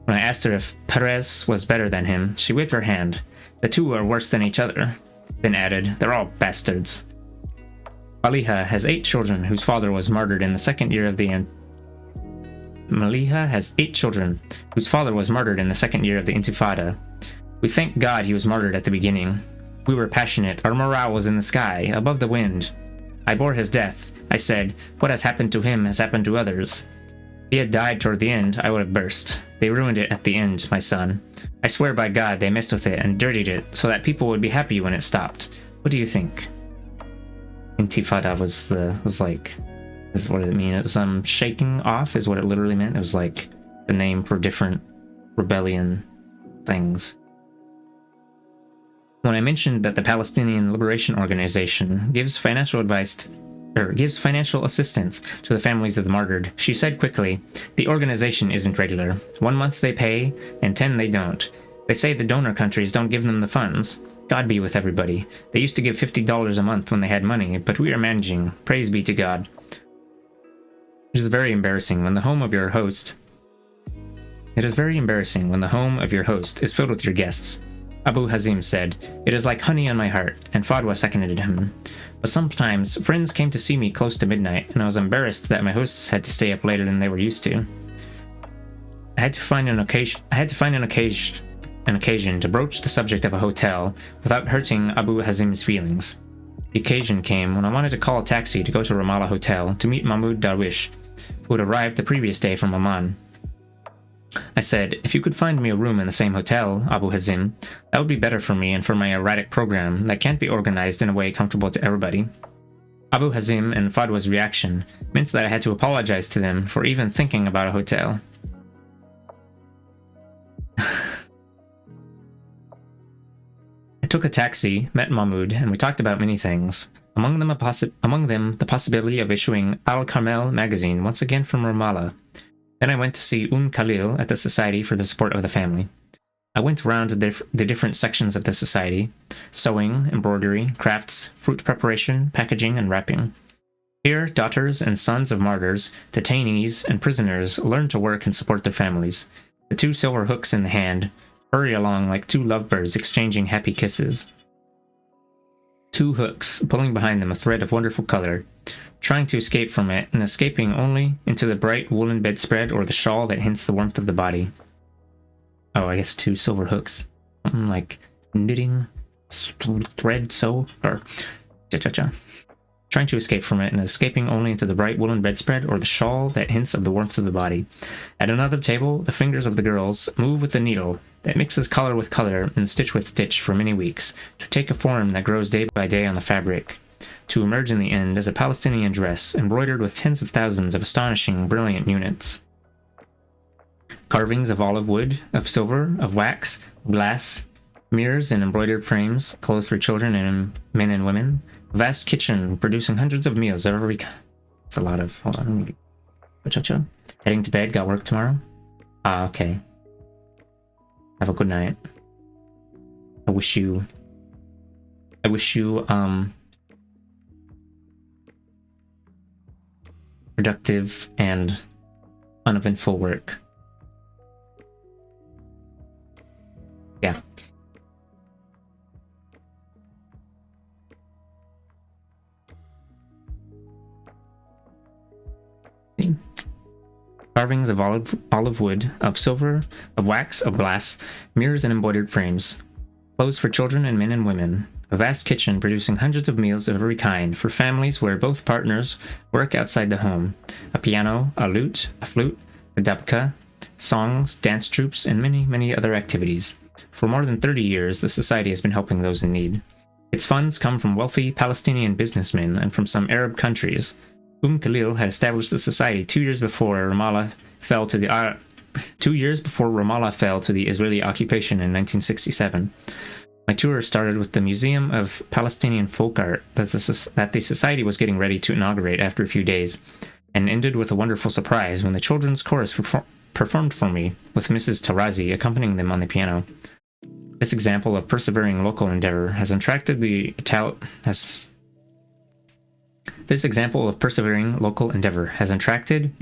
When I asked her if Perez was better than him, she waved her hand. "The 2 are worse than each other." Then added, "They're all bastards." Maliha has 8 children whose father was martyred in the second year of the Intifada. We thank God he was martyred at the beginning. We were passionate, our morale was in the sky, above the wind. I bore his death. I said, "What has happened to him has happened to others." If he had died toward the end, I would have burst. They ruined it at the end, my son. I swear by God they messed with it and dirtied it so that people would be happy when it stopped. What do you think? Intifada was what did it mean? It was shaking off is what it literally meant. It was like the name for different rebellion things. When I mentioned that the Palestinian Liberation Organization gives financial assistance to the families of the martyred, she said quickly, "The organization isn't regular. 1 month they pay, and 10 they don't. They say the donor countries don't give them the funds. God be with everybody. They used to give $50 a month when they had money, but we are managing. Praise be to God." It is very embarrassing when the home of your host is filled with your guests. Abu Hazim said, "It is like honey on my heart," and Fadwa seconded him. But sometimes, friends came to see me close to midnight, and I was embarrassed that my hosts had to stay up later than they were used to. I had to find an occasion to broach the subject of a hotel without hurting Abu Hazim's feelings. The occasion came when I wanted to call a taxi to go to Ramallah Hotel to meet Mahmoud Darwish, who had arrived the previous day from Oman. I said, "If you could find me a room in the same hotel, Abu Hazim, that would be better for me and for my erratic program that can't be organized in a way comfortable to everybody." Abu Hazim and Fadwa's reaction meant that I had to apologize to them for even thinking about a hotel. I took a taxi, met Mahmoud, and we talked about many things. Among them the possibility of issuing Al-Carmel magazine once again from Ramallah. Then I went to see Khalil at the Society for the Support of the Family. I went around the different sections of the society: sewing, embroidery, crafts, fruit preparation, packaging, and wrapping. Here, daughters and sons of martyrs, detainees, and prisoners learn to work and support their families. The 2 silver hooks in the hand hurry along like 2 lovebirds exchanging happy kisses. 2 hooks, pulling behind them a thread of wonderful color, trying to escape from it and escaping only into the bright woolen bedspread or the shawl that hints the warmth of the body. Oh, I guess 2 silver hooks. Something like knitting, thread, sew, or cha-cha-cha. Trying to escape from it and escaping only into the bright woolen bedspread or the shawl that hints of the warmth of the body. At another table, the fingers of the girls move with the needle that mixes color with color and stitch with stitch for many weeks to take a form that grows day by day on the fabric, to emerge in the end as a Palestinian dress embroidered with tens of thousands of astonishing, brilliant units. Carvings of olive wood, of silver, of wax, glass, mirrors and embroidered frames, clothes for children and men and women, a vast kitchen producing hundreds of meals of every kind. It's a lot of... Hold on. Cha-cha. Heading to bed, got work tomorrow? Ah, okay. Have a good night. I wish you, productive and uneventful work. Yeah. Carvings of olive wood, of silver, of wax, of glass, mirrors and embroidered frames, clothes for children and men and women, a vast kitchen producing hundreds of meals of every kind for families where both partners work outside the home, a piano, a lute, a flute, a dabka, songs, dance troupes, and many, many other activities. For more than 30 years, the Society has been helping those in need. Its funds come from wealthy Palestinian businessmen and from some Arab countries. Khalil had established the Society 2 years before Ramallah fell to the Israeli occupation in 1967. My tour started with the Museum of Palestinian Folk Art that the Society was getting ready to inaugurate after a few days, and ended with a wonderful surprise when the children's chorus performed for me, with Mrs. Tarazi accompanying them on the piano. This example of persevering local endeavor has attracted the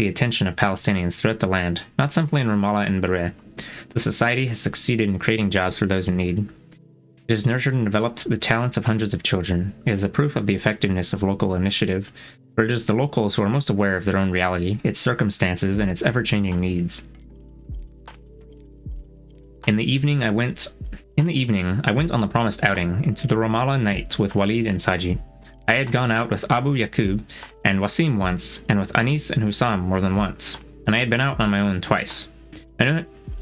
attention of Palestinians throughout the land, not simply in Ramallah and Beirut. The Society has succeeded in creating jobs for those in need. It has nurtured and developed the talents of hundreds of children. It is a proof of the effectiveness of local initiative, for it is the locals who are most aware of their own reality, its circumstances, and its ever-changing needs. In the evening, I went on the promised outing into the Ramallah night with Walid and Saji. I had gone out with Abu Yaqub and Wasim once, and with Anis and Hussam more than once, and I had been out on my own twice.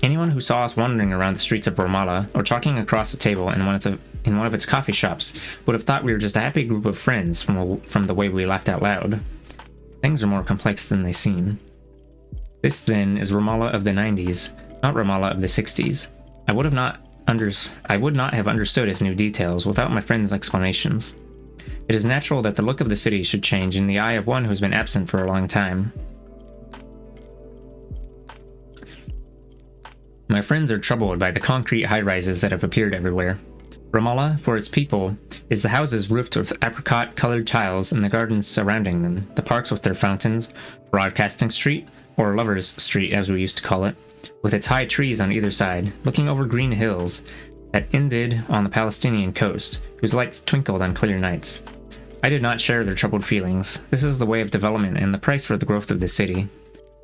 Anyone who saw us wandering around the streets of Ramallah or talking across a table in one of its coffee shops would have thought we were just a happy group of friends from the way we laughed out loud. Things are more complex than they seem. This, then, is Ramallah of the 90s, not Ramallah of the 60s. I would not have understood its new details without my friend's explanations. It is natural that the look of the city should change in the eye of one who's been absent for a long time. My friends are troubled by the concrete high-rises that have appeared everywhere. Ramallah, for its people, is the houses roofed with apricot-colored tiles and the gardens surrounding them, the parks with their fountains, Broadcasting Street, or Lovers Street as we used to call it, with its high trees on either side, looking over green hills that ended on the Palestinian coast, whose lights twinkled on clear nights. I did not share their troubled feelings. This is the way of development and the price for the growth of the city.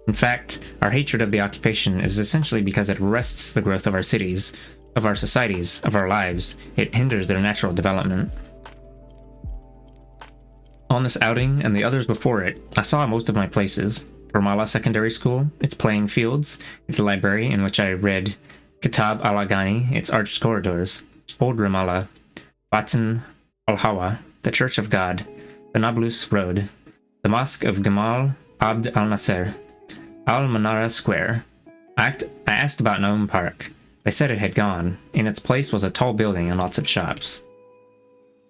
In fact, our hatred of the occupation is essentially because it arrests the growth of our cities, of our societies, of our lives. It hinders their natural development. On this outing, and the others before it, I saw most of my places. Ramallah Secondary School, its playing fields, its library in which I read Kitab al-Aghani, its arched corridors, Old Ramallah, Batan al-Hawa, the Church of God, the Nablus Road, the Mosque of Gamal Abd al-Nasser, Al-Manara Square. I asked about Naum Park. They said it had gone. In its place was a tall building and lots of shops.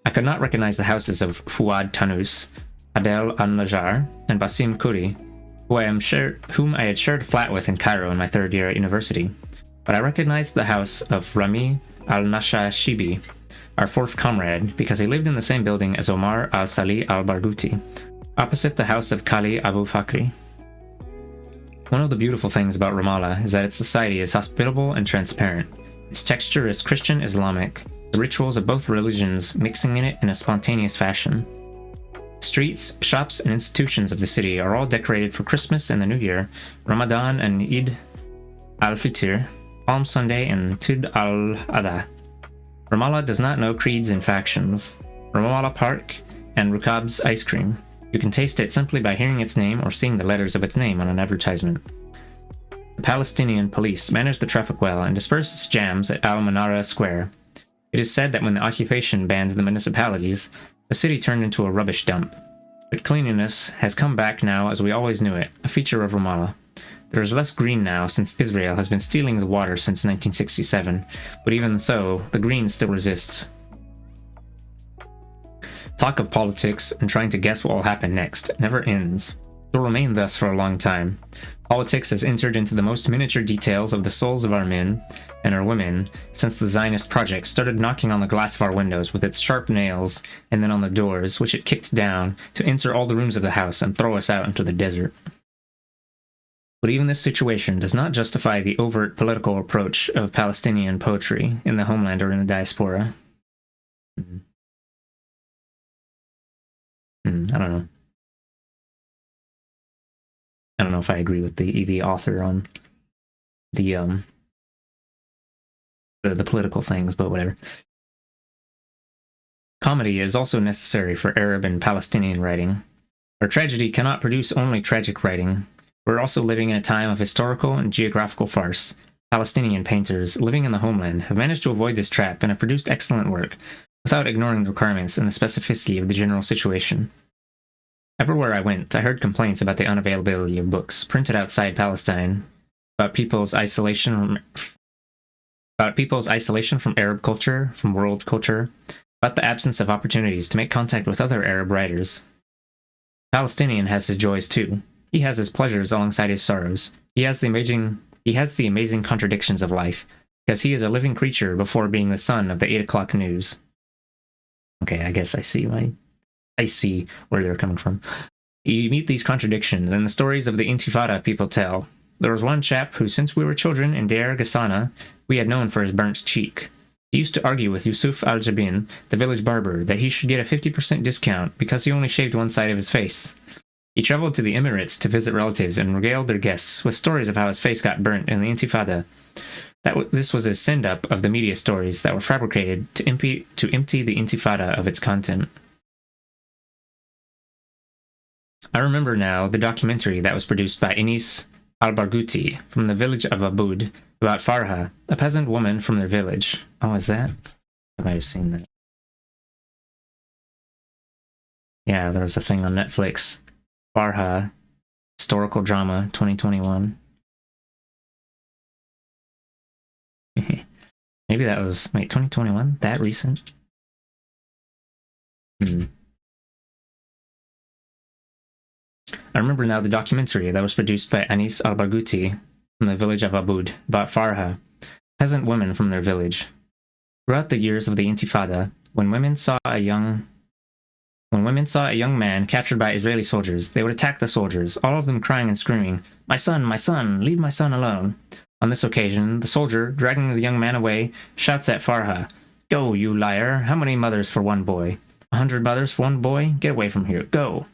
I could not recognize the houses of Fuad Tanus, Adel al-Najjar, and Basim Kuri, whom I had shared a flat with in Cairo in my third year at university, but I recognized the house of Rami al-Nashashibi, our fourth comrade, because he lived in the same building as Omar al-Salih al-Barghouti, opposite the house of Kali Abu Fakri. One of the beautiful things about Ramallah is that its society is hospitable and transparent. Its texture is Christian Islamic, the rituals of both religions mixing in it in a spontaneous fashion. Streets, shops, and institutions of the city are all decorated for Christmas and the New Year, Ramadan and Eid al-Fitr, Palm Sunday and Tid al-Adha. Ramallah does not know creeds and factions. Ramallah Park and Rukab's ice cream. You can taste it simply by hearing its name or seeing the letters of its name on an advertisement. The Palestinian police managed the traffic well and dispersed its jams at Al-Manara Square. It is said that when the occupation banned the municipalities, the city turned into a rubbish dump. But cleanliness has come back now as we always knew it, a feature of Ramallah. There is less green now since Israel has been stealing the water since 1967, but even so, the green still resists. Talk of politics and trying to guess what will happen next never ends. It will remain thus for a long time. Politics has entered into the most miniature details of the souls of our men and our women since the Zionist project started knocking on the glass of our windows with its sharp nails, and then on the doors, which it kicked down to enter all the rooms of the house and throw us out into the desert. But even this situation does not justify the overt political approach of Palestinian poetry in the homeland or in the diaspora. I don't know. I don't know if I agree with the author on the political things, but whatever. Comedy is also necessary for Arab and Palestinian writing. Our tragedy cannot produce only tragic writing. We're also living in a time of historical and geographical farce. Palestinian painters living in the homeland have managed to avoid this trap and have produced excellent work, without ignoring the requirements and the specificity of the general situation. Everywhere I went, I heard complaints about the unavailability of books printed outside Palestine, about people's isolation from Arab culture, from world culture, about the absence of opportunities to make contact with other Arab writers. Palestinian has his joys too. He has his pleasures alongside his sorrows. He has the amazing contradictions of life, because he is a living creature before being the son of the 8 o'clock news. Okay, I guess I see where they're coming from. You meet these contradictions in the stories of the Intifada people tell. There was one chap who, since we were children in Deir Ghassana, we had known for his burnt cheek. He used to argue with Yusuf al-Jabin, the village barber, that he should get a 50% discount because he only shaved one side of his face. He traveled to the Emirates to visit relatives and regaled their guests with stories of how his face got burnt in the Intifada. This was a send-up of the media stories that were fabricated to empty the Intifada of its content. I remember now the documentary that was produced by Enis al-Barghouti from the village of Aboud about Farha, a peasant woman from their village. Oh, is that? I might have seen that. Yeah, there was a thing on Netflix. Farha, historical drama, 2021. Maybe that was, wait, 2021? That recent? I remember now the documentary that was produced by Anis al-Barghouti from the village of Aboud about Farha, peasant women from their village. Throughout the years of the Intifada, when women saw a young man captured by Israeli soldiers, they would attack the soldiers, all of them crying and screaming, my son, leave my son alone." On this occasion, the soldier, dragging the young man away, shouts at Farha, "Go, you liar! How many mothers for one boy? 100 mothers for one boy? Get away from here, go!"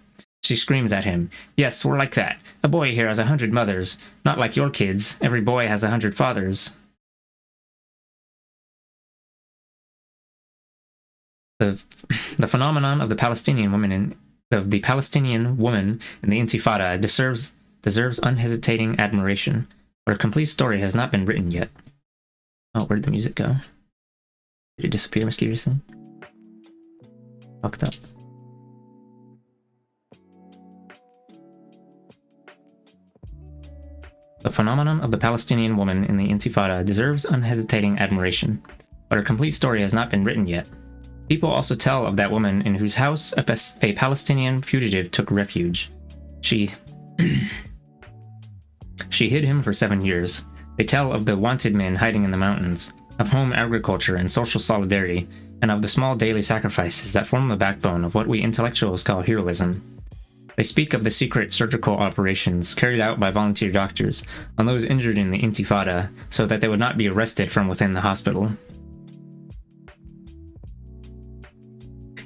She screams at him, "Yes, we're like that. A boy here has 100 mothers. Not like your kids. Every boy has 100 fathers." The phenomenon of the Palestinian woman in the Intifada deserves unhesitating admiration, but a complete story has not been written yet. Oh, where did the music go? Did it disappear mysteriously? Fucked up. The phenomenon of the Palestinian woman in the Intifada deserves unhesitating admiration, but her complete story has not been written yet. People also tell of that woman in whose house a Palestinian fugitive took refuge. She hid him for 7 years. They tell of the wanted men hiding in the mountains, of home agriculture and social solidarity, and of the small daily sacrifices that form the backbone of what we intellectuals call heroism. They speak of the secret surgical operations carried out by volunteer doctors on those injured in the Intifada so that they would not be arrested from within the hospital.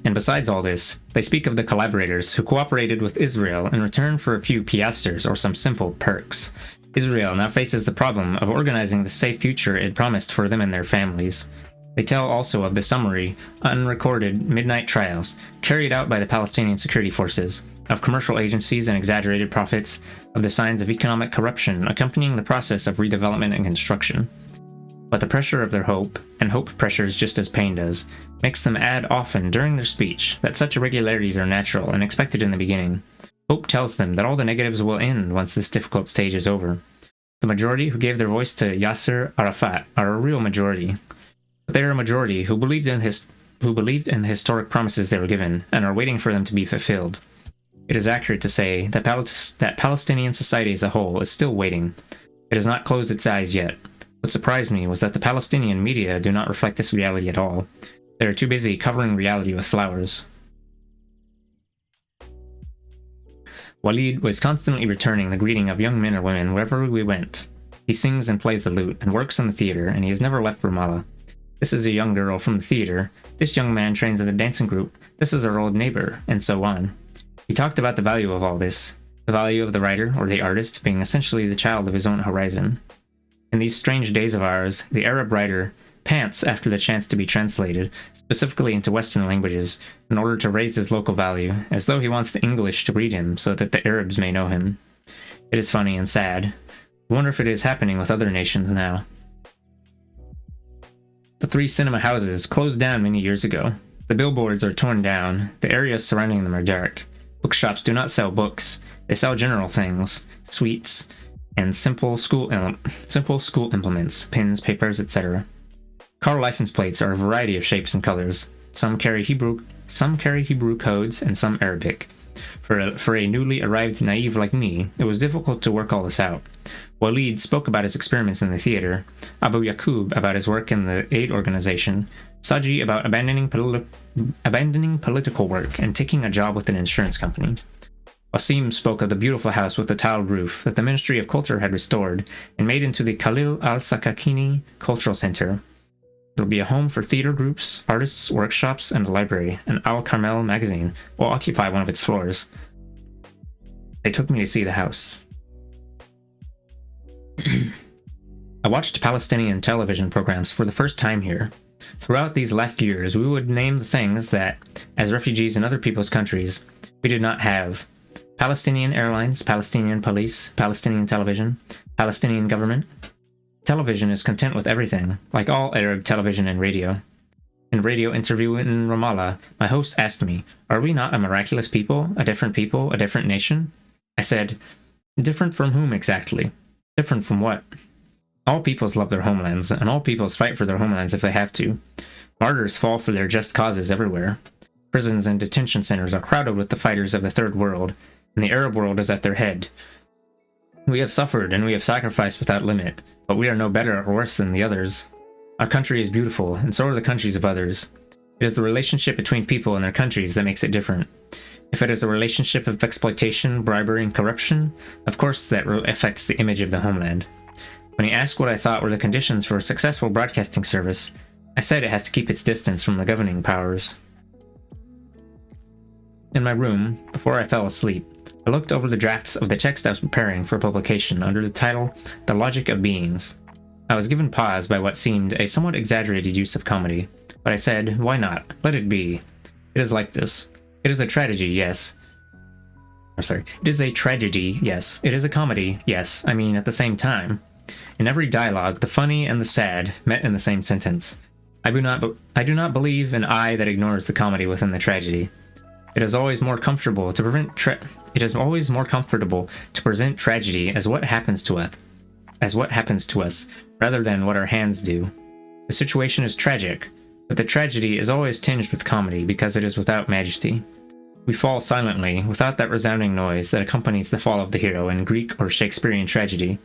And besides all this, they speak of the collaborators who cooperated with Israel in return for a few piasters or some simple perks. Israel now faces the problem of organizing the safe future it promised for them and their families. They tell also of the summary, unrecorded midnight trials carried out by the Palestinian security forces, of commercial agencies and exaggerated profits, of the signs of economic corruption accompanying the process of redevelopment and construction. But the pressure of their hope, and hope pressures just as pain does, makes them add often during their speech that such irregularities are natural and expected in the beginning. Hope tells them that all the negatives will end once this difficult stage is over. The majority who gave their voice to Yasser Arafat are a real majority. But they are a majority who believed in the historic promises they were given and are waiting for them to be fulfilled. It is accurate to say that Palestinian society as a whole is still waiting. It has not closed its eyes yet. What surprised me was that the Palestinian media do not reflect this reality at all. They are too busy covering reality with flowers. Walid was constantly returning the greeting of young men or women wherever we went. He sings and plays the lute and works in the theater, and he has never left Ramallah. This is a young girl from the theater. This young man trains in the dancing group. This is our old neighbor, and so on. He talked about the value of all this, the value of the writer or the artist being essentially the child of his own horizon. In these strange days of ours, the Arab writer pants after the chance to be translated, specifically into Western languages, in order to raise his local value, as though he wants the English to read him so that the Arabs may know him. It is funny and sad. I wonder if it is happening with other nations now. The 3 cinema houses closed down many years ago. The billboards are torn down, the areas surrounding them are dark. Bookshops do not sell books, they sell general things, sweets, and simple school implements, pens, papers, etc. Car license plates are a variety of shapes and colors. Some carry Hebrew codes, and some Arabic. For a newly arrived naive like me, it was difficult to work all this out. Walid spoke about his experiments in the theater, Abu Yaqub about his work in the aid organization, Saji about abandoning political work and taking a job with an insurance company. Wasim spoke of the beautiful house with the tiled roof that the Ministry of Culture had restored and made into the Khalil al-Sakakini Cultural Center. It will be a home for theater groups, artists, workshops, and a library. An Al Carmel magazine will occupy one of its floors. They took me to see the house. I watched Palestinian television programs for the first time here. Throughout these last years, we would name the things that, as refugees in other people's countries, we did not have. Palestinian airlines, Palestinian police, Palestinian television, Palestinian government. Television is content with everything, like all Arab television and radio. In a radio interview in Ramallah, my host asked me, "Are we not a miraculous people, a different nation?" I said, "Different from whom exactly? Different from what?" All peoples love their homelands, and all peoples fight for their homelands if they have to. Martyrs fall for their just causes everywhere. Prisons and detention centers are crowded with the fighters of the Third World, and the Arab world is at their head. We have suffered and we have sacrificed without limit, but we are no better or worse than the others. Our country is beautiful, and so are the countries of others. It is the relationship between people and their countries that makes it different. If it is a relationship of exploitation, bribery, and corruption, of course that affects the image of the homeland. When he asked what I thought were the conditions for a successful broadcasting service, I said it has to keep its distance from the governing powers. In my room, before I fell asleep, I looked over the drafts of the text I was preparing for publication under the title, The Logic of Beings. I was given pause by what seemed a somewhat exaggerated use of comedy, but I said, why not? Let it be. It is like this. It is a tragedy, yes. It is a tragedy, yes. It is a comedy, yes. I mean, at the same time. In every dialogue, the funny and the sad met in the same sentence. I do not believe an eye that ignores the comedy within the tragedy. It is always more comfortable to present tragedy as what happens to us, rather than what our hands do. The situation is tragic, but the tragedy is always tinged with comedy because it is without majesty. We fall silently, without that resounding noise that accompanies the fall of the hero in Greek or Shakespearean tragedy.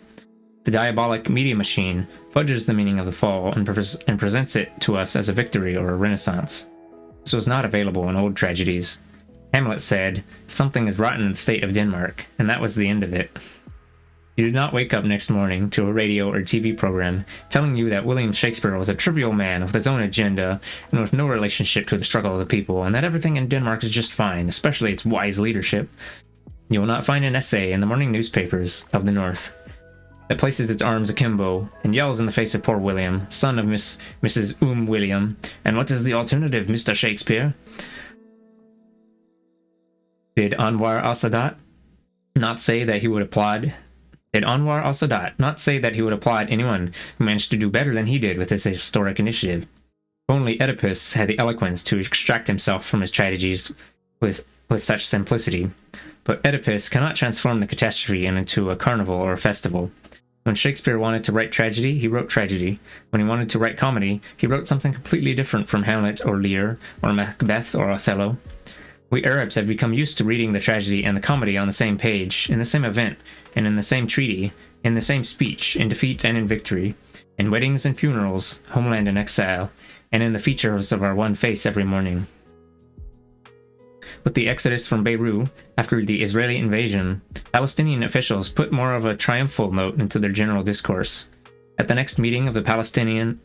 The diabolic media machine fudges the meaning of the fall and presents it to us as a victory or a renaissance. This was not available in old tragedies. Hamlet said, "Something is rotten in the state of Denmark," and that was the end of it. You did not wake up next morning to a radio or TV program telling you that William Shakespeare was a trivial man with his own agenda and with no relationship to the struggle of the people, and that everything in Denmark is just fine, especially its wise leadership. You will not find an essay in the morning newspapers of the North that places its arms akimbo and yells in the face of poor William, son of Mrs. William, and what is the alternative, Mr. Shakespeare? Did Anwar al-Sadat not say that he would applaud anyone who managed to do better than he did with this historic initiative? Only Oedipus had the eloquence to extract himself from his tragedies with such simplicity. But Oedipus cannot transform the catastrophe into a carnival or a festival. When Shakespeare wanted to write tragedy, he wrote tragedy. When he wanted to write comedy, he wrote something completely different from Hamlet or Lear or Macbeth or Othello. We Arabs have become used to reading the tragedy and the comedy on the same page, in the same event, and in the same treaty, in the same speech, in defeat and in victory, in weddings and funerals, homeland and exile, and in the features of our one face every morning. With the exodus from Beirut, after the Israeli invasion, Palestinian officials put more of a triumphal note into their general discourse. At the next meeting of the Palestine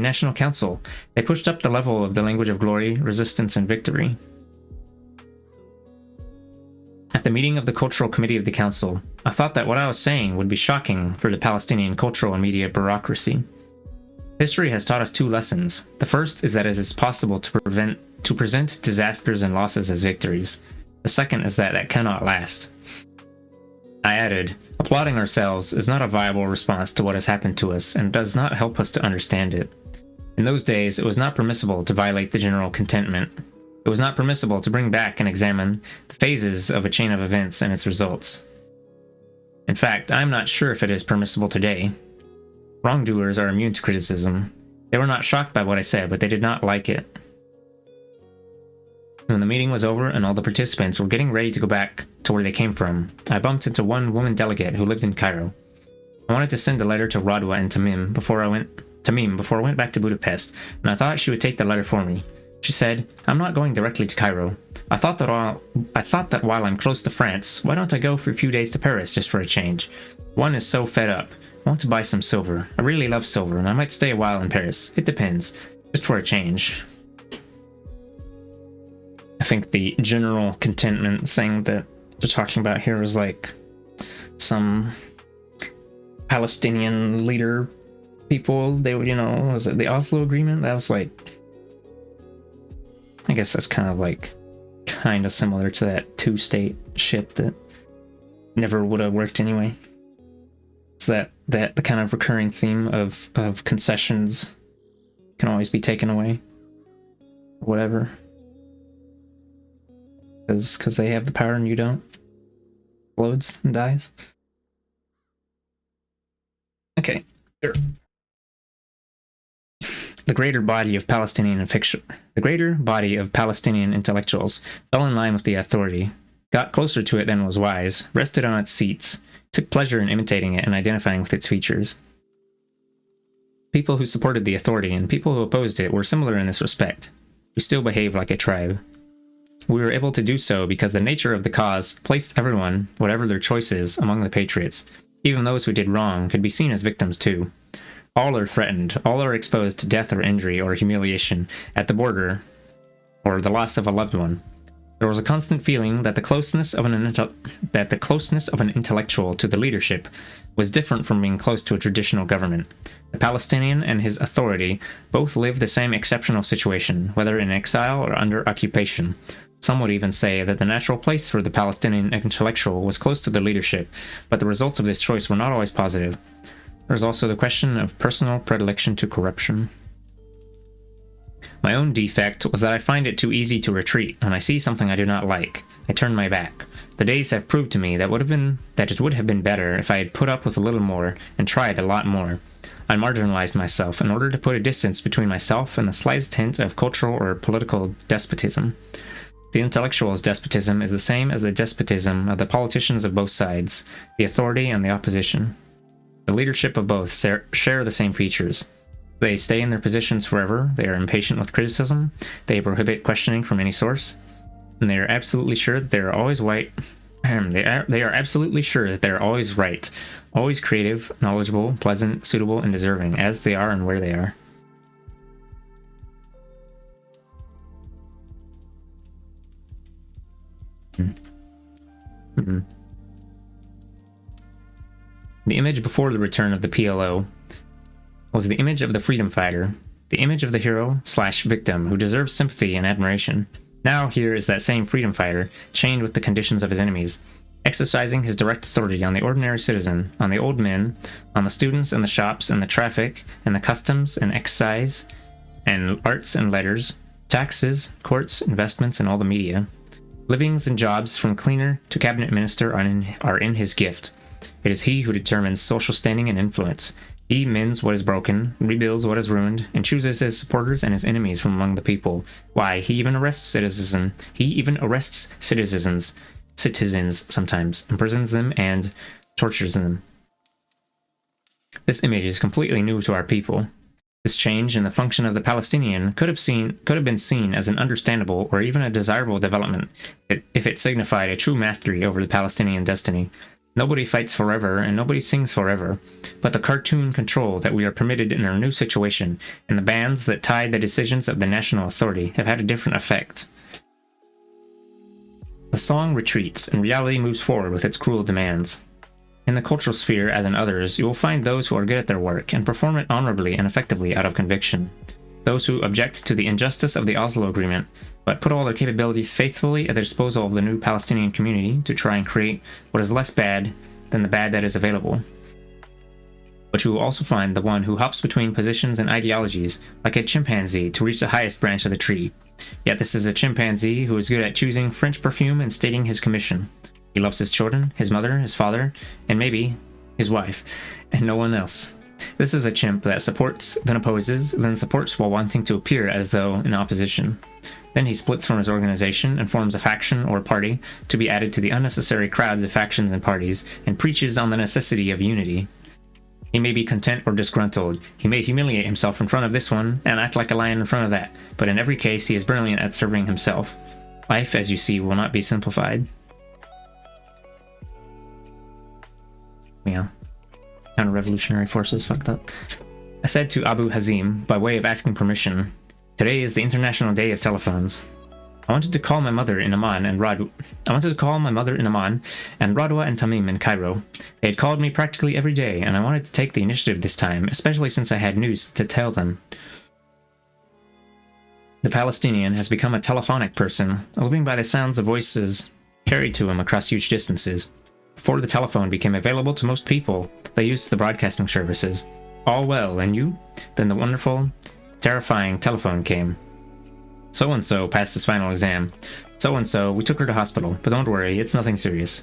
National Council, they pushed up the level of the language of glory, resistance, and victory. At the meeting of the Cultural Committee of the Council, I thought that what I was saying would be shocking for the Palestinian cultural and media bureaucracy. History has taught us two lessons. The first is that it is possible to present disasters and losses as victories. The second is that that cannot last. I added, applauding ourselves is not a viable response to what has happened to us and does not help us to understand it. In those days, it was not permissible to violate the general contentment. It was not permissible to bring back and examine the phases of a chain of events and its results. In fact, I am not sure if it is permissible today. Wrongdoers are immune to criticism. They were not shocked by what I said, but they did not like it. When the meeting was over and all the participants were getting ready to go back to where they came from, I bumped into one woman delegate who lived in Cairo. I wanted to send a letter to Radwa and Tamim before I went back to Budapest, and I thought she would take the letter for me. She said, "I'm not going directly to Cairo. I thought that while I'm close to France, why don't I go for a few days to Paris just for a change? One is so fed up. I want to buy some silver. I really love silver, and I might stay a while in Paris. It depends. Just for a change." I think the general contentment thing that they're talking about here is like some Palestinian leader people. They would, was it the Oslo Agreement? That was like, I guess that's kind of similar to that two-state shit that never would have worked anyway. It's that the kind of recurring theme of concessions can always be taken away. Whatever. Because they have the power and you don't. Explodes and dies. Okay, The greater body of Palestinian intellectuals fell in line with the authority, got closer to it than was wise, rested on its seats, took pleasure in imitating it and identifying with its features. People who supported the authority and people who opposed it were similar in this respect. We still behaved like a tribe. We were able to do so because the nature of the cause placed everyone, whatever their choices, among the patriots. Even those who did wrong could be seen as victims too. All are threatened, all are exposed to death or injury or humiliation at the border or the loss of a loved one. There was a constant feeling that the closeness of an intellectual to the leadership was different from being close to a traditional government. The Palestinian and his authority both lived the same exceptional situation, whether in exile or under occupation. Some would even say that the natural place for the Palestinian intellectual was close to the leadership, but the results of this choice were not always positive. There's also the question of personal predilection to corruption. My own defect was that I find it too easy to retreat when I see something I do not like. I turn my back. The days have proved to me that it would have been better if I had put up with a little more and tried a lot more. I marginalized myself in order to put a distance between myself and the slightest hint of cultural or political despotism. The intellectual's despotism is the same as the despotism of the politicians of both sides, the authority and the opposition. The leadership of both share the same features. They stay in their positions forever, they are impatient with criticism, they prohibit questioning from any source, and they are absolutely sure that they are always right. They are absolutely sure that they are always right, always creative, knowledgeable, pleasant, suitable, and deserving, as they are and where they are. The image before the return of the PLO was the image of the freedom fighter, the image of the hero/victim who deserves sympathy and admiration. Now here is that same freedom fighter, chained with the conditions of his enemies, exercising his direct authority on the ordinary citizen, on the old men, on the students and the shops and the traffic and the customs and excise and arts and letters, taxes, courts, investments, and all the media. Livings and jobs from cleaner to cabinet minister are in his gift. It is he who determines social standing and influence. He mends what is broken, rebuilds what is ruined, and chooses his supporters and his enemies from among the people. Why, he even arrests citizens sometimes, imprisons them, and tortures them. This image is completely new to our people. This change in the function of the Palestinian could have been seen as an understandable or even a desirable development if it signified a true mastery over the Palestinian destiny. Nobody fights forever, and nobody sings forever, but the cartoon control that we are permitted in our new situation, and the bands that tie the decisions of the national authority have had a different effect. The song retreats, and reality moves forward with its cruel demands. In the cultural sphere, as in others, you will find those who are good at their work, and perform it honorably and effectively out of conviction. Those who object to the injustice of the Oslo Agreement, but put all their capabilities faithfully at the disposal of the new Palestinian community to try and create what is less bad than the bad that is available. But you will also find the one who hops between positions and ideologies like a chimpanzee to reach the highest branch of the tree. Yet this is a chimpanzee who is good at choosing French perfume and stating his commission. He loves his children, his mother, his father, and maybe his wife, and no one else. This is a chimp that supports, then opposes, then supports while wanting to appear as though in opposition. Then he splits from his organization and forms a faction or party to be added to the unnecessary crowds of factions and parties, and preaches on the necessity of unity. He may be content or disgruntled. He may humiliate himself in front of this one and act like a lion in front of that, but in every case he is brilliant at serving himself. Life, as you see, will not be simplified. Yeah. Counter-revolutionary forces fucked up. I said to Abu Hazim, by way of asking permission, "Today is the International Day of Telephones. I wanted to call my mother in Amman and Radwa and Tamim in Cairo. They had called me practically every day, and I wanted to take the initiative this time, especially since I had news to tell them. The Palestinian has become a telephonic person, living by the sounds of voices carried to him across huge distances. Before the telephone became available to most people, they used the broadcasting services. All well, and you? Then the wonderful, terrifying telephone came. So-and-so passed his final exam. So-and-so, we took her to hospital, but don't worry, it's nothing serious.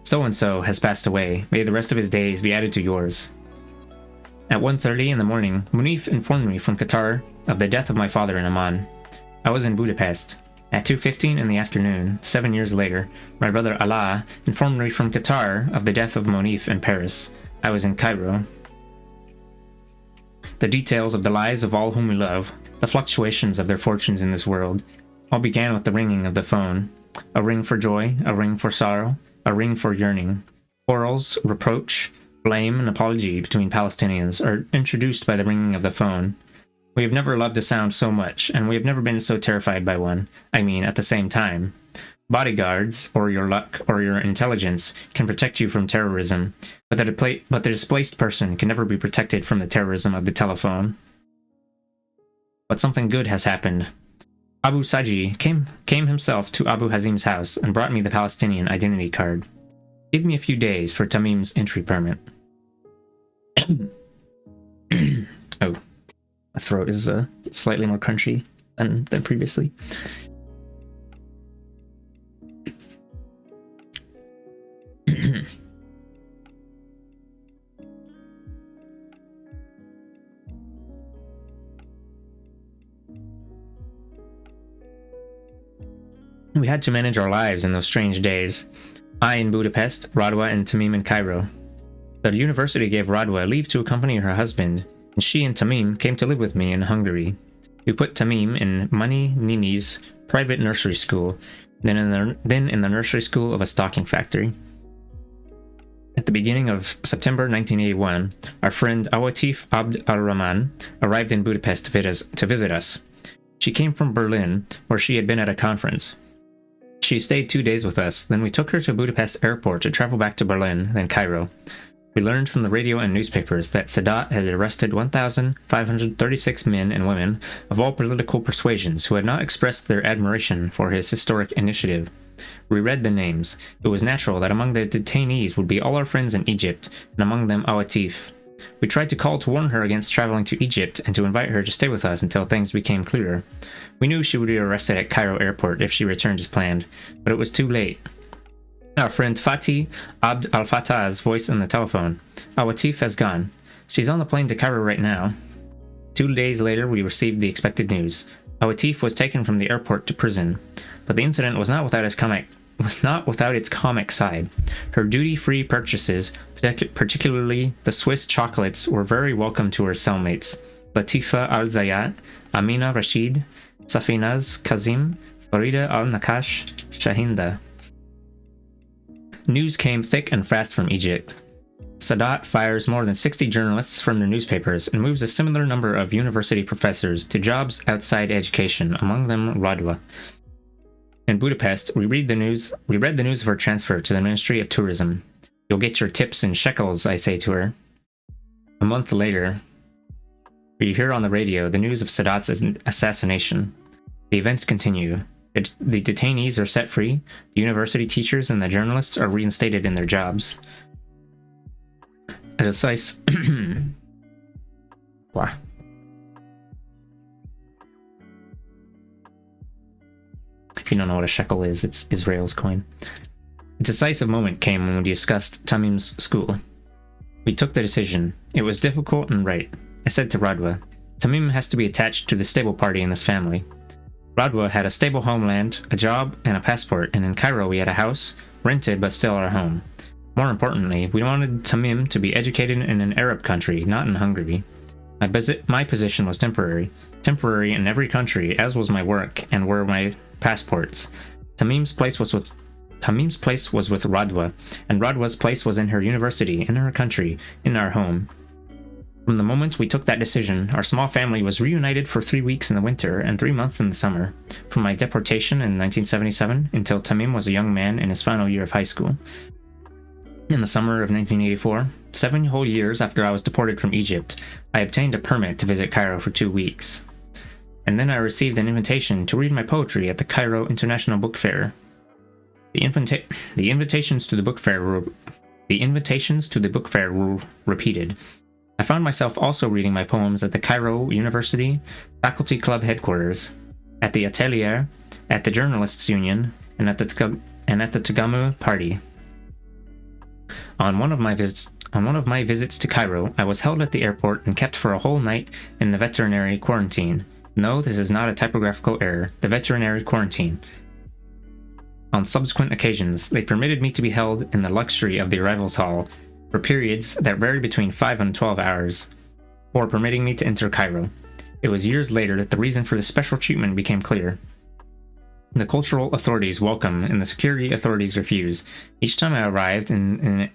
So-and-so has passed away. May the rest of his days be added to yours. At 1:30 in the morning, Munif informed me from Qatar of the death of my father in Amman. I was in Budapest. At 2:15 in the afternoon, 7 years later, my brother Allah informed me from Qatar of the death of Munif in Paris. I was in Cairo. The details of the lives of all whom we love, the fluctuations of their fortunes in this world, all began with the ringing of the phone. A ring for joy, a ring for sorrow, a ring for yearning. Quarrels, reproach, blame, and apology between Palestinians are introduced by the ringing of the phone. We have never loved a sound so much, and we have never been so terrified by one. I mean, at the same time. Bodyguards, or your luck, or your intelligence, can protect you from terrorism, but the displaced person can never be protected from the terrorism of the telephone. But something good has happened. Abu Saji came himself to Abu Hazim's house and brought me the Palestinian identity card. Give me a few days for Tamim's entry permit. Oh, my throat is slightly more crunchy than previously. We had to manage our lives in those strange days. I in Budapest, Radwa and Tamim in Cairo. The university gave Radwa leave to accompany her husband, and she and Tamim came to live with me in Hungary. We put Tamim in Mani Nini's private nursery school, then in the nursery school of a stocking factory. At the beginning of September 1981, our friend Awatif Abd al-Rahman arrived in Budapest to visit us. She came from Berlin, where she had been at a conference. She stayed 2 days with us, then we took her to Budapest airport to travel back to Berlin, then Cairo. We learned from the radio and newspapers that Sadat had arrested 1,536 men and women of all political persuasions who had not expressed their admiration for his historic initiative. We read the names. It was natural that among the detainees would be all our friends in Egypt, and among them Awatif. We tried to call to warn her against traveling to Egypt and to invite her to stay with us until things became clearer. We knew she would be arrested at Cairo airport if she returned as planned, but it was too late. Our friend Fatih Abd al-Fattah's voice on the telephone. Awatif has gone. She's on the plane to Cairo right now. 2 days later, we received the expected news. Awatif was taken from the airport to prison, but the incident was not without its comic side. Her duty-free purchases, particularly the Swiss chocolates, were very welcome to her cellmates. Latifa al-Zayat, Amina Rashid, Safinaz Kazim, Farida al-Nakash, Shahinda. News came thick and fast from Egypt. Sadat fires more than 60 journalists from their newspapers and moves a similar number of university professors to jobs outside education, among them Radwa. In Budapest, we read the news of her transfer to the Ministry of Tourism. You'll get your tips in shekels, I say to her. A month later, we hear on the radio the news of Sadat's assassination. The events continue. The detainees are set free, the university teachers and the journalists are reinstated in their jobs. A decisive... Wow. If you don't know what a shekel is, it's Israel's coin. A decisive moment came when we discussed Tamim's school. We took the decision. It was difficult and right. I said to Radwa, Tamim has to be attached to the stable party in this family. Radwa had a stable homeland, a job, and a passport, and in Cairo we had a house, rented but still our home. More importantly, we wanted Tamim to be educated in an Arab country, not in Hungary. My position was temporary in every country, as was my work, and were my passports. Tamim's place was with Radwa, and Radwa's place was in her university, in her country, in our home. From the moment we took that decision, our small family was reunited for 3 weeks in the winter and 3 months in the summer, from my deportation in 1977 until Tamim was a young man in his final year of high school. In the summer of 1984, 7 whole years after I was deported from Egypt, I obtained a permit to visit Cairo for 2 weeks. And then I received an invitation to read my poetry at the Cairo International Book Fair. The invitations to the book fair were repeated. I found myself also reading my poems at the Cairo University Faculty Club headquarters, at the Atelier, at the Journalists' Union, and at the Tagamu Party. On one of my visits On one of my visits to Cairo, I was held at the airport and kept for a whole night in the veterinary quarantine. No, this is not a typographical error. The veterinary quarantine. On subsequent occasions, they permitted me to be held in the luxury of the arrivals hall for periods that varied between 5 and 12 hours, or permitting me to enter Cairo. It was years later that the reason for this special treatment became clear. The cultural authorities welcome and the security authorities refuse. Each time I arrived and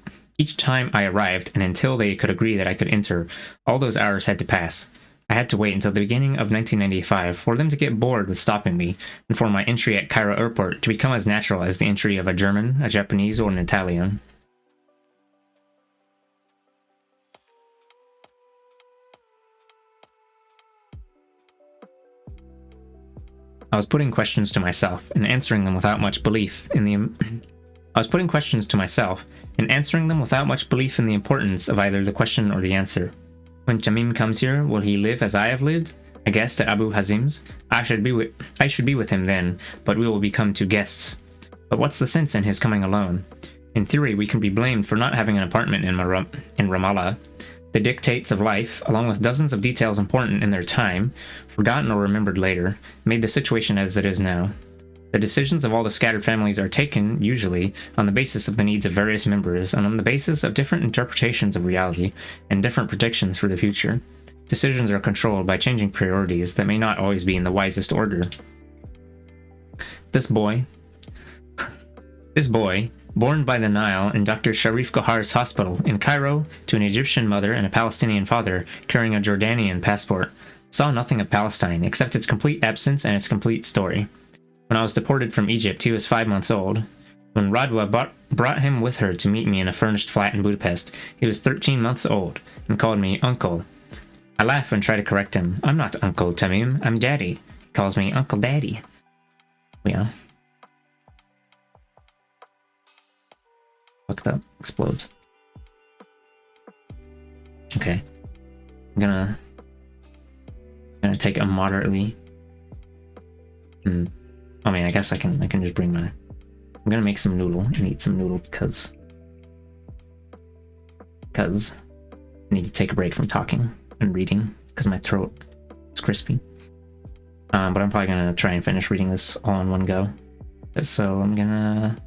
until they could agree that I could enter, all those hours had to pass. I had to wait until the beginning of 1995 for them to get bored with stopping me, and for my entry at Cairo Airport to become as natural as the entry of a German, a Japanese, or an Italian. I was putting questions to myself and answering them without much belief in the importance of either the question or the answer. When Tamim comes here, will he live as I have lived? A guest at Abu Hazim's? I should be with him then, but we will become two guests. But what's the sense in his coming alone? In theory, we can be blamed for not having an apartment in Ramallah. The dictates of life, along with dozens of details important in their time, forgotten or remembered later, made the situation as it is now. The decisions of all the scattered families are taken, usually, on the basis of the needs of various members and on the basis of different interpretations of reality and different predictions for the future. Decisions are controlled by changing priorities that may not always be in the wisest order. This boy, born by the Nile in Dr. Sharif Gohar's hospital in Cairo to an Egyptian mother and a Palestinian father carrying a Jordanian passport, saw nothing of Palestine except its complete absence and its complete story. When I was deported from Egypt, he was 5 months old. When Radwa brought him with her to meet me in a furnished flat in Budapest, he was 13 months old and called me Uncle. I laugh and try to correct him. I'm not Uncle Tamim, I'm Daddy. He calls me Uncle Daddy. Yeah. Fuck that. Explodes. Okay. I'm gonna take a moderately... I mean, I guess I can just bring my... I'm gonna make some noodle and eat some noodle because I need to take a break from talking and reading because my throat is crispy. But I'm probably gonna try and finish reading this all in one go. So I'm gonna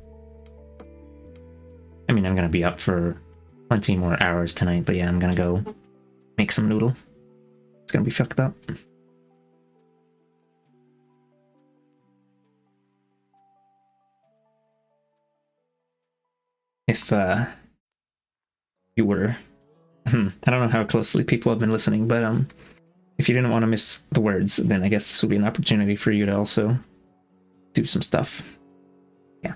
be up for plenty more hours tonight, but yeah, I'm gonna go make some noodle. It's gonna be fucked up. If you were, I don't know how closely people have been listening, but if you didn't want to miss the words, then I guess this would be an opportunity for you to also do some stuff. Yeah.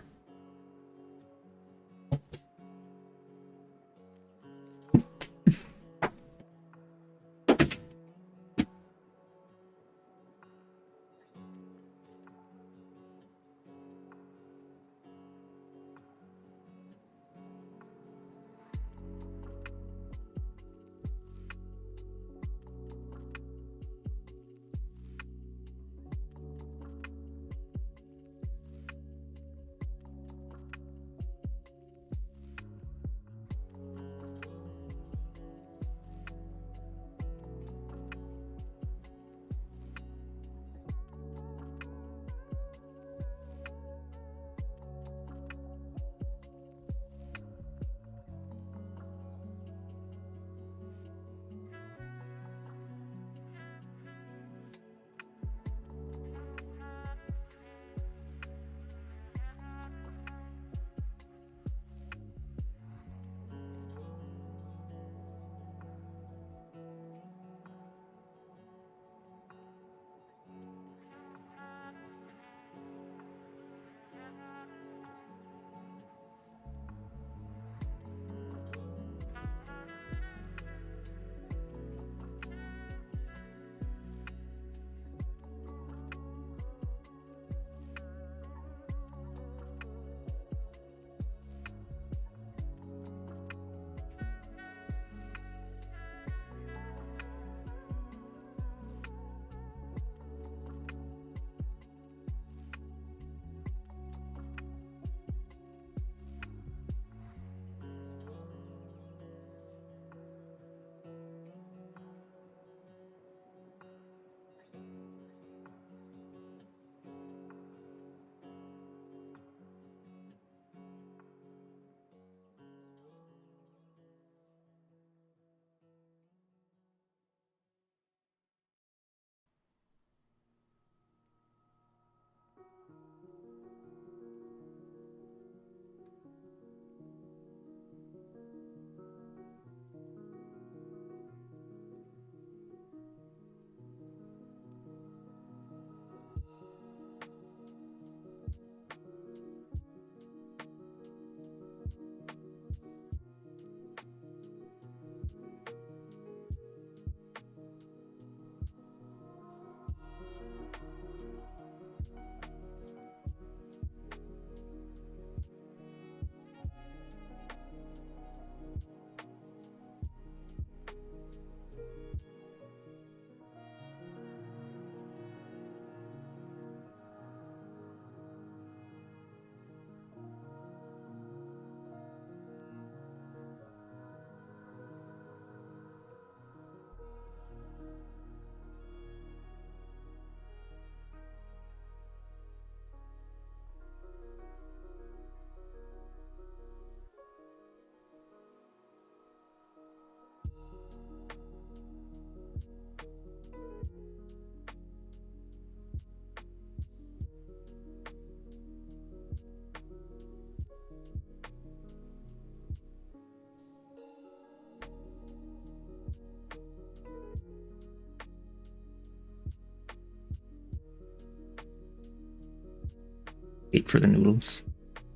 Wait for the noodles.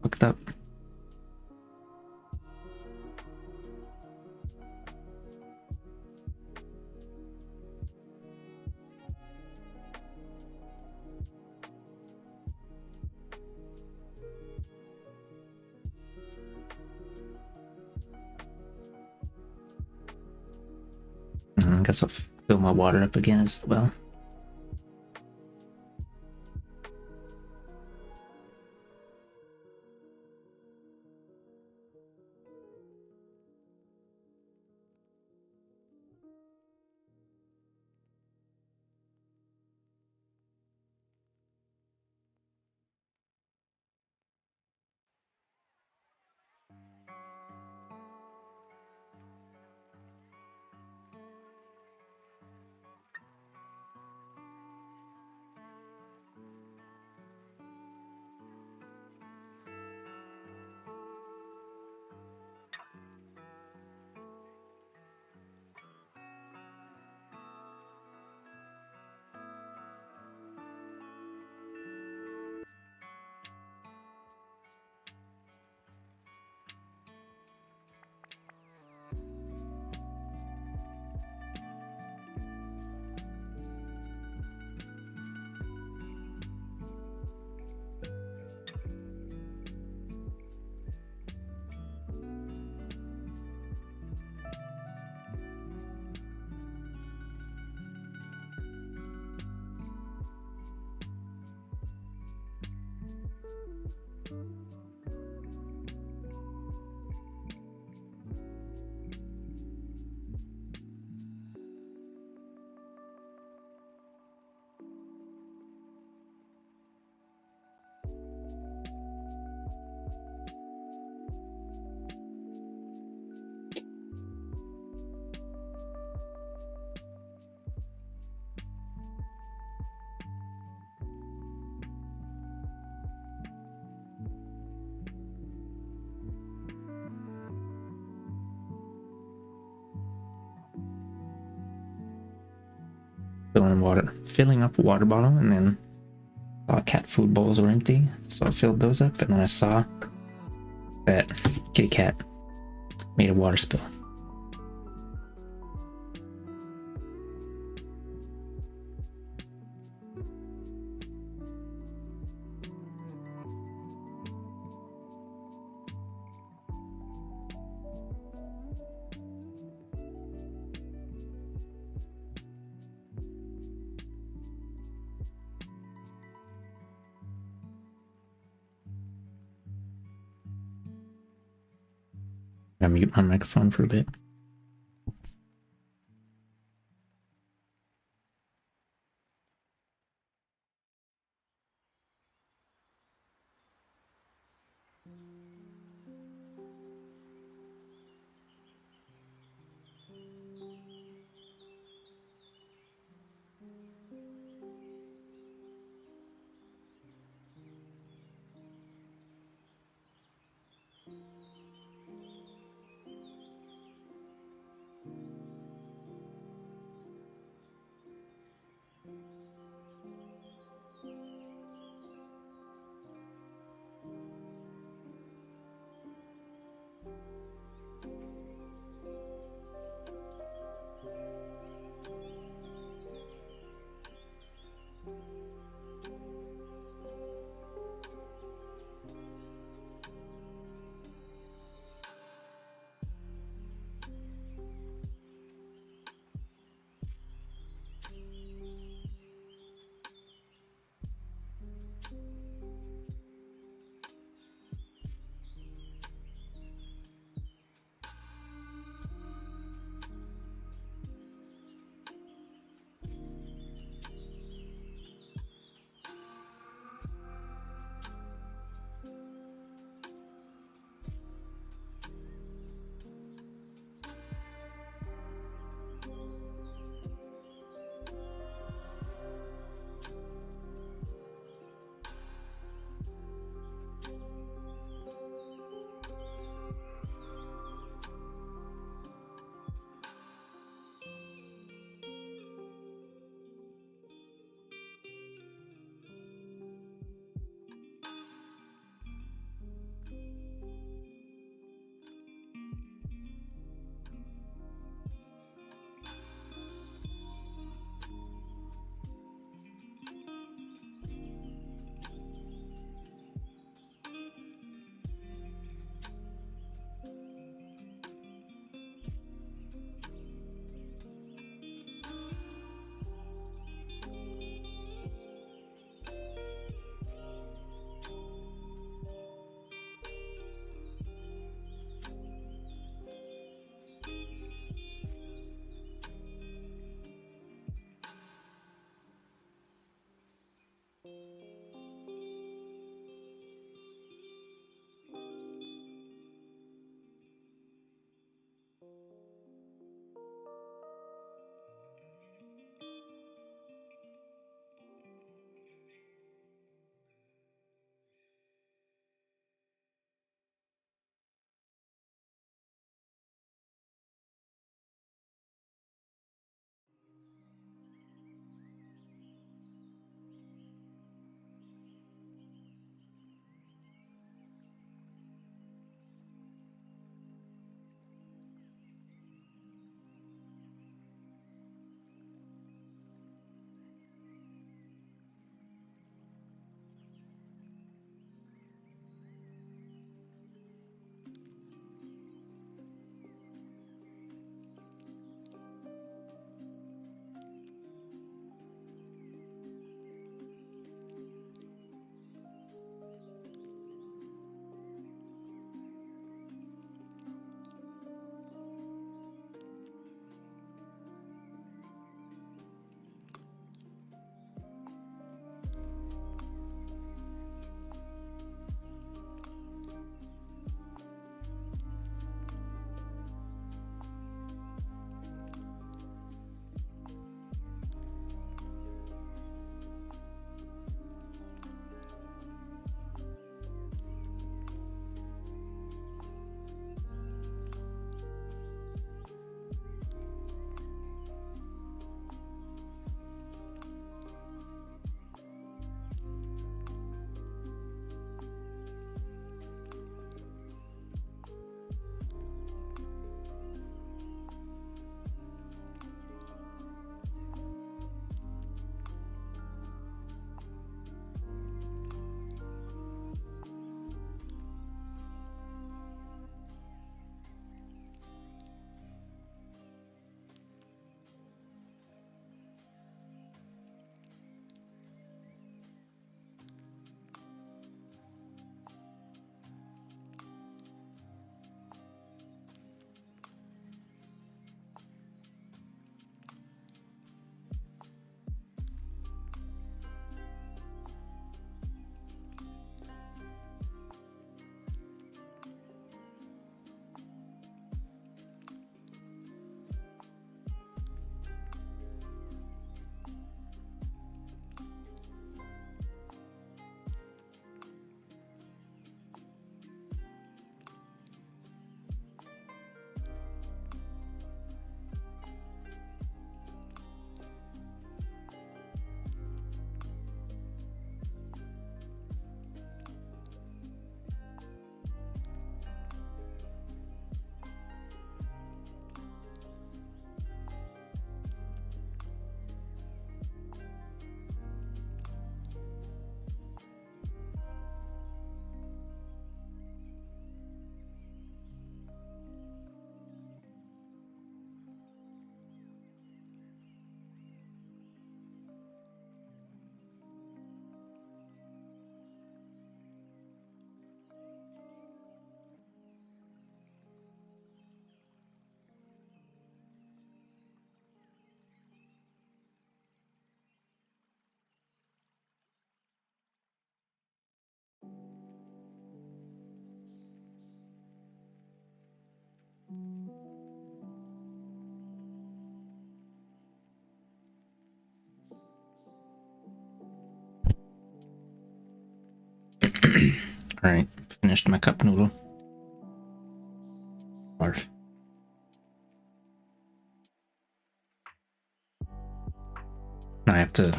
Hooked up. I guess I'll fill my water up again as well. Filling up a water bottle, and then saw cat food bowls were empty, so I filled those up, and then I saw that kitty cat made a water spill. I mute my microphone for a bit. Alright, finished my cup noodle. Barf. Now I have to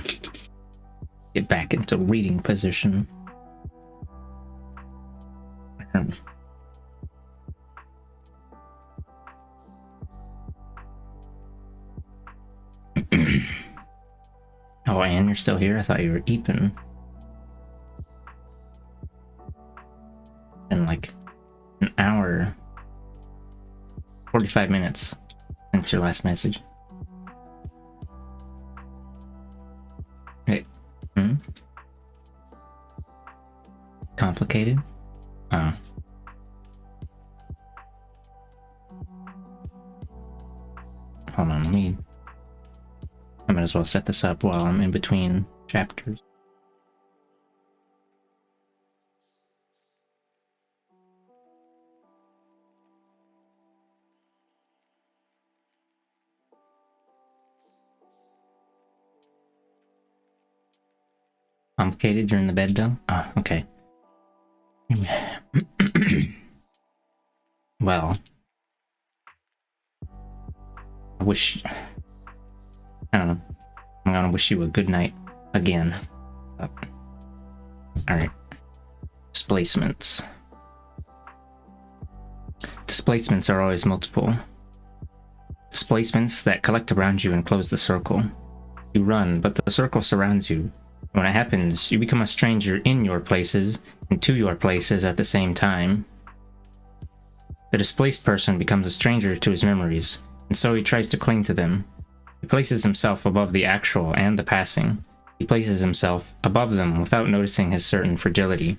get back into reading position. Oh, Anne, you're still here? I thought you were eeping. In like an hour, 45 minutes since your last message. Hey, complicated? Oh. Hold on, I might as well set this up while I'm in between chapters. Complicated? You're in the bed though? Oh, okay. Well, I don't know. I'm gonna wish you a good night again. Alright. Displacements. Displacements are always multiple. Displacements that collect around you and close the circle. You run, but the circle surrounds you. When it happens, you become a stranger in your places and to your places at the same time. The displaced person becomes a stranger to his memories, and so he tries to cling to them. He places himself above the actual and the passing. He places himself above them without noticing his certain fragility.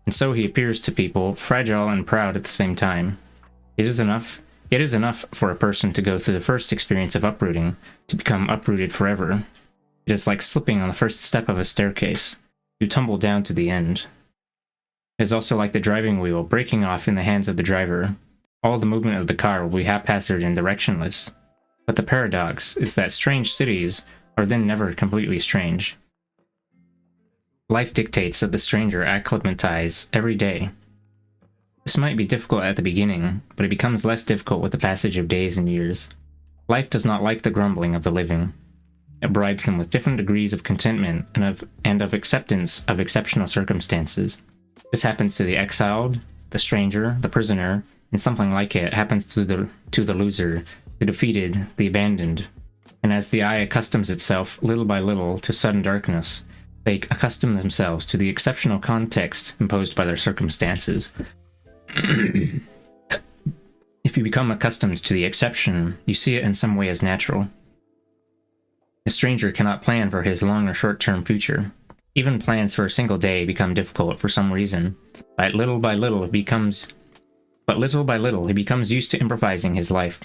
And so he appears to people fragile and proud at the same time. It is enough for a person to go through the first experience of uprooting to become uprooted forever. It is like slipping on the first step of a staircase. You tumble down to the end. It is also like the driving wheel breaking off in the hands of the driver. All the movement of the car will be haphazard and directionless. But the paradox is that strange cities are then never completely strange. Life dictates that the stranger acclimatize every day. This might be difficult at the beginning, but it becomes less difficult with the passage of days and years. Life does not like the grumbling of the living. It bribes them with different degrees of contentment and of acceptance of exceptional circumstances. This happens to the exiled, the stranger, the prisoner, and something like it happens to the loser, the defeated, the abandoned. And as the eye accustoms itself little by little to sudden darkness, they accustom themselves to the exceptional context imposed by their circumstances. If you become accustomed to the exception, you see it in some way as natural. The stranger cannot plan for his long or short-term future. Even plans for a single day become difficult for some reason. Little by little, he becomes used to improvising his life.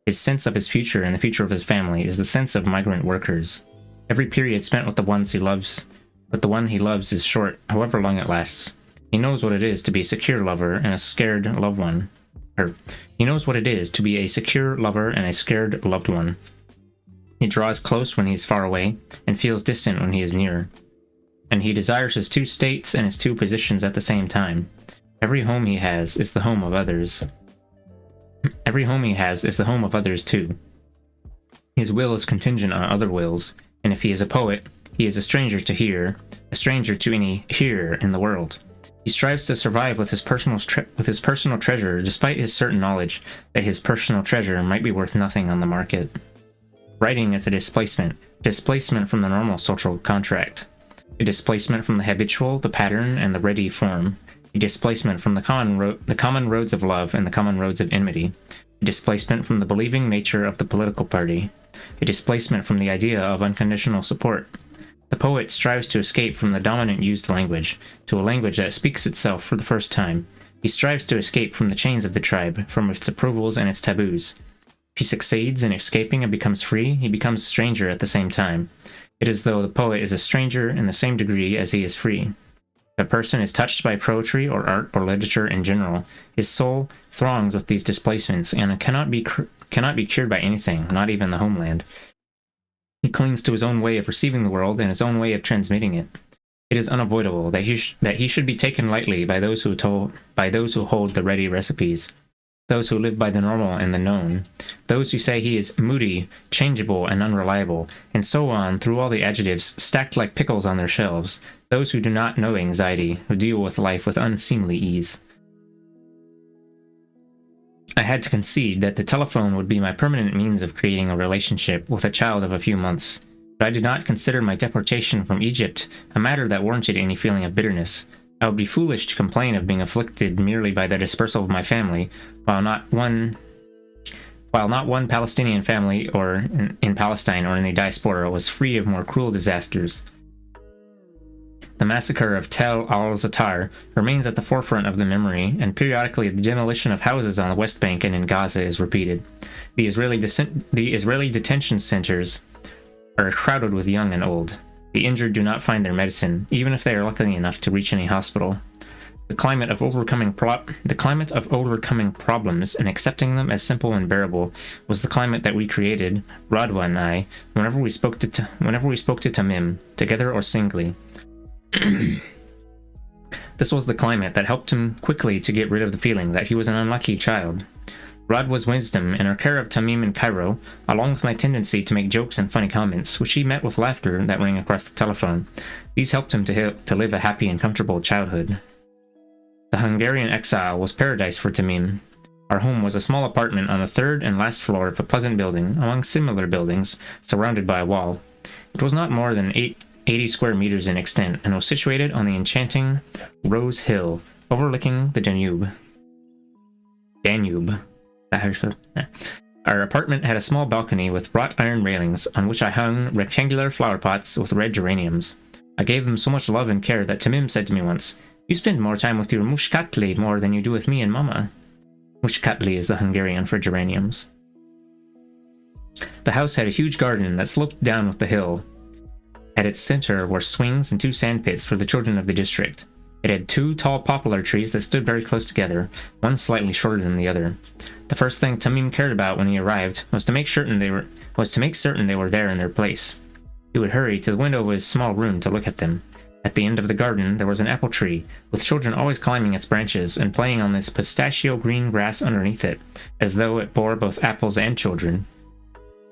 His sense of his future and the future of his family is the sense of migrant workers. Every period spent with the one he loves is short, however long it lasts. He knows what it is to be a secure lover and a scared loved one. He knows what it is to be a secure lover and a scared loved one. He draws close when he is far away, and feels distant when he is near. And he desires his two states and his two positions at the same time. Every home he has is the home of others. Every home he has is the home of others too. His will is contingent on other wills, and if he is a poet, he is a stranger to here, a stranger to any here in the world. He strives to survive with his personal treasure, despite his certain knowledge that his personal treasure might be worth nothing on the market. Writing is a displacement from the normal social contract, a displacement from the habitual, the pattern, and the ready form, a displacement from the common roads of love and the common roads of enmity, a displacement from the believing nature of the political party, a displacement from the idea of unconditional support. The poet strives to escape from the dominant used language to a language that speaks itself for the first time. He strives to escape from the chains of the tribe, from its approvals and its taboos. If he succeeds in escaping and becomes free, he becomes a stranger at the same time. It is as though the poet is a stranger in the same degree as he is free. If a person is touched by poetry or art or literature in general, his soul throngs with these displacements and cannot be cured by anything, not even the homeland. He clings to his own way of receiving the world and his own way of transmitting it. It is unavoidable that he should be taken lightly by those who hold the ready recipes, those who live by the normal and the known, those who say he is moody, changeable, and unreliable, and so on through all the adjectives stacked like pickles on their shelves, those who do not know anxiety, who deal with life with unseemly ease. I had to concede that the telephone would be my permanent means of creating a relationship with a child of a few months, but I did not consider my deportation from Egypt a matter that warranted any feeling of bitterness. I would be foolish to complain of being afflicted merely by the dispersal of my family, while not one Palestinian family or in Palestine or in the diaspora was free of more cruel disasters. The massacre of Tel al-Zatar remains at the forefront of the memory, and periodically the demolition of houses on the West Bank and in Gaza is repeated. The Israeli detention centers are crowded with young and old. The injured do not find their medicine, even if they are lucky enough to reach any hospital. The climate of overcoming problems and accepting them as simple and bearable was the climate that we created, Radwa and I, whenever we spoke to Tamim, together or singly. This was the climate that helped him quickly to get rid of the feeling that he was an unlucky child. Radwa's wisdom and our care of Tamim in Cairo, along with my tendency to make jokes and funny comments, which he met with laughter that rang across the telephone, these helped him to live a happy and comfortable childhood. The Hungarian exile was paradise for Tamim. Our home was a small apartment on the third and last floor of a pleasant building, among similar buildings, surrounded by a wall. It was not more than 80 square meters in extent, and was situated on the enchanting Rose Hill, overlooking the Danube. Our apartment had a small balcony with wrought iron railings, on which I hung rectangular flower pots with red geraniums. I gave them so much love and care that Tamim said to me once, "You spend more time with your mushkatli more than you do with me and Mama." Mushkatli is the Hungarian for geraniums. The house had a huge garden that sloped down with the hill. At its center were swings and 2 sandpits for the children of the district. It had 2 tall poplar trees that stood very close together, one slightly shorter than the other. The first thing Tamim cared about when he arrived was to make certain they were there in their place. He would hurry to the window of his small room to look at them. At the end of the garden there was an apple tree, with children always climbing its branches and playing on this pistachio green grass underneath it, as though it bore both apples and children.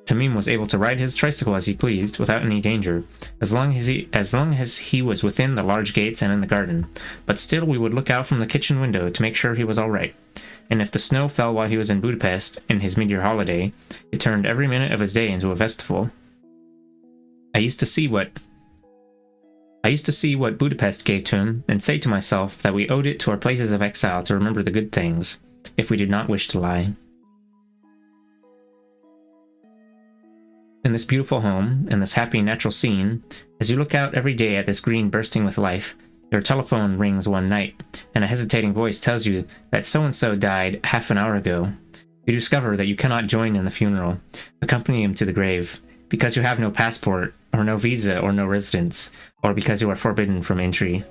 Tamim was able to ride his tricycle as he pleased, without any danger, as long as he was within the large gates and in the garden, but still we would look out from the kitchen window to make sure he was all right. And if the snow fell while he was in Budapest, in his mid-year holiday, it turned every minute of his day into a festival. I used to see what Budapest gave to him, and say to myself that we owed it to our places of exile to remember the good things, if we did not wish to lie. In this beautiful home, in this happy natural scene, as you look out every day at this green bursting with life, your telephone rings one night, and a hesitating voice tells you that so-and-so died half an hour ago. You discover that you cannot join in the funeral, accompany him to the grave, because you have no passport, or no visa, or no residence, or because you are forbidden from entry.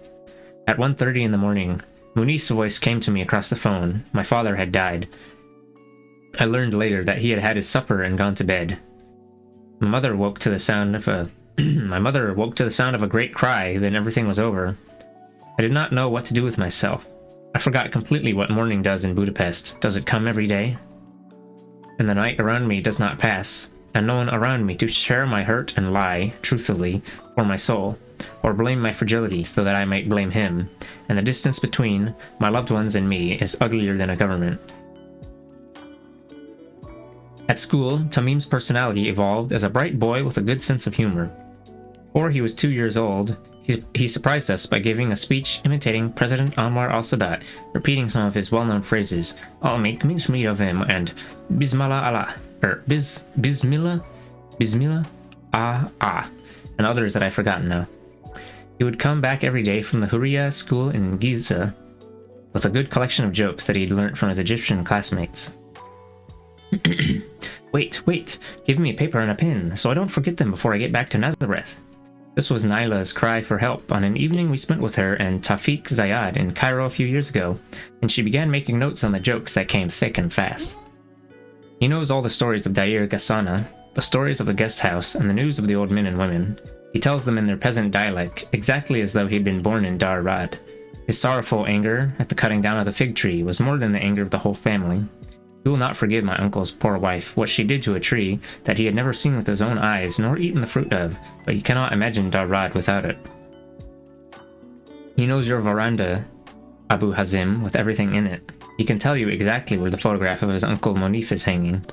At 1:30 in the morning, Munif's voice came to me across the phone. My father had died. I learned later that he had had his supper and gone to bed. My mother woke to the sound of a great cry, then everything was over. I did not know what to do with myself. I forgot completely what morning does in Budapest. Does it come every day? And the night around me does not pass, and no one around me to share my hurt and lie, truthfully, for my soul, or blame my fragility so that I might blame him, and the distance between my loved ones and me is uglier than a government. At school, Tamim's personality evolved as a bright boy with a good sense of humor. Before he was 2 years old, he surprised us by giving a speech imitating President Anwar al-Sadat, repeating some of his well-known phrases, "I'll make mincemeat of him," and "Bismillah Allah," or Bismillah, and others that I've forgotten now. He would come back every day from the Hurriya school in Giza with a good collection of jokes that he'd learnt from his Egyptian classmates. Wait, give me a paper and a pen, so I don't forget them before I get back to Nazareth. This was Naila's cry for help on an evening we spent with her and Tawfiq Zayad in Cairo a few years ago, and she began making notes on the jokes that came thick and fast. He knows all the stories of Dair Ghassana, the stories of the guest house, and the news of the old men and women. He tells them in their peasant dialect, exactly as though he'd been born in Dar Rad. His sorrowful anger at the cutting down of the fig tree was more than the anger of the whole family. He will not forgive my uncle's poor wife what she did to a tree that he had never seen with his own eyes nor eaten the fruit of, but he cannot imagine Dar Rad without it. He knows your veranda, Abu Hazim, with everything in it. He can tell you exactly where the photograph of his uncle Monif is hanging.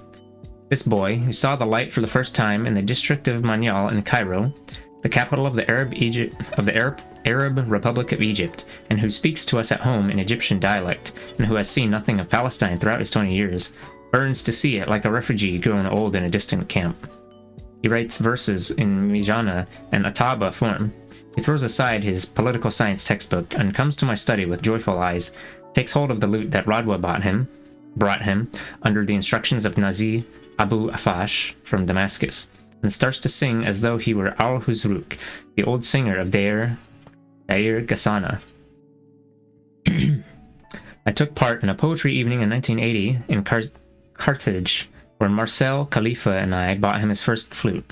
This boy, who saw the light for the first time in the district of Manyal in Cairo, the capital of the Arab Republic of Egypt, and who speaks to us at home in Egyptian dialect, and who has seen nothing of Palestine throughout his 20 years, burns to see it like a refugee grown old in a distant camp. He writes verses in Mijana and Ataba form. He throws aside his political science textbook and comes to my study with joyful eyes, takes hold of the lute that Radwa brought him under the instructions of Nazi Abu Afash from Damascus, and starts to sing as though he were Al-Huzruk, the old singer of Dair Ghassana. I took part in a poetry evening in 1980 in Carthage, where Marcel Khalifa and I bought him his first flute.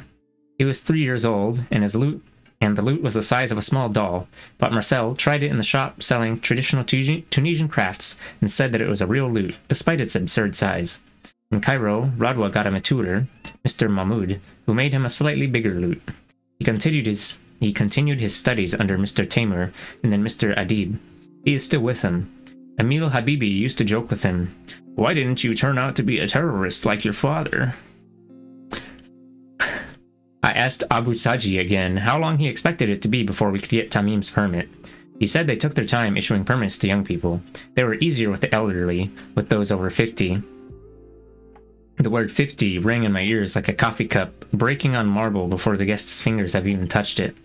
He was 3 years old, and the lute was the size of a small doll, but Marcel tried it in the shop selling traditional Tunisian crafts and said that it was a real lute, despite its absurd size. In Cairo, Radwa got him a tutor, Mr. Mahmoud, who made him a slightly bigger lute. He continued his studies under Mr. Taimur and then Mr. Adib. He is still with him. Emil Habibi used to joke with him, "Why didn't you turn out to be a terrorist like your father?" I asked Abu Saji again how long he expected it to be before we could get Tamim's permit. He said they took their time issuing permits to young people. They were easier with the elderly, with those over 50. The word 50 rang in my ears like a coffee cup breaking on marble before the guest's fingers have even touched it.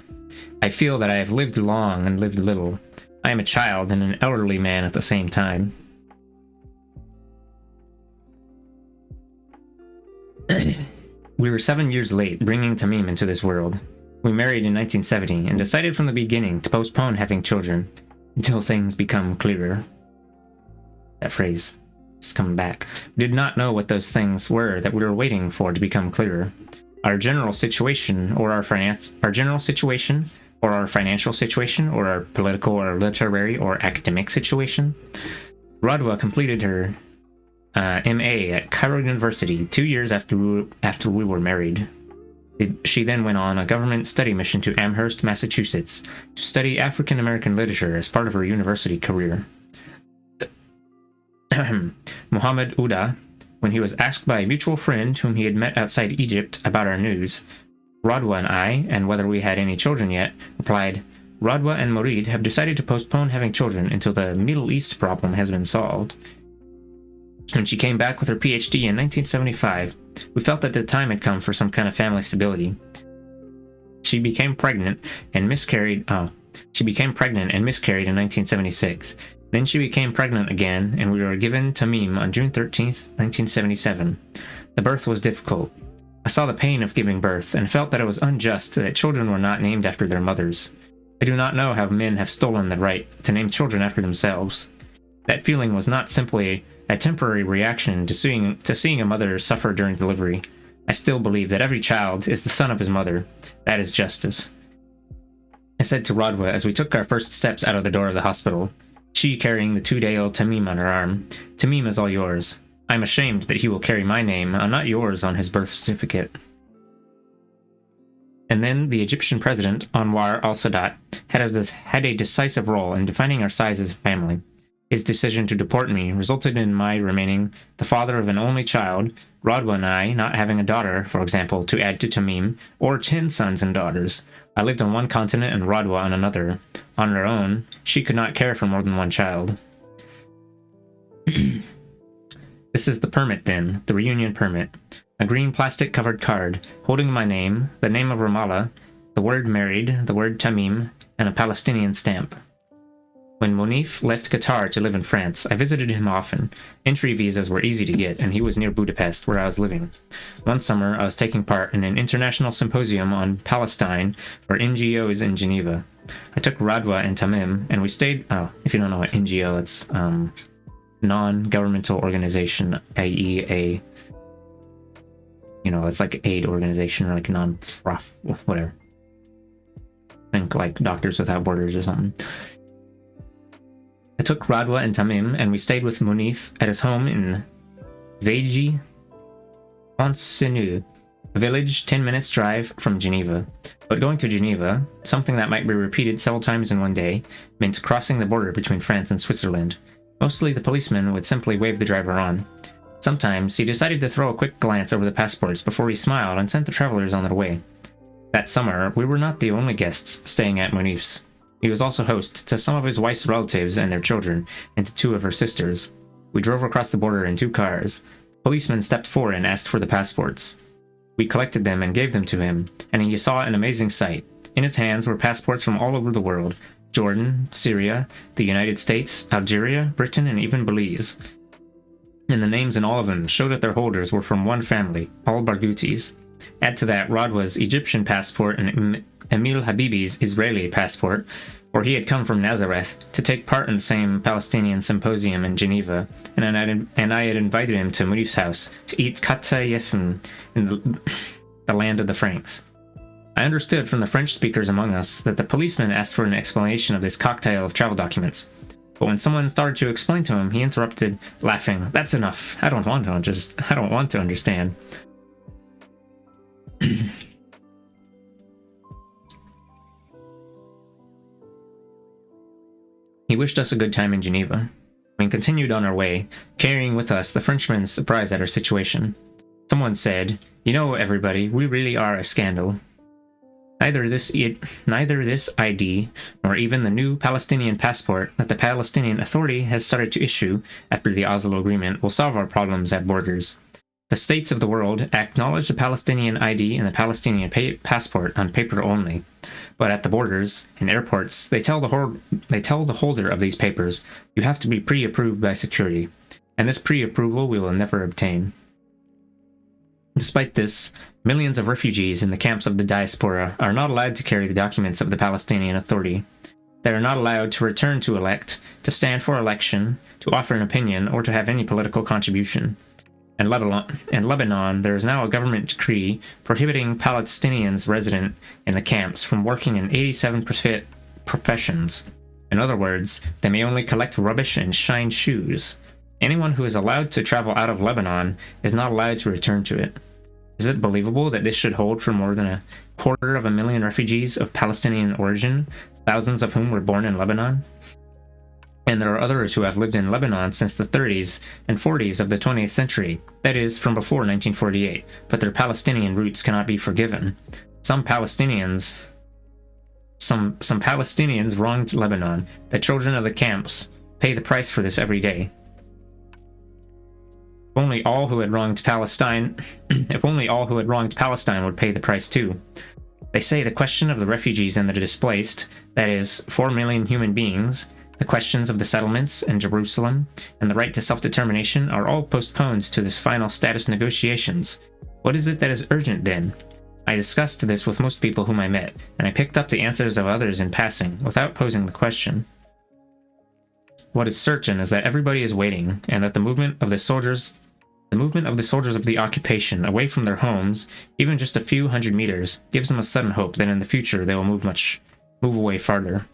I feel that I have lived long and lived little. I am a child and an elderly man at the same time. We were 7 years late bringing Tamim into this world. We married in 1970 and decided from the beginning to postpone having children until things become clearer. That phrase is coming back. We did not know what those things were that we were waiting for to become clearer. Our general situation, or our financial situation, or our political or literary or academic situation. Radwa completed her MA at Cairo University 2 years after we were married. She then went on a government study mission to Amherst, Massachusetts, to study African American literature as part of her university career. Muhammad Uda, when he was asked by a mutual friend whom he had met outside Egypt about our news, Radwa and I, and whether we had any children yet, replied, "Radwa and Murid have decided to postpone having children until the Middle East problem has been solved." When she came back with her PhD in 1975, we felt that the time had come for some kind of family stability. She became pregnant and miscarried in 1976. Then she became pregnant again, and we were given Tamim on June 13th, 1977. The birth was difficult. I saw the pain of giving birth and felt that it was unjust that children were not named after their mothers. I do not know how men have stolen the right to name children after themselves. That feeling was not simply a temporary reaction to seeing a mother suffer during delivery. I still believe that every child is the son of his mother. That is justice. I said to Radwa as we took our first steps out of the door of the hospital, she carrying the 2-day-old Tamim on her arm, "Tamim is all yours. I am ashamed that he will carry my name, and not yours, on his birth certificate." And then the Egyptian president, Anwar al-Sadat, had a decisive role in defining our size as a family. His decision to deport me resulted in my remaining the father of an only child, Radwa and I not having a daughter, for example, to add to Tamim, or 10 sons and daughters. I lived on one continent and Radwa on another. On her own, she could not care for more than one child. This is the permit then, the reunion permit. A green plastic-covered card, holding my name, the name of Ramallah, the word married, the word Tamim, and a Palestinian stamp. When Monif left Qatar to live in France, I visited him often. Entry visas were easy to get, and he was near Budapest, where I was living. One summer, I was taking part in an international symposium on Palestine for NGOs in Geneva. I took Radwa and Tamim, and we stayed... Oh, if you don't know what NGO, it's non-governmental organization, i.e. it's like aid organization or like non-profit, whatever. think like Doctors Without Borders or something. I took Radwa and Tamim, and we stayed with Munif at his home in Veji Onsenu, a village 10 minutes drive from Geneva. But going to Geneva, something that might be repeated several times in one day, meant crossing the border between France and Switzerland. Mostly the policeman would simply wave the driver on. Sometimes he decided to throw a quick glance over the passports before he smiled and sent the travelers on their way. That summer, we were not the only guests staying at Munif's. He was also host to some of his wife's relatives and their children, and to 2 of her sisters. We drove across the border in 2 cars. The policeman stepped forward and asked for the passports. We collected them and gave them to him, and he saw an amazing sight. In his hands were passports from all over the world: Jordan, Syria, the United States, Algeria, Britain, and even Belize. And the names in all of them showed that their holders were from one family, all Barghoutis. Add to that Radwa's Egyptian passport and Emil Habibi's Israeli passport, for he had come from Nazareth to take part in the same Palestinian symposium in Geneva, and I had invited him to Munif's house to eat katayef in the land of the Franks. I understood from the French speakers among us that the policeman asked for an explanation of this cocktail of travel documents. But when someone started to explain to him, he interrupted, laughing, "That's enough. I don't want to understand." He wished us a good time in Geneva. We continued on our way, carrying with us the Frenchman's surprise at our situation. Someone said, "You know, everybody, we really are a scandal." Neither this ID, nor even the new Palestinian passport that the Palestinian Authority has started to issue after the Oslo Agreement will solve our problems at borders. The states of the world acknowledge the Palestinian ID and the Palestinian passport on paper only, but at the borders and airports, they tell the holder of these papers, "You have to be pre-approved by security," and this pre-approval we will never obtain. Despite this, millions of refugees in the camps of the diaspora are not allowed to carry the documents of the Palestinian Authority. They are not allowed to return to elect, to stand for election, to offer an opinion, or to have any political contribution. In Lebanon, there is now a government decree prohibiting Palestinians resident in the camps from working in 87 professions. In other words, they may only collect rubbish and shine shoes. Anyone who is allowed to travel out of Lebanon is not allowed to return to it. Is it believable that this should hold for more than 250,000 refugees of Palestinian origin, thousands of whom were born in Lebanon? And there are others who have lived in Lebanon since the 30s and 40s of the 20th century, that is, from before 1948, but their Palestinian roots cannot be forgiven. Some Palestinians wronged Lebanon. The children of the camps pay the price for this every day. If only all who had wronged Palestine would pay the price too. They say the question of the refugees and the displaced, that is, 4 million human beings, the questions of the settlements in Jerusalem, and the right to self-determination are all postponed to this final status negotiations. What is it that is urgent then? I discussed this with most people whom I met, and I picked up the answers of others in passing, without posing the question. What is certain is that everybody is waiting, and that the movement of the soldiers of the occupation away from their homes, even just a few hundred meters, gives them a sudden hope that in the future they will move away farther.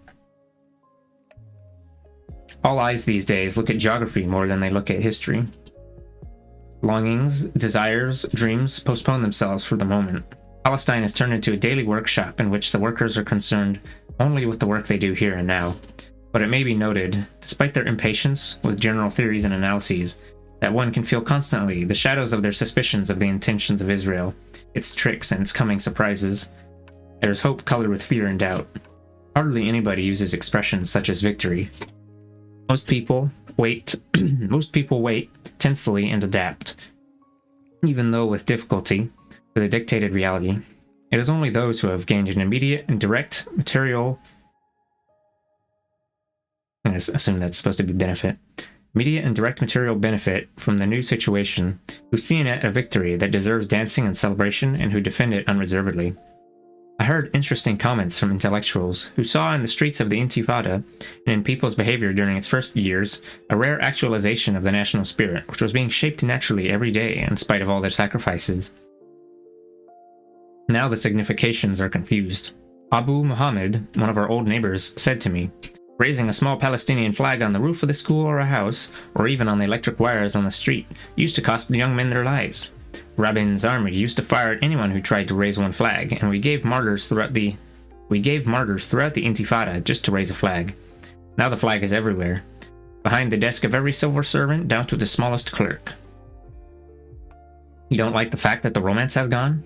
All eyes these days look at geography more than they look at history. Longings, desires, dreams postpone themselves for the moment. Palestine has turned into a daily workshop in which the workers are concerned only with the work they do here and now. But it may be noted, despite their impatience with general theories and analyses, that one can feel constantly the shadows of their suspicions of the intentions of Israel, its tricks and its coming surprises. There is hope colored with fear and doubt. Hardly anybody uses expressions such as victory. Most people wait tensely and adapt, even though with difficulty, to the dictated reality. It is only those who have gained an immediate and direct material, I assume that's supposed to be benefit, immediate and direct material benefit from the new situation, who see in it a victory that deserves dancing and celebration and who defend it unreservedly. I heard interesting comments from intellectuals who saw in the streets of the Intifada and in people's behavior during its first years a rare actualization of the national spirit, which was being shaped naturally every day in spite of all their sacrifices. Now the significations are confused. Abu Muhammad, one of our old neighbors, said to me, raising a small Palestinian flag on the roof of the school or a house, or even on the electric wires on the street, used to cost the young men their lives. Rabin's army used to fire at anyone who tried to raise one flag, and we gave martyrs throughout the Intifada just to raise a flag. Now the flag is everywhere, behind the desk of every civil servant down to the smallest clerk. You don't like the fact that the romance has gone?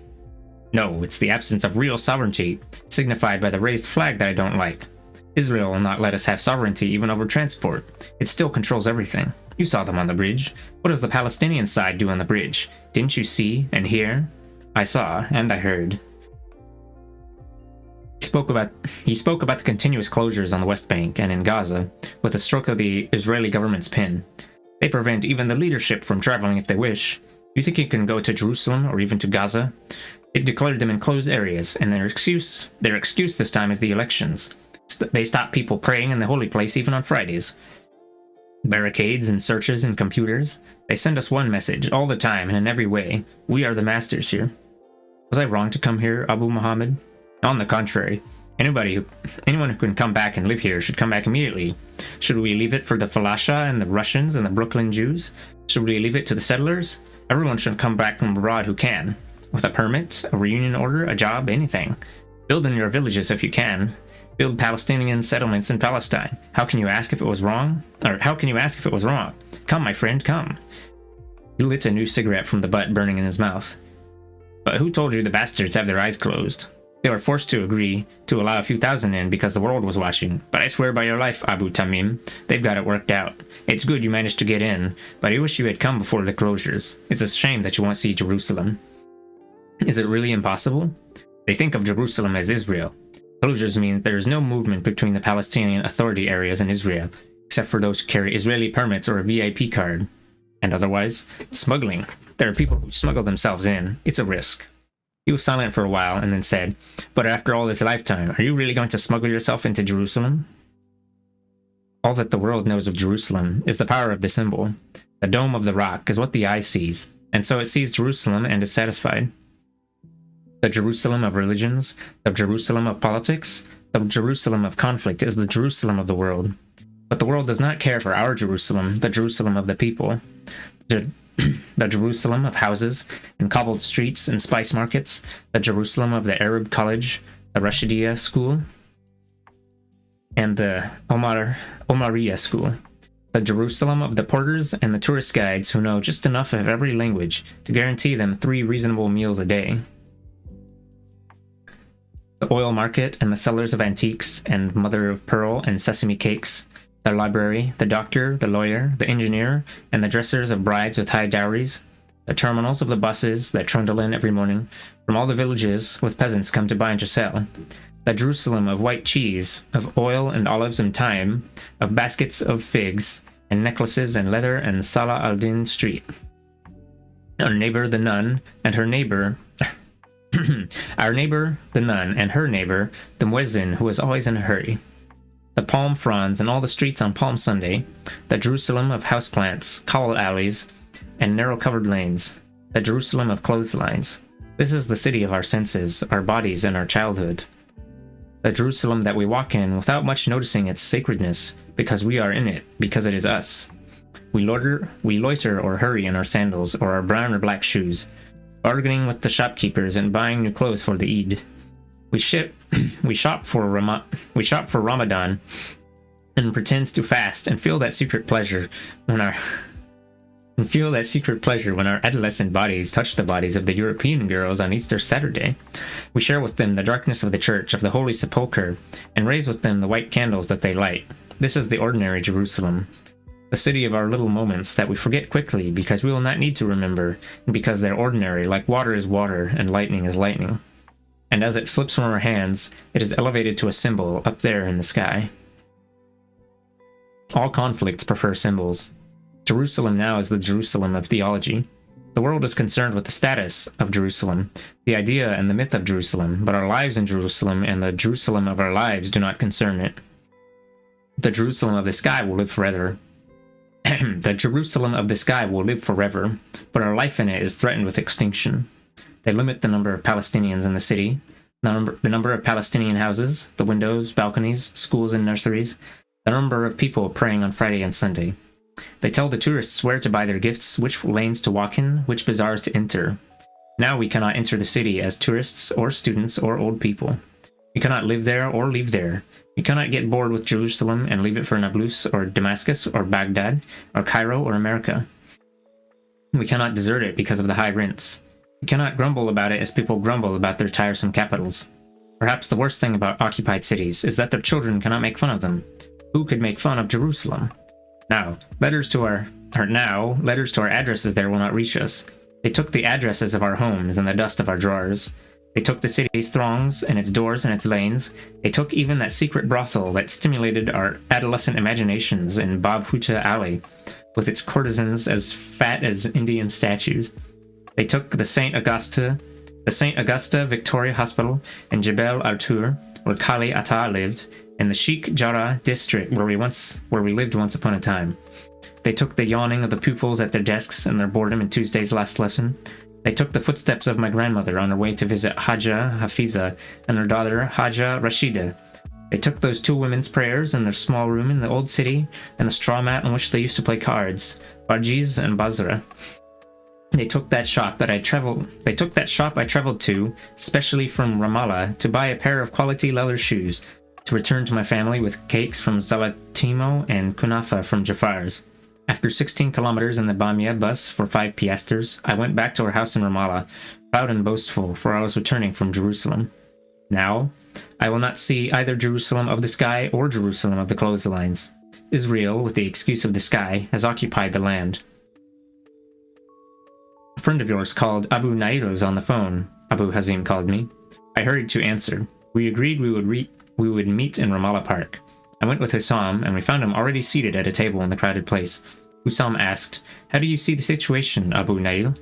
No, it's the absence of real sovereignty, signified by the raised flag, that I don't like. Israel will not let us have sovereignty even over transport. It still controls everything. You saw them on the bridge. What does the Palestinian side do on the bridge? Didn't you see and hear? I saw, and I heard. He spoke about the continuous closures on the West Bank and in Gaza with a stroke of the Israeli government's pen. They prevent even the leadership from traveling if they wish. You think you can go to Jerusalem or even to Gaza? They've declared them enclosed areas, and their excuse this time is the elections. They stop people praying in the holy place even on Fridays. Barricades and searches and computers. They send us one message all the time and in every way. We are the masters here. Was I wrong to come here, Abu Muhammad? On the contrary. Anyone who can come back and live here should come back immediately. Should we leave it for the Falasha and the Russians and the Brooklyn Jews? Should we leave it to the settlers? Everyone should come back from abroad who can. With a permit, a reunion order, a job, anything. Build in your villages if you can. Build Palestinian settlements in Palestine. How can you ask if it was wrong? Come, my friend, come. He lit a new cigarette from the butt burning in his mouth. But who told you the bastards have their eyes closed? They were forced to agree to allow a few thousand in because the world was watching. But I swear by your life, Abu Tamim, they've got it worked out. It's good you managed to get in, but I wish you had come before the closures. It's a shame that you won't see Jerusalem. Is it really impossible? They think of Jerusalem as Israel. Closures mean there is no movement between the Palestinian Authority areas and Israel, except for those who carry Israeli permits or a VIP card. And otherwise, smuggling. There are people who smuggle themselves in. It's a risk. He was silent for a while and then said, but after all this lifetime, are you really going to smuggle yourself into Jerusalem? All that the world knows of Jerusalem is the power of the symbol. The dome of the rock is what the eye sees, and so it sees Jerusalem and is satisfied. The Jerusalem of religions, the Jerusalem of politics, the Jerusalem of conflict is the Jerusalem of the world. But the world does not care for our Jerusalem, the Jerusalem of the people. The Jerusalem of houses and cobbled streets and spice markets, the Jerusalem of the Arab college, the Rashidiyya school, and the Omariya school. The Jerusalem of the porters and the tourist guides who know just enough of every language to guarantee them 3 reasonable meals a day. The oil market and the sellers of antiques and mother of pearl and sesame cakes. The library, the doctor, the lawyer, the engineer, and the dressers of brides with high dowries. The terminals of the buses that trundle in every morning from all the villages with peasants come to buy and to sell. The Jerusalem of white cheese, of oil and olives and thyme, of baskets of figs, and necklaces and leather and Salah al-Din street. Our neighbor the nun and her neighbor our neighbor the nun and her neighbor the muezzin who is always in a hurry. The palm fronds and all the streets on Palm Sunday, the Jerusalem of houseplants, cobbled alleys, and narrow-covered lanes, the Jerusalem of clotheslines. This is the city of our senses, our bodies, and our childhood. The Jerusalem that we walk in without much noticing its sacredness, because we are in it, because it is us. We loiter or hurry in our sandals or our brown or black shoes, bargaining with the shopkeepers and buying new clothes for the Eid. We shop for Ramadan and pretend to fast and feel that secret pleasure when our adolescent bodies touch the bodies of the European girls on Easter Saturday. We share with them the darkness of the church of the Holy Sepulchre and raise with them the white candles that they light. This is the ordinary Jerusalem, the city of our little moments that we forget quickly because we will not need to remember, and because they're ordinary, like water is water and lightning is lightning. And as it slips from our hands, it is elevated to a symbol up there in the sky. All conflicts prefer symbols. Jerusalem now is the Jerusalem of theology. The world is concerned with the status of Jerusalem, the idea and the myth of Jerusalem, but our lives in Jerusalem and the Jerusalem of our lives do not concern it. The Jerusalem of the sky will live forever. The Jerusalem of the sky will live forever, but our life in it is threatened with extinction. They limit the number of Palestinians in the city. the number of Palestinian houses, the windows, balconies, schools, and nurseries, the number of people praying on Friday and Sunday. They tell the tourists where to buy their gifts, which lanes to walk in, which bazaars to enter. Now we cannot enter the city as tourists or students or old people. We cannot live there or leave there. We cannot get bored with Jerusalem and leave it for Nablus or Damascus or Baghdad or Cairo or America. We cannot desert it because of the high rents. We cannot grumble about it as people grumble about their tiresome capitals. Perhaps the worst thing about occupied cities is that their children cannot make fun of them. Who could make fun of Jerusalem? Now, letters to our addresses there will not reach us. They took the addresses of our homes and the dust of our drawers. They took the city's throngs and its doors and its lanes. They took even that secret brothel that stimulated our adolescent imaginations in Bab Huta Alley, with its courtesans as fat as Indian statues. They took the St. Augusta Victoria Hospital in Jebel Artur, where Kali Atta lived, and the Sheikh Jarrah district where we lived once upon a time. They took the yawning of the pupils at their desks and their boredom in Tuesday's last lesson. They took the footsteps of my grandmother on her way to visit Haja Hafiza and her daughter Haja Rashida. They took those two women's prayers in their small room in the old city and the straw mat on which they used to play cards, Barjiz and Basra. They took that shop I traveled to, specially from Ramallah, to buy a pair of quality leather shoes, to return to my family with cakes from Zalatimo and kunafa from Jafar's. After 16 kilometers in the Bamia bus for 5 piasters, I went back to our house in Ramallah, proud and boastful, for I was returning from Jerusalem. Now, I will not see either Jerusalem of the sky or Jerusalem of the clotheslines. Israel, with the excuse of the sky, has occupied the land. A friend of yours called Abu Nairos on the phone, Abu Hazim called me. I hurried to answer. We agreed we would meet in Ramallah Park. I went with Hussam, and we found him already seated at a table in the crowded place. Hussam asked, "How do you see the situation, Abu Nail?"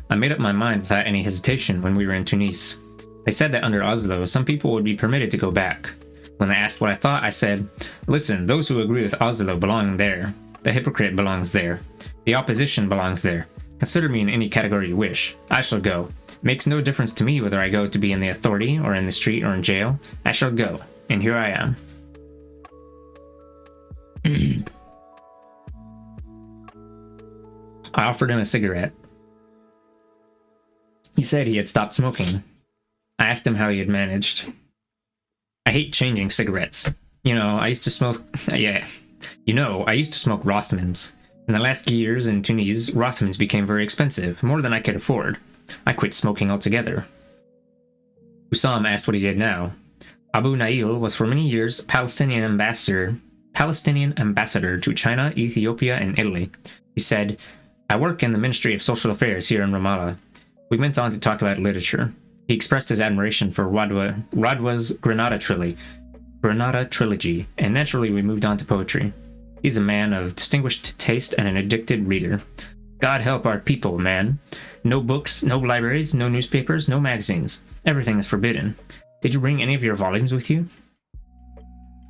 I made up my mind without any hesitation when we were in Tunis. They said that under Oslo, some people would be permitted to go back. When they asked what I thought, I said, "Listen, those who agree with Oslo belong there. The hypocrite belongs there. The opposition belongs there. Consider me in any category you wish. I shall go. It makes no difference to me whether I go to be in the authority, or in the street, or in jail. I shall go. And here I am." I offered him a cigarette. He said he had stopped smoking. I asked him how he had managed. I hate changing cigarettes. I used to smoke Rothmans. In the last years in Tunis, Rothmans became very expensive, more than I could afford. I quit smoking altogether. Hussam asked what he did now. Abu Nail was for many years Palestinian ambassador to China, Ethiopia, and Italy. He said, "I work in the Ministry of Social Affairs here in Ramallah." We went on to talk about literature. He expressed his admiration for Radwa's Granada trilogy, and naturally we moved on to poetry. He's a man of distinguished taste and an addicted reader. God help our people, man. No books, no libraries, no newspapers, no magazines. Everything is forbidden. Did you bring any of your volumes with you?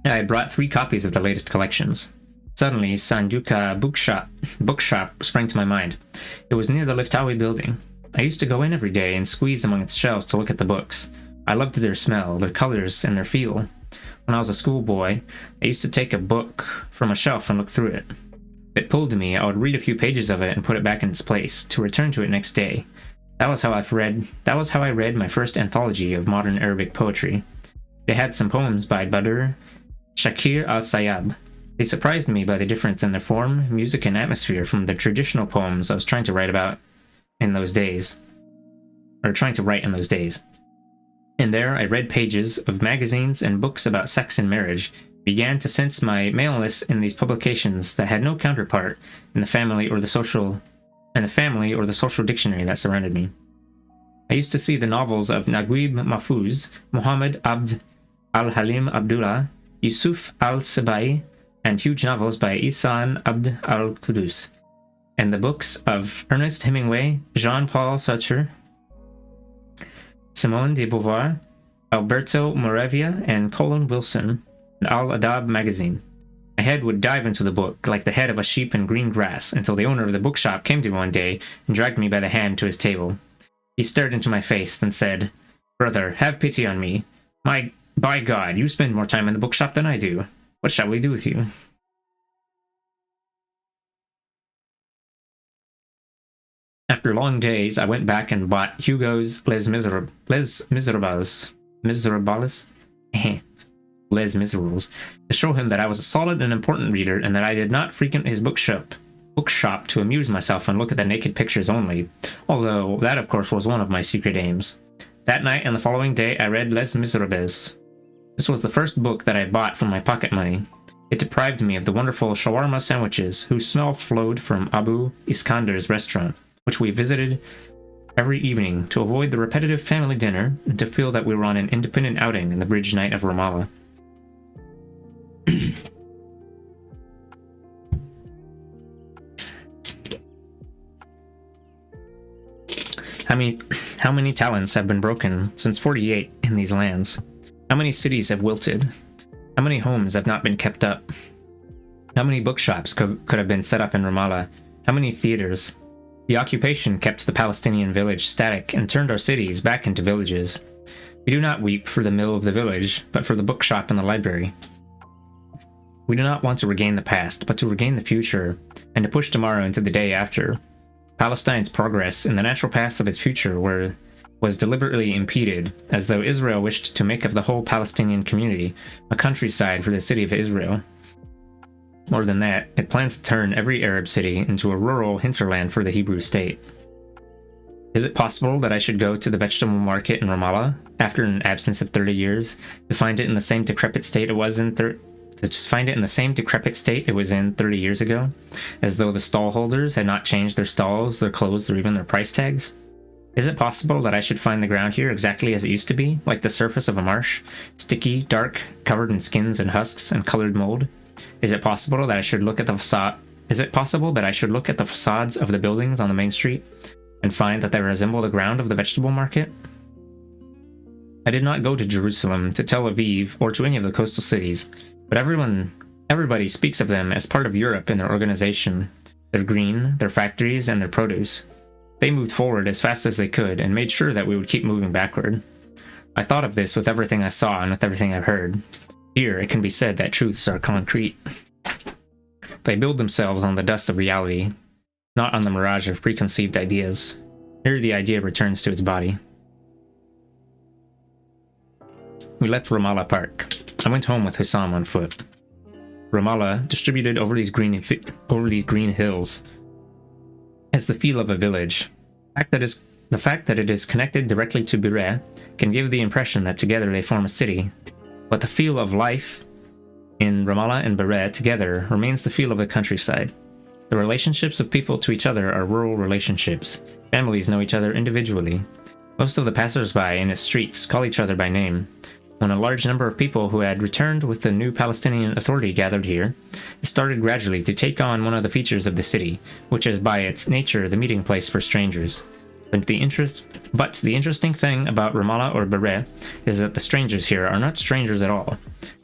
I had brought 3 copies of the latest collections. Suddenly, Sanduka bookshop sprang to my mind. It was near the Liftawi building. I used to go in every day and squeeze among its shelves to look at the books. I loved their smell, their colors, and their feel. When I was a schoolboy, I used to take a book from a shelf and look through it. If it pulled me, I would read a few pages of it and put it back in its place, to return to it next day. That was how I read my first anthology of modern Arabic poetry. They had some poems by Badr Shakir al-Sayyab. They surprised me by the difference in their form, music, and atmosphere from the traditional poems I was trying to write in those days. And there I read pages of magazines and books about sex and marriage, began to sense my maleness in these publications that had no counterpart in the family or the social dictionary that surrounded me. I used to see the novels of Naguib Mahfouz, Muhammad Abd al-Halim Abdullah, Yusuf al-Sabai, and huge novels by Ihsan Abd al-Qudus, and the books of Ernest Hemingway, Jean-Paul Sartre, Simone de Beauvoir, Alberto Moravia, and Colin Wilson, and Al-Adab magazine. My head would dive into the book like the head of a sheep in green grass until the owner of the bookshop came to me one day and dragged me by the hand to his table. He stared into my face, then said, Brother, have pity on me. By God, you spend more time in the bookshop than I do. What shall we do with you? After long days, I went back and bought Hugo's Les Miserables. Les Miserables, to show him that I was a solid and important reader and that I did not frequent his bookshop to amuse myself and look at the naked pictures only, although that of course was one of my secret aims. That night and the following day I read Les Miserables. This was the first book that I bought from my pocket money. It deprived me of the wonderful shawarma sandwiches whose smell flowed from Abu Iskandar's restaurant, which we visited every evening to avoid the repetitive family dinner and to feel that we were on an independent outing in the bridge night of Ramallah. How many talents have been broken since 48 in these lands? How many cities have wilted? How many homes have not been kept up? How many bookshops could have been set up in Ramallah? How many theaters? The occupation kept the Palestinian village static and turned our cities back into villages. We do not weep for the mill of the village, but for the bookshop and the library. We do not want to regain the past, but to regain the future, and to push tomorrow into the day after. Palestine's progress in the natural paths of its future was deliberately impeded, as though Israel wished to make of the whole Palestinian community a countryside for the city of Israel. More than that, it plans to turn every Arab city into a rural hinterland for the Hebrew state. Is it possible that I should go to the vegetable market in Ramallah, after an absence of 30 years, to find it in the same decrepit state it was in 30 years ago, as though the stall holders had not changed their stalls, their clothes, or even their price tags? Is it possible that I should find the ground here exactly as it used to be, like the surface of a marsh, sticky, dark, covered in skins and husks and colored mold? Is it possible that I should look at the facades of the buildings on the main street and find that they resemble the ground of the vegetable market? I did not go to Jerusalem, to Tel Aviv, or to any of the coastal cities, but everybody speaks of them as part of Europe in their organization, their green, their factories, and their produce. They moved forward as fast as they could and made sure that we would keep moving backward. I thought of this with everything I saw and with everything I've heard. Here, it can be said that truths are concrete. They build themselves on the dust of reality, not on the mirage of preconceived ideas. Here the idea returns to its body. We left Ramallah Park. I went home with Hussam on foot. Ramallah, distributed over these green hills, has the feel of a village. The fact that it is connected directly to Berea can give the impression that together they form a city, but the feel of life in Ramallah and Berea together remains the feel of the countryside. The relationships of people to each other are rural relationships. Families know each other individually. Most of the passers-by in its streets call each other by name. When a large number of people who had returned with the new Palestinian Authority gathered here, it started gradually to take on one of the features of the city, which is by its nature the meeting place for strangers. But the interesting thing about Ramallah or Berea is that the strangers here are not strangers at all.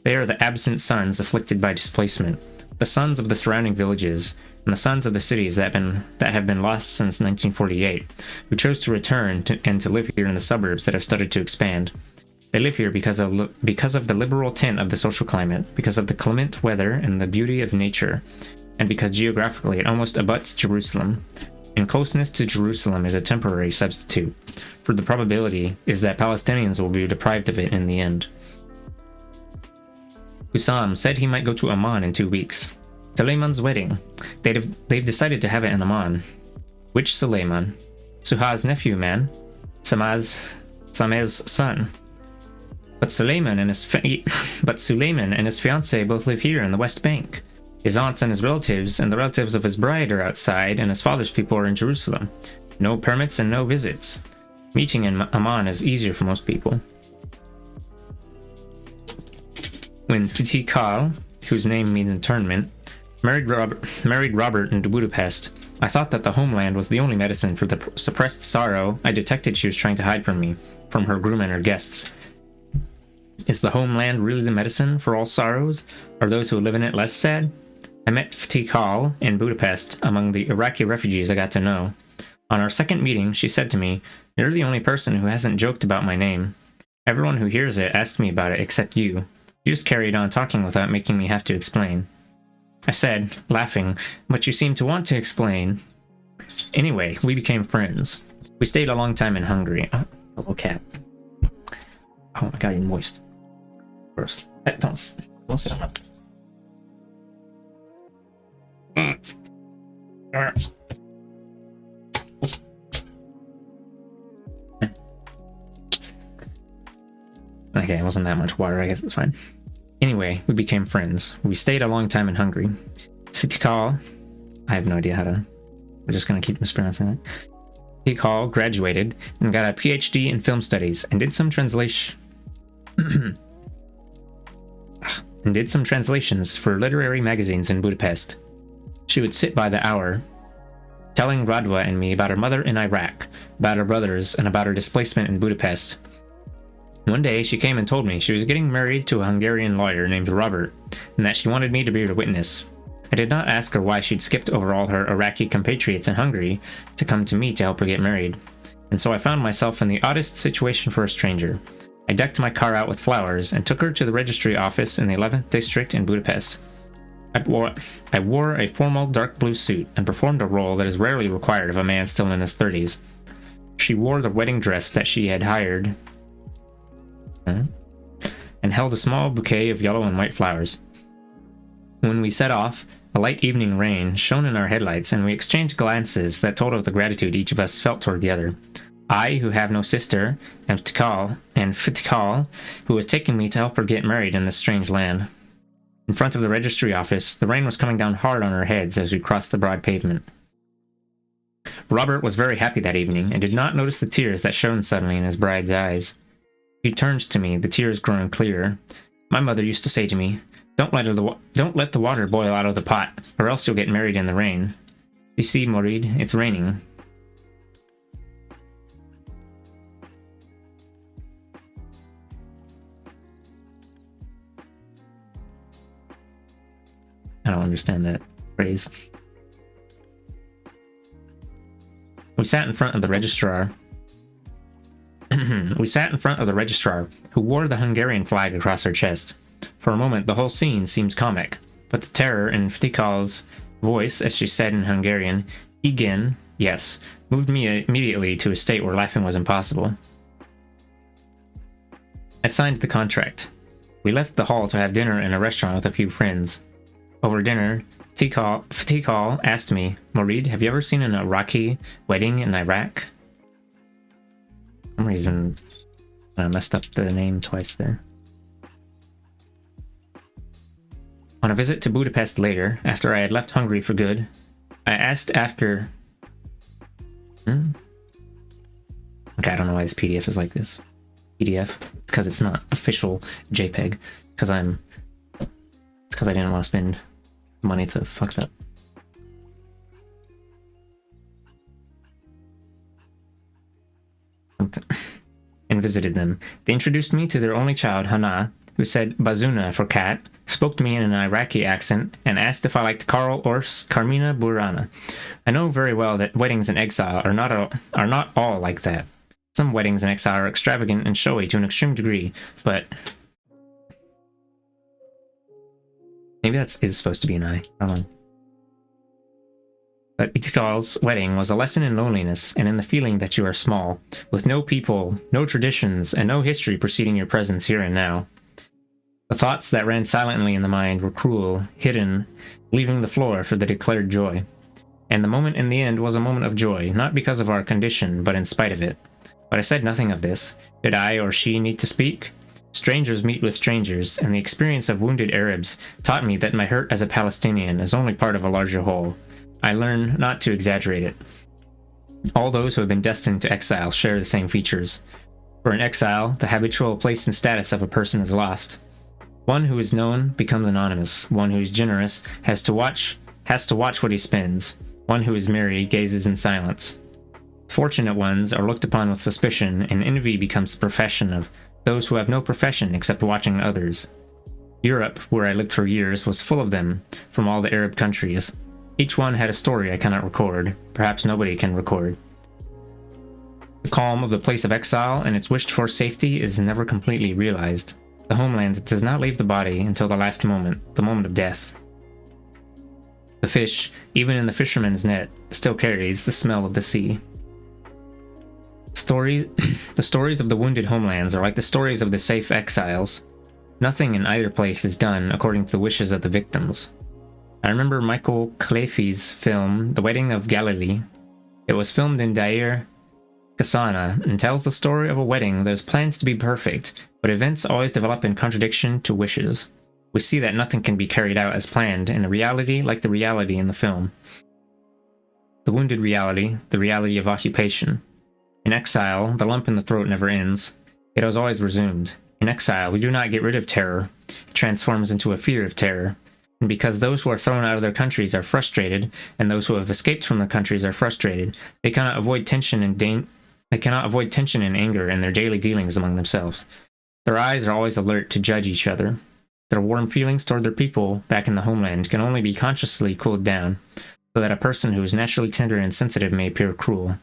They are the absent sons afflicted by displacement, the sons of the surrounding villages, and the sons of the cities that have been lost since 1948, who chose to return and to live here in the suburbs that have started to expand. They live here because of the liberal tint of the social climate, because of the clement weather and the beauty of nature, and because geographically it almost abuts Jerusalem. And closeness to Jerusalem is a temporary substitute, for the probability is that Palestinians will be deprived of it in the end. Hussam said he might go to Amman in 2 weeks. Suleiman's wedding. They've decided to have it in Amman. Which Suleiman? Suha's nephew, man. Sameh's son. But Suleiman and his fiancée both live here in the West Bank. His aunts and his relatives and the relatives of his bride are outside, and his father's people are in Jerusalem. No permits and no visits. Meeting in Amman is easier for most people. When Fatih Kal, whose name means internment, married Robert in Budapest, I thought that the homeland was the only medicine for the suppressed sorrow I detected she was trying to hide from me, from her groom and her guests. Is the homeland really the medicine for all sorrows? Are those who live in it less sad? I met Fatih Kal in Budapest among the Iraqi refugees I got to know. On our second meeting, she said to me, "You're the only person who hasn't joked about my name." Everyone who hears it asked me about it except you. You just carried on talking without making me have to explain. I said, laughing, but you seem to want to explain. Anyway, we became friends. We stayed a long time in Hungary. Hello, cat. Oh my god, you're moist. First. Don't sit on that. Okay, it wasn't that much water, I guess it's fine. Anyway, we became friends. We stayed a long time in Hungary. Fitikal, I have no idea how to... We're just gonna keep mispronouncing it. Fitikal graduated and got a PhD in film studies and did some translation... and did some translations for literary magazines in Budapest. She would sit by the hour, telling Radwa and me about her mother in Iraq, about her brothers, and about her displacement in Budapest. One day, she came and told me she was getting married to a Hungarian lawyer named Robert, and that she wanted me to be the witness. I did not ask her why she'd skipped over all her Iraqi compatriots in Hungary to come to me to help her get married, and so I found myself in the oddest situation for a stranger. I decked my car out with flowers and took her to the registry office in the 11th district in Budapest. I wore a formal dark blue suit and performed a role that is rarely required of a man still in his 30s. She wore the wedding dress that she had hired and held a small bouquet of yellow and white flowers. When we set off, a light evening rain shone in our headlights, and we exchanged glances that told of the gratitude each of us felt toward the other. I, who have no sister, and Fitikal, who was taking me to help her get married in this strange land. In front of the registry office, the rain was coming down hard on our heads as we crossed the broad pavement. Robert was very happy that evening, and did not notice the tears that shone suddenly in his bride's eyes. He turned to me, the tears growing clearer. My mother used to say to me, don't let the water boil out of the pot, or else you'll get married in the rain. You see, Morid, it's raining. I don't understand that phrase. We sat in front of the registrar. Who wore the Hungarian flag across her chest. For a moment, the whole scene seems comic, but the terror in Ftikal's voice, as she said in Hungarian, "Igen, yes," moved me immediately to a state where laughing was impossible. I signed the contract. We left the hall to have dinner in a restaurant with a few friends. Over dinner, Ftikal asked me, Morid, have you ever seen an Iraqi wedding in Iraq? For some reason, I messed up the name twice there. On a visit to Budapest later, after I had left Hungary for good, I asked after... Okay, I don't know why this PDF is like this. PDF? It's because it's not official JPEG. It's because I didn't want to spend money to fuck that. And visited them. They introduced me to their only child, Hana, who said Bazuna for cat, spoke to me in an Iraqi accent, and asked if I liked Karl Orff's Carmina Burana. I know very well that weddings in exile are not all like that. Some weddings in exile are extravagant and showy to an extreme degree, but... Maybe that is supposed to be an I. I don't know. But Itikal's wedding was a lesson in loneliness and in the feeling that you are small, with no people, no traditions, and no history preceding your presence here and now. The thoughts that ran silently in the mind were cruel, hidden, leaving the floor for the declared joy. And the moment in the end was a moment of joy, not because of our condition, but in spite of it. But I said nothing of this. Did I or she need to speak? Strangers meet with strangers, and the experience of wounded Arabs taught me that my hurt as a Palestinian is only part of a larger whole. I learned not to exaggerate it. All those who have been destined to exile share the same features. For in exile, the habitual place and status of a person is lost. One who is known becomes anonymous. One who is generous has to watch what he spends. One who is merry gazes in silence. Fortunate ones are looked upon with suspicion, and envy becomes the profession of those who have no profession except watching others. Europe, where I lived for years, was full of them, from all the Arab countries. Each one had a story I cannot record. Perhaps nobody can record. The calm of the place of exile and its wished-for safety is never completely realized. The homeland does not leave the body until the last moment, the moment of death. The fish, even in the fisherman's net, still carries the smell of the sea. The stories of the wounded homelands are like the stories of the safe exiles. Nothing in either place is done according to the wishes of the victims. I remember Michael Clayfie's film, The Wedding of Galilee. It was filmed in Deir Kasana and tells the story of a wedding that is planned to be perfect, but events always develop in contradiction to wishes. We see that nothing can be carried out as planned in a reality like the reality in the film. The wounded reality, the reality of occupation. In exile, the lump in the throat never ends. It is always resumed. In exile, we do not get rid of terror. It transforms into a fear of terror. And because those who are thrown out of their countries are frustrated, and those who have escaped from the countries are frustrated, they cannot avoid tension and anger in their daily dealings among themselves. Their eyes are always alert to judge each other. Their warm feelings toward their people back in the homeland can only be consciously cooled down, so that a person who is naturally tender and sensitive may appear cruel.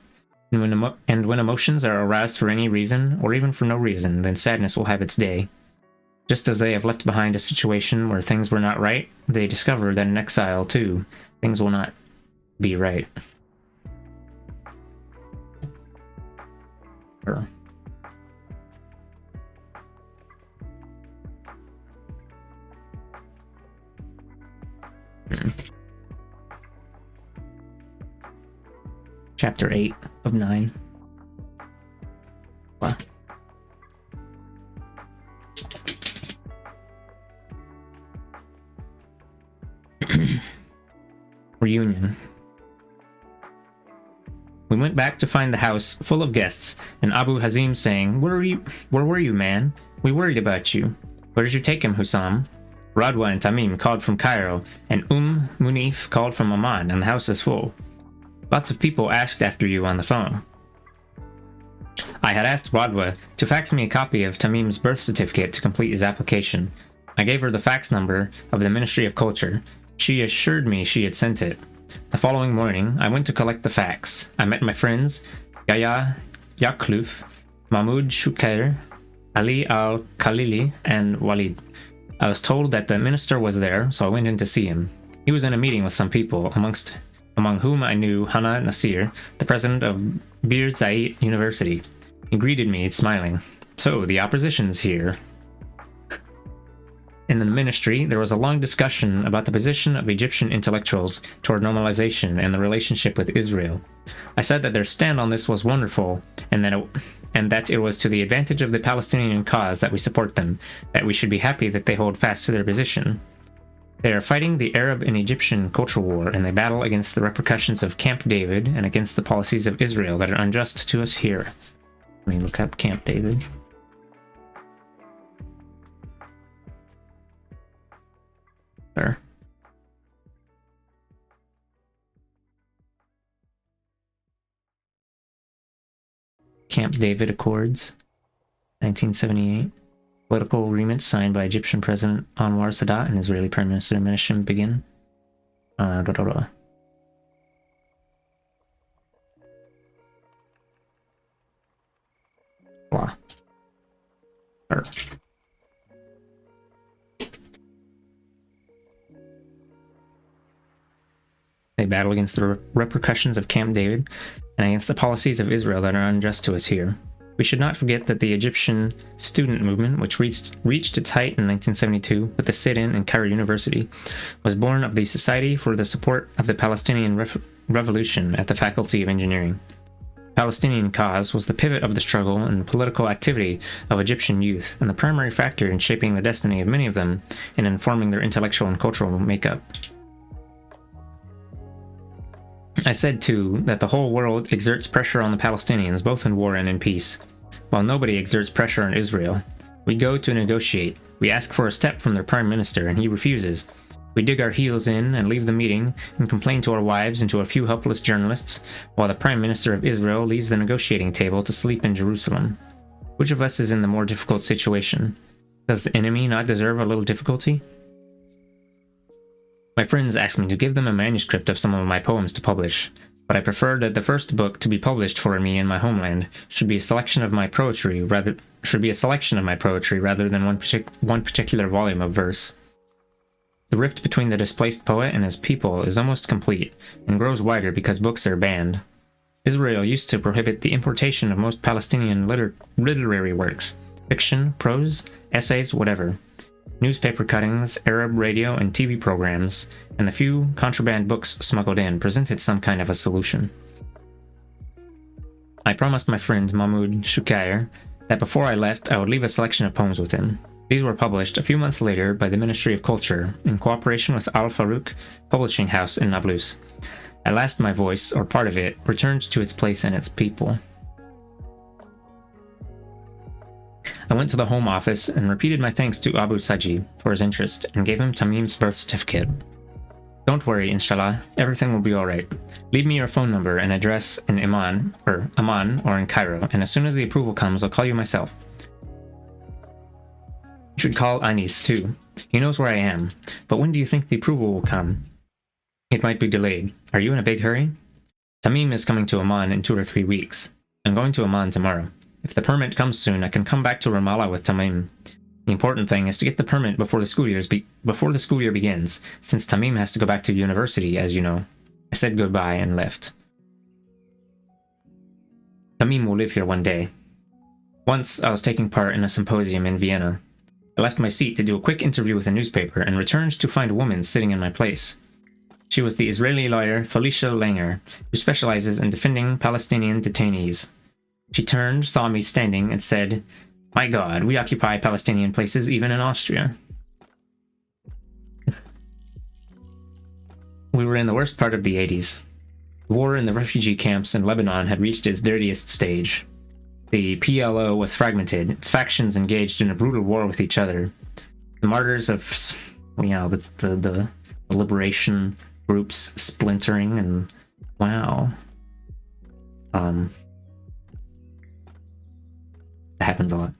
And when emotions are aroused for any reason, or even for no reason, then sadness will have its day. Just as they have left behind a situation where things were not right, they discover that in exile, too, things will not be right. Sure. Chapter 8 of 9. Wow. Reunion. We went back to find the house full of guests, and Abu Hazim saying, Where were you, man? We worried about you. Where did you take him, Hussam? Radwa and Tamim called from Cairo, and Munif called from Amman, and the house is full. Lots of people asked after you on the phone. I had asked Radwa to fax me a copy of Tamim's birth certificate to complete his application. I gave her the fax number of the Ministry of Culture. She assured me she had sent it. The following morning, I went to collect the fax. I met my friends, Yahya Yakluf, Mahmoud Shukair, Ali Al-Khalili, and Walid. I was told that the minister was there, so I went in to see him. He was in a meeting with some people, among whom I knew Hana Nasir, the president of Bir Zayed University. He greeted me, smiling. So, the opposition's here. In the ministry, there was a long discussion about the position of Egyptian intellectuals toward normalization and the relationship with Israel. I said that their stand on this was wonderful, and that it was to the advantage of the Palestinian cause that we support them, that we should be happy that they hold fast to their position. They are fighting the Arab and Egyptian culture war, and they battle against the repercussions of Camp David and against the policies of Israel that are unjust to us here. Let me look up Camp David. There. Camp David Accords, 1978. Political agreements signed by Egyptian President Anwar Sadat and Israeli Prime Minister Menachem Begin. Blah. They battle against the repercussions of Camp David and against the policies of Israel that are unjust to us here. We should not forget that the Egyptian student movement, which reached its height in 1972 with the sit-in in Cairo University, was born of the Society for the Support of the Palestinian Revolution at the Faculty of Engineering. The Palestinian cause was the pivot of the struggle and political activity of Egyptian youth, and the primary factor in shaping the destiny of many of them and informing their intellectual and cultural makeup. I said, too, that the whole world exerts pressure on the Palestinians, both in war and in peace, while nobody exerts pressure on Israel. We go to negotiate. We ask for a step from their prime minister, and he refuses. We dig our heels in and leave the meeting and complain to our wives and to a few helpless journalists, while the prime minister of Israel leaves the negotiating table to sleep in Jerusalem. Which of us is in the more difficult situation? Does the enemy not deserve a little difficulty? My friends asked me to give them a manuscript of some of my poems to publish, but I prefer that the first book to be published for me in my homeland should be a selection of my poetry rather than one particular volume of verse. The rift between the displaced poet and his people is almost complete, and grows wider because books are banned. Israel used to prohibit the importation of most Palestinian literary works, fiction, prose, essays, whatever. Newspaper cuttings, Arab radio and TV programs, and the few contraband books smuggled in presented some kind of a solution. I promised my friend Mahmoud Shukair that before I left I would leave a selection of poems with him. These were published a few months later by the Ministry of Culture in cooperation with Al Farouk Publishing House in Nablus. At last my voice, or part of it, returned to its place and its people. I went to the Home Office and repeated my thanks to Abu Saji for his interest and gave him Tamim's birth certificate. Don't worry, inshallah, everything will be alright. Leave me your phone number and address in Amman or in Cairo, and as soon as the approval comes, I'll call you myself. You should call Anis too. He knows where I am. But when do you think the approval will come? It might be delayed. Are you in a big hurry? Tamim is coming to Amman in 2 or 3 weeks. I'm going to Amman tomorrow. If the permit comes soon, I can come back to Ramallah with Tamim. The important thing is to get the permit before the school year begins, since Tamim has to go back to university, as you know. I said goodbye and left. Tamim will live here one day. Once, I was taking part in a symposium in Vienna. I left my seat to do a quick interview with a newspaper and returned to find a woman sitting in my place. She was the Israeli lawyer Felicia Langer, who specializes in defending Palestinian detainees. She turned, saw me standing, and said, "My God, we occupy Palestinian places even in Austria." We were in the worst part of the 80s. The war in the refugee camps in Lebanon had reached its dirtiest stage. The PLO was fragmented, its factions engaged in a brutal war with each other. The martyrs of, the liberation groups splintering, and wow. That happens a lot.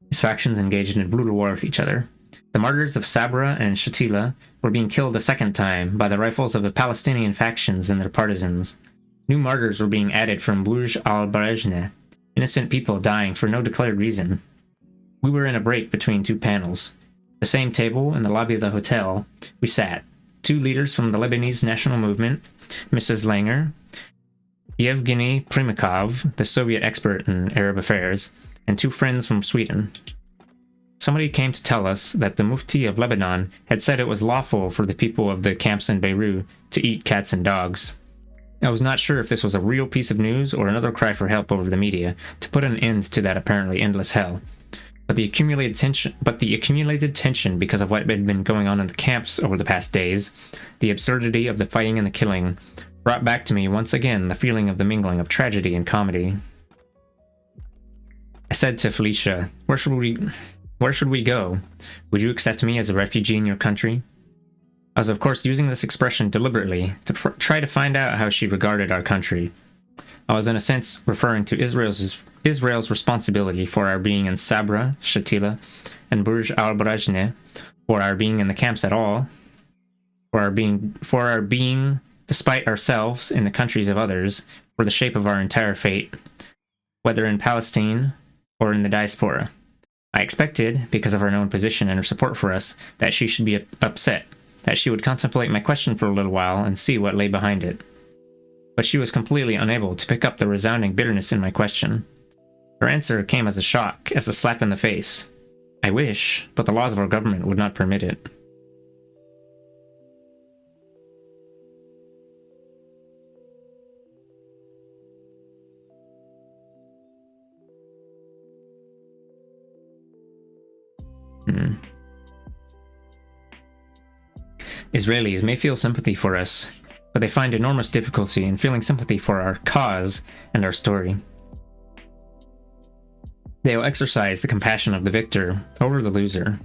These factions engaged in a brutal war with each other. The martyrs of Sabra and Shatila were being killed a second time by the rifles of the Palestinian factions and their partisans. New martyrs were being added from Bruj al-Barajneh, innocent people dying for no declared reason. We were in a break between 2 panels. The same table in the lobby of the hotel, we sat. 2 leaders from the Lebanese National Movement, Mrs. Langer, Yevgeny Primakov, the Soviet expert in Arab affairs, and 2 friends from Sweden. Somebody came to tell us that the Mufti of Lebanon had said it was lawful for the people of the camps in Beirut to eat cats and dogs. I was not sure if this was a real piece of news or another cry for help over the media to put an end to that apparently endless hell. But the accumulated tension because of what had been going on in the camps over the past days, the absurdity of the fighting and the killing, brought back to me once again the feeling of the mingling of tragedy and comedy. I said to Felicia, Where should we go? Would you accept me as a refugee in your country?" I was of course using this expression deliberately to try to find out how she regarded our country. I was in a sense referring to Israel's responsibility for our being in Sabra, Shatila, and Bruj al-Barajneh, for our being in the camps at all, for our being, despite ourselves, in the countries of others, for the shape of our entire fate, whether in Palestine or in the diaspora. I expected, because of her known position and her support for us, that she should be upset, that she would contemplate my question for a little while and see what lay behind it. But she was completely unable to pick up the resounding bitterness in my question. Her answer came as a shock, as a slap in the face. I wish, but the laws of our government would not permit it. Israelis may feel sympathy for us, but they find enormous difficulty in feeling sympathy for our cause and our story. They will exercise the compassion of the victor over the loser.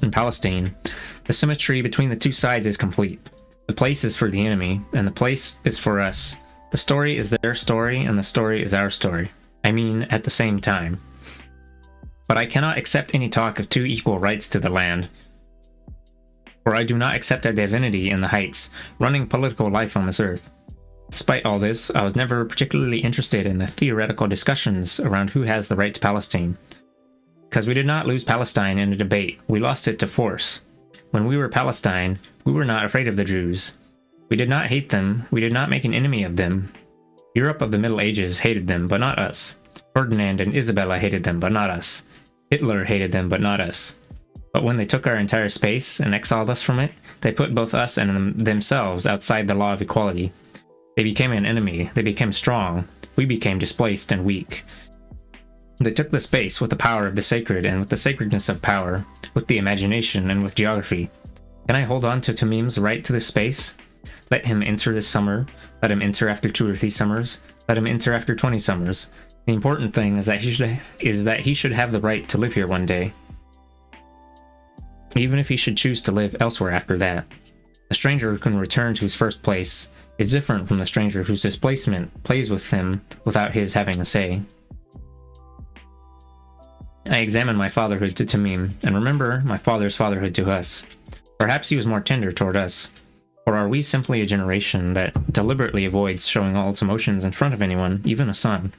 In Palestine, the symmetry between the 2 sides is complete. The place is for the enemy, and the place is for us. The story is their story, and the story is our story. I mean, at the same time. But I cannot accept any talk of 2 equal rights to the land. For I do not accept a divinity in the heights, running political life on this earth. Despite all this, I was never particularly interested in the theoretical discussions around who has the right to Palestine. Because we did not lose Palestine in a debate, we lost it to force. When we were Palestine, we were not afraid of the Jews. We did not hate them, we did not make an enemy of them. Europe of the Middle Ages hated them, but not us. Ferdinand and Isabella hated them, but not us. Hitler hated them, but not us. But when they took our entire space and exiled us from it, they put both us and themselves outside the law of equality. They became an enemy, they became strong, we became displaced and weak. They took the space with the power of the sacred and with the sacredness of power, with the imagination and with geography. Can I hold on to Tamim's right to this space? Let him enter this summer, let him enter after 2 or 3 summers, let him enter after 20 summers. The important thing is that he should have the right to live here one day, even if he should choose to live elsewhere after that. A stranger who can return to his first place is different from the stranger whose displacement plays with him without his having a say. I examine my fatherhood to Tamim, and remember my father's fatherhood to us. Perhaps he was more tender toward us. Or are we simply a generation that deliberately avoids showing all its emotions in front of anyone, even a son?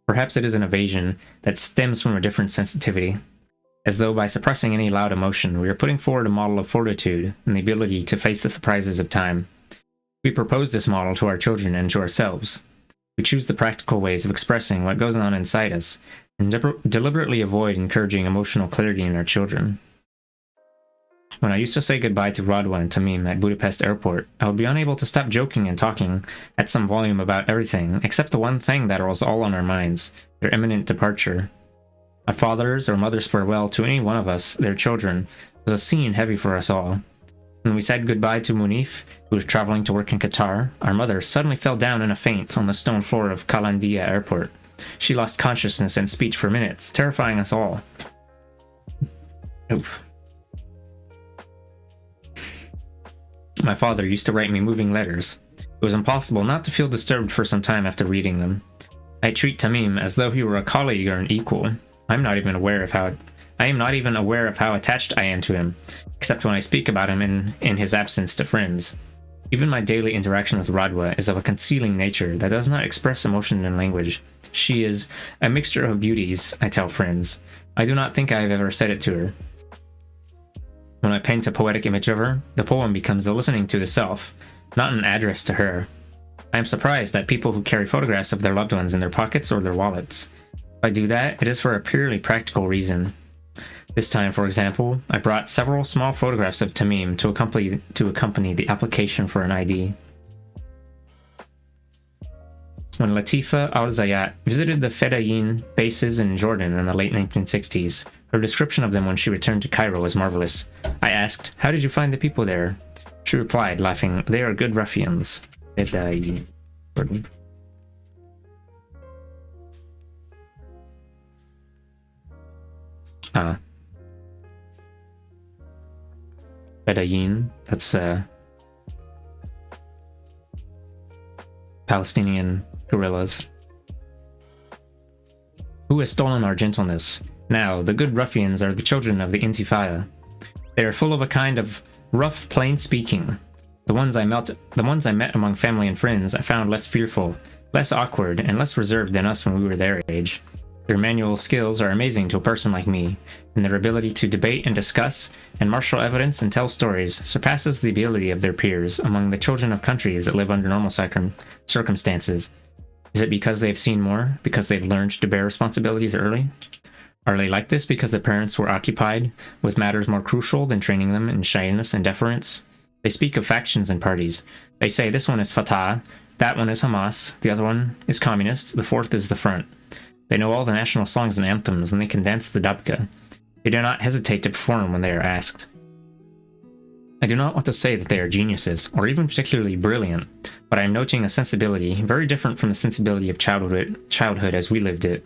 Perhaps it is an evasion that stems from a different sensitivity, as though by suppressing any loud emotion, we are putting forward a model of fortitude and the ability to face the surprises of time. We propose this model to our children and to ourselves. We choose the practical ways of expressing what goes on inside us, and deliberately avoid encouraging emotional clarity in our children. When I used to say goodbye to Radwa and Tamim at Budapest airport, I would be unable to stop joking and talking at some volume about everything, except the one thing that was all on our minds, their imminent departure. My father's or mother's farewell to any one of us, their children, was a scene heavy for us all. When we said goodbye to Munif, who was traveling to work in Qatar, our mother suddenly fell down in a faint on the stone floor of Kalandia airport. She lost consciousness and speech for minutes, terrifying us all. Oof. My father used to write me moving letters. It was impossible not to feel disturbed for some time after reading them. I treat Tamim as though he were a colleague or an equal. I am not even aware of how attached I am to him, except when I speak about him in his absence to friends. Even my daily interaction with Radwa is of a concealing nature that does not express emotion in language. She is a mixture of beauties, I tell friends. I do not think I have ever said it to her. When I paint a poetic image of her, the poem becomes a listening to the self, not an address to her. I am surprised at people who carry photographs of their loved ones in their pockets or their wallets. If I do that, it is for a purely practical reason. This time, for example, I brought several small photographs of Tamim to accompany the application for an ID. When Latifa Al-Zayat visited the Fedayeen bases in Jordan in the late 1960s, her description of them when she returned to Cairo was marvelous. I asked, "How did you find the people there?" She replied, laughing, "They are good ruffians." Fedayeen. Jordan. Fedayeen, that's Palestinian guerrillas. Who has stolen our gentleness? Now, the good ruffians are the children of the Intifada. They are full of a kind of rough, plain speaking. The ones I met among family and friends I found less fearful, less awkward, and less reserved than us when we were their age. Their manual skills are amazing to a person like me, and their ability to debate and discuss, and marshal evidence and tell stories surpasses the ability of their peers among the children of countries that live under normal circumstances. Is it because they've seen more? Because they've learned to bear responsibilities early? Are they like this because their parents were occupied with matters more crucial than training them in shyness and deference? They speak of factions and parties. They say this one is Fatah, that one is Hamas, the other one is communist, the fourth is the front. They know all the national songs and anthems, and they can dance the dabka. They do not hesitate to perform when they are asked. I do not want to say that they are geniuses, or even particularly brilliant, but I am noting a sensibility very different from the sensibility of childhood as we lived it.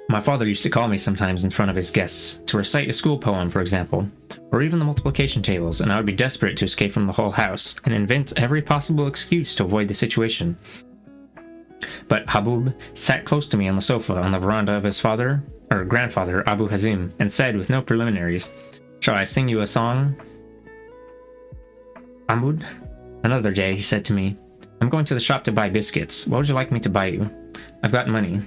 My father used to call me sometimes in front of his guests, to recite a school poem, for example, or even the multiplication tables, and I would be desperate to escape from the whole house, and invent every possible excuse to avoid the situation. But Habub sat close to me on the sofa on the veranda of his father, or grandfather, Abu Hazim, and said with no preliminaries, "Shall I sing you a song, Ahmud?" Another day, he said to me, "I'm going to the shop to buy biscuits. What would you like me to buy you? I've got money."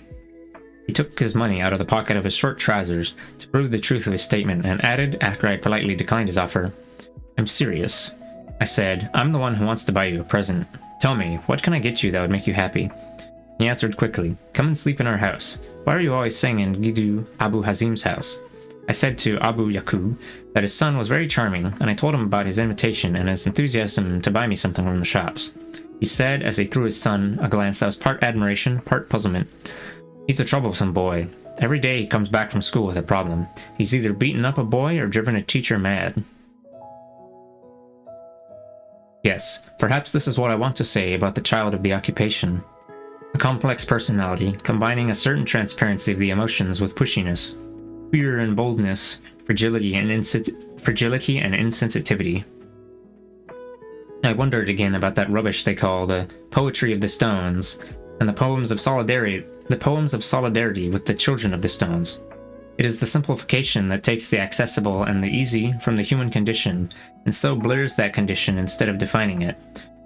He took his money out of the pocket of his short trousers to prove the truth of his statement and added, after I politely declined his offer, "I'm serious." I said, "I'm the one who wants to buy you a present. Tell me, what can I get you that would make you happy?" He answered quickly, "Come and sleep in our house. Why are you always staying in Gidu Abu Hazim's house?" I said to Abu Yaqub that his son was very charming, and I told him about his invitation and his enthusiasm to buy me something from the shops. He said, as he threw his son a glance that was part admiration, part puzzlement, "He's a troublesome boy. Every day he comes back from school with a problem. He's either beaten up a boy or driven a teacher mad." Yes, perhaps this is what I want to say about the child of the occupation. A complex personality, combining a certain transparency of the emotions with pushiness, fear and boldness, fragility and insensitivity. I wondered again about that rubbish they call the poetry of the stones, and the poems of solidarity with the children of the stones. It is the simplification that takes the accessible and the easy from the human condition, and so blurs that condition instead of defining it,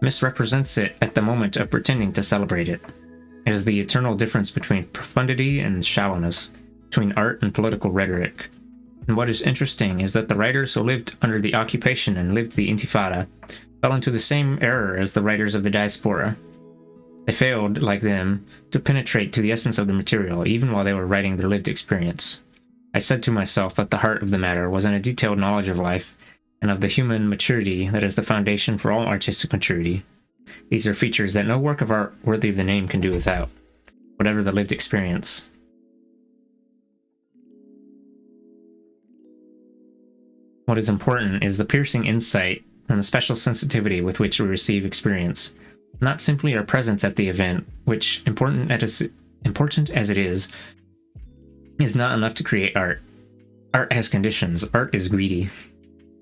misrepresents it at the moment of pretending to celebrate it. It is the eternal difference between profundity and shallowness, between art and political rhetoric. And what is interesting is that the writers who lived under the occupation and lived the Intifada fell into the same error as the writers of the diaspora. They failed, like them, to penetrate to the essence of the material, even while they were writing their lived experience. I said to myself that the heart of the matter was in a detailed knowledge of life, and of the human maturity that is the foundation for all artistic maturity. These are features that no work of art worthy of the name can do without, whatever the lived experience. What is important is the piercing insight and the special sensitivity with which we receive experience, not simply our presence at the event, which, important as it is not enough to create art. Art has conditions. Art is greedy.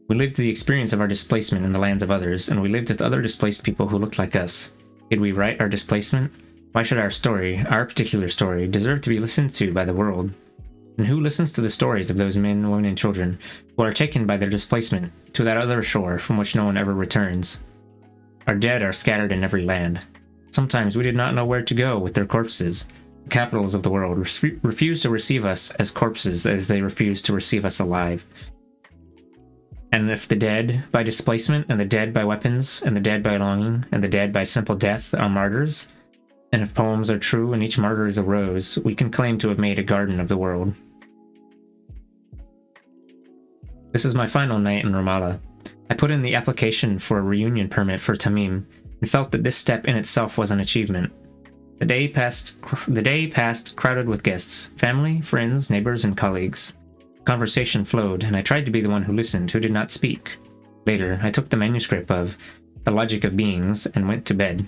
We lived the experience of our displacement in the lands of others, and we lived with other displaced people who looked like us. Did we write our displacement? Why should our story, our particular story, deserve to be listened to by the world? And who listens to the stories of those men, women, and children who are taken by their displacement to that other shore from which no one ever returns? Our dead are scattered in every land. Sometimes we did not know where to go with their corpses. The capitals of the world refused to receive us as corpses as they refused to receive us alive. And if the dead by displacement, and the dead by weapons, and the dead by longing, and the dead by simple death are martyrs, and if poems are true and each martyr is a rose, we can claim to have made a garden of the world. This is my final night in Ramallah. I put in the application for a reunion permit for Tamim, and felt that this step in itself was an achievement. The day passed crowded with guests, family, friends, neighbors, and colleagues. Conversation flowed, and I tried to be the one who listened, who did not speak. Later, I took the manuscript of The Logic of Beings and went to bed.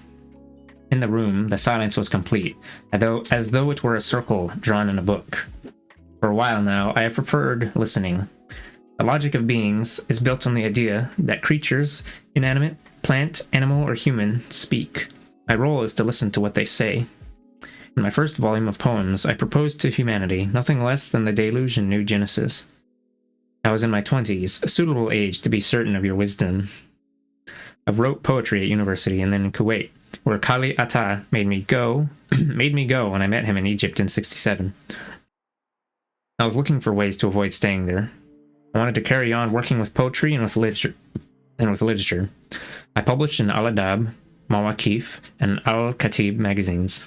In the room, the silence was complete, as though it were a circle drawn in a book. For a while now, I have preferred listening. The logic of beings is built on the idea that creatures, inanimate, plant, animal, or human, speak. My role is to listen to what they say. In my first volume of poems, I proposed to humanity nothing less than the deluge and new Genesis. I was in my 20s, a suitable age to be certain of your wisdom. I wrote poetry at university and then in Kuwait, where Kali Atta made me go when I met him in Egypt in 1967. I was looking for ways to avoid staying there. I wanted to carry on working with poetry and with literature. I published in Al-Adab, Mawaqif, and Al-Khatib magazines.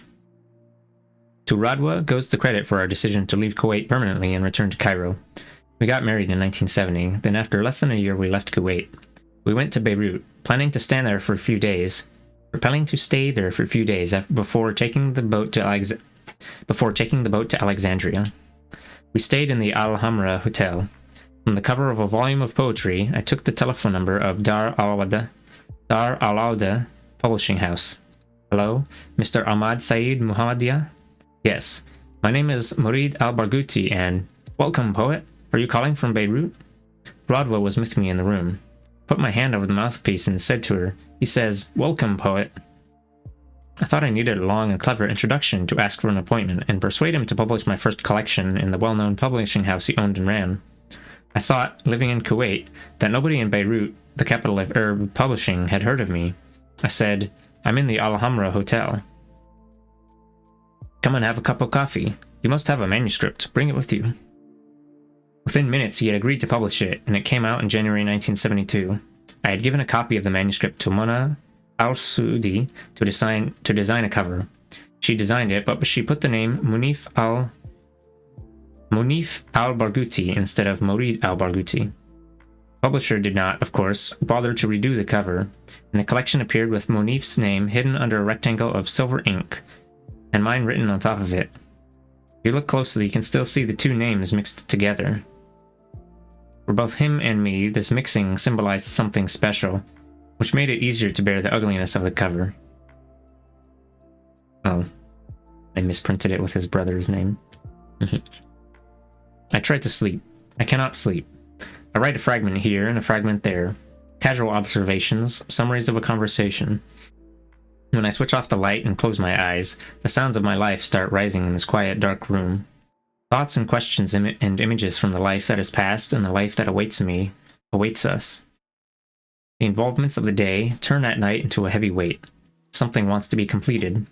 To Radwa goes the credit for our decision to leave Kuwait permanently and return to Cairo. We got married in 1970, then after less than a year we left Kuwait. We went to Beirut, planning to stay there for a few days before taking the boat to Alexandria. We stayed in the Al-Hamra Hotel. From the cover of a volume of poetry, I took the telephone number of Dar al-Awda Publishing House. Hello, Mr. Ahmad Saeed Muhammadiyah? Yes, my name is Murid al-Barghouti and... Welcome, poet. Are you calling from Beirut? Radwa was with me in the room. Put my hand over the mouthpiece and said to her, he says, Welcome, poet. I thought I needed a long and clever introduction to ask for an appointment and persuade him to publish my first collection in the well-known publishing house he owned and ran. I thought, living in Kuwait, that nobody in Beirut, the capital of Arab publishing, had heard of me. I said, "I'm in the Alhambra Hotel. Come and have a cup of coffee. You must have a manuscript. Bring it with you." Within minutes, he had agreed to publish it, and it came out in January 1972. I had given a copy of the manuscript to Mona al-Saudi to design a cover. She designed it, but she put the name Munif al-Barghouti instead of Morid al-Barghouti. Publisher did not, of course, bother to redo the cover, and the collection appeared with Munif's name hidden under a rectangle of silver ink, and mine written on top of it. If you look closely, you can still see the two names mixed together. For both him and me, this mixing symbolized something special, which made it easier to bear the ugliness of the cover. Oh, I misprinted it with his brother's name. I tried to sleep. I cannot sleep. I write a fragment here and a fragment there. Casual observations, summaries of a conversation. When I switch off the light and close my eyes, the sounds of my life start rising in this quiet, dark room. Thoughts and questions and images from the life that is past and the life that awaits us. The involvements of the day turn at night into a heavy weight. Something wants to be completed.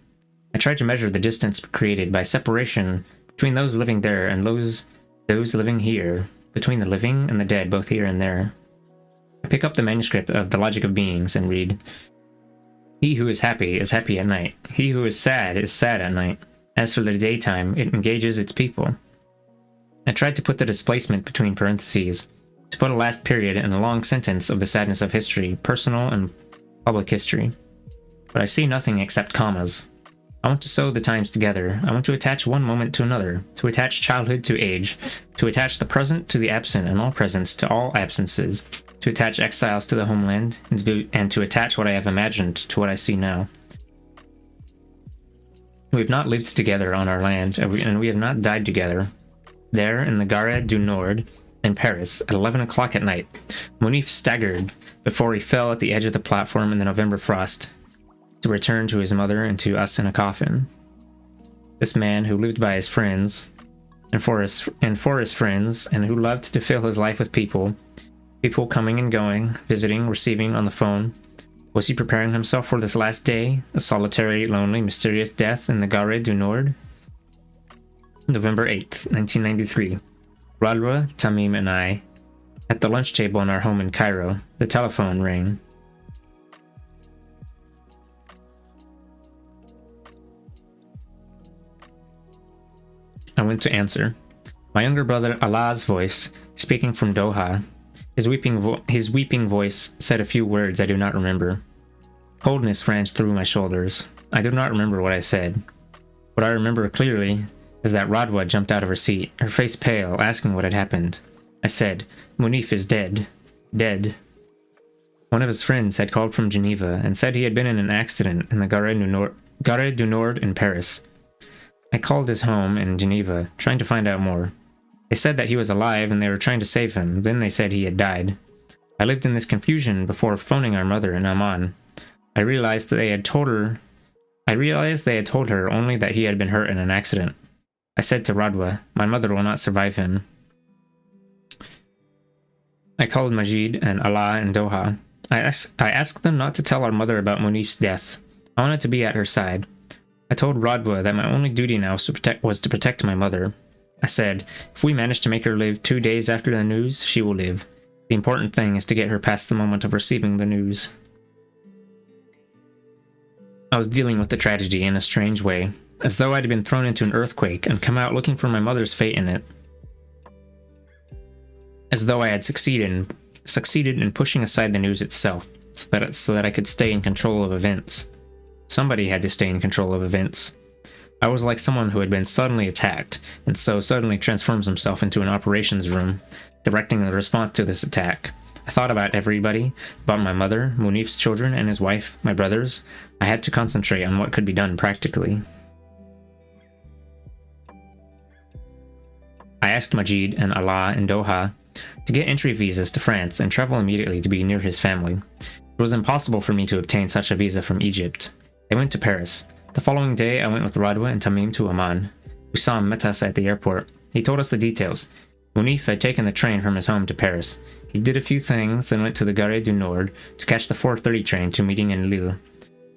I try to measure the distance created by separation between those living there and those living here, between the living and the dead both here and there. I pick up the manuscript of The Logic of Beings and read, "He who is happy at night. He who is sad at night. As for the daytime, it engages its people." I tried to put the displacement between parentheses, to put a last period in a long sentence of the sadness of history, personal and public history. But I see nothing except commas. I want to sew the times together. I want to attach one moment to another, to attach childhood to age, to attach the present to the absent and all presents to all absences, to attach exiles to the homeland, and to attach what I have imagined to what I see now. We have not lived together on our land, and we have not died together. There, in the Gare du Nord, in Paris, at 11 o'clock at night, Munif staggered before he fell at the edge of the platform in the November frost, to return to his mother and to us in a coffin. This man who lived by his friends, and for his friends, and who loved to fill his life with people coming and going, visiting, receiving on the phone, was he preparing himself for this last day, a solitary, lonely, mysterious death in the Gare du Nord? November 8th, 1993. Radwa, Tamim, and I, at the lunch table in our home in Cairo. The telephone rang. I went to answer. My younger brother Allah's voice, speaking from Doha. His weeping voice said a few words I do not remember. Coldness ran through my shoulders. I do not remember what I said. What I remember clearly is that Radwa jumped out of her seat, her face pale, asking what had happened. I said, "Munif is dead. Dead." One of his friends had called from Geneva and said he had been in an accident in the Gare du Nord in Paris. I called his home in Geneva, trying to find out more. They said that he was alive and they were trying to save him, then they said he had died. I lived in this confusion before phoning our mother in Amman. I realized they had told her only that he had been hurt in an accident. I said to Radwa, "My mother will not survive him." I called Majid and Allah in Doha. I asked them not to tell our mother about Munif's death. I wanted to be at her side. I told Radwa that my only duty now was to protect my mother. I said, if we manage to make her live 2 days after the news, she will live. The important thing is to get her past the moment of receiving the news. I was dealing with the tragedy in a strange way, as though I'd been thrown into an earthquake and come out looking for my mother's fate in it. As though I had succeeded in pushing aside the news itself, so that I could stay in control of events. Somebody had to stay in control of events. I was like someone who had been suddenly attacked, and so suddenly transforms himself into an operations room, directing the response to this attack. I thought about everybody, about my mother, Munif's children, and his wife, my brothers. I had to concentrate on what could be done practically. I asked Majid and Allah in Doha to get entry visas to France and travel immediately to be near his family. It was impossible for me to obtain such a visa from Egypt. They went to Paris. The following day, I went with Radwa and Tamim to Amman. Wissam met us at the airport. He told us the details. Munif had taken the train from his home to Paris. He did a few things, then went to the Gare du Nord to catch the 4:30 train to meeting in Lille.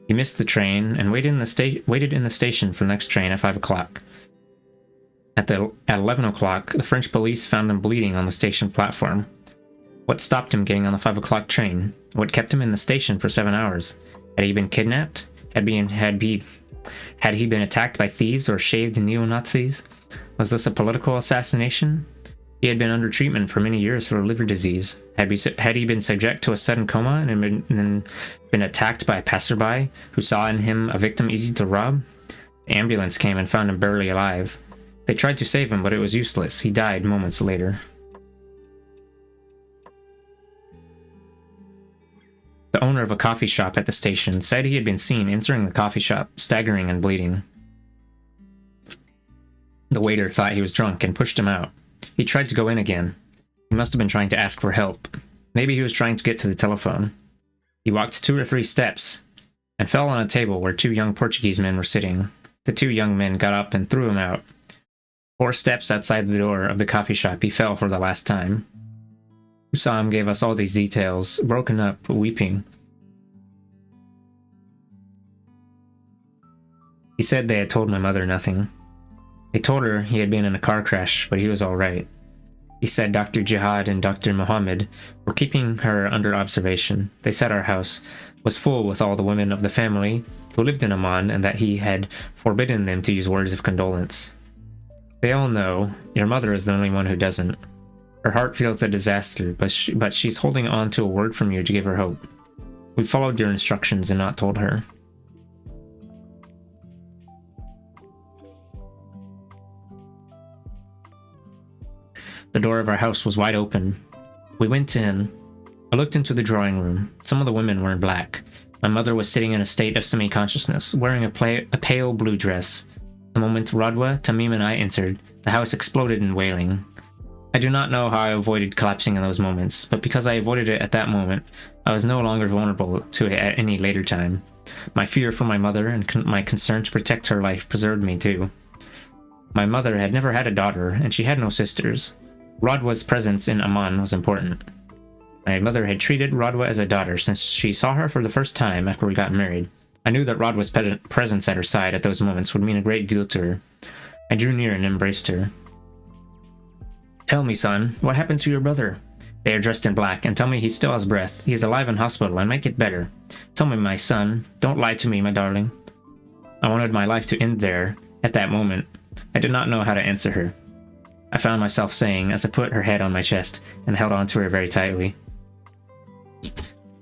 He missed the train and waited in the station for the next train at 5 o'clock. At 11 o'clock, the French police found him bleeding on the station platform. What stopped him getting on the 5 o'clock train? What kept him in the station for 7 hours? Had he been kidnapped? Had he been attacked by thieves or shaved neo-Nazis? Was this a political assassination? He had been under treatment for many years for a liver disease. Had he been subject to a sudden coma and then been attacked by a passerby who saw in him a victim easy to rob? The ambulance came and found him barely alive. They tried to save him, but it was useless. He died moments later. The owner of a coffee shop at the station said he had been seen entering the coffee shop, staggering and bleeding. The waiter thought he was drunk and pushed him out. He tried to go in again. He must have been trying to ask for help. Maybe he was trying to get to the telephone. He walked 2 or 3 steps and fell on a table where 2 young Portuguese men were sitting. The 2 young men got up and threw him out. 4 steps outside the door of the coffee shop, he fell for the last time. Wissam gave us all these details, broken up, weeping. He said they had told my mother nothing. They told her he had been in a car crash, but he was all right. He said Dr. Jihad and Dr. Mohammed were keeping her under observation. They said our house was full with all the women of the family who lived in Amman and that he had forbidden them to use words of condolence. They all know your mother is the only one who doesn't. Her heart feels the disaster, but she's holding on to a word from you to give her hope. We followed your instructions and not told her. The door of our house was wide open. We went in. I looked into the drawing room. Some of the women were in black. My mother was sitting in a state of semi-consciousness, wearing a pale blue dress. The moment Radwa, Tamim, and I entered, the house exploded in wailing. I do not know how I avoided collapsing in those moments, but because I avoided it at that moment, I was no longer vulnerable to it at any later time. My fear for my mother and my concern to protect her life preserved me too. My mother had never had a daughter, and she had no sisters. Radwa's presence in Amman was important. My mother had treated Radwa as a daughter since she saw her for the first time after we got married. I knew that Radwa's presence at her side at those moments would mean a great deal to her. I drew near and embraced her. Tell me, son, what happened to your brother? They are dressed in black and tell me he still has breath. He is alive in hospital and might get better. Tell me, my son. Don't lie to me, my darling. I wanted my life to end there, at that moment. I did not know how to answer her. I found myself saying as I put her head on my chest and held on to her very tightly.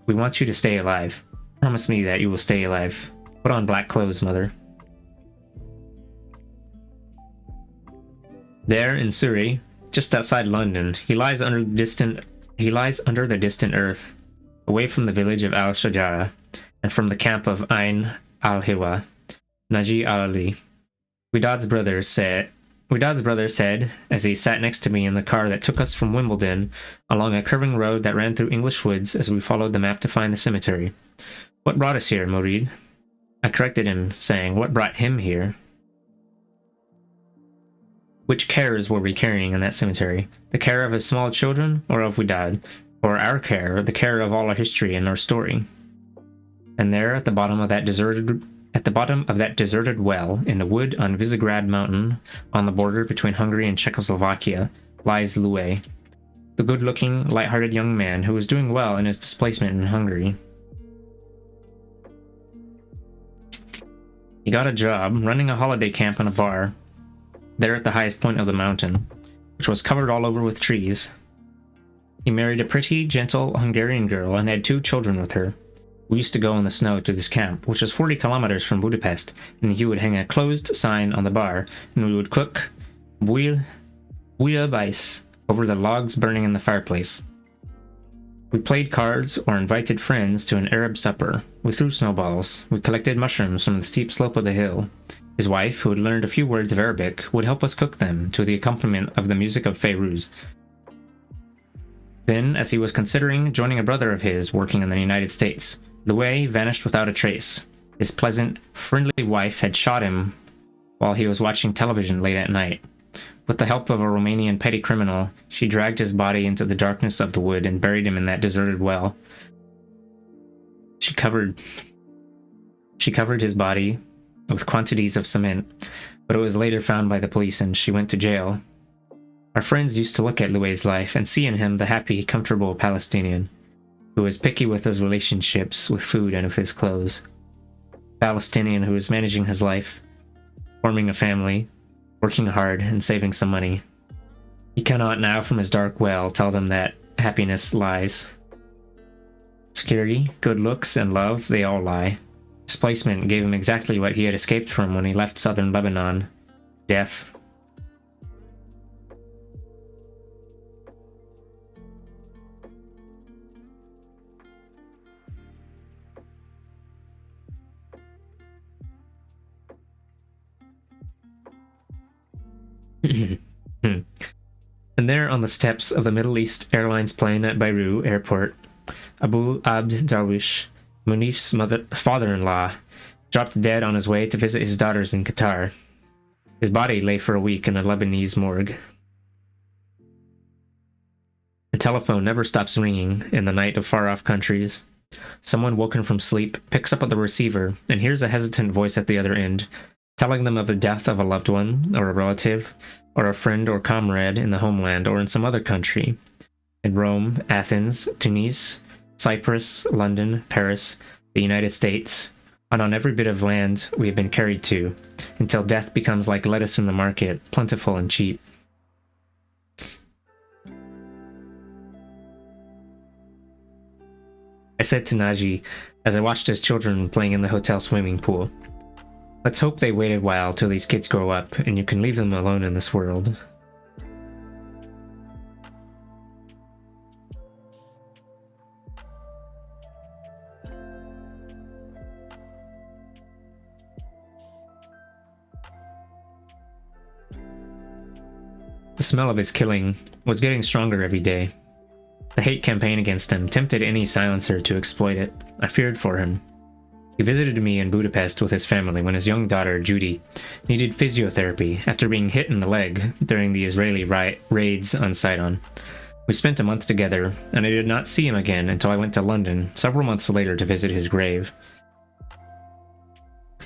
We want you to stay alive. Promise me that you will stay alive. Put on black clothes, mother. There in Surrey, just outside London, he lies under the distant earth, away from the village of Al-Shajara, and from the camp of Ain al-Hiwa. Naji al-Ali. Widad's brother said, as he sat next to me in the car that took us from Wimbledon along a curving road that ran through English woods as we followed the map to find the cemetery. What brought us here, Murid? I corrected him, saying, what brought him here? Which cares were we carrying in that cemetery? The care of his small children, or of Widad? Or our care, the care of all our history and our story? And there, at the bottom of that deserted well, in the wood on Visegrad Mountain, on the border between Hungary and Czechoslovakia, lies Lue, the good-looking, light-hearted young man who was doing well in his displacement in Hungary. He got a job running a holiday camp in a bar, there at the highest point of the mountain, which was covered all over with trees. He married a pretty, gentle Hungarian girl and had 2 children with her. We used to go in the snow to this camp, which was 40 kilometers from Budapest, and he would hang a closed sign on the bar, and we would cook bouillabaisse over the logs burning in the fireplace. We played cards or invited friends to an Arab supper. We threw snowballs. We collected mushrooms from the steep slope of the hill. His wife, who had learned a few words of Arabic, would help us cook them to the accompaniment of the music of Fairuz. Then, as he was considering joining a brother of his working in the United States, Lue vanished without a trace. His pleasant, friendly wife had shot him while he was watching television late at night. With the help of a Romanian petty criminal, she dragged his body into the darkness of the wood and buried him in that deserted well. She covered his body with quantities of cement, but it was later found by the police and she went to jail. Our friends used to look at Louis's life and see in him the happy, comfortable Palestinian, who was picky with his relationships, with food, and with his clothes. Palestinian who was managing his life, forming a family, working hard, and saving some money. He cannot now from his dark well tell them that happiness lies. Security, good looks, and love, they all lie. Displacement gave him exactly what he had escaped from when he left southern Lebanon. Death. And there on the steps of the Middle East Airlines plane at Beirut Airport, Abu Abd Darwish, Munif's father-in-law, dropped dead on his way to visit his daughters in Qatar. His body lay for a week in a Lebanese morgue. The telephone never stops ringing in the night of far-off countries. Someone woken from sleep picks up the receiver and hears a hesitant voice at the other end, telling them of the death of a loved one, or a relative, or a friend or comrade in the homeland or in some other country. In Rome, Athens, Tunis, Cyprus, London, Paris, the United States, and on every bit of land we have been carried to, until death becomes like lettuce in the market, plentiful and cheap. I said to Naji as I watched his children playing in the hotel swimming pool, "Let's hope they wait a while till these kids grow up and you can leave them alone in this world." The smell of his killing was getting stronger every day. The hate campaign against him tempted any silencer to exploit it. I feared for him. He visited me in Budapest with his family when his young daughter, Judy, needed physiotherapy after being hit in the leg during the Israeli raids on Sidon. We spent a month together, and I did not see him again until I went to London several months later to visit his grave.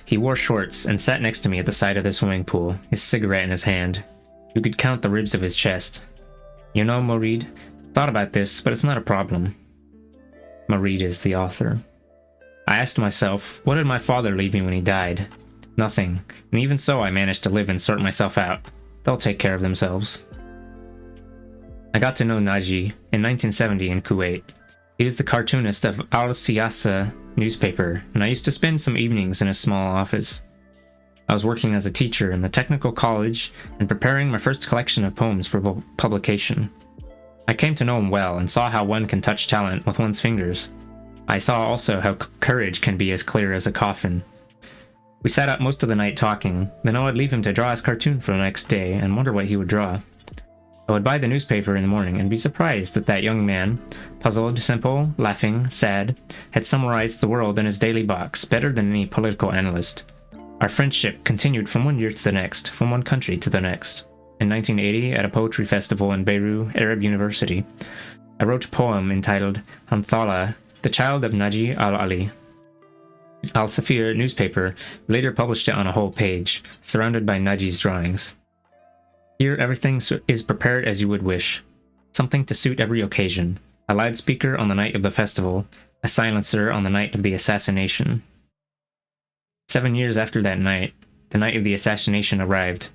He wore shorts and sat next to me at the side of the swimming pool, his cigarette in his hand. You could count the ribs of his chest. "You know, Morid, thought about this, but it's not a problem." Morid is the author. I asked myself, what did my father leave me when he died? Nothing, and even so I managed to live and sort myself out. They'll take care of themselves. I got to know Naji in 1970 in Kuwait. He was the cartoonist of Al Siyasa newspaper, and I used to spend some evenings in his small office. I was working as a teacher in the technical college and preparing my first collection of poems for publication. I came to know him well and saw how one can touch talent with one's fingers. I saw also how courage can be as clear as a coffin. We sat up most of the night talking, then I would leave him to draw his cartoon for the next day and wonder what he would draw. I would buy the newspaper in the morning and be surprised that that young man, puzzled, simple, laughing, sad, had summarized the world in his daily box better than any political analyst. Our friendship continued from one year to the next, from one country to the next. In 1980, at a poetry festival in Beirut Arab University, I wrote a poem entitled Hanthala, the Child of Naji al-Ali. Al-Safir newspaper later published it on a whole page, surrounded by Naji's drawings. Here everything is prepared as you would wish. Something to suit every occasion. A loudspeaker on the night of the festival, a silencer on the night of the assassination. 7 years after that night, the night of the assassination arrived.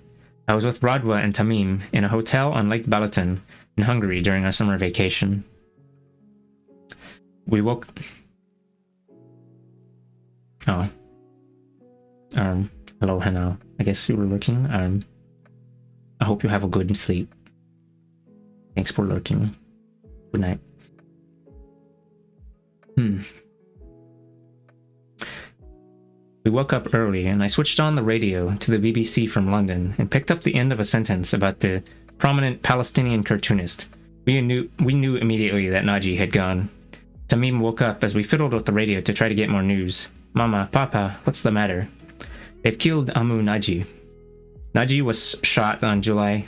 I was with Radwa and Tamim in a hotel on Lake Balaton in Hungary during our summer vacation. We woke... Oh. Hello, Hannah. I guess you were looking. I hope you have a good sleep. Thanks for lurking. Good night. We woke up early, and I switched on the radio to the BBC from London and picked up the end of a sentence about the prominent Palestinian cartoonist. We knew immediately that Naji had gone. Tamim woke up as we fiddled with the radio to try to get more news. Mama, Papa, what's the matter? They've killed Amu Naji. Naji was shot on July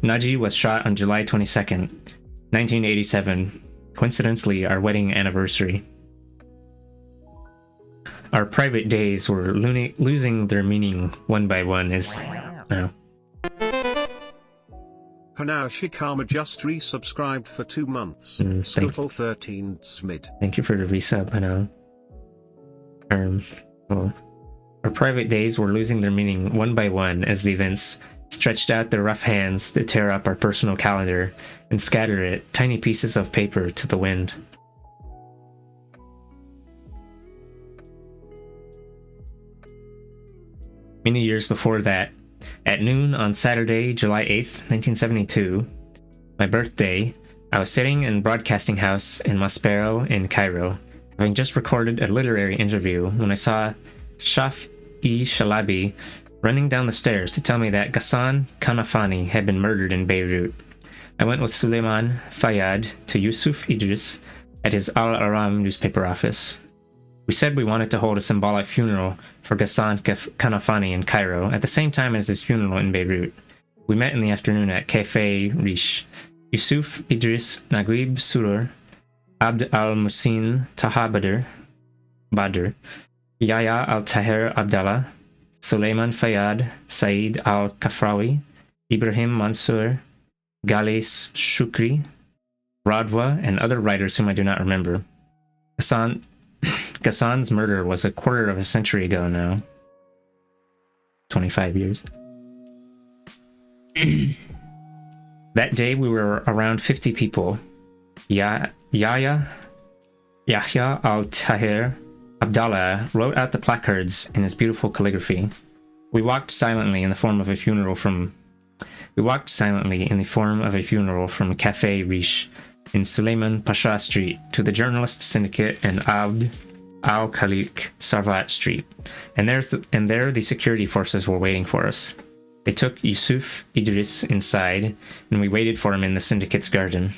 22nd, 1987. Coincidentally, our wedding anniversary. Our private days were losing their meaning one by one as... No. Hanao Shikama just resubscribed for 2 months. Scuttle 13 Smid. Thank you for the resub, Hanao. Well, our private days were losing their meaning one by one as the events stretched out their rough hands to tear up our personal calendar and scatter it, tiny pieces of paper, to the wind. Many years before that, at noon on Saturday, July 8th, 1972, my birthday, I was sitting in Broadcasting House in Maspero in Cairo, having just recorded a literary interview when I saw Shaf-e Shalabi running down the stairs to tell me that Ghassan Kanafani had been murdered in Beirut. I went with Suleiman Fayyad to Yusuf Idris at his Al-Aram newspaper office. We said we wanted to hold a symbolic funeral for Ghassan Kanafani in Cairo at the same time as his funeral in Beirut. We met in the afternoon at Cafe Riche. Yusuf Idris, Naguib Surur, Abd al-Musin Taha Badr, Yahya al-Tahir Abdallah, Suleiman Fayyad, Saeed al-Kafrawi, Ibrahim Mansour, Ghali Shukri, Radwa, and other writers whom I do not remember. Ghassan's murder was a quarter of a century ago now. 25 years. That day we were around 50 people. Yahya al-Tahir Abdallah wrote out the placards in his beautiful calligraphy. We walked silently in the form of a funeral from Cafe Riche in Suleiman Pasha Street to the Journalist Syndicate and Abd al-Khaliq Sarvat Street, and there the security forces were waiting for us. They took Yusuf Idris inside, and we waited for him in the syndicate's garden.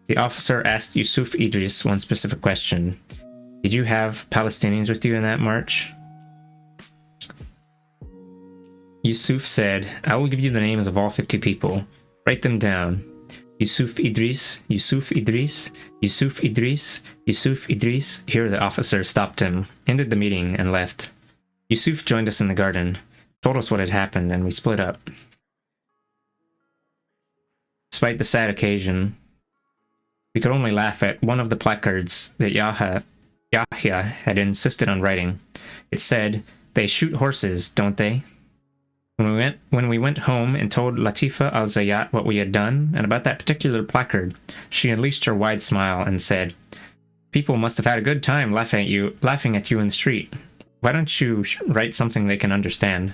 The officer asked Yusuf Idris one specific question. Did you have Palestinians with you in that march? Yusuf said, I will give you the names of all 50 people. Write them down. Yusuf Idris, Yusuf Idris, Yusuf Idris, Yusuf Idris. Here the officer stopped him, ended the meeting, and left. Yusuf joined us in the garden, told us what had happened, and we split up. Despite the sad occasion, we could only laugh at one of the placards that Yahya had insisted on writing. It said, they shoot horses, don't they? When we went home and told Latifa al-Zayat what we had done, and about that particular placard, she unleashed her wide smile and said, people must have had a good time laughing at you in the street. Why don't you write something they can understand?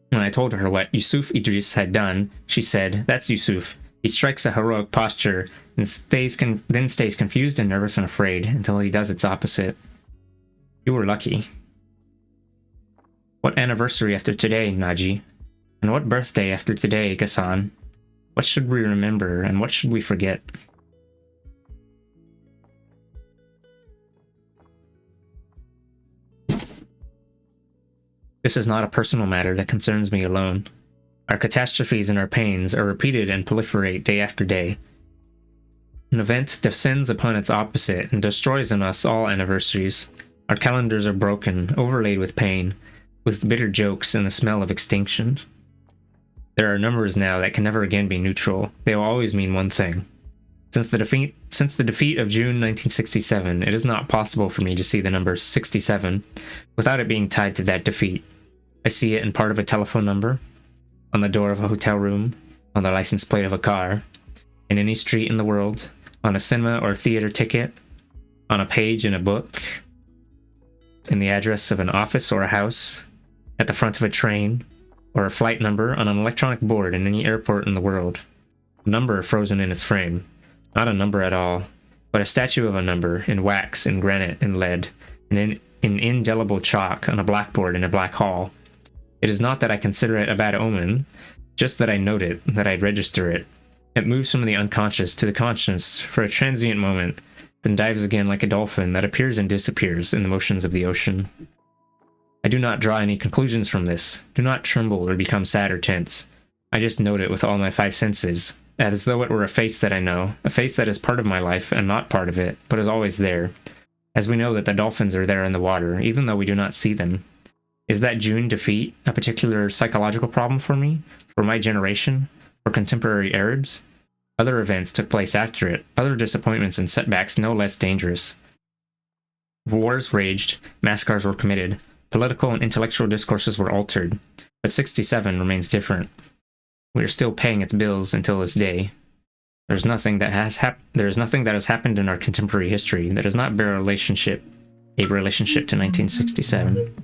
When I told her what Yusuf Idris had done, she said, that's Yusuf. He strikes a heroic posture and then stays confused and nervous and afraid until he does its opposite. You were lucky. What anniversary after today, Naji? And what birthday after today, Ghassan? What should we remember and what should we forget? This is not a personal matter that concerns me alone. Our catastrophes and our pains are repeated and proliferate day after day. An event descends upon its opposite and destroys in us all anniversaries. Our calendars are broken, overlaid with pain, with bitter jokes and the smell of extinction. There are numbers now that can never again be neutral. They will always mean one thing. Since the defeat of June 1967, it is not possible for me to see the number 67 without it being tied to that defeat. I see it in part of a telephone number, on the door of a hotel room, on the license plate of a car, in any street in the world, on a cinema or theater ticket, on a page in a book, in the address of an office or a house, at the front of a train, or a flight number on an electronic board in any airport in the world. A number frozen in its frame. Not a number at all, but a statue of a number in wax, in granite, in lead, and in indelible chalk on a blackboard in a black hall. It is not that I consider it a bad omen, just that I note it, that I register it. It moves from the unconscious to the conscious for a transient moment, then dives again like a dolphin that appears and disappears in the motions of the ocean. I do not draw any conclusions from this, do not tremble or become sad or tense. I just note it with all my 5 senses, as though it were a face that I know, a face that is part of my life and not part of it, but is always there, as we know that the dolphins are there in the water, even though we do not see them. Is that June defeat a particular psychological problem for me, for my generation, for contemporary Arabs? Other events took place after it, other disappointments and setbacks no less dangerous. Wars raged, massacres were committed, political and intellectual discourses were altered, but 67 remains different. We are still paying its bills until this day. There is nothing that has happened in our contemporary history that does not bear a relationship to 1967.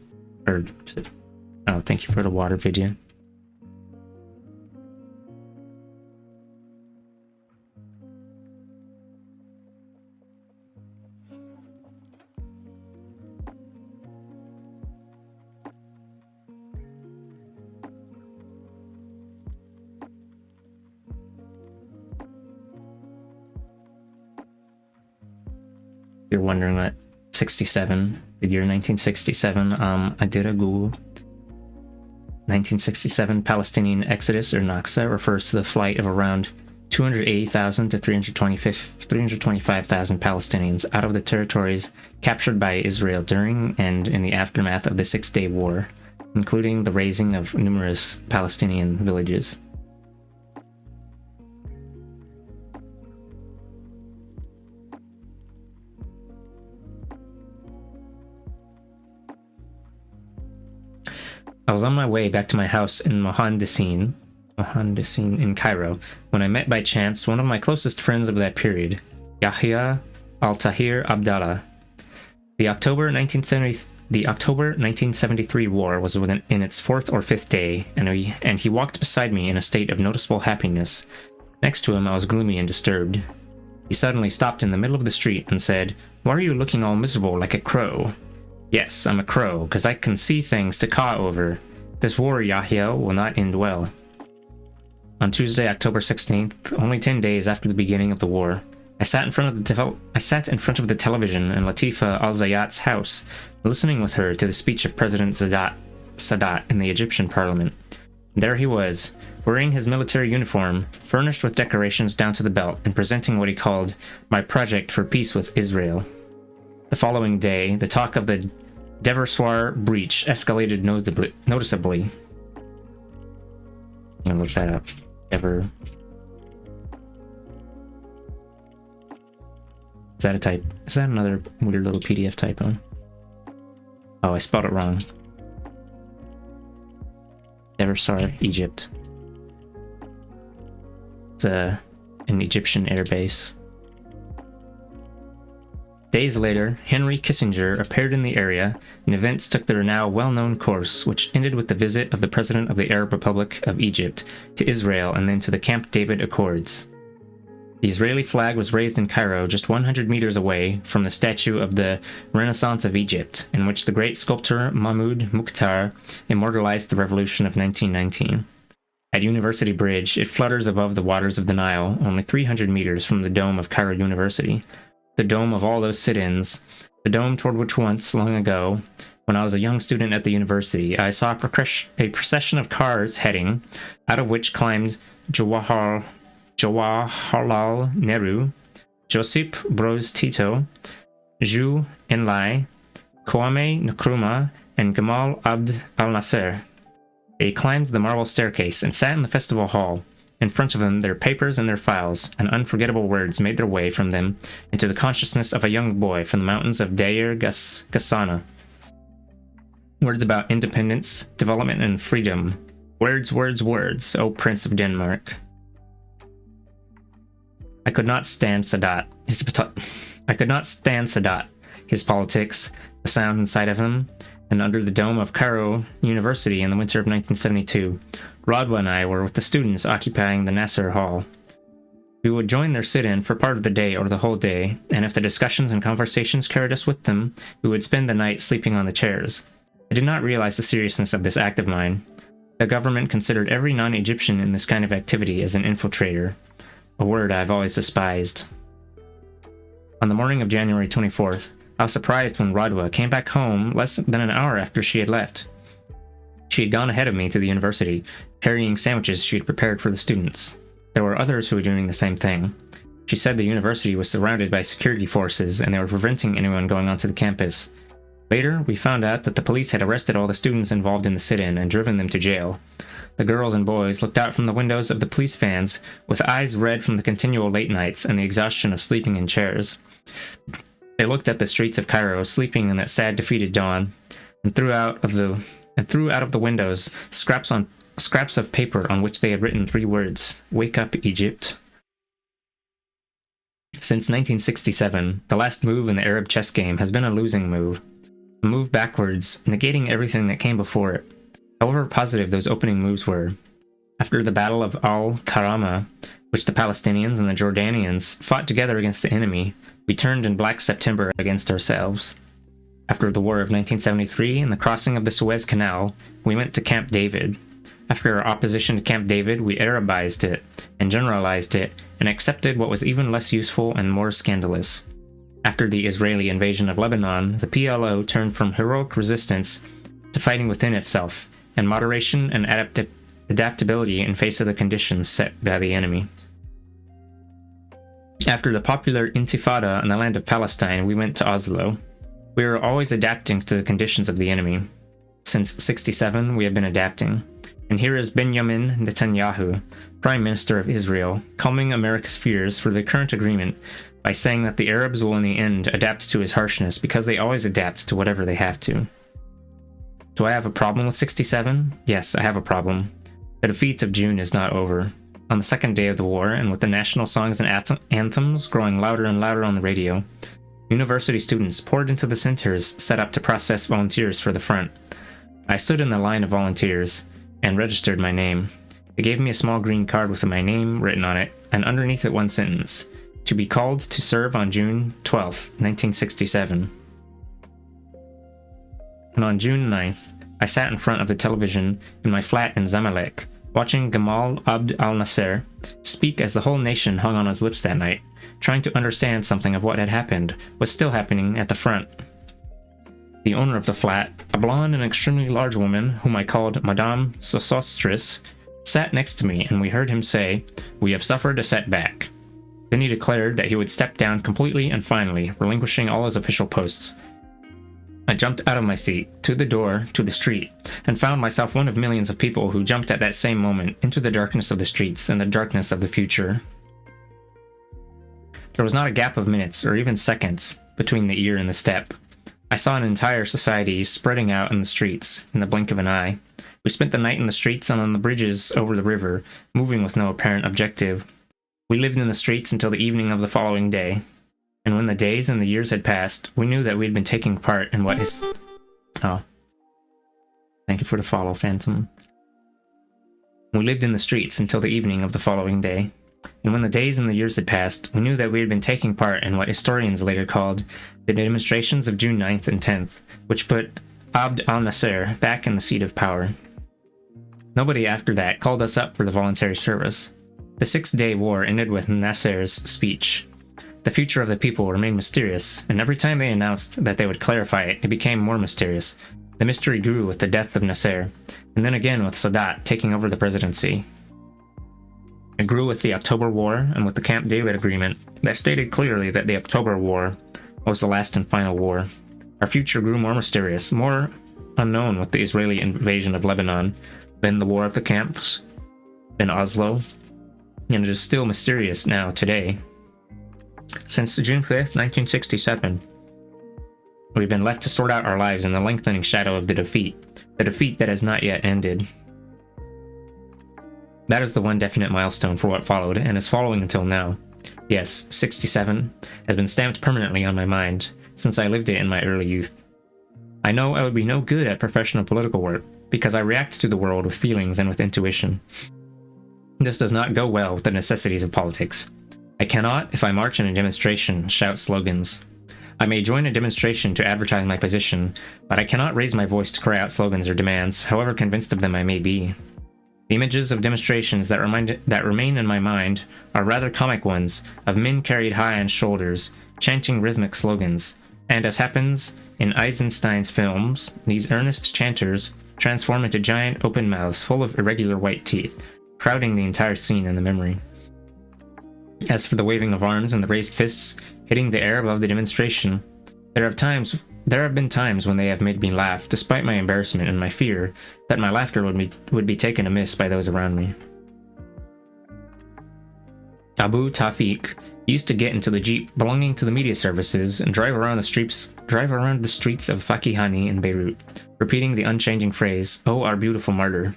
Oh, thank you for the water video. You're wondering what 67, the year 1967, I did a Google. 1967 Palestinian Exodus, or Naksa, refers to the flight of around 280,000 to 325,000 Palestinians out of the territories captured by Israel during and in the aftermath of the Six-Day War, including the razing of numerous Palestinian villages. I was on my way back to my house in Mohandesin in Cairo, when I met by chance one of my closest friends of that period, Yahya al-Tahir Abdallah. The October 1973 war was in its 4th or 5th day, and he walked beside me in a state of noticeable happiness. Next to him I was gloomy and disturbed. He suddenly stopped in the middle of the street and said, "Why are you looking all miserable like a crow?" "Yes, I'm a crow, because I can see things to caw over. This war, Yahya, will not end well." On Tuesday, October 16th, only 10 days after the beginning of the war, I sat in front of the television in Latifa al-Zayat's house, listening with her to the speech of President Sadat in the Egyptian parliament. There he was, wearing his military uniform, furnished with decorations down to the belt, and presenting what he called "my project for peace with Israel." The following day, the talk of the Deversoir breach escalated noticeably. I'm gonna look that up. Is that a type? Is that another weird little PDF typo? Oh, I spelled it wrong. Deversoir, Egypt. It's an Egyptian air base. Days later, Henry Kissinger appeared in the area, and events took their now well-known course, which ended with the visit of the President of the Arab Republic of Egypt to Israel and then to the Camp David Accords. The Israeli flag was raised in Cairo just 100 meters away from the statue of the Renaissance of Egypt, in which the great sculptor Mahmoud Mukhtar immortalized the revolution of 1919. At University Bridge, it flutters above the waters of the Nile, only 300 meters from the dome of Cairo University. The dome of all those sit-ins, the dome toward which once, long ago, when I was a young student at the university, I saw a procession of cars heading, out of which climbed Jawaharlal Nehru, Josip Broz Tito, Zhou Enlai, Kwame Nkrumah, and Gamal Abd al-Nasser. They climbed the marble staircase and sat in the festival hall. In front of them, their papers and their files, and unforgettable words made their way from them into the consciousness of a young boy from the mountains of Deir Gassana. Words about independence, development, and freedom. Words, words, words, O Prince of Denmark. I could not stand Sadat, his politics, the sound inside of him, and under the dome of Cairo University in the winter of 1972, Radwa and I were with the students occupying the Nasser Hall. We would join their sit-in for part of the day or the whole day, and if the discussions and conversations carried us with them, we would spend the night sleeping on the chairs. I did not realize the seriousness of this act of mine. The government considered every non-Egyptian in this kind of activity as an infiltrator, a word I've always despised. On the morning of January 24th, I was surprised when Radwa came back home less than an hour after she had left. She had gone ahead of me to the university, carrying sandwiches she had prepared for the students. There were others who were doing the same thing. She said the university was surrounded by security forces and they were preventing anyone going onto the campus. Later, we found out that the police had arrested all the students involved in the sit-in and driven them to jail. The girls and boys looked out from the windows of the police vans with eyes red from the continual late nights and the exhaustion of sleeping in chairs. They looked at the streets of Cairo, sleeping in that sad, defeated dawn, and threw out of the windows scraps of paper on which they had written 3 words: "Wake up, Egypt." Since 1967, the last move in the Arab chess game has been a losing move. A move backwards, negating everything that came before it. However positive those opening moves were. After the Battle of Al-Karama, which the Palestinians and the Jordanians fought together against the enemy, we turned in Black September against ourselves. After the War of 1973 and the crossing of the Suez Canal, we went to Camp David. After our opposition to Camp David, we Arabized it and generalized it and accepted what was even less useful and more scandalous. After the Israeli invasion of Lebanon, the PLO turned from heroic resistance to fighting within itself, and moderation and adaptability in face of the conditions set by the enemy. After the popular Intifada in the land of Palestine, we went to Oslo. We were always adapting to the conditions of the enemy. Since '67, we have been adapting. And here is Benjamin Netanyahu, Prime Minister of Israel, calming America's fears for the current agreement by saying that the Arabs will in the end adapt to his harshness because they always adapt to whatever they have to. Do I have a problem with '67? Yes, I have a problem. The defeat of June is not over. On the second day of the war, and with the national songs and anthems growing louder and louder on the radio, university students poured into the centers set up to process volunteers for the front. I stood in the line of volunteers and registered my name. They gave me a small green card with my name written on it, and underneath it one sentence: to be called to serve on June 12, 1967. And on June 9th, I sat in front of the television in my flat in Zamalek, watching Gamal Abd al-Nasser speak as the whole nation hung on his lips that night, trying to understand something of what had happened, was still happening at the front. The owner of the flat, a blonde and extremely large woman whom I called Madame Sosostris, sat next to me and we heard him say, "We have suffered a setback." Then he declared that he would step down completely and finally, relinquishing all his official posts. I jumped out of my seat, to the door, to the street, and found myself one of millions of people who jumped at that same moment into the darkness of the streets and the darkness of the future. There was not a gap of minutes, or even seconds, between the ear and the step. I saw an entire society spreading out in the streets, in the blink of an eye. We spent the night in the streets and on the bridges over the river, moving with no apparent objective. We lived in the streets until the evening of the following day. And when the days and the years had passed, we knew that we had been taking part in what is... Oh. Thank you for the follow, Phantom. We lived in the streets until the evening of the following day. And when the days and the years had passed, we knew that we had been taking part in what historians later called the demonstrations of June 9th and 10th, which put Abd al-Nasser back in the seat of power. Nobody after that called us up for the voluntary service. The 6-day war ended with Nasser's speech. The future of the people remained mysterious, and every time they announced that they would clarify it, it became more mysterious. The mystery grew with the death of Nasser, and then again with Sadat taking over the presidency. It grew with the October War and with the Camp David Agreement that stated clearly that the October War was the last and final war. Our future grew more mysterious, more unknown with the Israeli invasion of Lebanon, then the War of the Camps, then Oslo, and it is still mysterious now today. Since June 5th, 1967, we've been left to sort out our lives in the lengthening shadow of the defeat that has not yet ended. That is the one definite milestone for what followed, and is following until now. Yes, 67 has been stamped permanently on my mind, since I lived it in my early youth. I know I would be no good at professional political work, because I react to the world with feelings and with intuition. This does not go well with the necessities of politics. I cannot, if I march in a demonstration, shout slogans. I may join a demonstration to advertise my position, but I cannot raise my voice to cry out slogans or demands, however convinced of them I may be. The images of demonstrations that remain in my mind are rather comic ones, of men carried high on shoulders, chanting rhythmic slogans. And as happens in Eisenstein's films, these earnest chanters transform into giant open mouths full of irregular white teeth, crowding the entire scene in the memory. As for the waving of arms and the raised fists hitting the air above the demonstration, there have been times when they have made me laugh, despite my embarrassment and my fear that my laughter would be taken amiss by those around me. Abu Tawfiq used to get into the jeep belonging to the media services and drive around the streets of Fakihani in Beirut, repeating the unchanging phrase, "Oh, our beautiful martyr."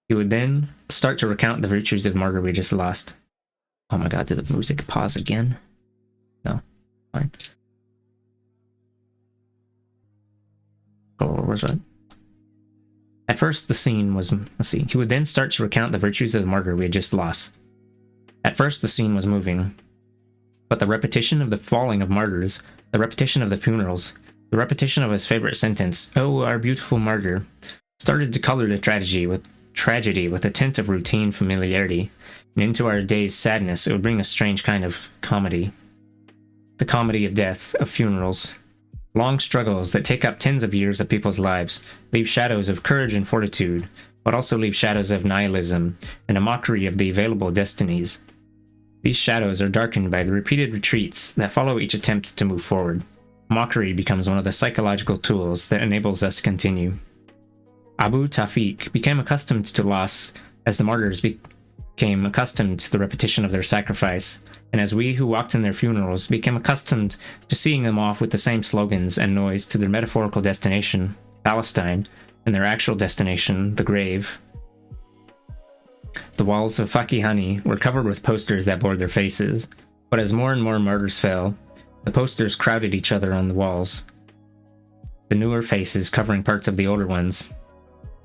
He would then start to recount the virtues of martyr we just lost. Oh my god, did the music pause again? No. Fine. Oh, where's that? At first, the scene was... Let's see. He would then start to recount the virtues of the martyr we had just lost. At first, the scene was moving. But the repetition of the falling of martyrs, the repetition of the funerals, the repetition of his favorite sentence, "Oh, our beautiful martyr," started to color the tragedy with a tint of routine familiarity, and into our day's sadness it would bring a strange kind of comedy. The comedy of death, of funerals. Long struggles that take up tens of years of people's lives, leave shadows of courage and fortitude, but also leave shadows of nihilism and a mockery of the available destinies. These shadows are darkened by the repeated retreats that follow each attempt to move forward. Mockery becomes one of the psychological tools that enables us to continue. Abu Tawfiq became accustomed to loss as the martyrs became accustomed to the repetition of their sacrifice, and as we who walked in their funerals became accustomed to seeing them off with the same slogans and noise to their metaphorical destination, Palestine, and their actual destination, the grave. The walls of Fakihani were covered with posters that bore their faces, but as more and more martyrs fell, the posters crowded each other on the walls, the newer faces covering parts of the older ones.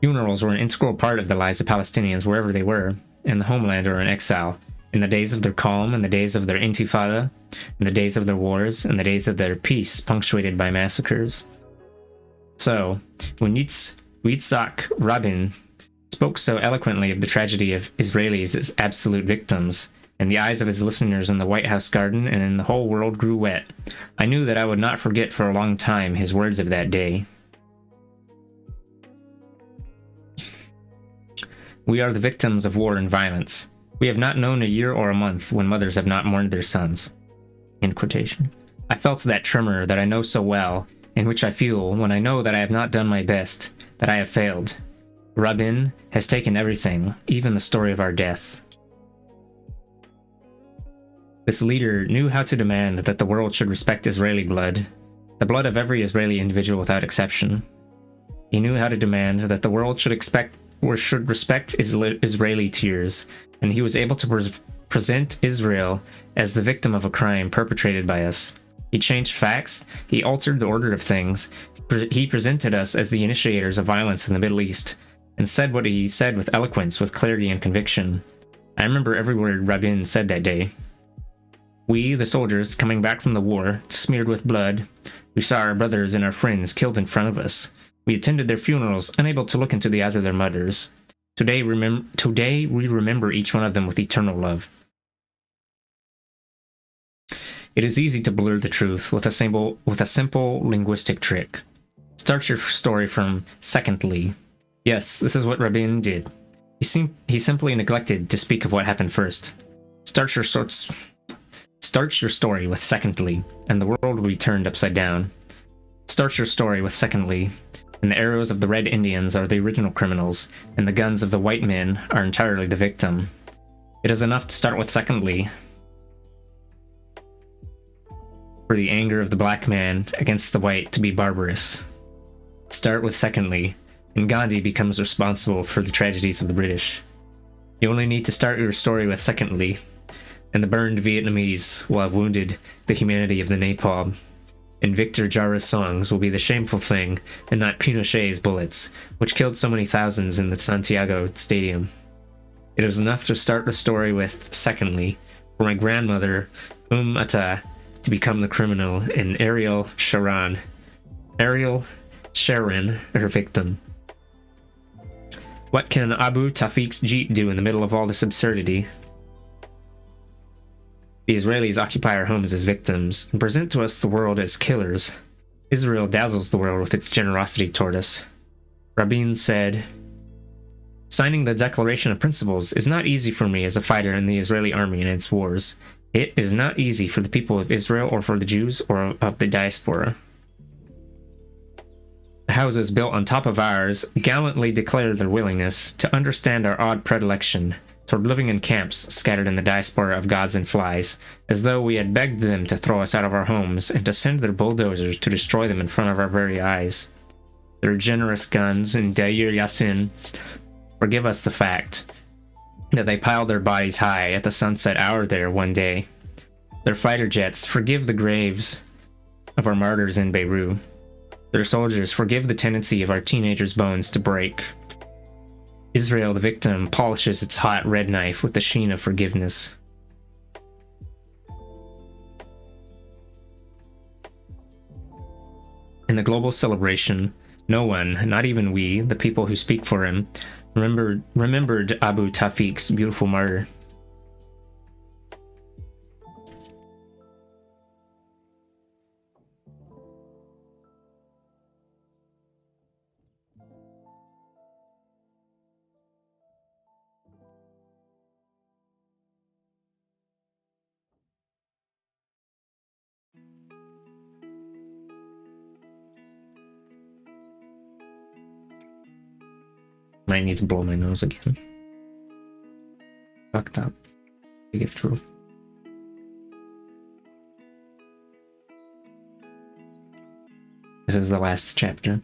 Funerals were an integral part of the lives of Palestinians wherever they were, in the homeland or in exile, in the days of their calm, in the days of their intifada, in the days of their wars, in the days of their peace punctuated by massacres. So, when Yitzhak Rabin spoke so eloquently of the tragedy of Israelis as absolute victims, and the eyes of his listeners in the White House garden and in the whole world grew wet, I knew that I would not forget for a long time his words of that day. We are the victims of war and violence. We have not known a year or a month when mothers have not mourned their sons. End quotation. I felt that tremor that I know so well, in which I feel when I know that I have not done my best, that I have failed. Rabin has taken everything, even the story of our death. This leader knew how to demand that the world should respect Israeli blood, the blood of every Israeli individual without exception. He knew how to demand that the world should respect Israeli tears, and he was able to present Israel as the victim of a crime perpetrated by us. He changed facts, he altered the order of things, he presented us as the initiators of violence in the Middle East, and said what he said with eloquence, with clarity and conviction. I remember every word Rabin said that day. We, the soldiers, coming back from the war, smeared with blood, we saw our brothers and our friends killed in front of us. We attended their funerals, unable to look into the eyes of their mothers. Today we remember each one of them with eternal love. It is easy to blur the truth with a simple linguistic trick. Start your story from secondly. Yes, this is what Rabin did. He simply neglected to speak of what happened first. Start your story with secondly, and the world will be turned upside down. Start your story with secondly, and the arrows of the red Indians are the original criminals, and the guns of the white men are entirely the victim. It is enough to start with secondly, for the anger of the black man against the white to be barbarous. Start with secondly, and Gandhi becomes responsible for the tragedies of the British. You only need to start your story with secondly, and the burned Vietnamese will have wounded the humanity of the napalm, and Victor Jara's songs will be the shameful thing, and not Pinochet's bullets, which killed so many thousands in the Santiago Stadium. It is enough to start the story with secondly, for my grandmother, Atta, to become the criminal, and Ariel Sharon, her victim. What can Abu Tawfiq's jeep do in the middle of all this absurdity? The Israelis occupy our homes as victims and present to us the world as killers. Israel dazzles the world with its generosity toward us. Rabin said, "Signing the Declaration of Principles is not easy for me as a fighter in the Israeli army and its wars. It is not easy for the people of Israel or for the Jews or of the diaspora." The houses built on top of ours gallantly declare their willingness to understand our odd predilection toward living in camps scattered in the diaspora of gods and flies, as though we had begged them to throw us out of our homes and to send their bulldozers to destroy them in front of our very eyes. Their generous guns in Deir Yassin forgive us the fact that they piled their bodies high at the sunset hour there one day. Their fighter jets forgive the graves of our martyrs in Beirut. Their soldiers forgive the tendency of our teenagers' bones to break. Israel, the victim, polishes its hot red knife with the sheen of forgiveness. In the global celebration, no one, not even we, the people who speak for him, remembered Abu Tawfiq's beautiful martyr. Might need to blow my nose again. Fucked up. Big if true. This is the last chapter.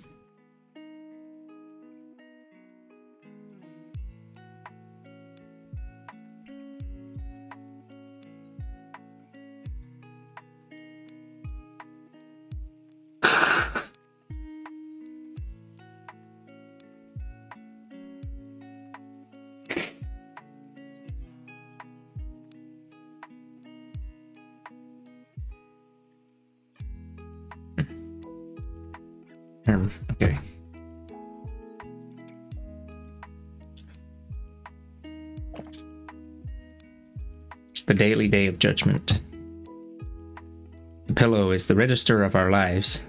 Okay. The daily day of judgment. The pillow is the register of our lives.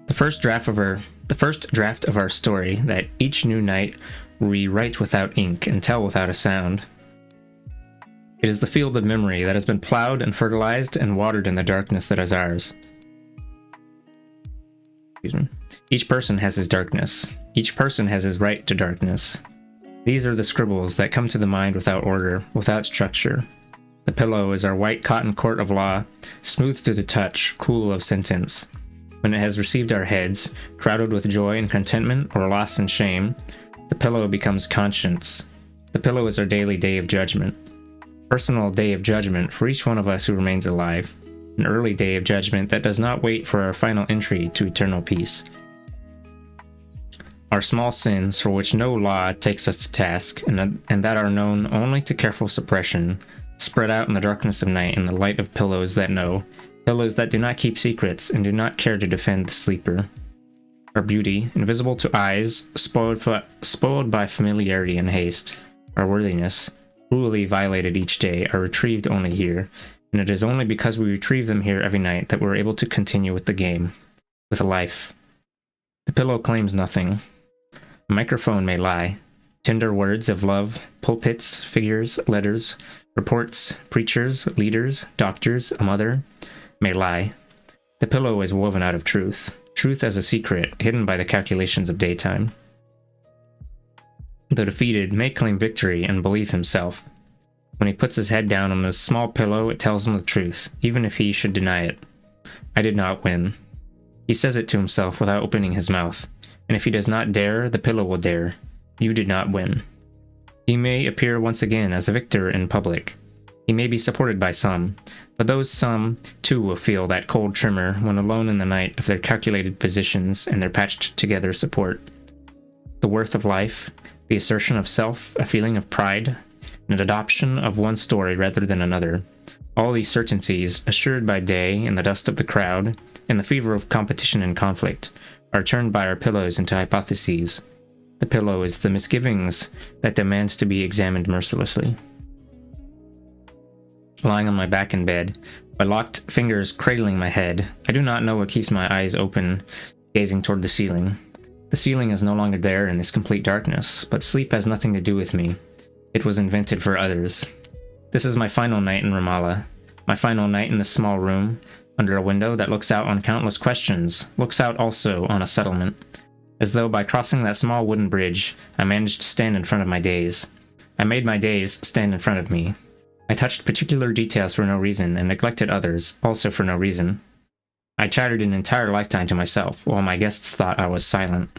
The first draft of our story that each new night we write without ink and tell without a sound. It is the field of memory that has been plowed and fertilized and watered in the darkness that is ours. Each person has his darkness. Each person has his right to darkness. These are the scribbles that come to the mind without order, without structure. The pillow is our white cotton court of law, smooth to the touch, cool of sentence. When it has received our heads, crowded with joy and contentment or loss and shame, the pillow becomes conscience. The pillow is our daily day of judgment. Personal day of judgment for each one of us who remains alive. An early day of judgment that does not wait for our final entry to eternal peace. Our small sins, for which no law takes us to task, and that are known only to careful suppression, spread out in the darkness of night in the light of pillows that know, pillows that do not keep secrets and do not care to defend the sleeper. Our beauty, invisible to eyes, spoiled by familiarity and haste. Our worthiness, cruelly violated each day, are retrieved only here. And it is only because we retrieve them here every night that we're able to continue with the game, with a life. The pillow claims nothing. A microphone may lie. Tender words of love, pulpits, figures, letters, reports, preachers, leaders, doctors, a mother, may lie. The pillow is woven out of truth. Truth as a secret, hidden by the calculations of daytime. The defeated may claim victory and believe himself. When he puts his head down on his small pillow, it tells him the truth, even if he should deny it. I did not win. He says it to himself without opening his mouth, and if he does not dare, the pillow will dare. You did not win. He may appear once again as a victor in public. He may be supported by some, but those some, too, will feel that cold tremor when alone in the night of their calculated positions and their patched-together support. The worth of life, the assertion of self, a feeling of pride, an adoption of one story rather than another. All these certainties, assured by day in the dust of the crowd, and the fever of competition and conflict, are turned by our pillows into hypotheses. The pillow is the misgivings that demands to be examined mercilessly. lying on my back in bed, my locked fingers cradling my head. I do not know what keeps my eyes open, gazing toward the ceiling. The ceiling is no longer there in this complete darkness, but sleep has nothing to do with me. It was invented for others. This is my final night in Ramallah. My final night in this small room, under a window that looks out on countless questions, looks out also on a settlement. As though by crossing that small wooden bridge, I managed to stand in front of my days. I made my days stand in front of me. I touched particular details for no reason and neglected others, also for no reason. I chattered an entire lifetime to myself, while my guests thought I was silent.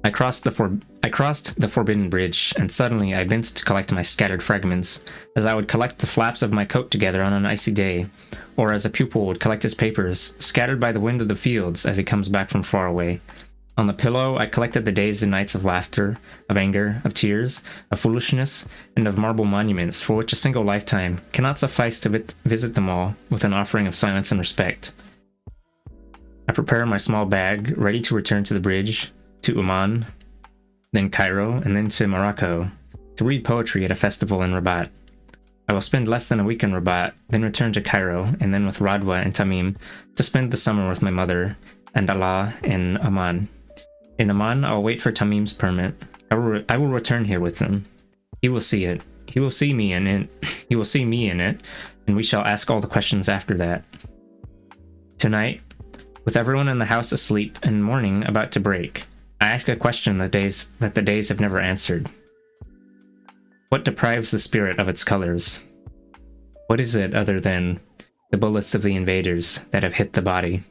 I crossed the forbidden bridge, and suddenly I bent to collect my scattered fragments, as I would collect the flaps of my coat together on an icy day, or as a pupil would collect his papers, scattered by the wind of the fields as he comes back from far away. On the pillow, I collected the days and nights of laughter, of anger, of tears, of foolishness, and of marble monuments for which a single lifetime cannot suffice to visit them all with an offering of silence and respect. I prepare my small bag, ready to return to the bridge, to Oman, then Cairo, and then to Morocco, to read poetry at a festival in Rabat. I will spend less than a week in Rabat, then return to Cairo, and then with Radwa and Tamim, to spend the summer with my mother, and Allah in Oman. In Oman, I'll wait for Tamim's permit. I will return here with him. He will see it. He will see me in it. He will see me in it, and we shall ask all the questions after that. Tonight, with everyone in the house asleep and morning about to break, I ask a question that the days have never answered. What deprives the spirit of its colors? What is it other than the bullets of the invaders that have hit the body?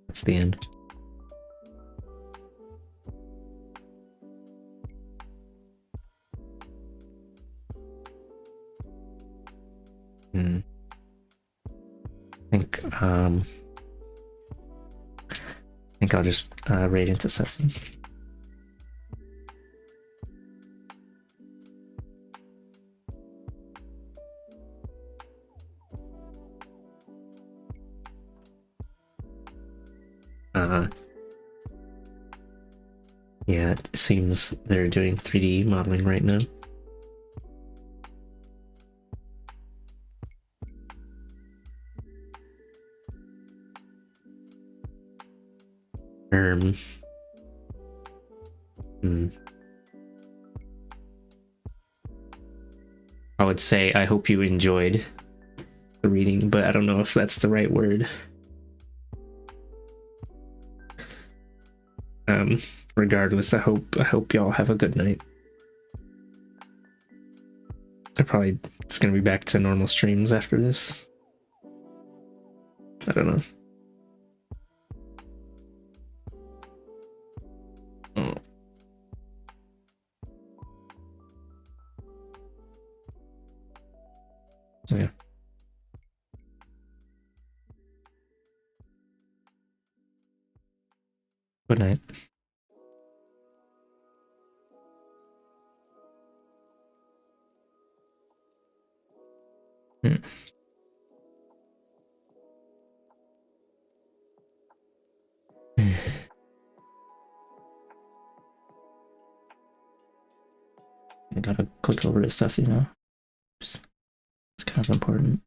That's the end. I think I'll just raid into Sesame. Yeah, it seems they're doing 3D modeling right now. I would say I hope you enjoyed the reading, but I don't know if that's the right word. Regardless, I hope y'all have a good night. I probably just gonna be back to normal streams after this. I don't know. So yeah. Good night. I gotta click over to Sussy now. It's kind of important.